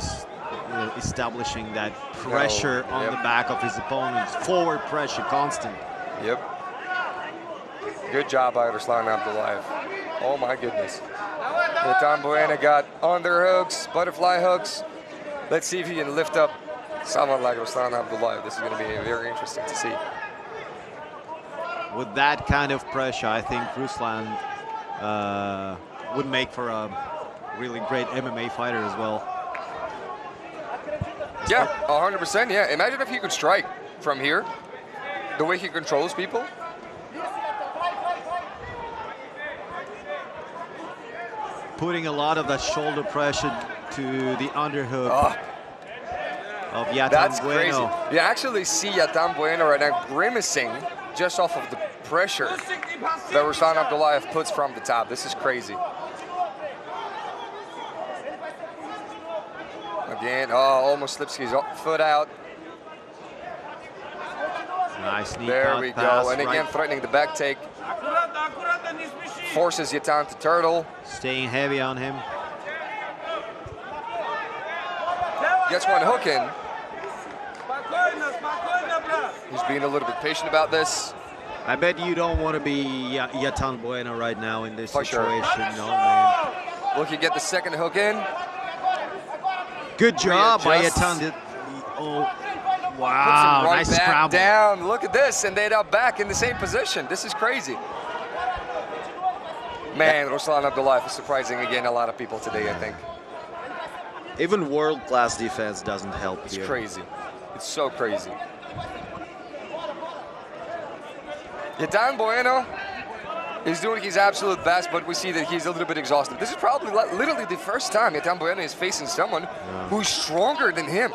establishing that pressure on the back of his opponents. Forward pressure, constant. Yep. Good job by Ruslan Abdullayev. Oh my goodness. Yatan Bueno got underhooks, butterfly hooks. Let's see if he can lift up someone like Ruslan Abdullayev. This is going to be very interesting to see. With that kind of pressure, I think Ruslan would make for a really great MMA fighter as well. Yeah, 100%. Yeah, imagine if he could strike from here, the way he controls people. Putting a lot of that shoulder pressure to the underhook of Yatan That's Bueno. crazy. You actually see Yatan Bueno right now grimacing just off of the pressure that Ruslan Abdullayev puts from the top. This is crazy. Again, almost slips his foot out. Nice knee There count we pass, go. And again, right. threatening the back take. Forces Yatan to turtle. Staying heavy on him. Gets one hook in. He's being a little bit patient about this. I bet you don't want to be Yatan Bueno right now in this For sure. situation. No, man. Look, you get the second hook in. Good job by Readjust. Yatan. Oh, Puts wow. him right Nice back scramble. down. Look at this, and they're up back in the same position. This is crazy. Man, Ruslan Abdullayev is surprising again a lot of people today, I think. Even world-class defense doesn't help It's here. crazy. It's so crazy. Yatan Bueno is doing his absolute best, but we see that he's a little bit exhausted. This is probably literally the first time Yatan Bueno is facing someone who's stronger than him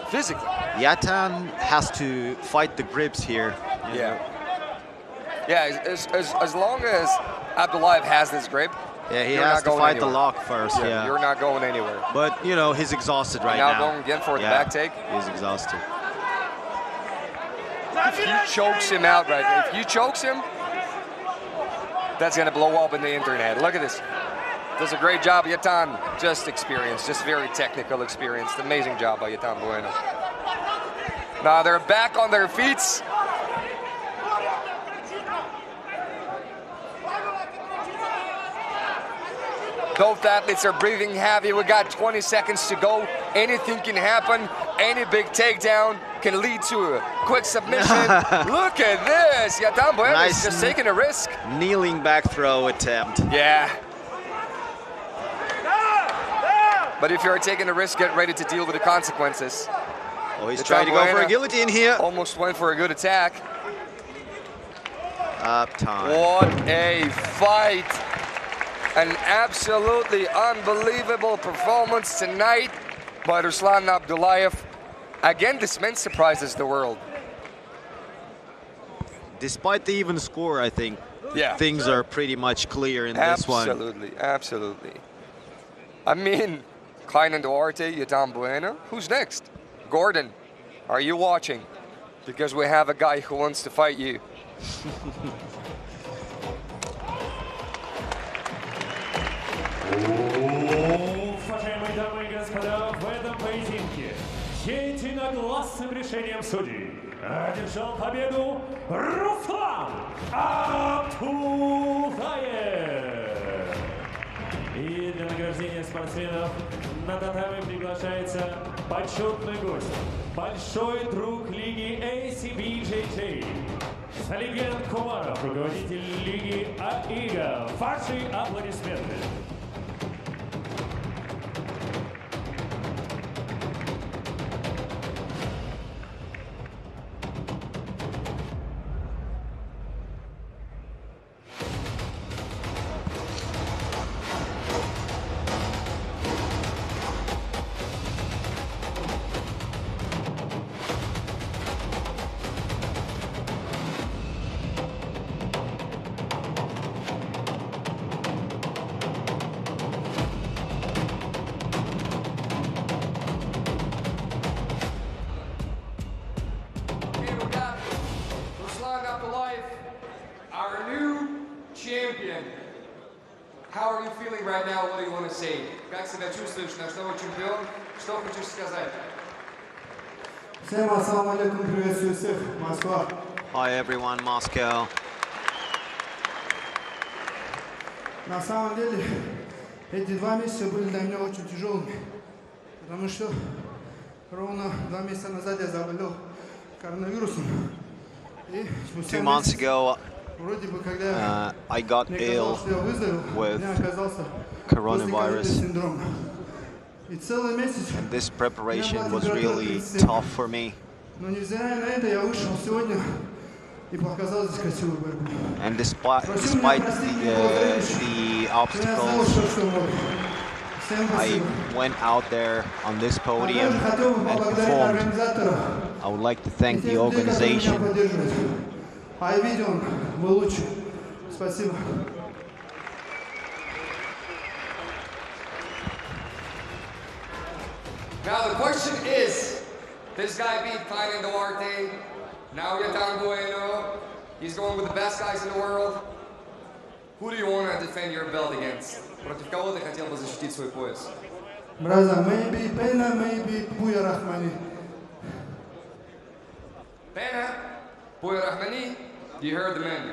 physically. Yatan has to fight the grips here. you know. Yeah, as long as Abdullayev has this grip, Yeah, he you're has not to going fight the anywhere. lock first. Yeah, You're not going anywhere. But, you know, he's exhausted right now. Now going again for the Yeah, back take. He's exhausted. If he chokes him out right now, if you chokes him, that's going to blow up in the internet. Look at this. Does a great job, Yatan. Just experience, just very technical experience. Amazing job by Yatan Bueno. Now they're back on their feet. Both athletes are breathing heavy. We got 20 seconds to go. Anything can happen. Any big takedown can lead to a quick submission. Look at this. Yatan Bueno is just taking a risk. Kneeling back throw attempt. Yeah. But if you're taking a risk, get ready to deal with the consequences. Oh, he's trying to go for a guillotine here. Almost went for a good attack. Up time. What a fight. An absolutely unbelievable performance tonight by Ruslan Abdullayev. Again, this man surprises the world. Despite the even score, I think Yeah. things are pretty much clear in this one. Absolutely, absolutely. I mean, Klein and Duarte, Yotam Bueno. Who's next? Gordon, are you watching? Because we have a guy who wants to fight you. Уважаемые дамы и господа, в этом поединке единогласным решением судей одержал победу Руслан Абдулбасир. И для награждения спортсменов на татами приглашается почетный гость, большой друг лиги Acbjj, Салиген Кумаров, руководитель лиги АИГА. Ваши аплодисменты. How are you feeling right now? What do you want to say? Как себя чувствуешь, наш новый чемпион? Что хочешь сказать? Всем ассаламу алейкум, приветствую всех, Москва. Hi everyone, Moscow. На самом деле, эти 2 месяца были для меня очень тяжелыми, потому что ровно 2 месяца назад я заболел коронавирусом. И 2 months ago, вроде бы, когда I got мне ill казалось, что я выздоровел, у with меня оказался coronavirus. синдром. И целый месяц And this preparation was really tough for me. но невзирая на это, я вышел сегодня и показал здесь красивую борьбу. And despite the obstacles, I went out there on this podium and performed. I would like to thank the organization. А видео вы лучше. Спасибо. Now the question is, this guy beat Klein and Duarte. Now Yotam Bueno. He's going with the best guys in the world. Who do you want to defend your belt against? Против кого ты хотел бы защитить свой пояс? Brother, maybe Pena, maybe Buya Rahmani. Pena, Buya Rahmani. You heard the man.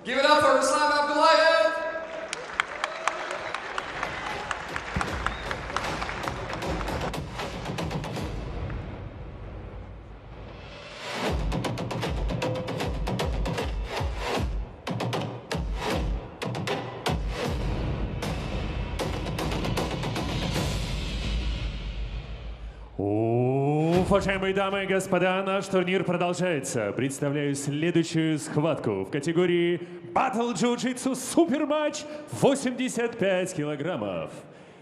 Give it up for Ruslan Abdulbasir. Уважаемые дамы и господа, наш турнир продолжается. Представляю следующую схватку в категории Battle Jiu-Jitsu Суперматч 85 килограммов.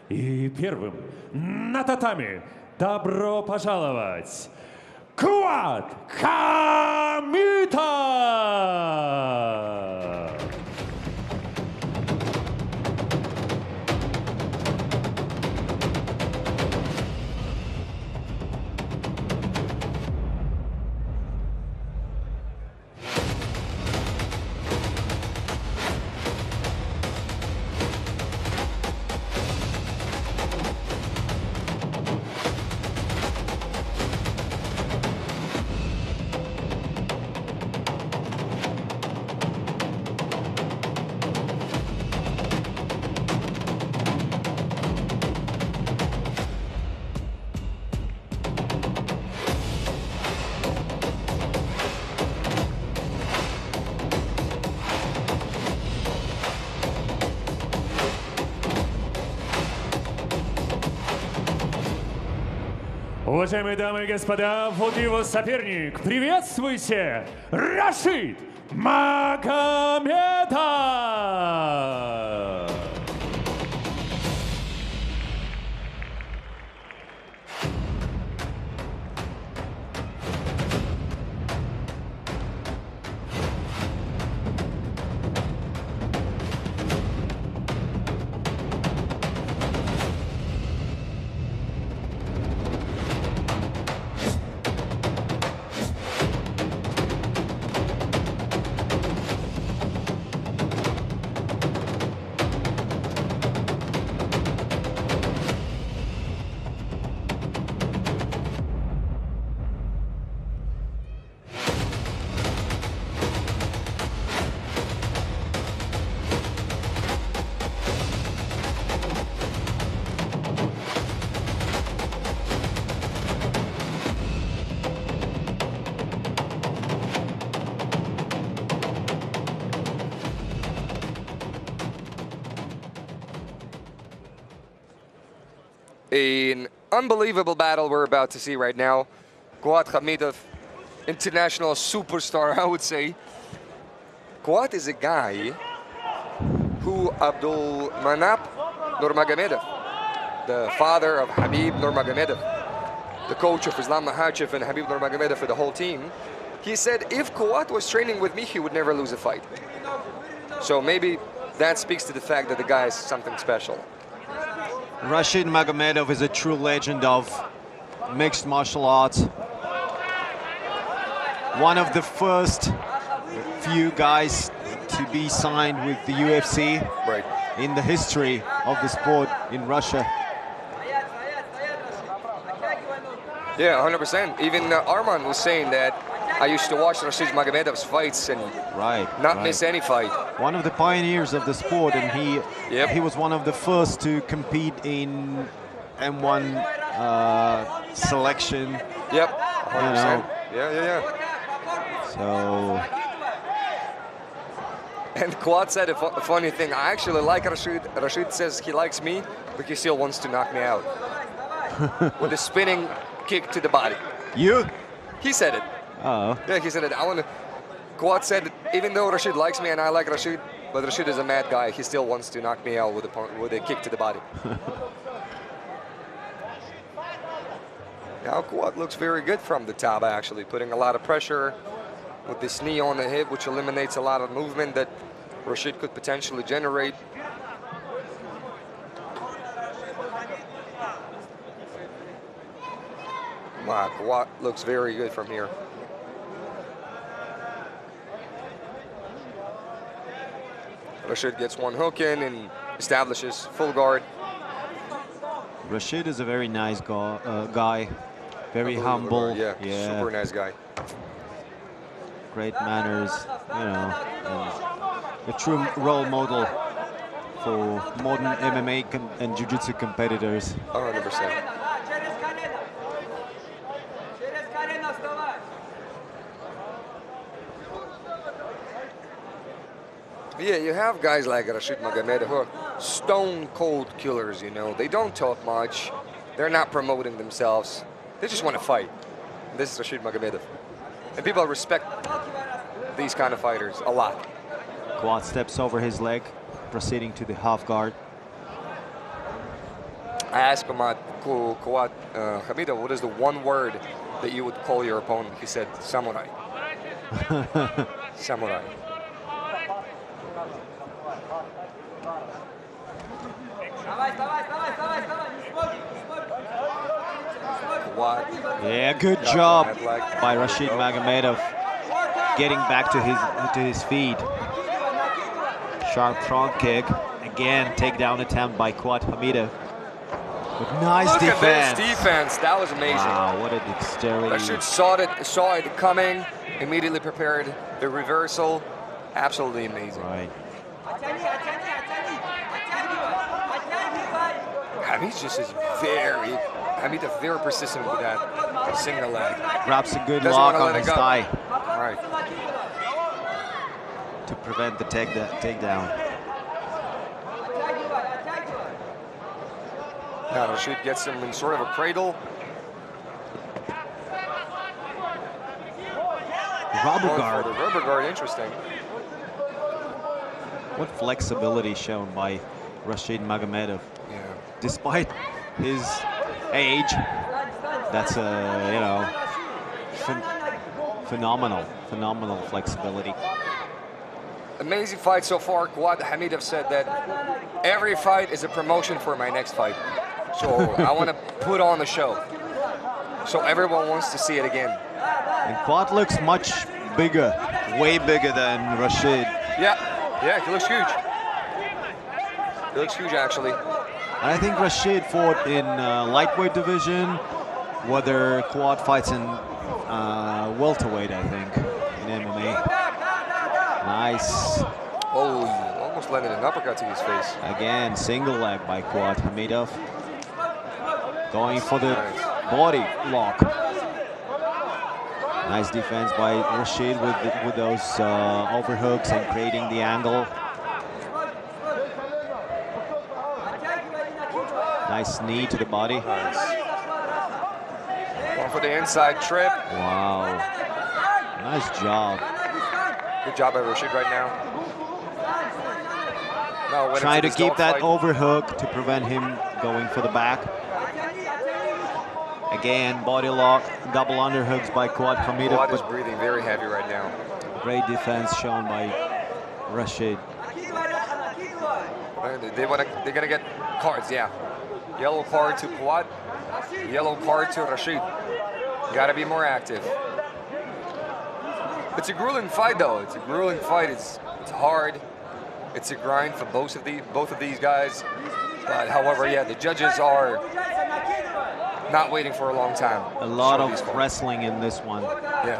И первым на татами добро пожаловать Куат Камита! Уважаемые дамы и господа, вот его соперник. Приветствуйте, Рашид Магомедов! An unbelievable battle we're about to see right now. Kuat Akhmadov, international superstar, I would say. Kuat is a guy who Abdulmanap Nurmagomedov, the father of Habib Nurmagomedov, the coach of Islam Makhachev and Habib Nurmagomedov for the whole team, he said if Kuat was training with me, he would never lose a fight. So maybe that speaks to the fact that the guy is something special. Rashid Magomedov is a true legend of mixed martial arts. One of the first few guys to be signed with the UFC in the history of the sport in Russia. Yeah, 100%. Even Arman was saying that I used to watch Rashid Magomedov's fights and not miss any fight. One of the pioneers of the sport, and he was one of the first to compete in M1 selection. Yep, 100%. Yeah. So. And Kuat said a funny thing. I actually like Rashid. Rashid says he likes me, but he still wants to knock me out with a spinning kick to the body. You? He said it. Oh. Yeah, he said it. Kuat said, even though Rashid likes me and I like Rashid, but Rashid is a mad guy. He still wants to knock me out with a kick to the body. Now Kuat looks very good from the top, actually, putting a lot of pressure with this knee on the hip, which eliminates a lot of movement that Rashid could potentially generate. Wow, Kuat looks very good from here. Rashid gets one hook in and establishes full guard. Rashid is a very nice guy, very humble. Yeah, super nice guy. Great manners, you know, and a true role model for modern MMA and jiu-jitsu competitors. 100%. Yeah, you have guys like Rashid Magomedov who are stone-cold killers, you know. They don't talk much. They're not promoting themselves. They just want to fight. And this is Rashid Magomedov. And people respect these kind of fighters a lot. Kuat steps over his leg, proceeding to the half guard. I asked him at Kuat Akhmadov, what is the one word that you would call your opponent? He said, samurai. Samurai. Yeah, good job by Rashid Magomedov, getting back to his feet. Sharp front kick, again takedown attempt by Kuat Akhmadov. With nice defense. Look at this defense, that was amazing. Wow, what a dexterity. Rashid saw it coming, immediately prepared the reversal. Absolutely amazing. Right. Hamid just is very persistent with that single leg. Grabs a good Doesn't lock on his thigh. Right. To prevent the takedown. Now Rashid gets him in sort of a cradle. Rubber guard. The rubber guard, interesting. What flexibility shown by Rashid Magomedov. Yeah. Despite his age, that's phenomenal flexibility. Amazing fight so far. Kuat Akhmadov said that every fight is a promotion for my next fight. So I want to put on the show. So everyone wants to see it again. And Kuat looks much bigger, way bigger than Rashid. Yeah, he looks huge. He looks huge, actually. And I think Rashid fought in lightweight division, whether Kuat fights in welterweight, I think, in MMA. Nice. Oh, almost landed an uppercut to his face. Again, single leg by Kuat Akhmadov. Going for the body lock. Nice defense by Rashid with those overhooks and creating the angle. Nice knee to the body. Nice. One for the inside trip. Wow. Nice job. Good job by Rashid right now. No, trying to keep that overhook to prevent him going for the back. Again, body lock, double underhooks by Quad Hamidov. Quad is breathing very heavy right now. Great defense shown by Rashid. They're gonna get cards, yeah. Yellow card to Quad, yellow card to Rashid. Gotta be more active. It's a grueling fight, though. It's a grueling fight. It's hard. It's a grind for both of these guys. But however, yeah, the judges are not waiting for a long time. A lot of wrestling in this one. Yeah.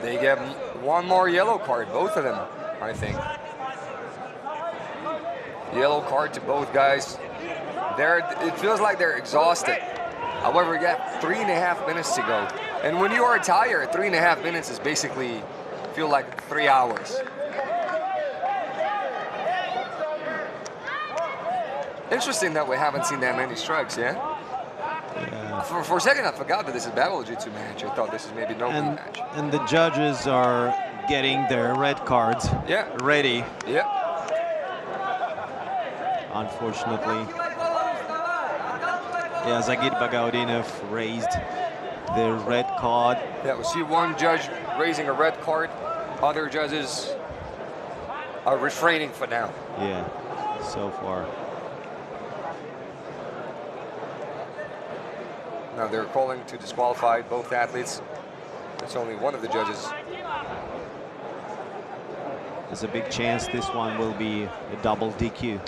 They get one more yellow card, both of them, I think. Yellow card to both guys. It feels like they're exhausted. However, you got 3.5 minutes to go. And when you are tired, 3.5 minutes is basically feel like 3 hours. Interesting that we haven't seen that many strikes, yeah? For a second, I forgot that this is battle jiu-jitsu match. I thought this is maybe no match. And the judges are getting their red cards ready. Yeah. Unfortunately. Yeah, Zagid Bagaudinov raised the red card. Yeah, we see one judge raising a red card. Other judges are refraining for now. Yeah, so far. Now they're calling to disqualify both athletes. It's only one of the judges. There's a big chance this one will be a double DQ.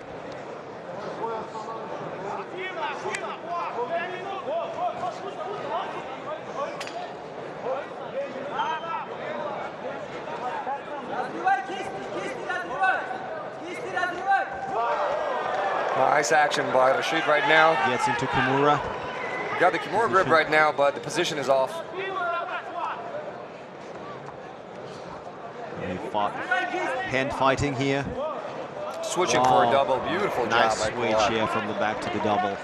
Nice action by Rashid right now. Gets into Kimura. Got the Kimura grip right now, but the position is off. He fought hand fighting here. Switching for a double. Beautiful nice job. Nice switch here from the back to the double.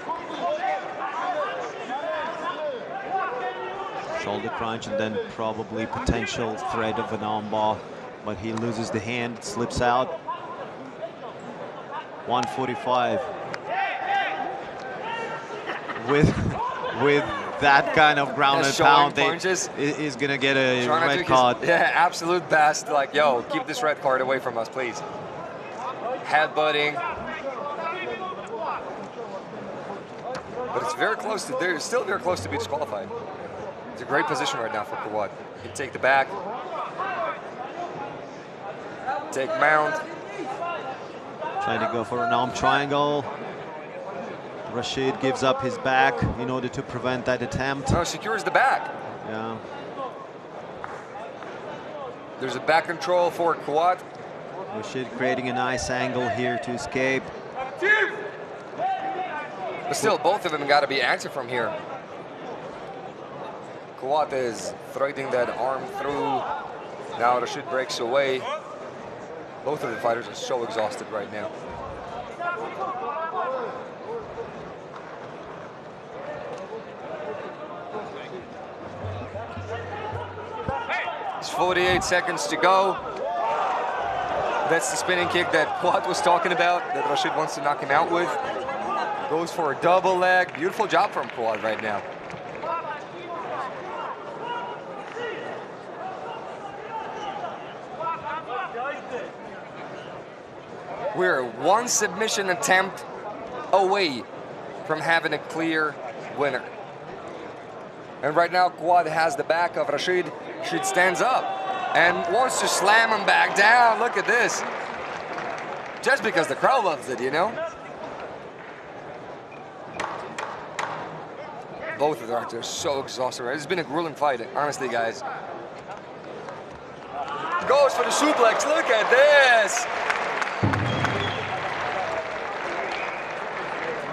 Shoulder crunch and then probably potential threat of an armbar, but he loses the hand, slips out. 145. With that kind of ground and pound, he's gonna get a red card. Yeah, absolute best. Like, yo, keep this red card away from us, please. Headbutting. But it's very close to, they're still very close to be disqualified. It's a great position right now for Kawad. He can take the back. Take mount. Trying to go for an arm triangle. Rashid gives up his back in order to prevent that attempt. No, secures the back. Yeah. There's a back control for Kawad. Rashid creating a nice angle here to escape. But still, both of them got to be active from here. Kawad is threading that arm through. Now Rashid breaks away. Both of the fighters are so exhausted right now. It's 48 seconds to go. That's the spinning kick that Quad was talking about, that Rashid wants to knock him out with. Goes for a double leg. Beautiful job from Quad right now. We're one submission attempt away from having a clear winner. And right now, Quad has the back of Rashid. Rashid stands up and wants to slam him back down. Look at this. Just because the crowd loves it, you know? Both of them are so exhausted. It's been a grueling fight, honestly, guys. goes for the suplex. Look at this.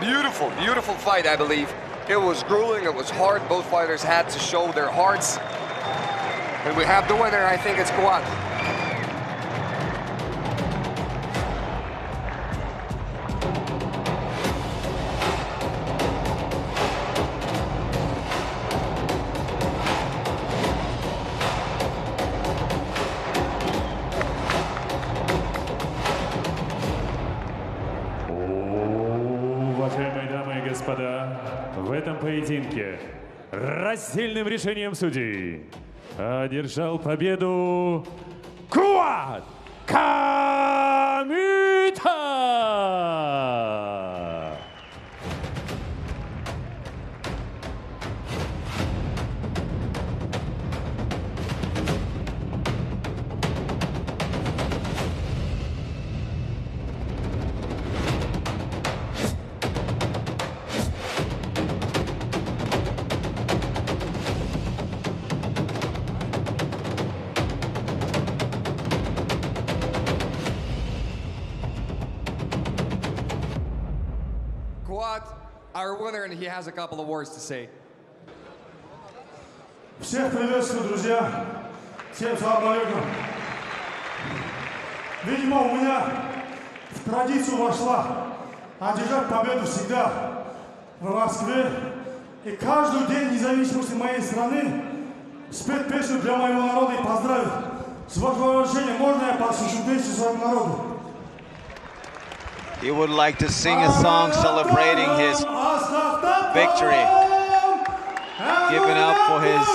Beautiful, beautiful fight, I believe. It was grueling, it was hard. Both fighters had to show their hearts. And we have the winner, I think it's Kuat. В этом поединке раздельным решением судей одержал победу Kuat Kamita! Our winner, and he has a couple of words to say. Всех приветствую, друзья. Всем салам алейкум. Видимо, у меня в традицию вошла одержать победу всегда в Москве. И каждый день независимости моей страны спеть песню для моего народа и поздравить. С вашего разрешения, можно я послушаю песню своему народу? He would like to sing a song celebrating his victory, giving up for his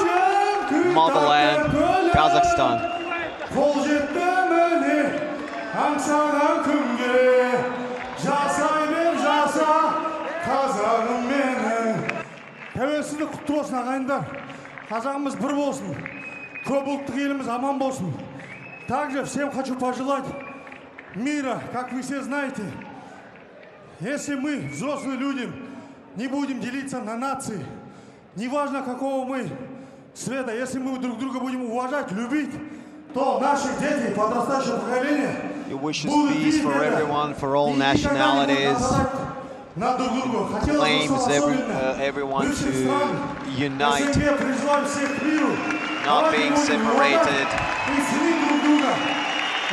motherland, Kazakhstan. Тәуелсіздік құтты болсын, ағайындар. Қазағымыз бір болсын. Көп ұлттық еліміз аман болсын. Также всем хочу пожелать мира, как вы все знаете. Если мы, взрослые люди, не будем делиться на нации, неважно какого мы цвета, если мы друг друга будем уважать, любить, то наши дети, подрастающее поколение будут peace for everyone, for all nationalities, claims everyone to unite, not being separated,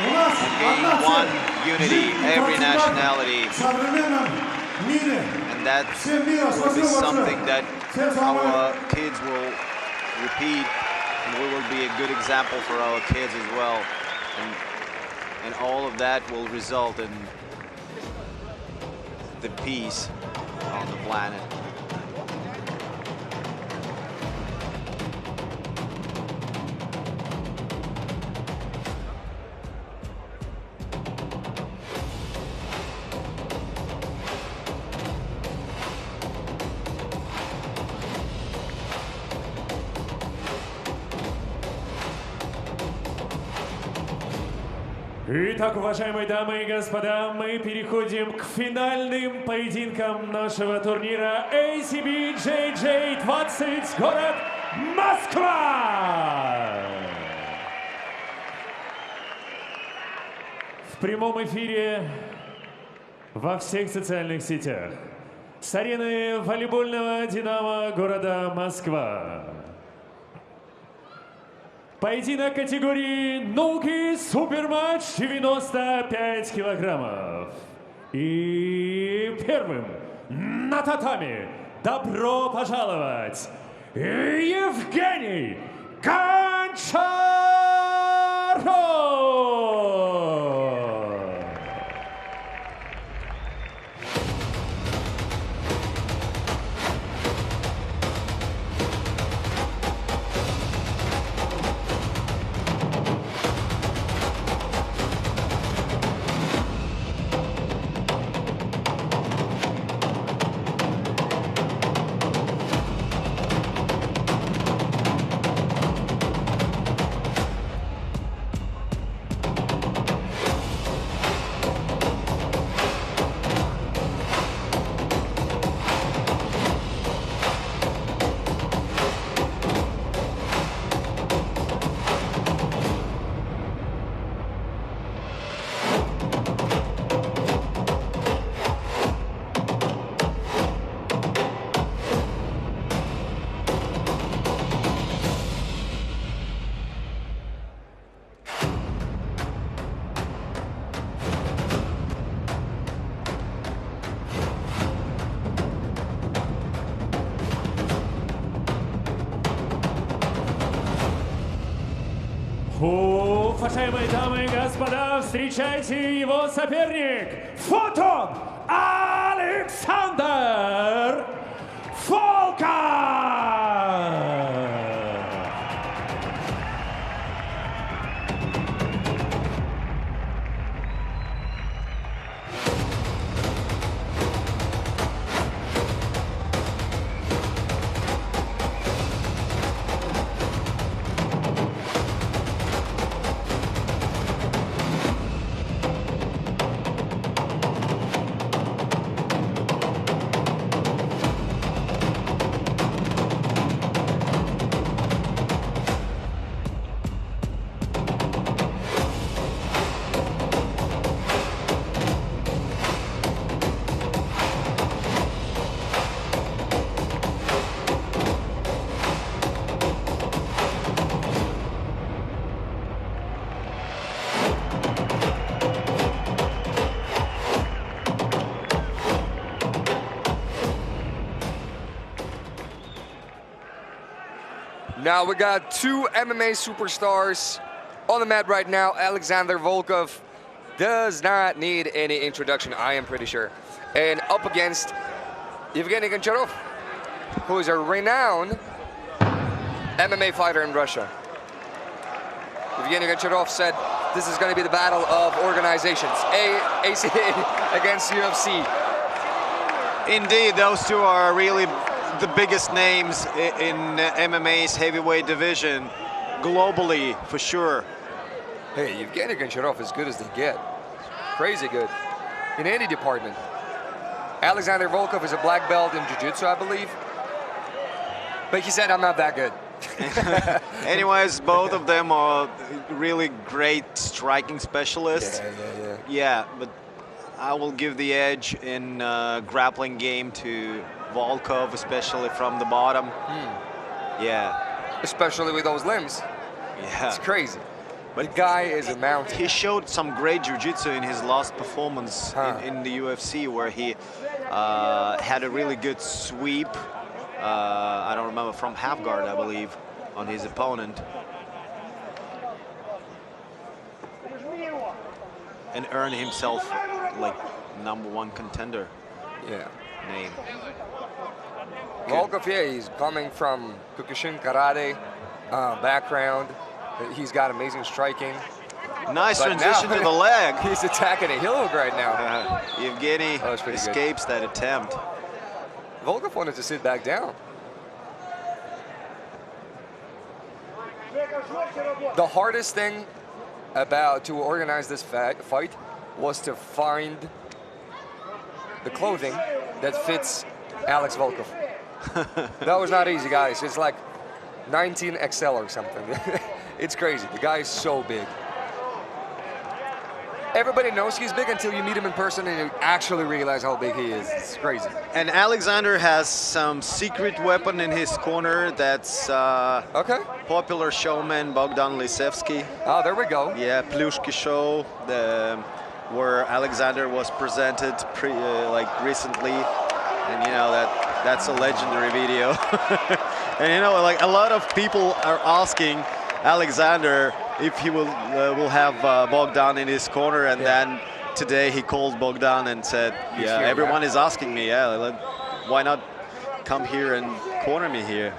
and being one unity, every nationality. And that will be something that our kids will repeat, and we will be a good example for our kids as well. And all of that will result in the peace on the planet. Итак, уважаемые дамы и господа, мы переходим к финальным поединкам нашего турнира Acbjj 20, город Москва! В прямом эфире во всех социальных сетях с арены волейбольного «Динамо» города Москва. Поединок категории «Науки Суперматч» 95 килограммов. И первым на татами добро пожаловать Евгений Гончаров! Уважаемые дамы и господа, встречайте его соперник. Фотон Александр Волков! Now we got two MMA superstars on the mat right now. Alexander Volkov does not need any introduction, I am pretty sure. And up against Yevgeny Goncharov, who is a renowned MMA fighter in Russia. Yevgeny Goncharov said this is going to be the battle of organizations. ACA against UFC. Indeed, those two are really the biggest names in MMA's heavyweight division, globally, for sure. Hey, Yevgeny Goncharov is good as they get. Crazy good in any department. Alexander Volkov is a black belt in jiu-jitsu, I believe. But he said, I'm not that good. Anyways, both of them are really great striking specialists. Yeah, but I will give the edge in grappling game to Volkov, especially from the bottom. Yeah. Especially with those limbs. Yeah. It's crazy. But the guy is a mountain. He showed some great jiu-jitsu in his last performance in the UFC, where he had a really good sweep. I don't remember, from half guard, I believe, on his opponent. And earned himself like #1 contender name. Volkov, yeah, he's coming from Kyokushin karate background. He's got amazing striking. Nice But transition now, to the leg. He's attacking a heel hook right now. Yevgeny escapes that attempt. Volkov wanted to sit back down. The hardest thing to organize this fight was to find the clothing that fits Alex Volkov. That was not easy, guys. It's like 19XL or something. It's crazy. The guy is so big. Everybody knows he's big until you meet him in person and you actually realize how big he is. It's crazy. And Alexander has some secret weapon in his corner. That's popular showman Bogdan Lisevsky. Oh, there we go. Yeah, Plushki show, where Alexander was presented like recently, and you know that's a legendary video. And you know, like a lot of people are asking Alexander if he will have Bogdan in his corner, and then today he called Bogdan and said, "Yeah, everyone is asking me. Yeah, why not come here and corner me here?"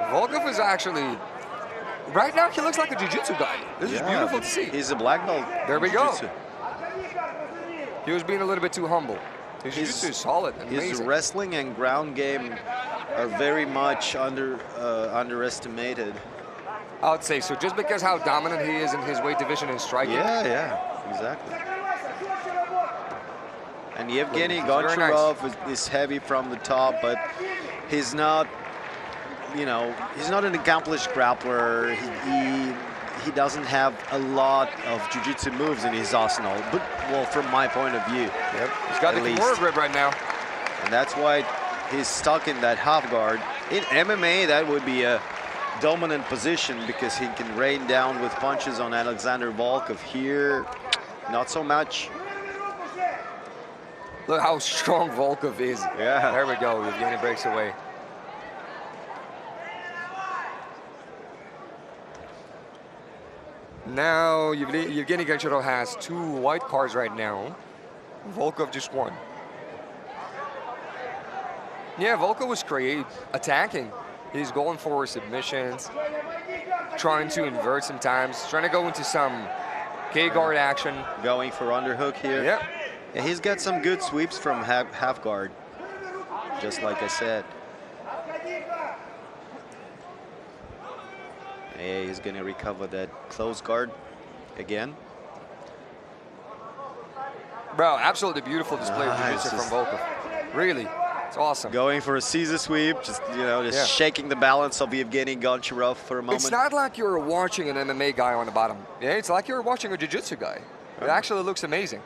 Volkov is actually, right now he looks like a jiu-jitsu guy. This is beautiful to see. He's a black belt. There we go. He was being a little bit too humble. His jiu-jitsu is solid and amazing. His wrestling and ground game are very much underestimated. I would say so, just because how dominant he is in his weight division and striking. Yeah, exactly. And Yevgeny Goncharov is heavy from the top, but he's not, you know, he's not an accomplished grappler. He doesn't have a lot of jiu-jitsu moves in his arsenal, but, well, from my point of view. He's got the Kimura grip right now. And that's why he's stuck in that half guard. In MMA, that would be a dominant position because he can rain down with punches on Alexander Volkov. Here, not so much. Look how strong Volkov is. Yeah. There we go. Yevgeny breaks away. Now, Yevgeny Goncharov has 2 white cards right now. Volkov just 1. Yeah, Volkov was attacking. He's going for submissions, trying to invert sometimes, trying to go into some K-guard action. Going for underhook here. Yep. Yeah, he's got some good sweeps from half guard, just like I said. Yeah, he's gonna recover that close guard again. Bro, absolutely beautiful display of jiu-jitsu from Volkov. Really, it's awesome. Going for a Caesar sweep, just shaking the balance of Yevgeny Goncharov for a moment. It's not like you're watching an MMA guy on the bottom. Yeah, it's like you're watching a jiu-jitsu guy. It actually looks amazing.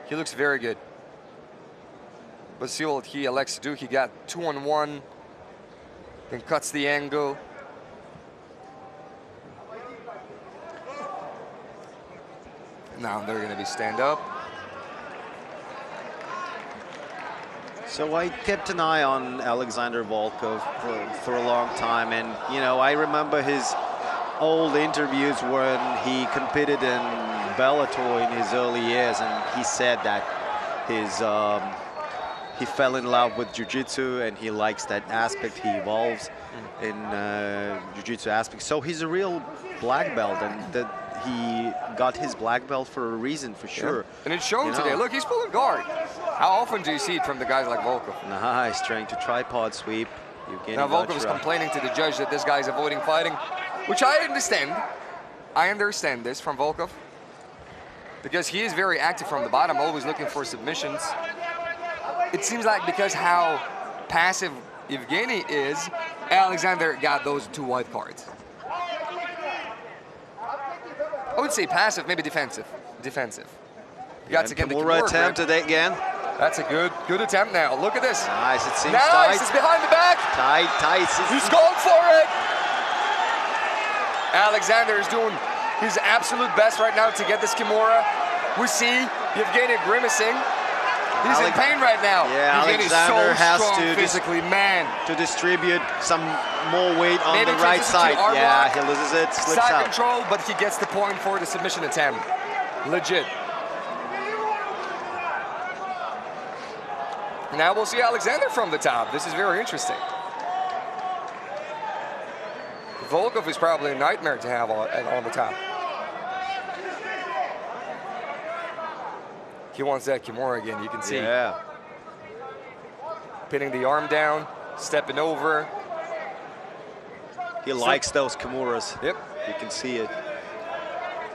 He looks very good. But see what he elects to do. He got 2-on-1, then cuts the angle. Now they're going to be stand up. So I kept an eye on Alexander Volkov for a long time, and I remember his old interviews when he competed in Bellator in his early years, and he said that he fell in love with jiu-jitsu and he likes that aspect. He evolves in jiu-jitsu aspect. So he's a real black belt, and that he got his black belt for a reason, for sure. Yeah. And it's shown today. Look, he's pulling guard. How often do you see it from the guys like Volkov? Nice, trying to tripod sweep. Now Volkov is complaining to the judge that this guy's avoiding fighting, which I understand. I understand this from Volkov, because he is very active from the bottom, always looking for submissions. It seems like because how passive Yevgeny is, Alexander got those 2 white cards. I would say passive, maybe defensive. Defensive. Got to get the Kimura attempt again. That's a good attempt now. Look at this. Nice, it seems nice. tight. It's behind the back. Tight. He's going for it. Alexander is doing his absolute best right now to get this Kimura. We see Yevgeny grimacing. He's in pain right now. Yeah, Alexander has to physically, to distribute some more weight on the right side. Yeah, he loses it, slips out. Side control, but he gets the point for the submission attempt. Legit. Now we'll see Alexander from the top. This is very interesting. Volkov is probably a nightmare to have on the top. He wants that Kimura again, you can see. Yeah. Pinning the arm down, stepping over. He likes those Kimuras. Yep. You can see it.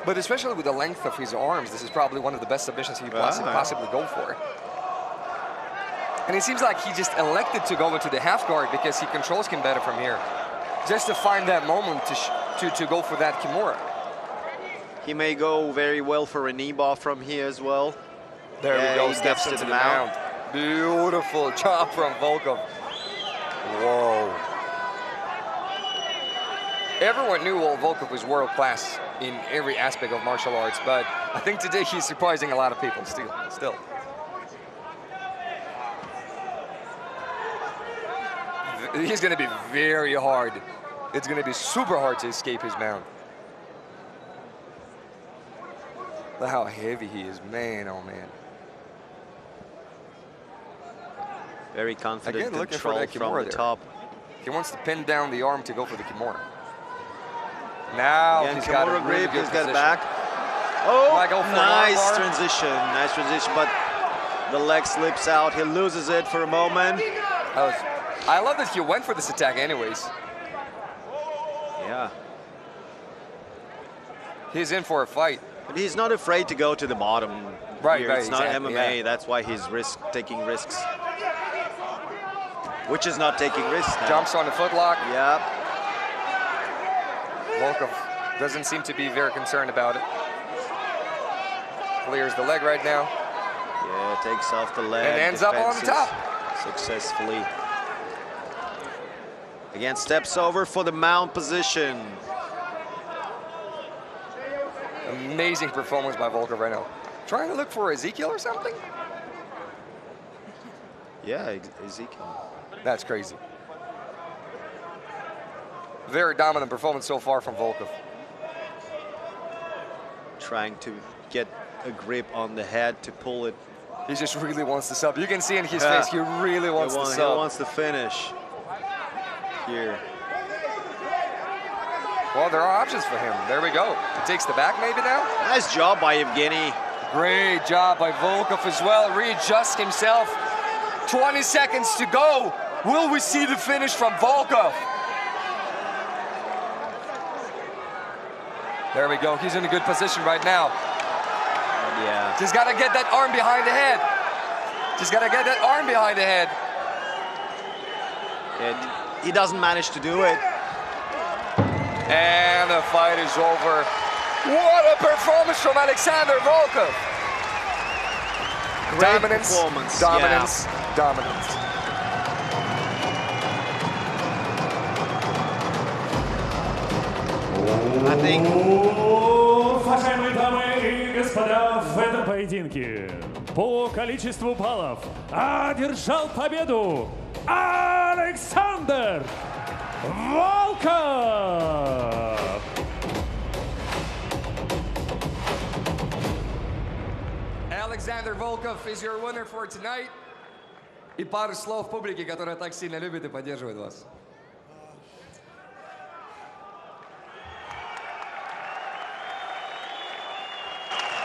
But especially with the length of his arms, this is probably one of the best submissions he could possibly go for. And it seems like he just elected to go into the half guard because he controls him better from here. Just to find that moment to go for that Kimura. He may go very well for a knee bar from here as well. There we go, steps into the mount. Beautiful chop from Volkov. Whoa. Everyone knew Volkov was world class in every aspect of martial arts, but I think today he's surprising a lot of people still. He's going to be very hard. It's going to be super hard to escape his mount. Look how heavy he is, man, oh man. Very confident. Again, looking for that Kimura from the top. He wants to pin down the arm to go for the Kimura. Now he's got a really good position. Back. Oh, nice transition, but the leg slips out. He loses it for a moment. I love that he went for this attack anyways. Yeah. He's in for a fight. But he's not afraid to go to the bottom. Right, It's not exactly, MMA, yeah. That's why he's taking risks. Which is not taking risks now. Jumps on the footlock. Yep. Volkov doesn't seem to be very concerned about it. Clears the leg right now. Yeah, takes off the leg. And ends up on the top. Successfully. Again, steps over for the mount position. Amazing performance by Volkov right now. Trying to look for Ezekiel or something? Yeah, Ezekiel. That's crazy. Very dominant performance so far from Volkov. trying to get a grip on the head to pull it. He just really wants to sub. You can see in his face, he really wants to sub. He wants to finish here. Well, there are options for him. There we go. He takes the back maybe now. Nice job by Evgeny. Great job by Volkov as well. Readjusts himself. 20 seconds to go. Will we see the finish from Volkov? There we go. He's in a good position right now. Yeah. Just got to get that arm behind the head. Just got to get that arm behind the head. He doesn't manage to do it. And the fight is over. What a performance from Alexander Volkov. Great Dominance, performance. dominance, dominance. I think... Уважаемые дамы и господа, в этом поединке по количеству баллов одержал победу Александр Волков! Alexander Volkov is your winner for tonight. И пару слов публике, которая так сильно любит и поддерживает вас.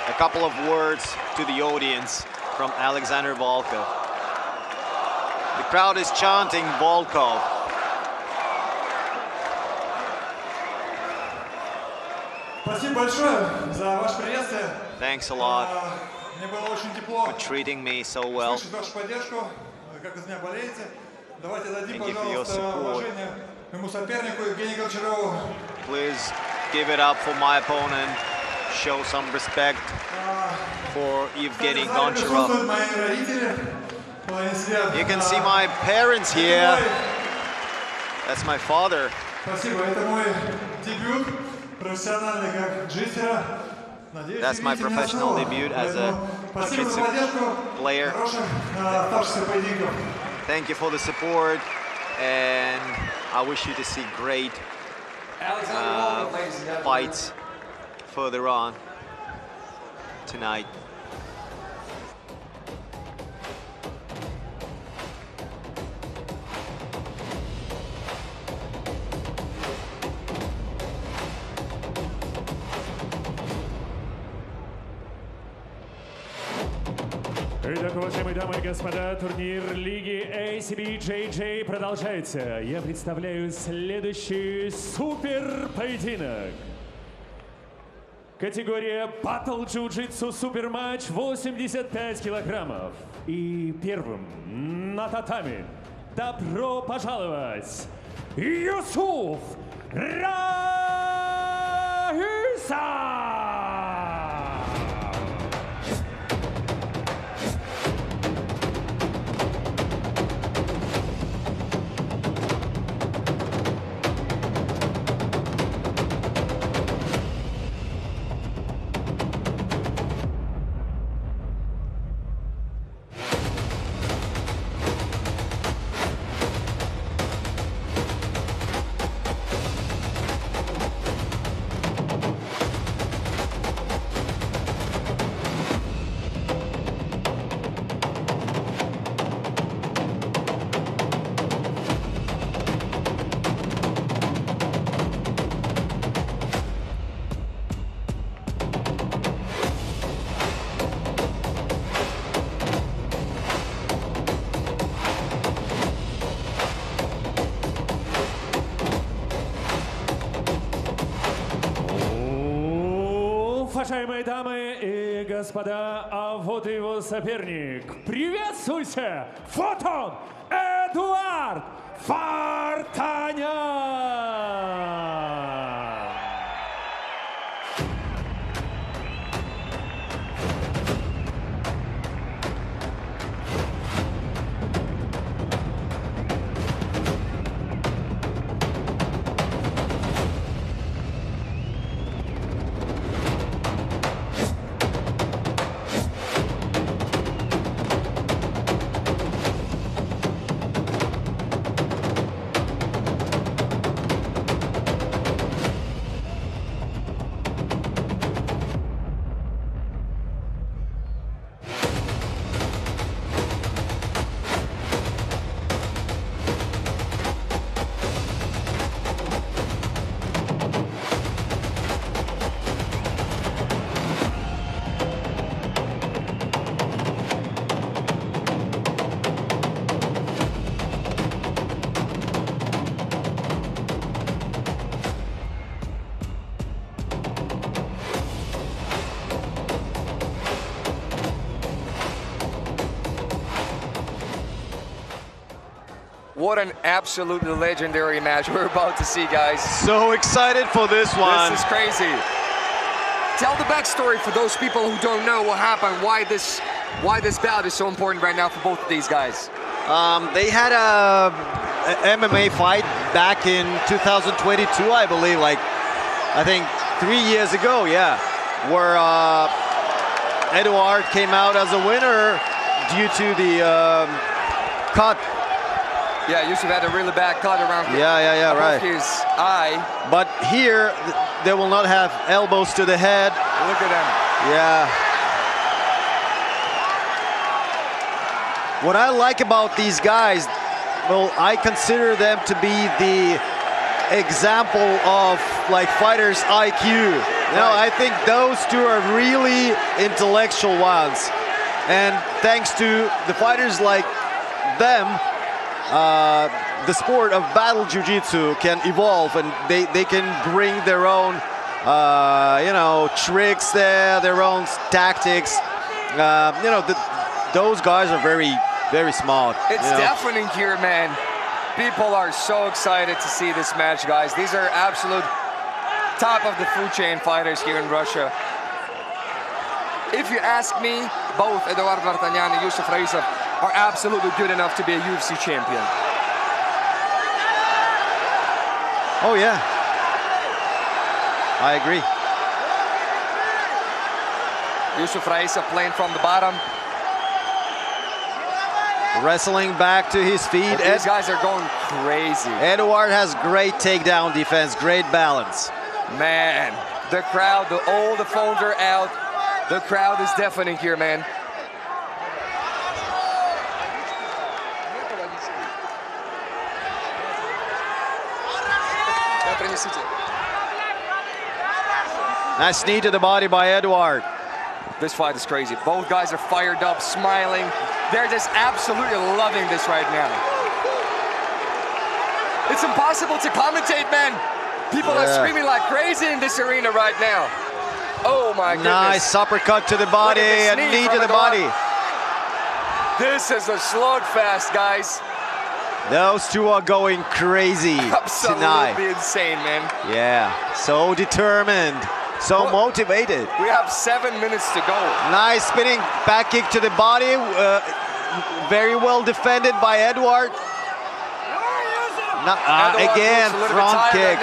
A couple of words to the audience from Alexander Volkov. The crowd is chanting Volkov. Спасибо большое за ваше приветствие. Thanks a lot Мне было очень тепло for treating me so well. слышать вашу поддержку, как вы за меня болеете. Давайте дадим, Thank you for your пожалуйста, support. уважение моему сопернику Евгению Гончарову. Please give it up for my opponent. Show some respect for Evgeny Goncharov. Присутствуют мои родители. Они сидят. You can see my parents here. That's my father. Спасибо, это мой дебют профессиональный как джитсера. Надеюсь, That's my увидите меня professional снова. debut as a Спасибо за jiu-jitsu поддержку. player. Хороших оставшихся поединков. Thank you for the support, and I wish you to see great fights further on tonight. Итак, уважаемые дамы и господа, турнир лиги Acbjj продолжается. Я представляю следующий супер поединок. Категория Battle Jiu-Jitsu суперматч 85 килограммов. И первым на татами добро пожаловать Юсуф Раиса! Уважаемые дамы и господа, а вот и его соперник. Приветствуйте! Вот он! Эдуард Вартанян! What an absolutely legendary match we're about to see, guys. So excited for this one. This is crazy. Tell the backstory for those people who don't know what happened, why this bout is so important right now for both of these guys. They had a MMA fight back in 2022, I believe, like, I think 3 years ago, yeah, where Eduard came out as a winner due to the cut. Yeah, Yusuf had a really bad cut around right. his eye. But here, they will not have elbows to the head. Look at them. Yeah. What I like about these guys, well, I consider them to be the example of like fighters' IQ. You know, I think those two are really intellectual ones. And thanks to the fighters like them, the sport of battle jiu-jitsu can evolve, and they can bring their own, you know, tricks there, their own tactics. You know, those guys are very, very smart. It's deafening here, man. People are so excited to see this match, guys. These are absolute top of the food chain fighters here in Russia. If you ask me, both Eduard Vartanyan and Yusuf Raisov are absolutely good enough to be a UFC champion. Oh yeah, I agree. Yusuf Raisov playing from the bottom. Wrestling back to his feet. These guys are going crazy. Eduard has great takedown defense, great balance. Man, the crowd, all the phones are out. The crowd is deafening here, man. Nice knee to the body by Eduard. This fight is crazy. Both guys are fired up, smiling. They're just absolutely loving this right now. It's impossible to commentate, man. People are screaming like crazy in this arena right now. Oh my goodness. Nice uppercut to the body and knee to the body. This is a slugfest, guys. Those two are going crazy tonight. Absolutely insane, man. Yeah, so determined, so motivated. We have 7 minutes to go. Nice spinning back kick to the body. Very well defended by Eduard. Again, front kick.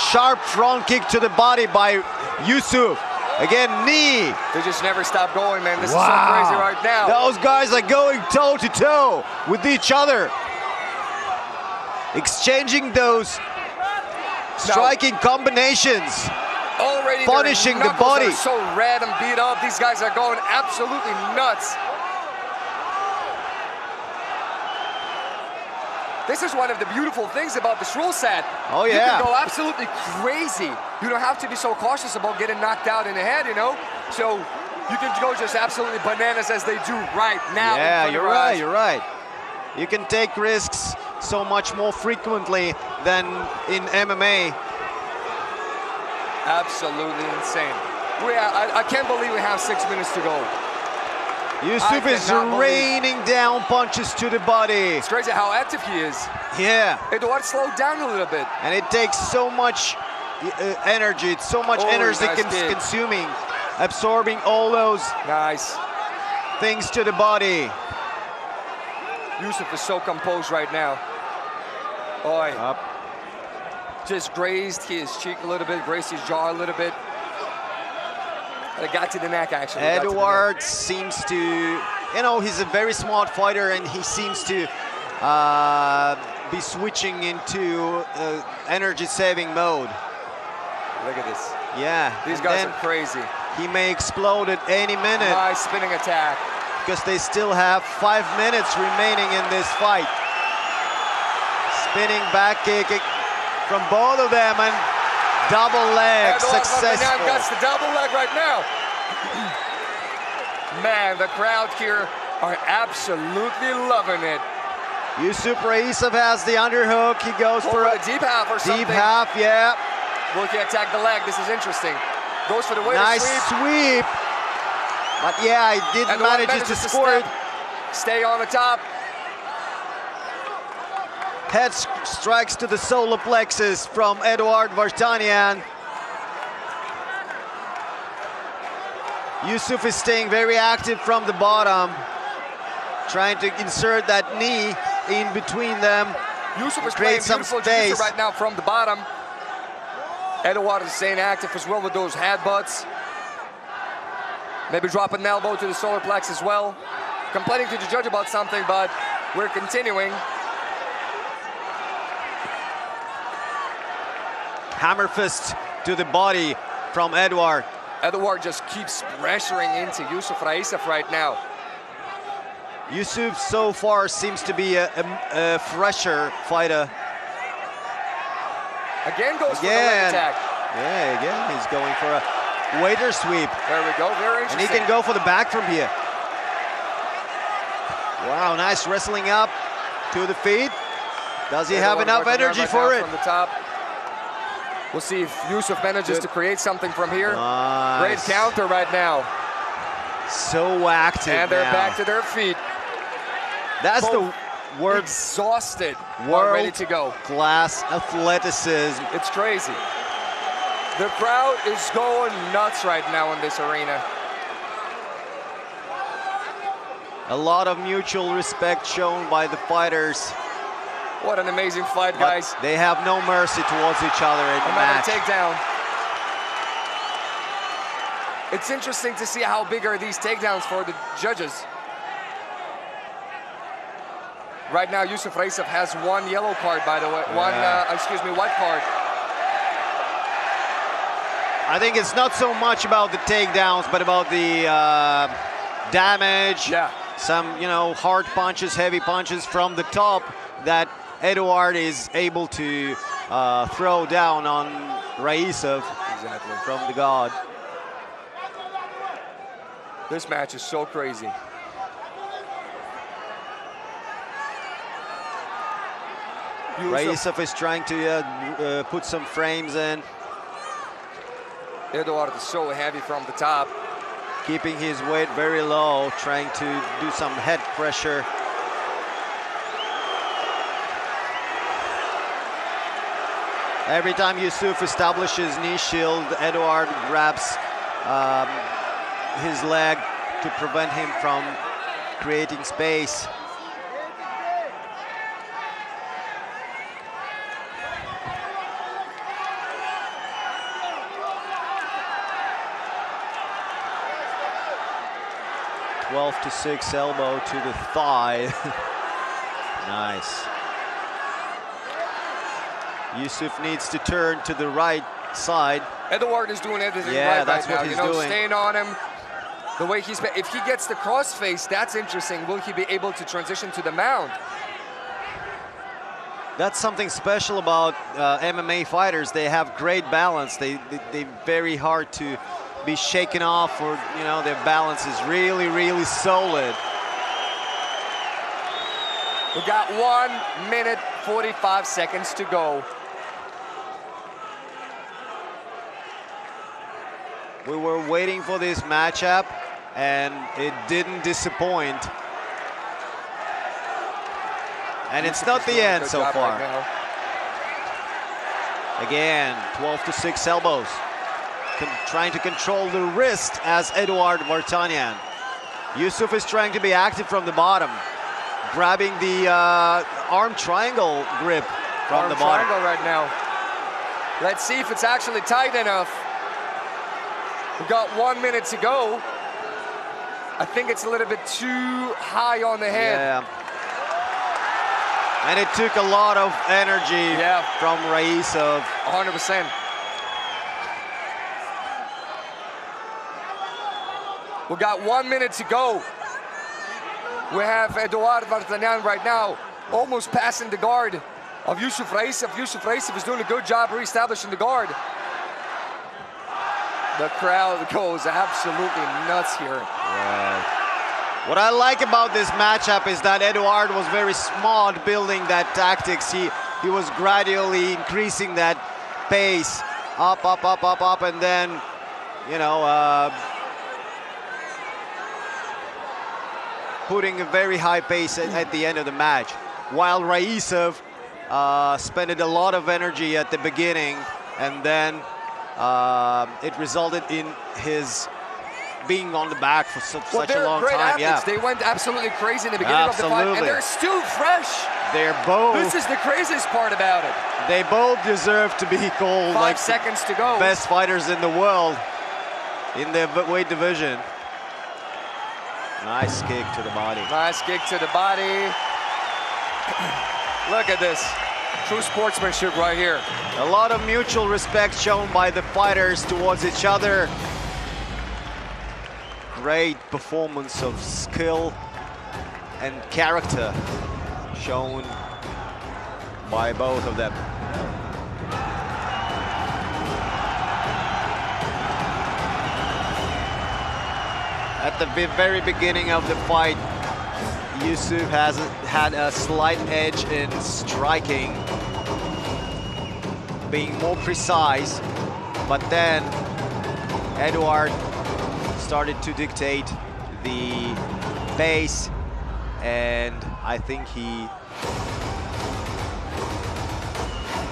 Sharp front kick to the body by Yusuf. Again, knee. They just never stop going, man. This is so crazy right now. Those guys are going toe-to-toe with each other. Exchanging those striking combinations. Already punishing the body. Are so red and beat up. These guys are going absolutely nuts. This is one of the beautiful things about this rule set. Oh yeah. You can go absolutely crazy. You don't have to be so cautious about getting knocked out in the head, you know? So you can go just absolutely bananas as they do right now. Yeah, you're right, you're right. You can take risks so much more frequently than in MMA. Absolutely insane. I can't believe we have 6 minutes to go. Yusuf is raining down punches to the body. It's crazy how active he is. Yeah. Eduard slowed down a little bit. And it takes so much energy. It's so much energy consuming, absorbing all those things to the body. Yusuf is so composed right now. Oi. Up. Just grazed his cheek a little bit, grazed his jaw a little bit. It got to the neck, actually. Eduard seems to, you know, he's a very smart fighter, and he seems to be switching into energy-saving mode. Look at this. Yeah. These guys are crazy. He may explode at any minute. Nice spinning attack. Because they still have 5 minutes remaining in this fight. Spinning back kick from both of them, and double leg successful. Got the double leg right now. Man, the crowd here are absolutely loving it. Yusuf Raisov has the underhook. He goes for a deep half or something. Deep half, yeah. Will he attack the leg? This is interesting. Goes for the weight nice sweep. But yeah, he didn't manage to score it. Stay on the top. head strikes to the solar plexus from Eduard Vartanian. Yusuf is staying very active from the bottom, trying to insert that knee in between them. Yusuf is create playing some beautiful space jiu-jitsu right now from the bottom. Eduard is staying active as well with those headbutts. Maybe drop an elbow to the solar plex as well. Complaining to the judge about something, but we're continuing. Hammer fist to the body from Eduard. Eduard just keeps pressuring into Yusuf Raisov right now. Yusuf so far seems to be a fresher fighter. Again goes for the leg attack. Yeah, again he's going for a waiter sweep. There we go, very interesting. And he can go for the back from here. Wow, nice wrestling up to the feet. Does he have enough energy for it? From the top. We'll see if Yusuf manages to create something from here. Nice. Great counter right now. So active. And they're now. back to their feet. That's both the word. Exhausted. Ready to go. Class athleticism. It's crazy. The crowd is going nuts right now in this arena. A lot of mutual respect shown by the fighters. What an amazing fight, But guys. they have no mercy towards each other in the match. Takedown. It's interesting to see how big are these takedowns for the judges. Right now, Yusuf Raisov has one yellow card, by the way. White card. I think it's not so much about the takedowns, but about the damage. Yeah. Some, hard punches, heavy punches from the top that Eduard is able to throw down on Raisov from the guard. This match is so crazy. Raisov is trying to put some frames in. Eduard is so heavy from the top. Keeping his weight very low, trying to do some head pressure. Every time Yusuf establishes knee shield, Eduard grabs his leg to prevent him from creating space. (12-6) elbow to the thigh. Nice. Yusuf needs to turn to the right side. Eduard is doing everything that's right what now. he's doing. Staying on him. The way he's, if he gets the crossface, that's interesting. Will he be able to transition to the mount? That's something special about MMA fighters. They have great balance. They're very hard to be shaken off, or their balance is really, really solid. We got 1 minute 45 seconds to go. We were waiting for this matchup, and it didn't disappoint. And it's not the end so far. Again, 12-6 elbows. Trying to control the wrist as Eduard Vartanian. Yusuf is trying to be active from the bottom, grabbing the arm triangle grip from the bottom. Arm triangle right now. Let's see if it's actually tight enough. We've got 1 minute to go. I think it's a little bit too high on the head. Yeah. And it took a lot of energy from Raisov. 100%. We got 1 minute to go. We have Eduard Vartanian right now, almost passing the guard of Yusuf Raisov. Yusuf Raisov is doing a good job reestablishing the guard. The crowd goes absolutely nuts here. Right. What I like about this matchup is that Eduard was very smart building that tactics. He was gradually increasing that pace, up, and then, putting a very high pace at the end of the match. While Raisov spent a lot of energy at the beginning, and then it resulted in his being on the back for such a long great time. Athletes. Yeah, they went absolutely crazy in the beginning of the fight, and they're still fresh. They're both. This is the craziest part about it. They both deserve to be called 5 seconds to go. Best fighters in the world in the weight division. Nice kick to the body. Nice kick to the body. Look at this. True sportsmanship right here. A lot of mutual respect shown by the fighters towards each other. Great performance of skill and character shown by both of them. At the very beginning of the fight, Yusuf has had a slight edge in striking, being more precise, but then Edward started to dictate the pace, and I think he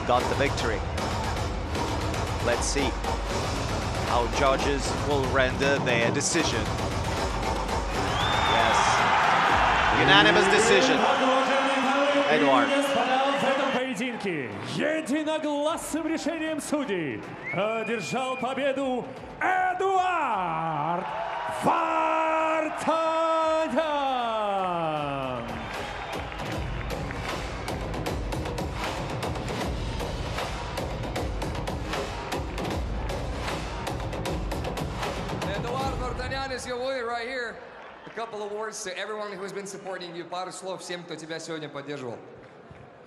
got the victory. Let's see how judges will render their decision. Yes, unanimous decision. Эдуард. В этом поединке единогласным решением судей одержал победу Эдуард Вартанян. Эдуард Вартанян is your winner right here. A couple of words to everyone who's been supporting you. Пару слов всем, кто тебя сегодня поддерживал.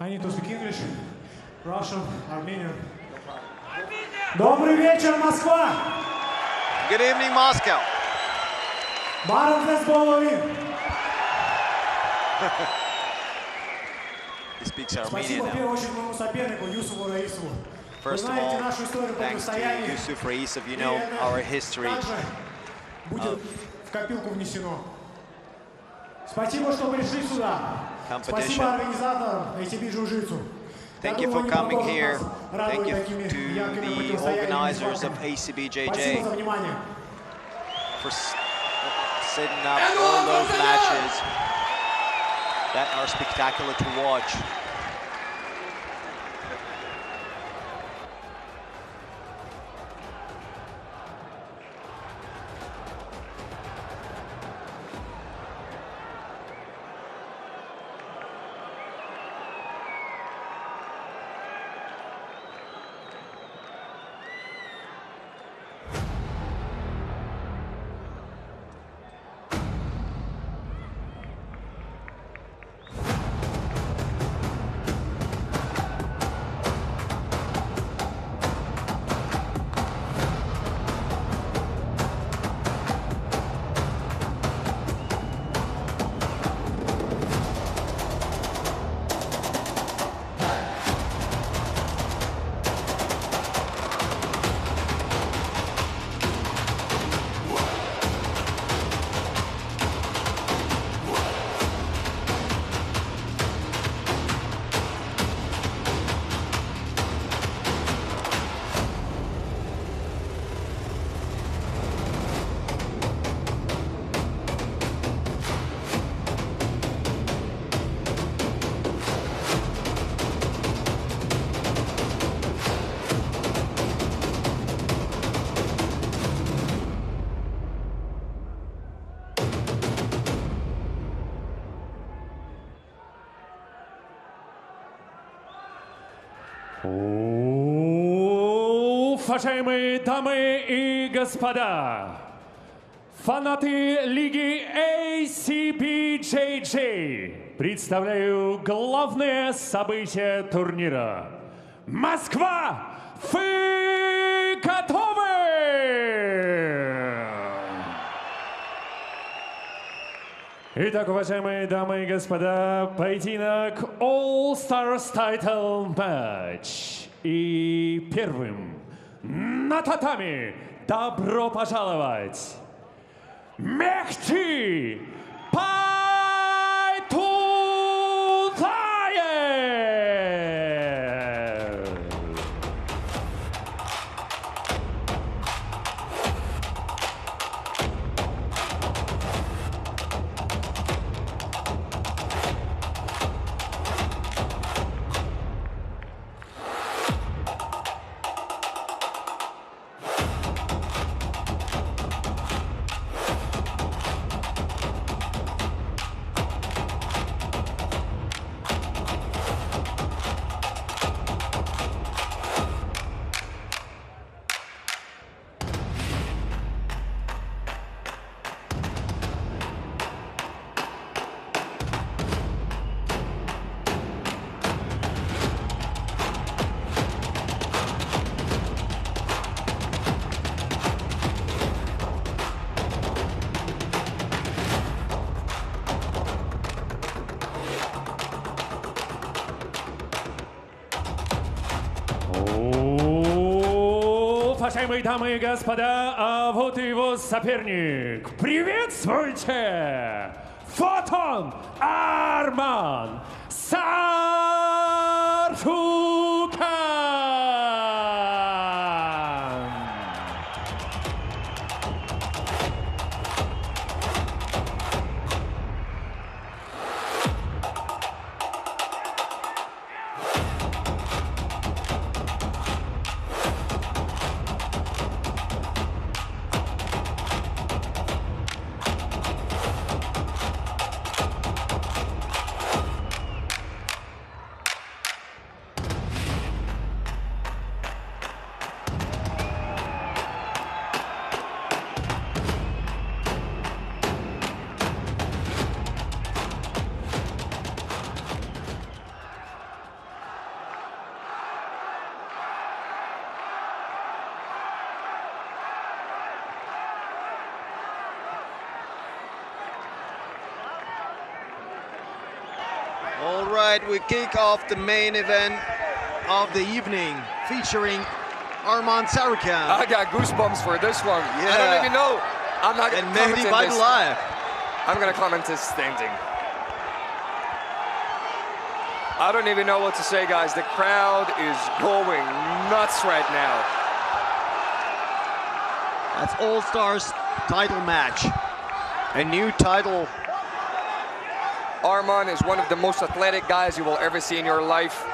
I need to speak English, Russian, Armenian. Добрый вечер, Москва! Good evening, Moscow. Баров Половин. He speaks Armenian Спасибо в now. первую очередь моему сопернику Юсуфу Раисову. First of all, thanks to Yusuf Raisov. You know our history. Будет в копилку внесено. Спасибо, что пришли сюда. Спасибо организаторам ACB Jiu-Jitsu. Thank you for coming here. Thank you to the organizers of Acbjj for setting up all those matches that are spectacular to watch. Уважаемые дамы и господа, фанаты лиги Acbjj, представляю главное событие турнира. Москва, вы готовы? Итак, уважаемые дамы и господа, поединок All Stars Title Match. И первым на татами добро пожаловать Мехти Пайтулаев! 「Уважаемые дамы и господа, а вот и его соперник. Приветствуйте! Фотон Арман Сарфукан! All right, we kick off the main event of the evening, featuring Arman Tsarukyan. I got goosebumps for this one. Yeah. I don't even know. I'm not going to comment Mehdi this. Baydulayev. I'm going to comment this standing. I don't even know what to say, guys. The crowd is going nuts right now. That's All Stars title match. A new title. Arman is one of the most athletic guys you will ever see in your life.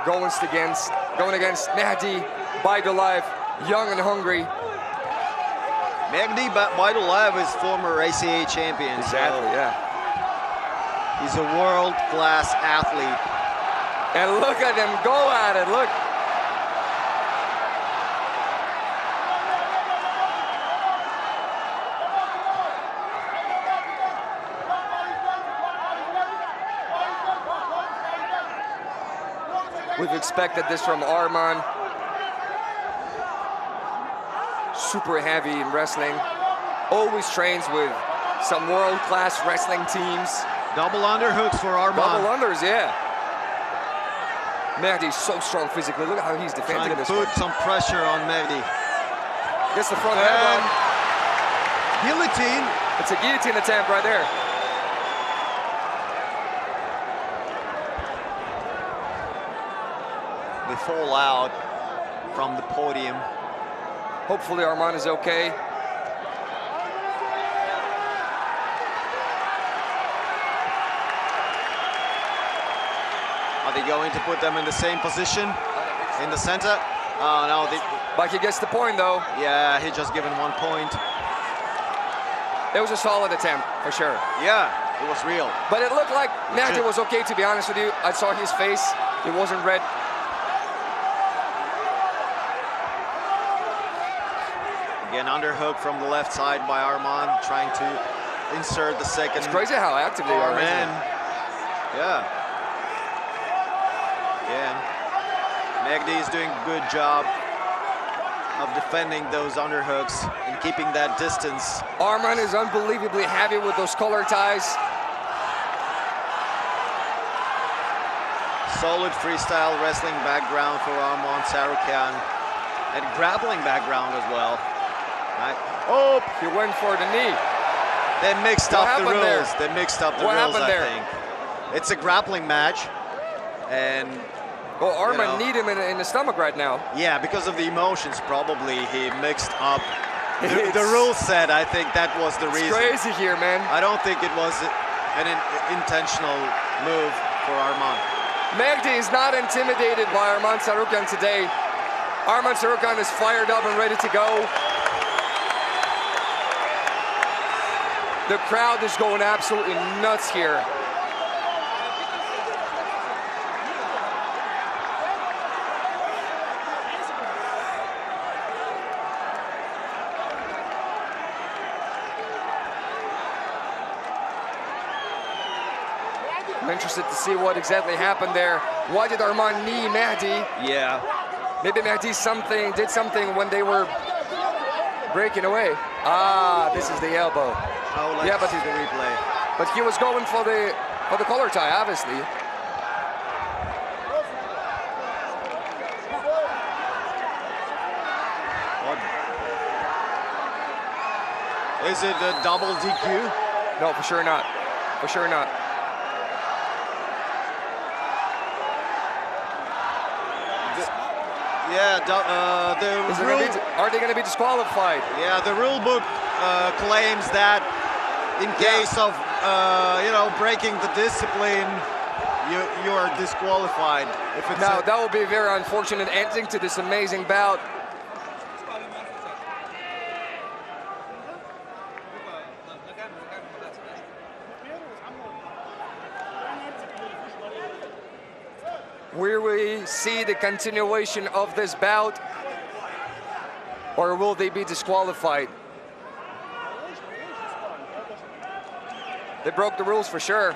Going against Mehdi Baydulayev, young and hungry. Mehdi Baydulayev is former ACA champion. Exactly, so yeah. He's a world-class athlete. And look at him go at it, look. We've expected this from Arman. Super heavy in wrestling. Always trains with some world-class wrestling teams. Double underhooks for Arman. Double unders, yeah. Mehdi's so strong physically. Look at how he's defending this one. Put some pressure on Mehdi. Gets the front headlock. Guillotine. It's a guillotine attempt right there. They fall out from the podium. Hopefully Arman is okay. Are they going to put them in the same position? In the center? Oh, no. But he gets the point, though. Yeah, he just given 1 point. It was a solid attempt, for sure. Yeah, it was real. But it looked like Mehdi was okay, to be honest with you. I saw his face. It wasn't red. Again, underhook from the left side by Arman, trying to insert the second. It's crazy how active they are, man. isn't it? Yeah. Again, Mehdi is doing a good job of defending those underhooks and keeping that distance. Arman is unbelievably heavy with those collar ties. Solid freestyle wrestling background for Arman Tsarukyan, and grappling background as well. Right. Oh, he went for the knee. They mixed up the rules. They mixed up the rules, I think. It's a grappling match, and well, Arman need him in the stomach right now. Yeah, because of the emotions, probably he mixed up the rule set. I think that was the reason. It's crazy here, man. I don't think it was an intentional move for Arman. Mehdi is not intimidated by Arman Tsarukyan today. Arman Tsarukyan is fired up and ready to go. The crowd is going absolutely nuts here. I'm interested to see what exactly happened there. Why did Arman knee Mehdi? Yeah. Maybe Mehdi did something when they were breaking away. Ah, this is the elbow. Yeah, but he's the replay. But he was going for the collar tie, obviously. Is it a double DQ? No, for sure not. For sure not. Are they going to be disqualified? Yeah, the rule book claims that in case of breaking the discipline, you are disqualified. Now that would be a very unfortunate ending to this amazing bout. Will we see the continuation of this bout, or will they be disqualified? They broke the rules for sure.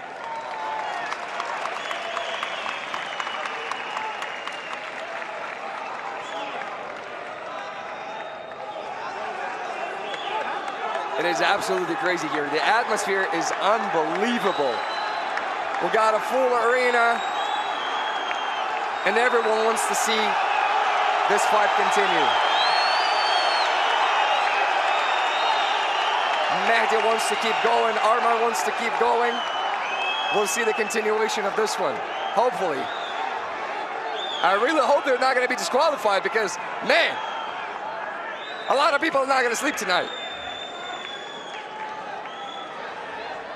It is absolutely crazy here. The atmosphere is unbelievable. We got a full arena, and everyone wants to see this fight continue. Mehdi wants to keep going, Arman wants to keep going. We'll see the continuation of this one, hopefully. I really hope they're not gonna be disqualified because, man, a lot of people are not gonna sleep tonight.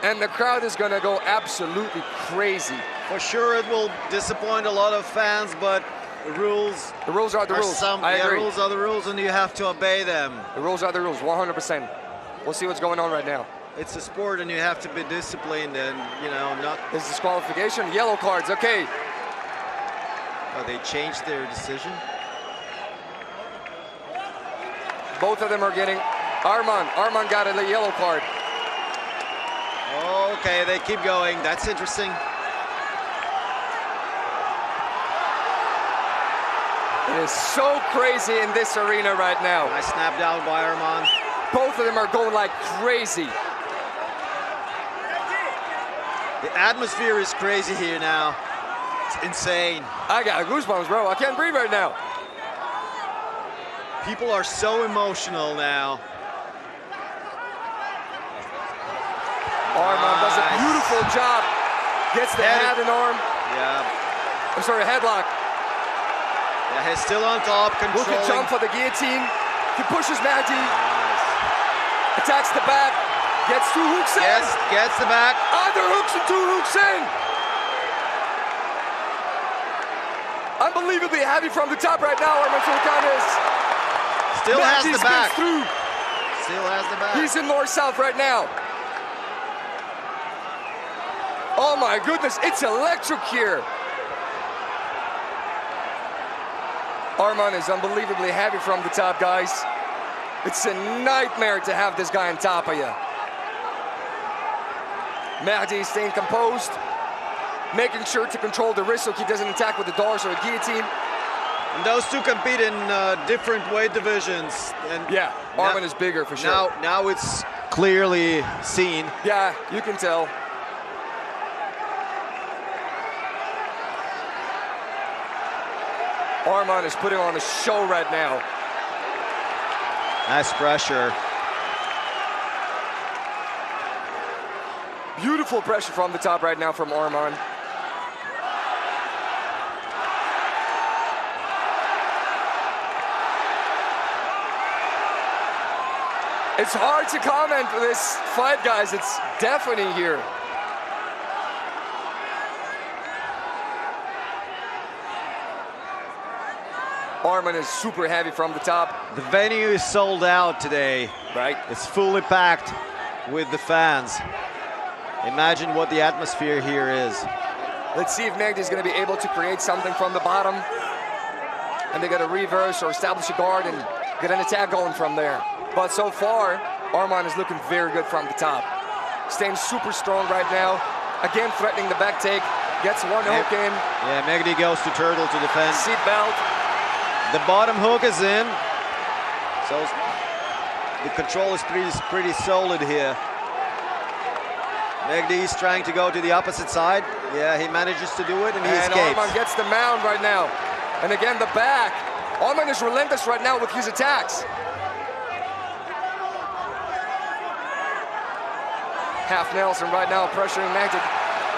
And the crowd is gonna go absolutely crazy. For sure it will disappoint a lot of fans, but the rules are the rules. I agree. Rules are the rules and you have to obey them. The rules are the rules, 100%. We'll see what's going on right now. It's a sport and you have to be disciplined and, not... There's disqualification, yellow cards, okay. Oh, they changed their decision? Both of them are getting... Arman got a yellow card. Okay, they keep going. That's interesting. It is so crazy in this arena right now. Nice snap down by Arman. Both of them are going like crazy. The atmosphere is crazy here now. It's insane. I got goosebumps, bro. I can't breathe right now. People are so emotional now. Arman does a beautiful job. Gets the head and arm. Yeah. I'm sorry, headlock. Yeah, he's still on top, controlling. Who can jump for the guillotine. He pushes Mehdi. Attacks the back. Gets two hooks in. Yes, gets the back. Underhooks and two hooks in. Unbelievably heavy from the top right now, Arman Tsarukyan is. Still has the back. Through. Still has the back. He's in north-south right now. Oh my goodness, it's electric here. Arman is unbelievably heavy from the top, guys. It's a nightmare to have this guy on top of you. Mehdi is staying composed, making sure to control the wrist so he doesn't attack with the doors or a guillotine. And those two compete in different weight divisions. And yeah, Arman is bigger for sure. Now it's clearly seen. Yeah, you can tell. Arman is putting on a show right now. Nice pressure. Beautiful pressure from the top right now from Arman. It's hard to comment for this fight, guys. It's deafening here. Arman is super heavy from the top. The venue is sold out today. Right. It's fully packed with the fans. Imagine what the atmosphere here is. Let's see if Mehdi is going to be able to create something from the bottom. And they got to reverse or establish a guard and get an attack going from there. But so far, Arman is looking very good from the top. Staying super strong right now. Again, threatening the back take. Gets one hook in. Yeah, Mehdi goes to turtle to defend. Seat belt. The bottom hook is in. So the control is pretty solid here. Mehdi is trying to go to the opposite side. Yeah, he manages to do it and he escapes. Arman gets the mount right now. And again, the back. Arman is relentless right now with his attacks. Half Nelson right now pressuring Mehdi.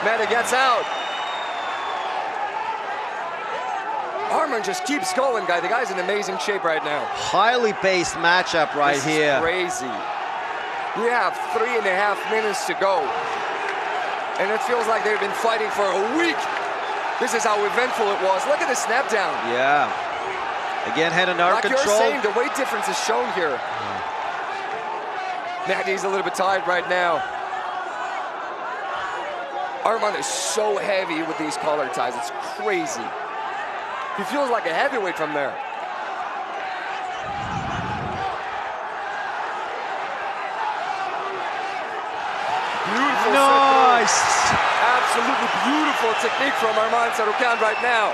Mehdi gets out. Arman just keeps going, guy. The guy's in amazing shape right now. Highly paced matchup right this here. Is crazy. We have 3.5 minutes to go. And it feels like they've been fighting for a week. This is how eventful it was. Look at the snap down. Yeah. Again, head and arm control. Like you're saying, the weight difference is shown here. Mehdi's a little bit tired right now. Arman is so heavy with these collar ties. It's crazy. He feels like a heavyweight from there. Beautiful. Nice. Absolutely beautiful technique from Arman Tsarukyan right now.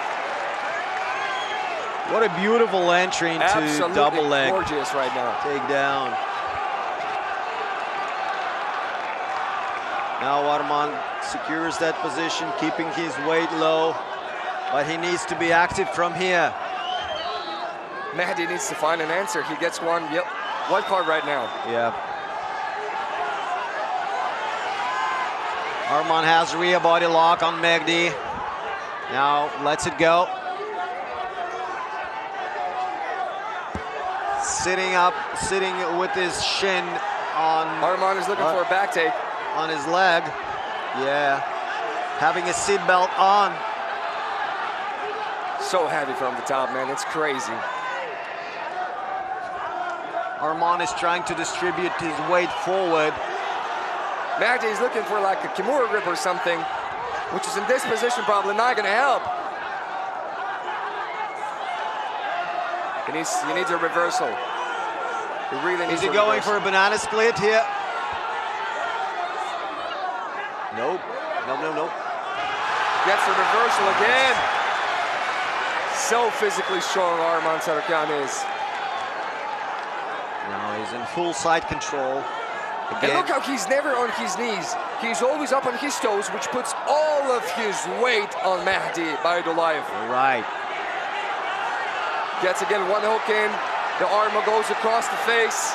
What a beautiful entry into Absolutely double leg. Gorgeous right now. Take down. Now Arman secures that position, keeping his weight low. But he needs to be active from here. Mehdi needs to find an answer. He gets one white card right now. Yeah. Arman has rear body lock on Mehdi. Now lets it go. Sitting up, sitting with his shin on... Arman is looking for a back take. On his leg. Yeah. Having a seat belt on. So heavy from the top, man. It's crazy. Arman is trying to distribute his weight forward. Mehdi is looking for like a Kimura grip or something, which is in this position probably not going to help. He needs a reversal. He really needs Is he going for a banana split here? Nope. No. Gets the reversal again. So physically strong Arman Tsarukyan is. Now he's in full side control. Again. And look how he's never on his knees. He's always up on his toes, which puts all of his weight on Mehdi Baydulayev. Right. Gets again one hook in. The arm goes across the face.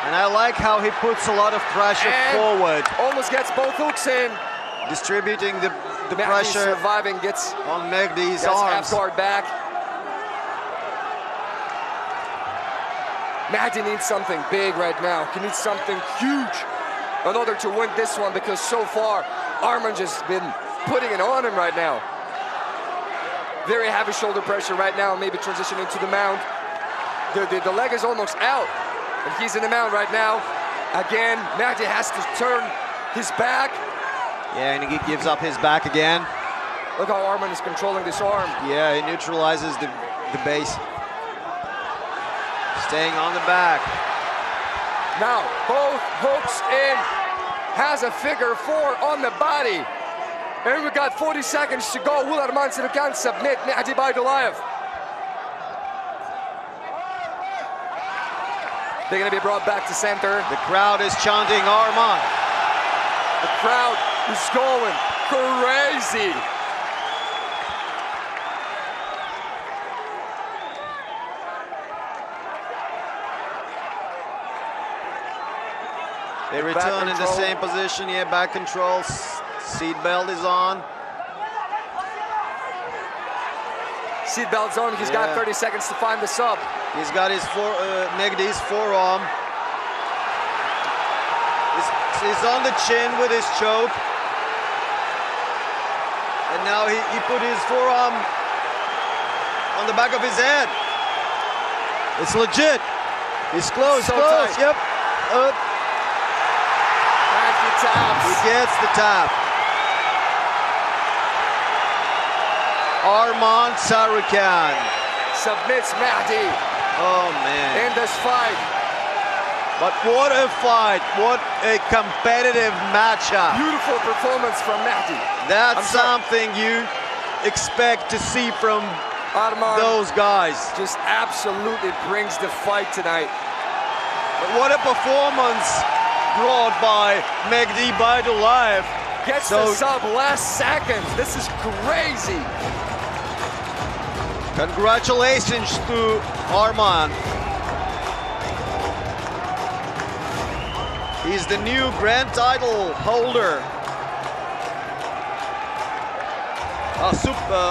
And I like how he puts a lot of pressure forward. Almost gets both hooks in. Distributing the Mehdi pressure surviving, gets on Mehdi's arms. arms. Half guard back. Mehdi needs something big right now. He needs something huge in order to win this one, because so far Arman just been putting it on him right now. Very heavy shoulder pressure right now, maybe transitioning to the mount. The leg is almost out, and he's in the mount right now. Again, Mehdi has to turn his back. Yeah, and he gives up his back again. Look how Arman is controlling this arm. Yeah, he neutralizes the base. Staying on the back. Now, both hooks in. Has a figure 4 on the body. And we got 40 seconds to go. Will Arman Tsarukyan submit Mehdi Baydulayev? They're going to be brought back to center. The crowd is chanting Arman. The crowd is going crazy. They return in the same position. Yeah, back control. Seat belt is on. Seat belt's on. He's got 30 seconds to find the sub. He's got his Mehdi's forearm. He's on the chin with his choke. And now he put his forearm on the back of his head. It's legit. He's close, So close. tight. Yep. He gets the tap. Arman Tsarukyan submits Mehdi. Oh man. In this fight. But what a fight. What a competitive matchup. Beautiful performance from Mehdi. That's something you expect to see from Arman. Those guys. Just absolutely brings the fight tonight. But what a performance brought by Mehdi Baydulayev. Gets the sub last second. This is crazy. Congratulations to Arman. He's the new grand title holder.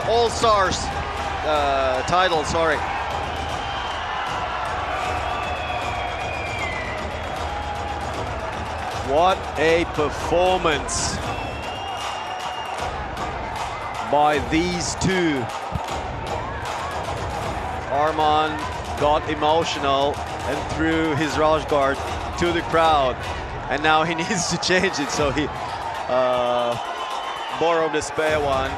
All-Stars title, sorry. What a performance by these two. Arman got emotional and threw his rush guard to the crowd, and now he needs to change it, so he borrowed a spare one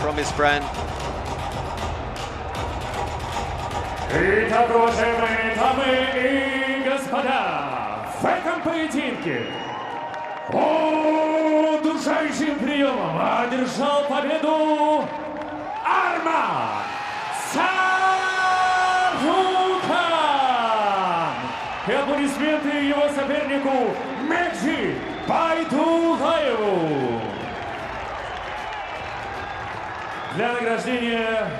from his friend. Итак, уважаемые дамы и господа, в этом поединке удушающим приемом одержал победу Арма Сарфукан. И аплодисменты его сопернику Мedzhidову. Для награждения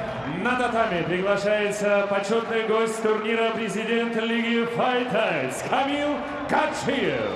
на татами приглашается почетный гость турнира, президент Лиги Файтайс Камил Гаджиев.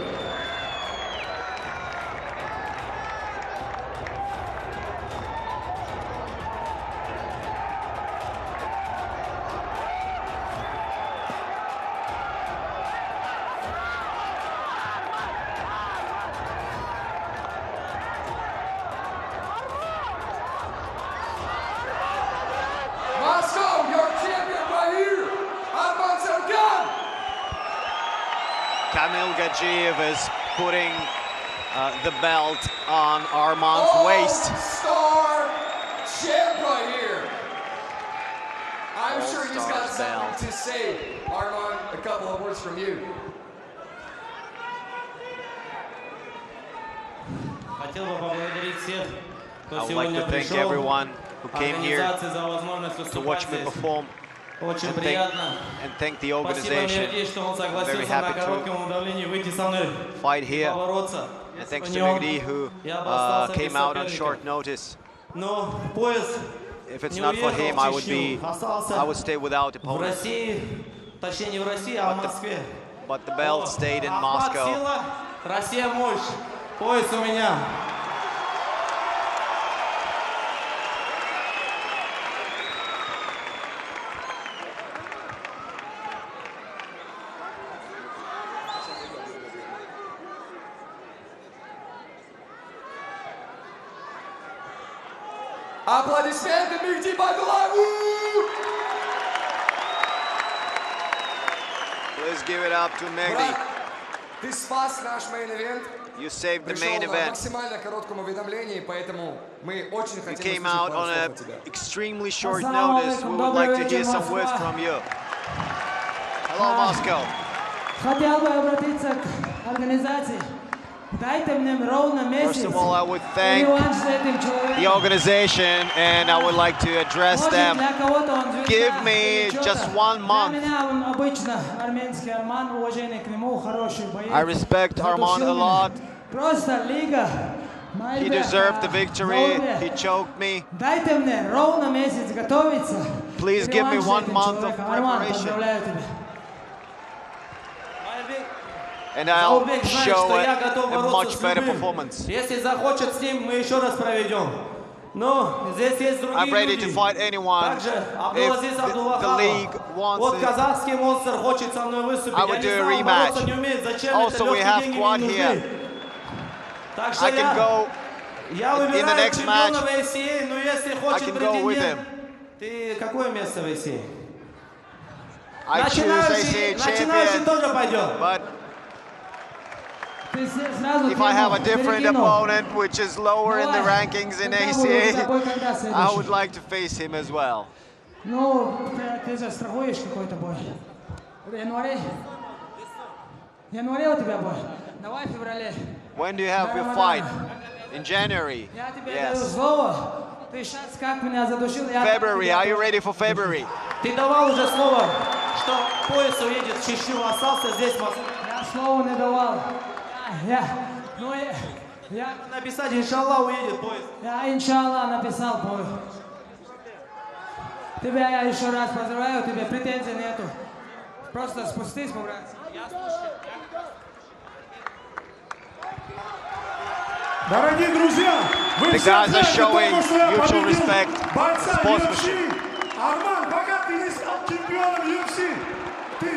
Acbjj is putting the belt on Arman's waist. All-star champ right here. I'm sure he's got something to say. Arman, a couple of words from you. I would like to thank everyone who came here to watch me perform. And thank the organization. I'm very happy to fight here. And thanks to Mgdi who came out on short notice. If it's not for him, I would stay without opponent. But the belt stayed in Moscow. Аплодисменты Мгди Баглаву! Let's give it up to Mgdi. Ты спас наш main-event. You saved the main event. You came out on an extremely short notice. We would like to hear some words from you. Hello, Moscow. Хотел бы обратиться к организации. First of all, I would thank the organization and I would like to address them. Give me just 1 month. I respect Arman a lot. He deserved the victory. He choked me. Please give me 1 month of preparation. And I'll show a much better performance. I'm ready to fight anyone. If the league wants it, I would do a rematch. Also, we have Quad here. I can go in the next match. I can go with him. I choose ACA champion, but if I have a different opponent which is lower in the rankings in ACA, I would like to face him as well. Ты же страхуешь какой-то бой. В январе? В январе у тебя бой? Давай в феврале. When do you have your fight? In January? Yes. February, are you ready for February? Ты давал уже слово, что пояс уедет в Чечню, остался здесь в Москве. Я слова не давал. Я написать, иншаллах, уедет поезд. Я иншаллах написал бой. Тебя я еще раз поздравляю, тебе претензий нету. Просто спустись, побрать. Дорогие друзья, вы The все guys are знаете showing только что я mutual победил respect, бойца sportsmanship. UFC. Арман, пока ты не стал чемпионом UFC, ты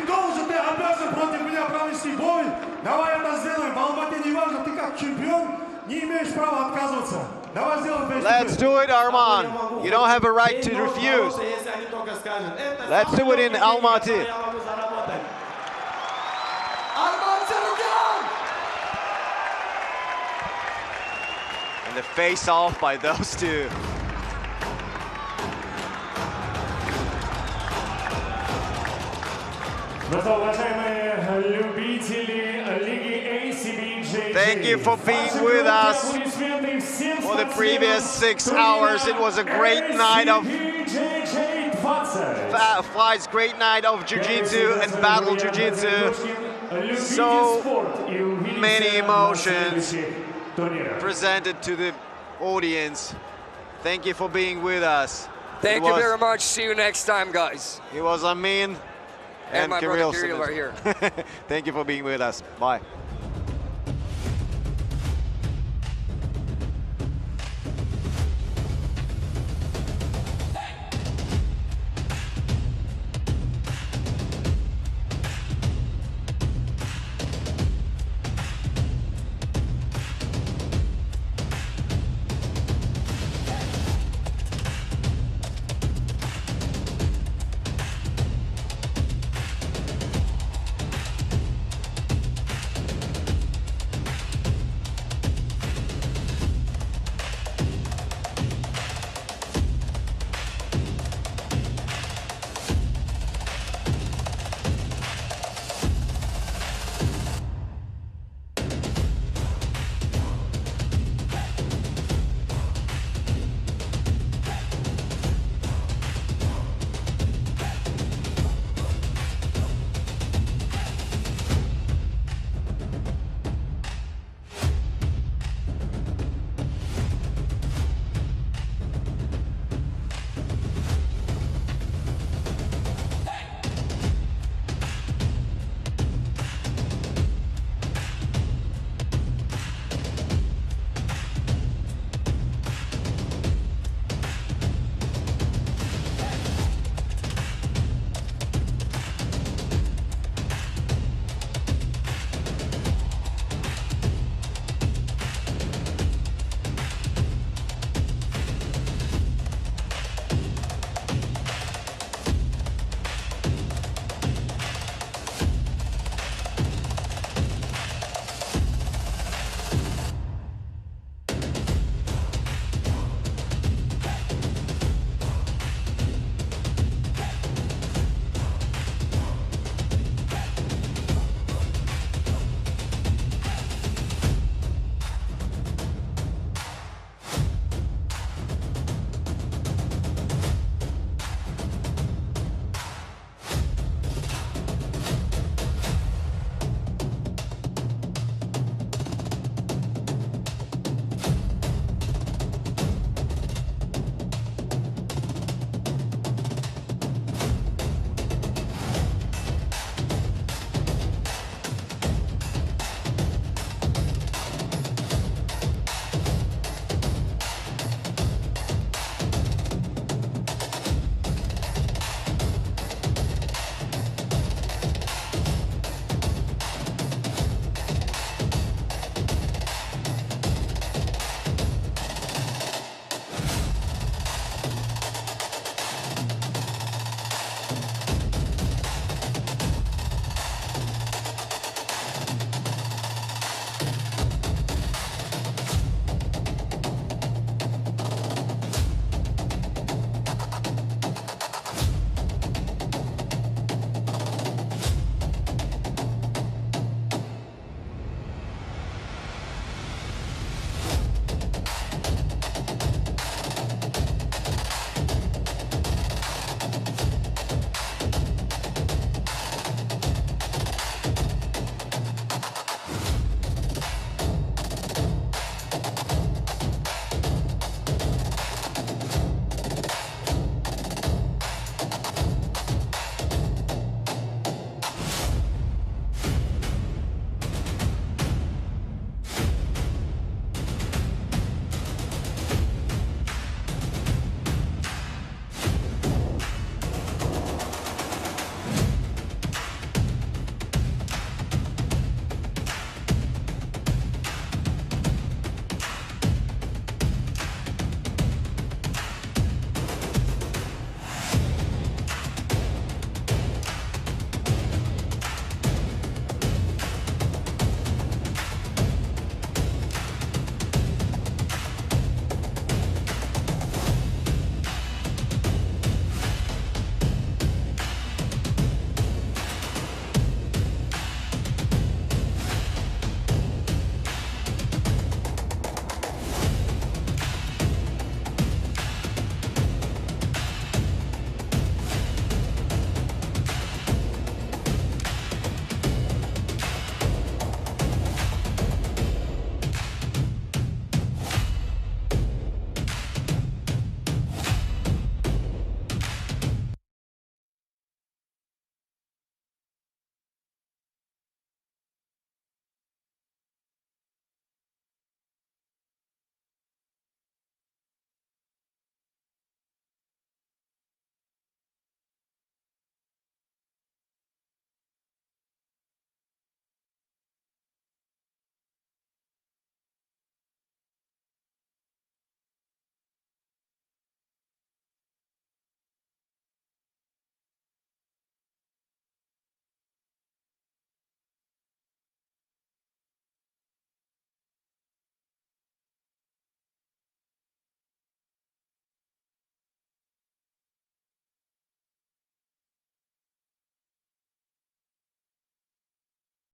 обязан против меня провести бой. Давай это сделаем. В Алмате не важно, ты как чемпион не имеешь права отказываться. Давай сделаем face to face. Let's do it, Arman. You don't have a right to refuse. Let's do it in Almaty. And the face-off by those two. Thank you for being with us for the previous 6 hours. It was a great night of fights, great night of jiu-jitsu and battle jiu-jitsu. So many emotions presented to the audience. Thank you for being with us. Thank you very much. See you next time, guys. It was Amin and my Kirill brother Kirill are here. Thank you for being with us. Bye.